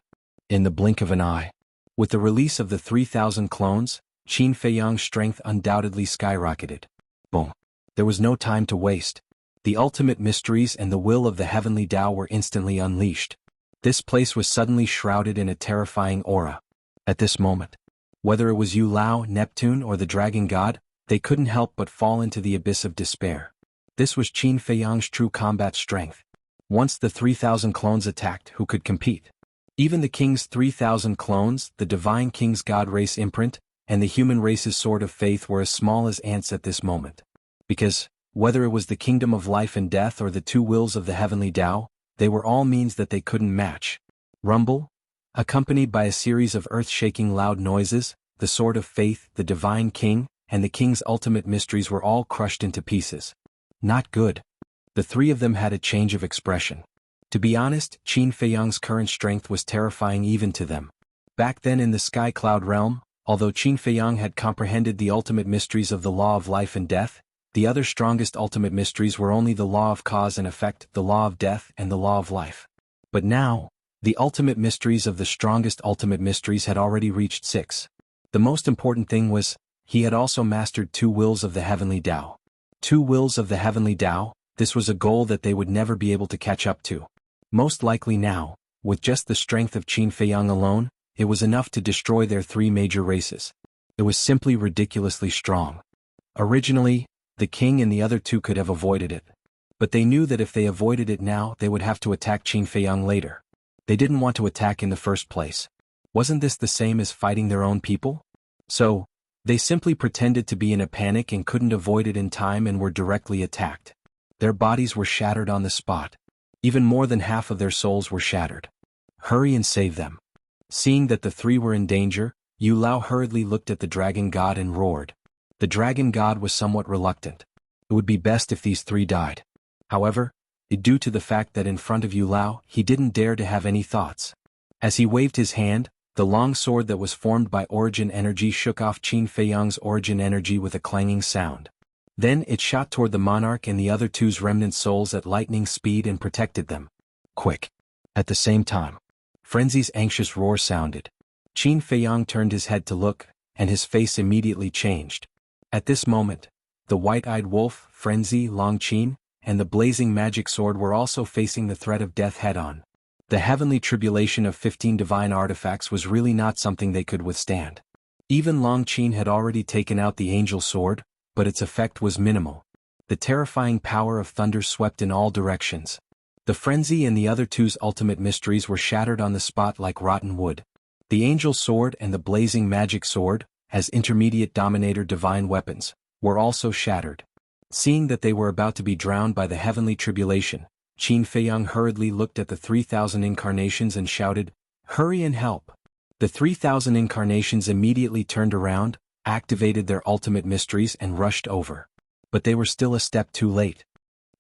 In the blink of an eye, with the release of the 3,000 clones, Qin Feiyang's strength undoubtedly skyrocketed. Boom. There was no time to waste. The ultimate mysteries and the will of the heavenly Tao were instantly unleashed. This place was suddenly shrouded in a terrifying aura. At this moment, whether it was Yu Lao, Neptune, or the dragon god, they couldn't help but fall into the abyss of despair. This was Qin Feiyang's true combat strength. Once the 3,000 clones attacked, who could compete? Even the king's 3,000 clones, the divine king's god race imprint, and the human race's sword of faith were as small as ants at this moment. Because, whether it was the kingdom of life and death or the two wills of the heavenly Tao, they were all means that they couldn't match. Rumble, accompanied by a series of earth-shaking loud noises, the sword of faith, the divine king, and the king's ultimate mysteries were all crushed into pieces. Not good. The three of them had a change of expression. To be honest, Qin Feiyang's current strength was terrifying even to them. Back then in the Sky Cloud realm, although Qin Feiyang had comprehended the ultimate mysteries of the law of life and death, the other strongest ultimate mysteries were only the law of cause and effect, the law of death, and the law of life. But now, the ultimate mysteries of the strongest ultimate mysteries had already reached 6. The most important thing was, he had also mastered 2 wills of the heavenly Tao. 2 wills of the heavenly Tao, this was a goal that they would never be able to catch up to. Most likely now, with just the strength of Qin Feiyang alone, it was enough to destroy their 3 major races. It was simply ridiculously strong. Originally, the king and the other 2 could have avoided it. But they knew that if they avoided it now, they would have to attack Qin Feiyang later. They didn't want to attack in the first place. Wasn't this the same as fighting their own people? So, they simply pretended to be in a panic and couldn't avoid it in time and were directly attacked. Their bodies were shattered on the spot. Even more than half of their souls were shattered. Hurry and save them. Seeing that the 3 were in danger, Yu Lao hurriedly looked at the dragon god and roared. The dragon god was somewhat reluctant. It would be best if these 3 died. However, due to the fact that in front of Yu Lao, he didn't dare to have any thoughts. As he waved his hand, the long sword that was formed by origin energy shook off Qin Feiyang's origin energy with a clanging sound. Then it shot toward the monarch and the other 2's remnant souls at lightning speed and protected them. Quick. At the same time, Frenzy's anxious roar sounded. Qin Feiyang turned his head to look, and his face immediately changed. At this moment, the white-eyed wolf, Frenzy, Long Qin, and the blazing magic sword were also facing the threat of death head-on. The heavenly tribulation of 15 divine artifacts was really not something they could withstand. Even Long Qin had already taken out the angel sword, but its effect was minimal. The terrifying power of thunder swept in all directions. The Frenzy and the other 2's ultimate mysteries were shattered on the spot like rotten wood. The angel sword and the blazing magic sword, as intermediate dominator divine weapons, were also shattered. Seeing that they were about to be drowned by the heavenly tribulation, Qin Feiyang hurriedly looked at the 3,000 incarnations and shouted, "Hurry and help!" The 3,000 incarnations immediately turned around, activated their ultimate mysteries and rushed over. But they were still a step too late.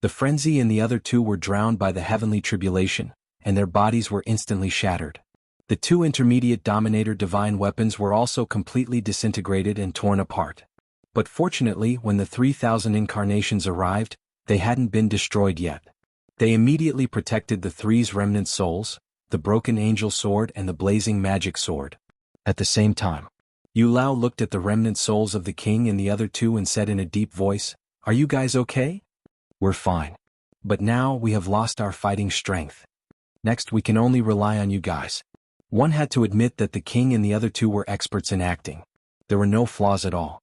The Frenzy and the other 2 were drowned by the heavenly tribulation, and their bodies were instantly shattered. The 2 intermediate dominator divine weapons were also completely disintegrated and torn apart. But fortunately, when the 3,000 incarnations arrived, they hadn't been destroyed yet. They immediately protected the 3's remnant souls, the broken angel sword and the blazing magic sword. At the same time, Yu Lao looked at the remnant souls of the king and the other 2 and said in a deep voice, "Are you guys okay?" "We're fine. But now we have lost our fighting strength. Next we can only rely on you guys." One had to admit that the king and the other 2 were experts in acting. There were no flaws at all.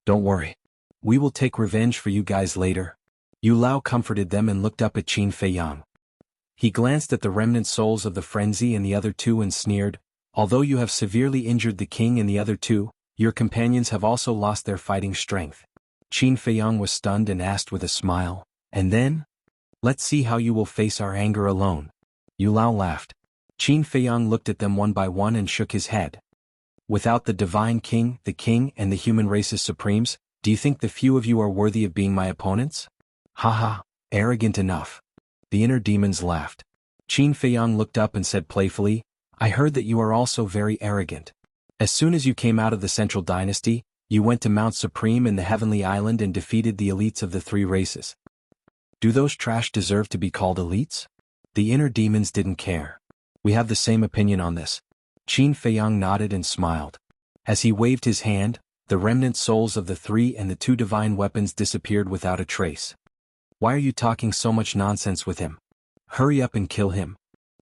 "Don't worry. We will take revenge for you guys later." Yu Lao comforted them and looked up at Qin Feiyang. He glanced at the remnant souls of the Frenzy and the other 2 and sneered, "Although you have severely injured the king and the other 2, your companions have also lost their fighting strength." Qin Feiyang was stunned and asked with a smile, "And then? Let's see how you will face our anger alone." Yu Lao laughed. Qin Feiyang looked at them one by one and shook his head. "Without the divine king, and the human race's supremes, do you think the few of you are worthy of being my opponents?" "Haha, arrogant enough." The inner demons laughed. Qin Feiyang looked up and said playfully, "I heard that you are also very arrogant. As soon as you came out of the Central Dynasty, you went to Mount Supreme in the Heavenly Island and defeated the elites of the 3 races. Do those trash deserve to be called elites?" The inner demons didn't care. "We have the same opinion on this." Qin Feiyang nodded and smiled. As he waved his hand, the remnant souls of the 3 and the 2 divine weapons disappeared without a trace. "Why are you talking so much nonsense with him? Hurry up and kill him."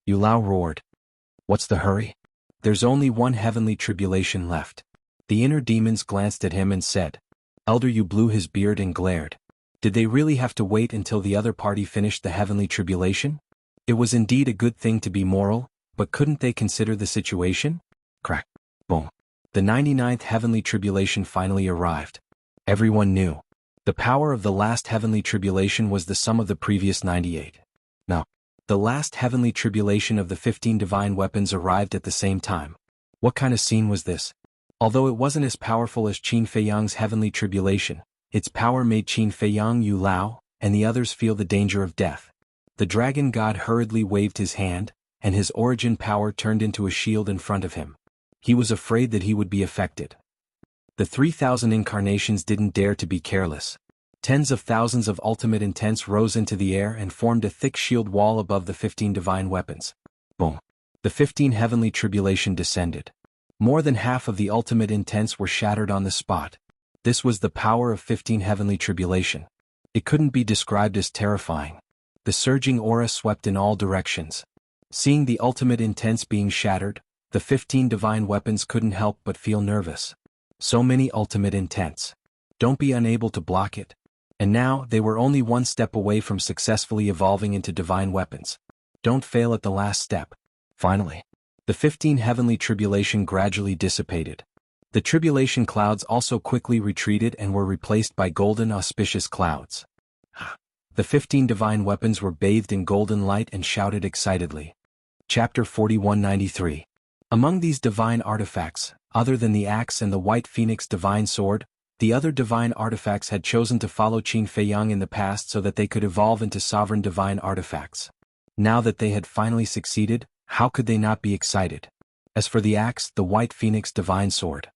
Yu Lao roared. "What's the hurry? There's only one heavenly tribulation left." The inner demons glanced at him and said. Elder Yu blew his beard and glared. Did they really have to wait until the other party finished the heavenly tribulation? It was indeed a good thing to be moral, but couldn't they consider the situation? Crack. Boom. The 99th heavenly tribulation finally arrived. Everyone knew. The power of the last heavenly tribulation was the sum of the previous 98. Now, the last heavenly tribulation of the 15 divine weapons arrived at the same time. What kind of scene was this? Although it wasn't as powerful as Qin Feiyang's heavenly tribulation, its power made Qin Feiyang, Yu Lao, and the others feel the danger of death. The dragon god hurriedly waved his hand, and his origin power turned into a shield in front of him. He was afraid that he would be affected. The 3,000 incarnations didn't dare to be careless. Tens of thousands of ultimate intents rose into the air and formed a thick shield wall above the 15 divine weapons. Boom. The 15 heavenly tribulation descended. More than half of the ultimate intents were shattered on the spot. This was the power of 15 heavenly tribulation. It couldn't be described as terrifying. The surging aura swept in all directions. Seeing the ultimate intents being shattered, the 15 divine weapons couldn't help but feel nervous. So many ultimate intents. Don't be unable to block it. And now, they were only one step away from successfully evolving into divine weapons. Don't fail at the last step. Finally, the 15 heavenly tribulation gradually dissipated. The tribulation clouds also quickly retreated and were replaced by golden auspicious clouds. The 15 divine weapons were bathed in golden light and shouted excitedly. Chapter 4193. Among these divine artifacts, other than the axe and the white phoenix divine sword, the other divine artifacts had chosen to follow Qin Feiyang in the past so that they could evolve into sovereign divine artifacts. Now that they had finally succeeded, how could they not be excited? As for the axe, the white phoenix divine sword.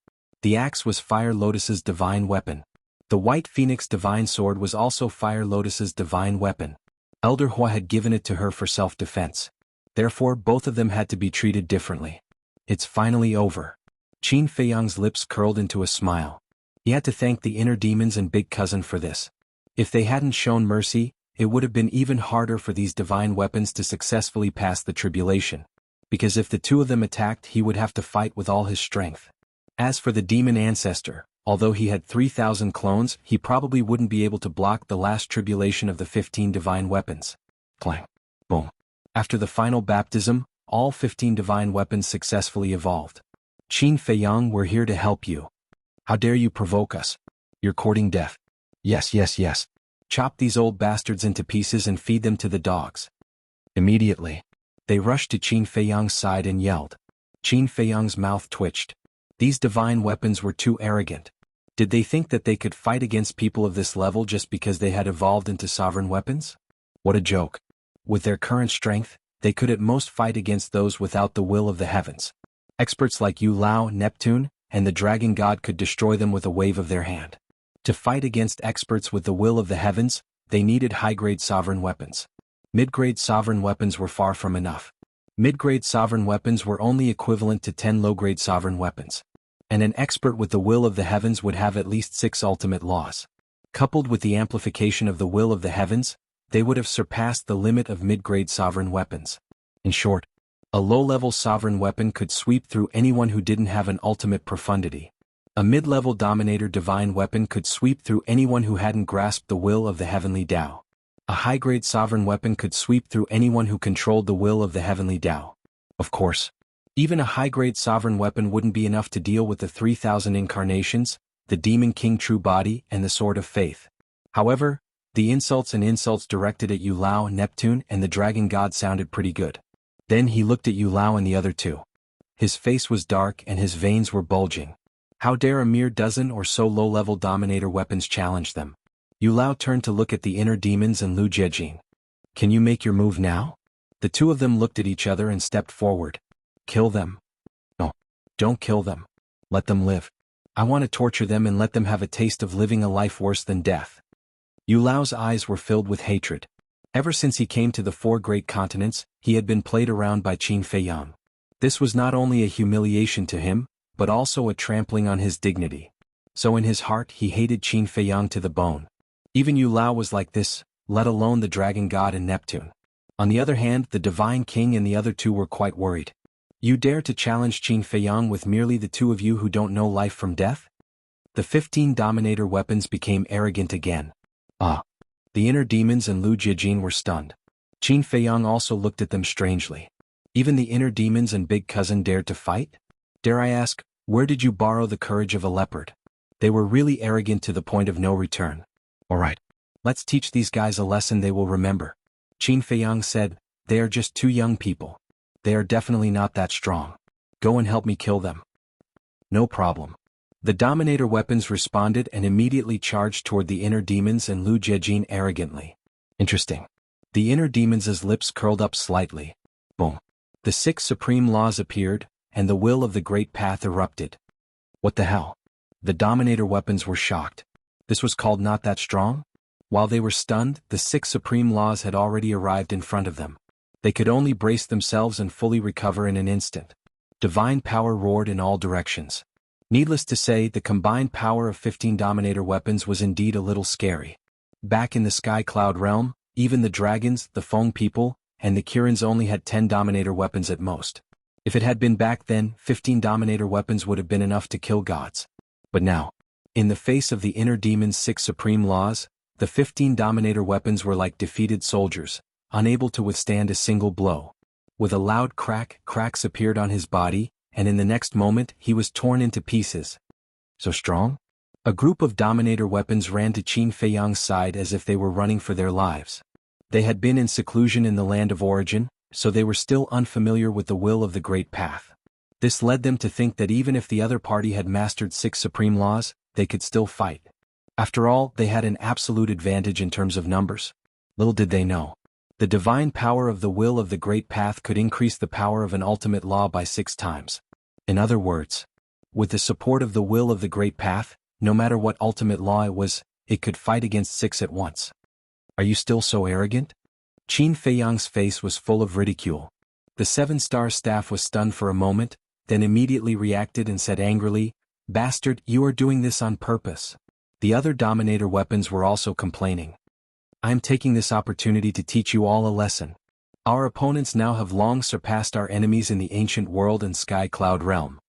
The axe was Fire Lotus's divine weapon. The white phoenix divine sword was also Fire Lotus's divine weapon. Elder Hua had given it to her for self-defense. Therefore, both of them had to be treated differently. It's finally over. Qin Feiyang's lips curled into a smile. He had to thank the inner demons and big cousin for this. If they hadn't shown mercy, it would have been even harder for these divine weapons to successfully pass the tribulation. Because if the two of them attacked, he would have to fight with all his strength. As for the demon ancestor, although he had 3,000 clones, he probably wouldn't be able to block the last tribulation of the 15 divine weapons. Clang. Boom. After the final baptism, all 15 divine weapons successfully evolved. Qin Feiyang, we're here to help you. How dare you provoke us? You're courting death. Yes, yes, yes. Chop these old bastards into pieces and feed them to the dogs. Immediately, they rushed to Qin Feiyang's side and yelled. Qin Feiyang's mouth twitched. These divine weapons were too arrogant. Did they think that they could fight against people of this level just because they had evolved into sovereign weapons? What a joke. With their current strength, they could at most fight against those without the will of the heavens. Experts like Yu Lao, Neptune, and the dragon god could destroy them with a wave of their hand. To fight against experts with the will of the heavens, they needed high-grade sovereign weapons. Mid-grade sovereign weapons were far from enough. Mid-grade sovereign weapons were only equivalent to 10 low-grade sovereign weapons. And an expert with the will of the heavens would have at least 6 ultimate laws. Coupled with the amplification of the will of the heavens, they would have surpassed the limit of mid-grade sovereign weapons. In short, a low-level sovereign weapon could sweep through anyone who didn't have an ultimate profundity. A mid-level dominator divine weapon could sweep through anyone who hadn't grasped the will of the heavenly Tao. A high-grade sovereign weapon could sweep through anyone who controlled the will of the heavenly Tao. Of course, even a high-grade sovereign weapon wouldn't be enough to deal with the 3,000 incarnations, the Demon King True Body, and the Sword of Faith. However, the insults directed at Yu Lao, Neptune, and the Dragon God sounded pretty good. Then he looked at Yu Lao and the other two. His face was dark and his veins were bulging. How dare a mere dozen or so low-level dominator weapons challenge them? Yu Lao turned to look at the inner demons and Lu Jiejing. Can you make your move now? The two of them looked at each other and stepped forward. Kill them? No. Don't kill them. Let them live. I want to torture them and let them have a taste of living a life worse than death. Yu Lao's eyes were filled with hatred. Ever since he came to the 4 great continents, he had been played around by Qin Feiyang. This was not only a humiliation to him, but also a trampling on his dignity. So in his heart he hated Qin Feiyang to the bone. Even Yu Lao was like this, let alone the Dragon God and Neptune. On the other hand, the Divine King and the other two were quite worried. You dare to challenge Qin Feiyang with merely the two of you who don't know life from death? The 15 dominator weapons became arrogant again. The inner demons and Lu Jiejing were stunned. Qin Feiyang also looked at them strangely. Even the inner demons and big cousin dared to fight? Dare I ask, where did you borrow the courage of a leopard? They were really arrogant to the point of no return. Alright. Let's teach these guys a lesson they will remember. Qin Feiyang said, they are just two young people. They are definitely not that strong. Go and help me kill them. No problem. The Dominator weapons responded and immediately charged toward the inner demons and Lu Jiejin arrogantly. Interesting. The inner demons' lips curled up slightly. Boom. The 6 supreme laws appeared, and the will of the great path erupted. What the hell? The Dominator weapons were shocked. This was called not that strong? While they were stunned, the 6 supreme laws had already arrived in front of them. They could only brace themselves and fully recover in an instant. Divine power roared in all directions. Needless to say, the combined power of 15 Dominator weapons was indeed a little scary. Back in the Sky Cloud realm, even the dragons, the Feng people, and the Kirins only had 10 Dominator weapons at most. If it had been back then, 15 Dominator weapons would have been enough to kill gods. But now, in the face of the inner demon's 6 supreme laws, the 15 Dominator weapons were like defeated soldiers, unable to withstand a single blow. With a loud crack, cracks appeared on his body, and in the next moment he was torn into pieces. So strong? A group of Dominator weapons ran to Qin Feiyang's side as if they were running for their lives. They had been in seclusion in the land of origin, so they were still unfamiliar with the will of the Great Path. This led them to think that even if the other party had mastered 6 supreme laws, they could still fight. After all, they had an absolute advantage in terms of numbers. Little did they know. The divine power of the will of the Great Path could increase the power of an ultimate law by 6 times. In other words, with the support of the will of the Great Path, no matter what ultimate law it was, it could fight against 6 at once. Are you still so arrogant? Qin Feiyang's face was full of ridicule. The 7-star staff was stunned for a moment, then immediately reacted and said angrily, "Bastard, you are doing this on purpose." The other Dominator weapons were also complaining. "I am taking this opportunity to teach you all a lesson. Our opponents now have long surpassed our enemies in the ancient world and Sky Cloud realm.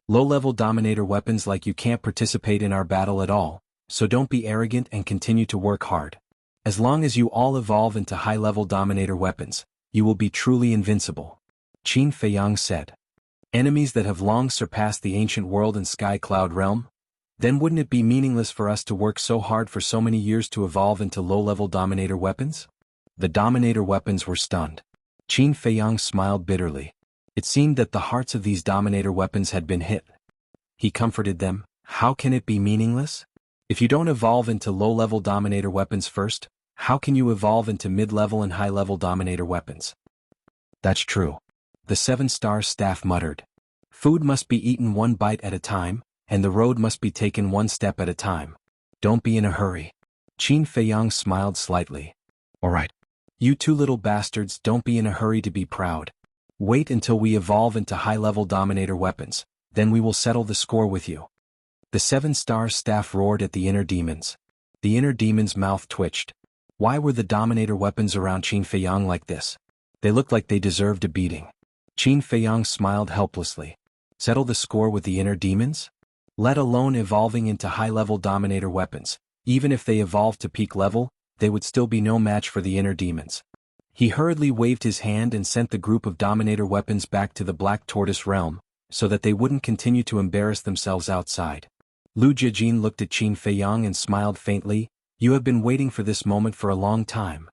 Low-level Dominator weapons like you can't participate in our battle at all, so don't be arrogant and continue to work hard. As long as you all evolve into high-level Dominator weapons, you will be truly invincible." Qin Feiyang said. "Enemies that have long surpassed the ancient world and Sky Cloud realm? Then wouldn't it be meaningless for us to work so hard for so many years to evolve into low-level Dominator weapons?" The Dominator weapons were stunned. Qin Feiyang smiled bitterly. It seemed that the hearts of these Dominator weapons had been hit. He comforted them. "How can it be meaningless? If you don't evolve into low-level Dominator weapons first, how can you evolve into mid-level and high-level Dominator weapons?" "That's true." The 7-star staff muttered. "Food must be eaten one bite at a time, and the road must be taken one step at a time. Don't be in a hurry." Qin Feiyang smiled slightly. "Alright. You two little bastards, don't be in a hurry to be proud. Wait until we evolve into high-level Dominator weapons, then we will settle the score with you." The 7-star staff roared at the inner demons. The inner demon's mouth twitched. Why were the Dominator weapons around Qin Feiyang like this? They looked like they deserved a beating. Qin Feiyang smiled helplessly. Settle the score with the inner demons? Let alone evolving into high-level Dominator weapons, even if they evolved to peak level, they would still be no match for the inner demons. He hurriedly waved his hand and sent the group of Dominator weapons back to the Black Tortoise realm, so that they wouldn't continue to embarrass themselves outside. Lu Jiejin looked at Qin Feiyang and smiled faintly. "You have been waiting for this moment for a long time.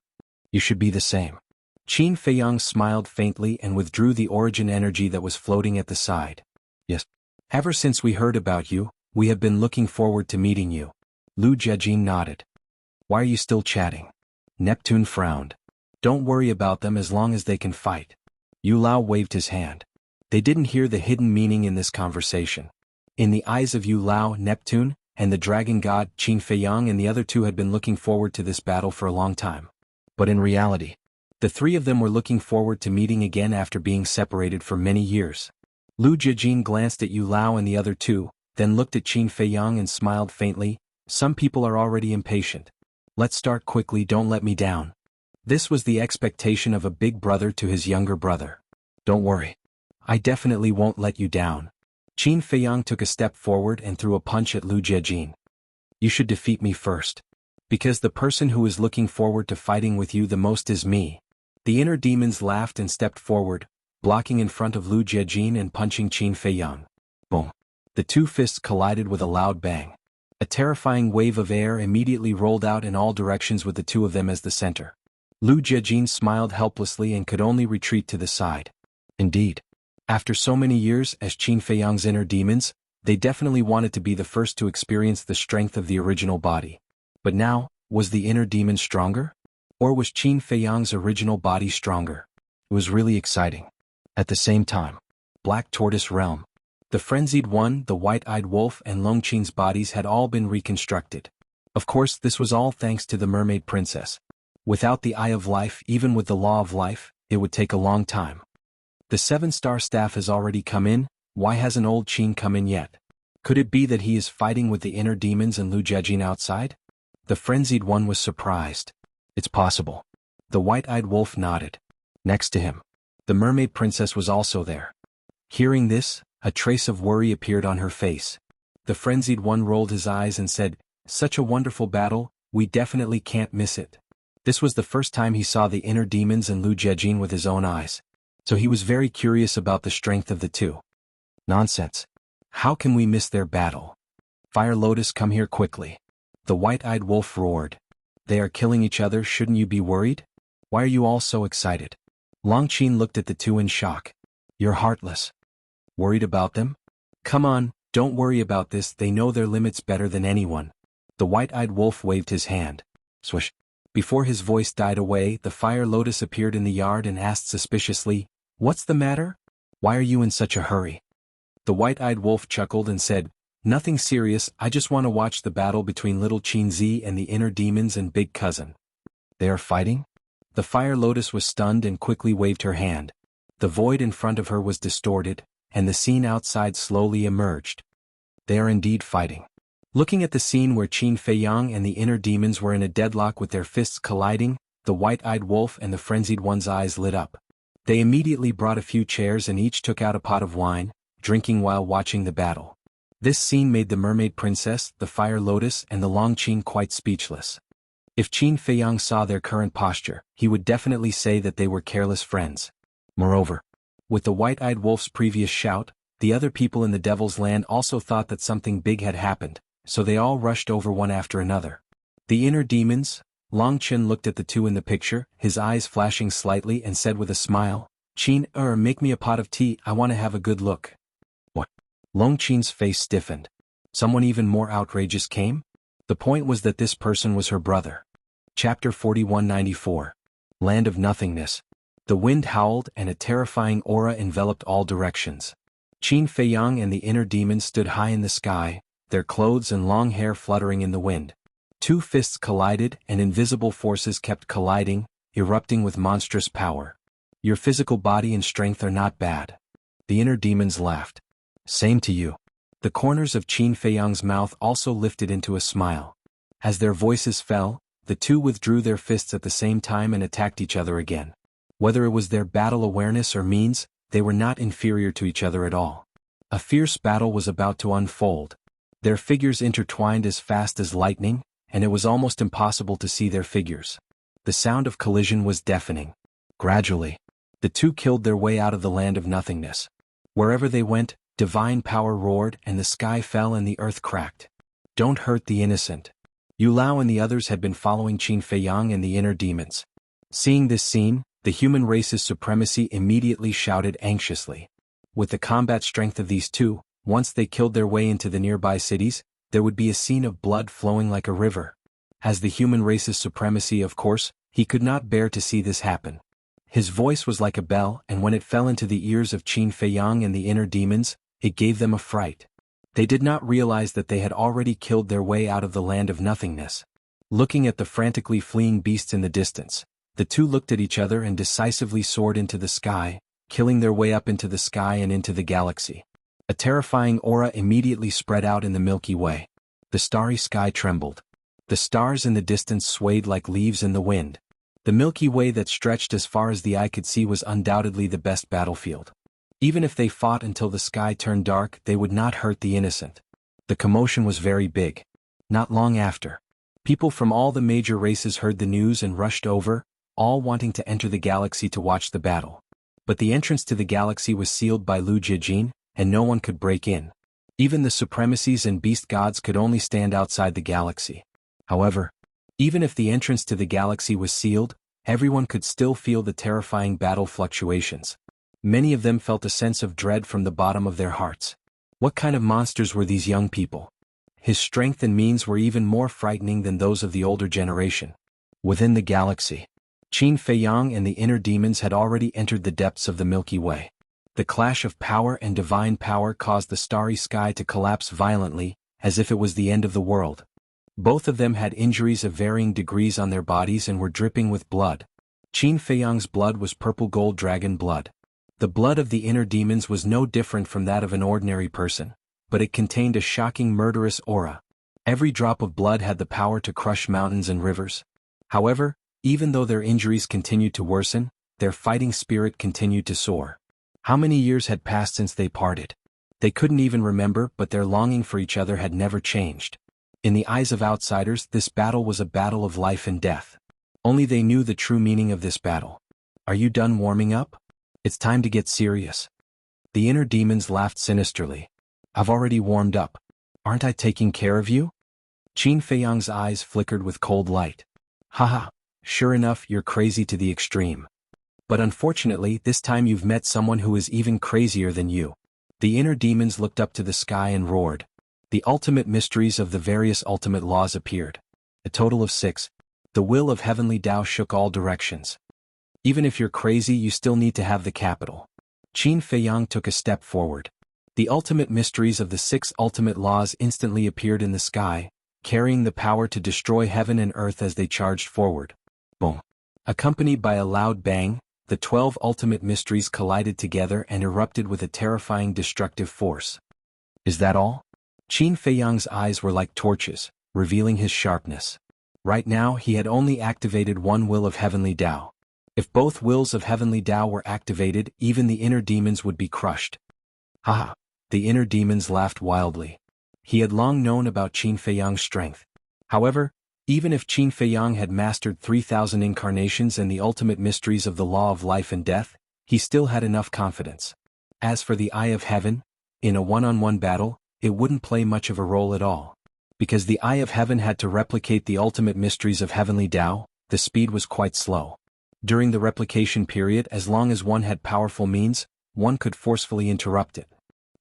You should be the same." Qin Feiyang smiled faintly and withdrew the origin energy that was floating at the side. "Yes. Ever since we heard about you, we have been looking forward to meeting you." Lu Jiejin nodded. "Why are you still chatting?" Neptune frowned. "Don't worry about them as long as they can fight." Yu Lao waved his hand. They didn't hear the hidden meaning in this conversation. In the eyes of Yu Lao, Neptune, and the dragon god, Qin Feiyang and the other two had been looking forward to this battle for a long time. But in reality, the 3 of them were looking forward to meeting again after being separated for many years. Lu Jiejin glanced at Yu Lao and the other two, then looked at Qin Feiyang and smiled faintly. "Some people are already impatient. Let's start quickly, don't let me down." This was the expectation of a big brother to his younger brother. "Don't worry. I definitely won't let you down." Qin Feiyang took a step forward and threw a punch at Lu Jiejin. "You should defeat me first. Because the person who is looking forward to fighting with you the most is me." The inner demons laughed and stepped forward, blocking in front of Lu Jiejin and punching Qin Feiyang. Boom. The two fists collided with a loud bang. A terrifying wave of air immediately rolled out in all directions with the two of them as the center. Lu Jiejin smiled helplessly and could only retreat to the side. Indeed. After so many years as Qin Feiyang's inner demons, they definitely wanted to be the first to experience the strength of the original body. But now, was the inner demon stronger? Or was Qin Feiyang's original body stronger? It was really exciting. At the same time, Black Tortoise Realm. The Frenzied One, the White-Eyed Wolf and Longqin's bodies had all been reconstructed. Of course, this was all thanks to the Mermaid Princess. Without the Eye of Life, even with the Law of Life, it would take a long time. The 7-star staff has already come in, why hasn't old Qin come in yet? Could it be that he is fighting with the inner demons and Lu Jiejin outside? The Frenzied One was surprised. It's possible. The White-Eyed Wolf nodded. Next to him, the Mermaid Princess was also there. Hearing this, a trace of worry appeared on her face. The Frenzied One rolled his eyes and said, "Such a wonderful battle, we definitely can't miss it." This was the first time he saw the inner demons and Lu Jiejin with his own eyes. So he was very curious about the strength of the two. Nonsense. How can we miss their battle? Fire Lotus, come here quickly. The White-Eyed Wolf roared. They are killing each other, shouldn't you be worried? Why are you all so excited? Longqin looked at the two in shock. You're heartless. Worried about them? Come on, don't worry about this, they know their limits better than anyone. The White-Eyed Wolf waved his hand. Swish. Before his voice died away, the Fire Lotus appeared in the yard and asked suspiciously, "What's the matter? Why are you in such a hurry?" The White-Eyed Wolf chuckled and said, "Nothing serious, I just want to watch the battle between little Qin Zi and the inner demons and big cousin." They are fighting? The Fire Lotus was stunned and quickly waved her hand. The void in front of her was distorted, and the scene outside slowly emerged. They are indeed fighting. Looking at the scene where Qin Feiyang and the inner demons were in a deadlock with their fists colliding, the White-Eyed Wolf and the Frenzied One's eyes lit up. They immediately brought a few chairs and each took out a pot of wine, drinking while watching the battle. This scene made the Mermaid Princess, the Fire Lotus and the Longqin quite speechless. If Qin Feiyang saw their current posture, he would definitely say that they were careless friends. Moreover, with the White-Eyed Wolf's previous shout, the other people in the Devil's Land also thought that something big had happened, so they all rushed over one after another. The inner demons, Longqin looked at the two in the picture, his eyes flashing slightly and said with a smile, "Qin, make me a pot of tea, I want to have a good look." What? Longqin's face stiffened. Someone even more outrageous came? The point was that this person was her brother. Chapter 4194. Land of Nothingness. The wind howled and a terrifying aura enveloped all directions. Qin Feiyang and the inner demons stood high in the sky, their clothes and long hair fluttering in the wind. Two fists collided and invisible forces kept colliding, erupting with monstrous power. Your physical body and strength are not bad. The inner demons laughed. Same to you. The corners of Qin Feiyang's mouth also lifted into a smile. As their voices fell, the two withdrew their fists at the same time and attacked each other again. Whether it was their battle awareness or means, they were not inferior to each other at all. A fierce battle was about to unfold. Their figures intertwined as fast as lightning, and it was almost impossible to see their figures. The sound of collision was deafening. Gradually, the two killed their way out of the land of nothingness. Wherever they went, divine power roared and the sky fell and the earth cracked. Don't hurt the innocent. Yu Lao and the others had been following Qin Feiyang and the inner demons. Seeing this scene, the human race's supremacy immediately shouted anxiously. With the combat strength of these two, once they killed their way into the nearby cities, there would be a scene of blood flowing like a river. As the human race's supremacy, of course, he could not bear to see this happen. His voice was like a bell, and when it fell into the ears of Qin Feiyang and the inner demons, it gave them a fright. They did not realize that they had already killed their way out of the land of nothingness. Looking at the frantically fleeing beasts in the distance, the two looked at each other and decisively soared into the sky, killing their way up into the sky and into the galaxy. A terrifying aura immediately spread out in the Milky Way. The starry sky trembled. The stars in the distance swayed like leaves in the wind. The Milky Way that stretched as far as the eye could see was undoubtedly the best battlefield. Even if they fought until the sky turned dark, they would not hurt the innocent. The commotion was very big. Not long after, people from all the major races heard the news and rushed over, all wanting to enter the galaxy to watch the battle. But the entrance to the galaxy was sealed by Lu Jijin, and no one could break in. Even the supremacies and beast gods could only stand outside the galaxy. However, even if the entrance to the galaxy was sealed, everyone could still feel the terrifying battle fluctuations. Many of them felt a sense of dread from the bottom of their hearts. What kind of monsters were these young people? His strength and means were even more frightening than those of the older generation. Within the galaxy, Qin Feiyang and the inner demons had already entered the depths of the Milky Way. The clash of power and divine power caused the starry sky to collapse violently, as if it was the end of the world. Both of them had injuries of varying degrees on their bodies and were dripping with blood. Qin Feiyang's blood was purple gold dragon blood. The blood of the inner demons was no different from that of an ordinary person, but it contained a shocking murderous aura. Every drop of blood had the power to crush mountains and rivers. However, even though their injuries continued to worsen, their fighting spirit continued to soar. How many years had passed since they parted? They couldn't even remember, but their longing for each other had never changed. In the eyes of outsiders, this battle was a battle of life and death. Only they knew the true meaning of this battle. Are you done warming up? It's time to get serious. The inner demons laughed sinisterly. I've already warmed up. Aren't I taking care of you? Qin Feiyang's eyes flickered with cold light. Haha, sure enough, you're crazy to the extreme. But unfortunately, this time you've met someone who is even crazier than you. The inner demons looked up to the sky and roared. The ultimate mysteries of the various ultimate laws appeared. A total of 6. The will of heavenly Tao shook all directions. Even if you're crazy, you still need to have the capital. Qin Feiyang took a step forward. The ultimate mysteries of the 6 ultimate laws instantly appeared in the sky, carrying the power to destroy heaven and earth as they charged forward. Boom! Accompanied by a loud bang, the 12 ultimate mysteries collided together and erupted with a terrifying destructive force. Is that all? Qin Feiyang's eyes were like torches, revealing his sharpness. Right now he had only activated one will of heavenly Tao. If both wills of heavenly Tao were activated, even the inner demons would be crushed. Haha! The inner demons laughed wildly. He had long known about Qin Feiyang's strength. However, even if Qin Feiyang had mastered 3,000 incarnations and the ultimate mysteries of the law of life and death, he still had enough confidence. As for the Eye of Heaven, in a one-on-one battle, it wouldn't play much of a role at all. Because the Eye of Heaven had to replicate the ultimate mysteries of heavenly Tao, the speed was quite slow. During the replication period, as long as one had powerful means, one could forcefully interrupt it.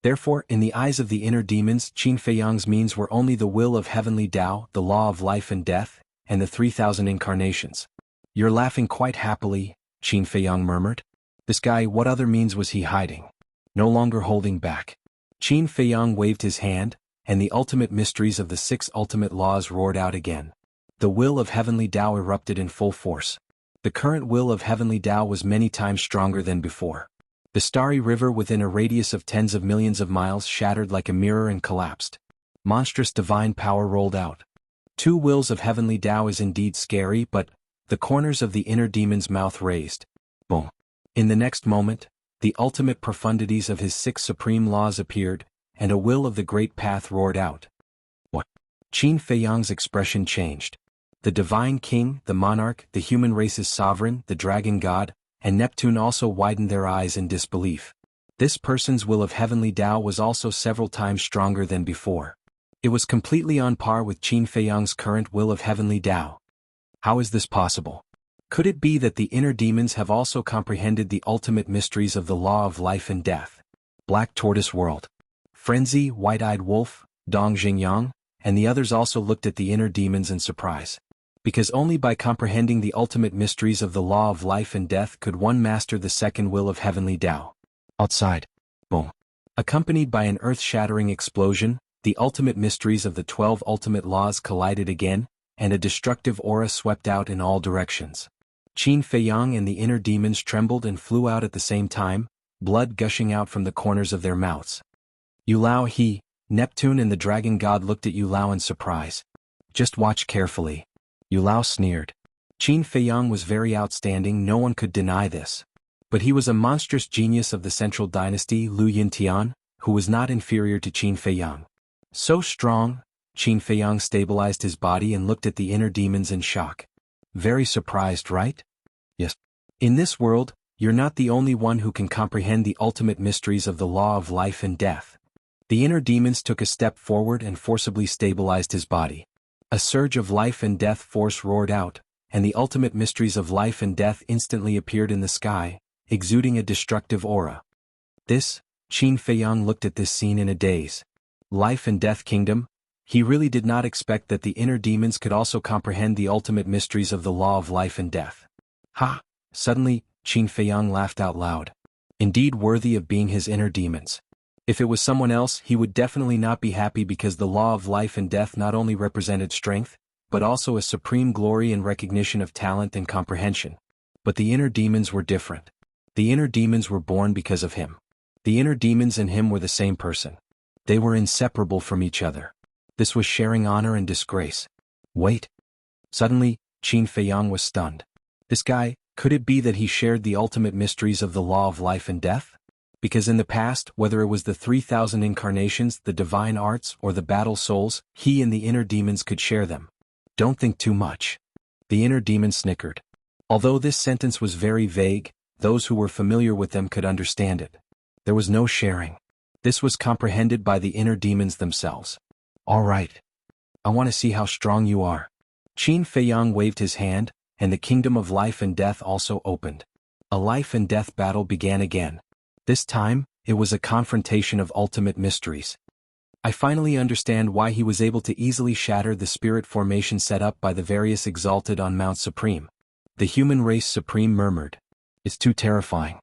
Therefore, in the eyes of the inner demons, Qin Feiyang's means were only the will of heavenly Tao, the law of life and death, and the 3,000 incarnations. You're laughing quite happily, Qin Feiyang murmured. This guy, what other means was he hiding? No longer holding back. Qin Feiyang waved his hand, and the ultimate mysteries of the 6 ultimate laws roared out again. The will of heavenly Tao erupted in full force. The current will of heavenly Tao was many times stronger than before. The starry river within a radius of tens of millions of miles shattered like a mirror and collapsed. Monstrous divine power rolled out. 2 wills of heavenly Tao is indeed scary, but the corners of the inner demon's mouth raised. Boom! In the next moment, the ultimate profundities of his 6 supreme laws appeared, and a will of the great path roared out. What? Qin Feiyang's expression changed. The divine king, the monarch, the human race's sovereign, the dragon god, and Neptune also widened their eyes in disbelief. This person's will of heavenly Tao was also several times stronger than before. It was completely on par with Qin Feiyang's current will of heavenly Tao. How is this possible? Could it be that the inner demons have also comprehended the ultimate mysteries of the law of life and death? Black Tortoise World. Frenzy, White-Eyed Wolf, Dong Xingyang, and the others also looked at the inner demons in surprise. Because only by comprehending the ultimate mysteries of the law of life and death could one master the second will of heavenly Tao. Outside. Boom. Accompanied by an earth-shattering explosion, the ultimate mysteries of the 12 ultimate laws collided again, and a destructive aura swept out in all directions. Qin Feiyang and the inner demons trembled and flew out at the same time, blood gushing out from the corners of their mouths. Yu Lao, Neptune and the dragon god looked at Yu Lao in surprise. Just watch carefully. Yu Lao sneered. Qin Feiyang was very outstanding, no one could deny this. But he was a monstrous genius of the central dynasty, Lu Yintian, who was not inferior to Qin Feiyang. So strong, Qin Feiyang stabilized his body and looked at the inner demons in shock. Very surprised, right? Yes. In this world, you're not the only one who can comprehend the ultimate mysteries of the law of life and death. The inner demons took a step forward and forcibly stabilized his body. A surge of life and death force roared out, and the ultimate mysteries of life and death instantly appeared in the sky, exuding a destructive aura. Qin Feiyang looked at this scene in a daze. Life and Death Kingdom? He really did not expect that the inner demons could also comprehend the ultimate mysteries of the law of life and death. Ha! Suddenly, Qin Feiyang laughed out loud. Indeed worthy of being his inner demons. If it was someone else, he would definitely not be happy because the law of life and death not only represented strength, but also a supreme glory and recognition of talent and comprehension. But the inner demons were different. The inner demons were born because of him. The inner demons and him were the same person. They were inseparable from each other. This was sharing honor and disgrace. Wait. Suddenly, Qin Feiyang was stunned. This guy, could it be that he shared the ultimate mysteries of the law of life and death? Because in the past, whether it was the 3,000 incarnations, the divine arts, or the battle souls, he and the inner demons could share them. Don't think too much. The inner demon snickered. Although this sentence was very vague, those who were familiar with them could understand it. There was no sharing. This was comprehended by the inner demons themselves. All right. I want to see how strong you are. Qin Feiyang waved his hand, and the kingdom of life and death also opened. A life and death battle began again. This time, it was a confrontation of ultimate mysteries. I finally understand why he was able to easily shatter the spirit formation set up by the various exalted on Mount Supreme. The human race supreme murmured. It's too terrifying.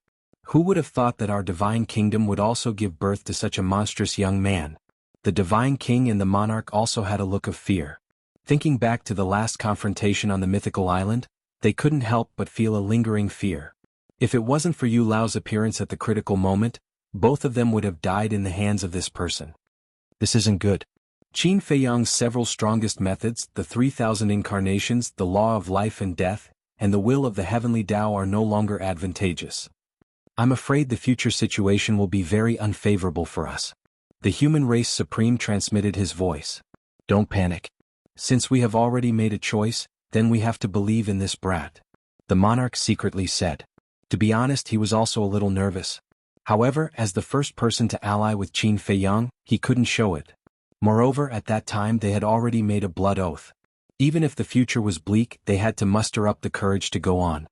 Who would have thought that our divine kingdom would also give birth to such a monstrous young man? The divine king and the monarch also had a look of fear. Thinking back to the last confrontation on the mythical island, they couldn't help but feel a lingering fear. If it wasn't for Yu Lao's appearance at the critical moment, both of them would have died in the hands of this person. This isn't good. Qin Feiyang's several strongest methods, the 3,000 incarnations, the law of life and death, and the will of the heavenly Tao are no longer advantageous. I'm afraid the future situation will be very unfavorable for us. The human race supreme transmitted his voice. Don't panic. Since we have already made a choice, then we have to believe in this brat. The monarch secretly said. To be honest, he was also a little nervous. However, as the first person to ally with Qin Feiyang, he couldn't show it. Moreover, at that time they had already made a blood oath. Even if the future was bleak, they had to muster up the courage to go on.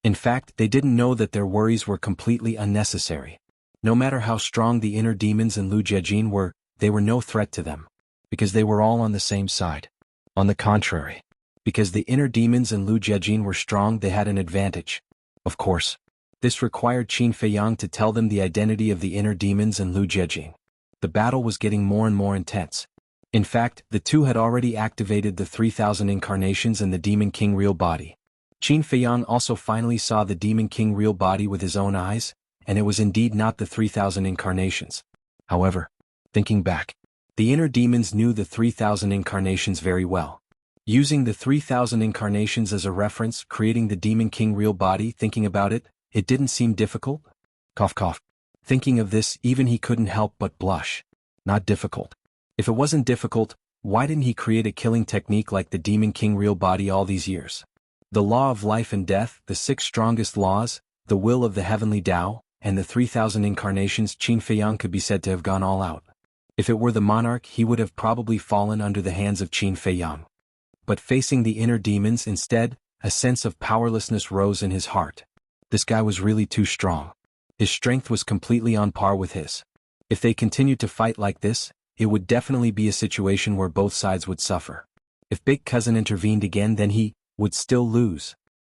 In fact, they didn't know that their worries were completely unnecessary. No matter how strong the inner demons and Lu Jiejin were, they were no threat to them. Because they were all on the same side. On the contrary. Because the inner demons and Lu Jiejin were strong, they had an advantage. Of course. This required Qin Feiyang to tell them the identity of the inner demons and Lu Jiejin. The battle was getting more and more intense. In fact, the two had already activated the 3,000 incarnations and the Demon King real body. Qin Feiyang also finally saw the Demon King real body with his own eyes, and it was indeed not the 3,000 incarnations. However, thinking back, the inner demons knew the 3,000 incarnations very well. Using the 3,000 incarnations as a reference, creating the Demon King real body, thinking about it, it didn't seem difficult? Cough cough. Thinking of this, even he couldn't help but blush. Not difficult. If it wasn't difficult, why didn't he create a killing technique like the Demon King real body all these years? The law of life and death, the 6 strongest laws, the will of the heavenly Tao, and the 3,000 incarnations, Qin Feiyang could be said to have gone all out. If it were the monarch, he would have probably fallen under the hands of Qin Feiyang. But facing the inner demons instead, a sense of powerlessness rose in his heart. This guy was really too strong. His strength was completely on par with his. If they continued to fight like this, it would definitely be a situation where both sides would suffer. If Big Cousin intervened again, then he would still lose.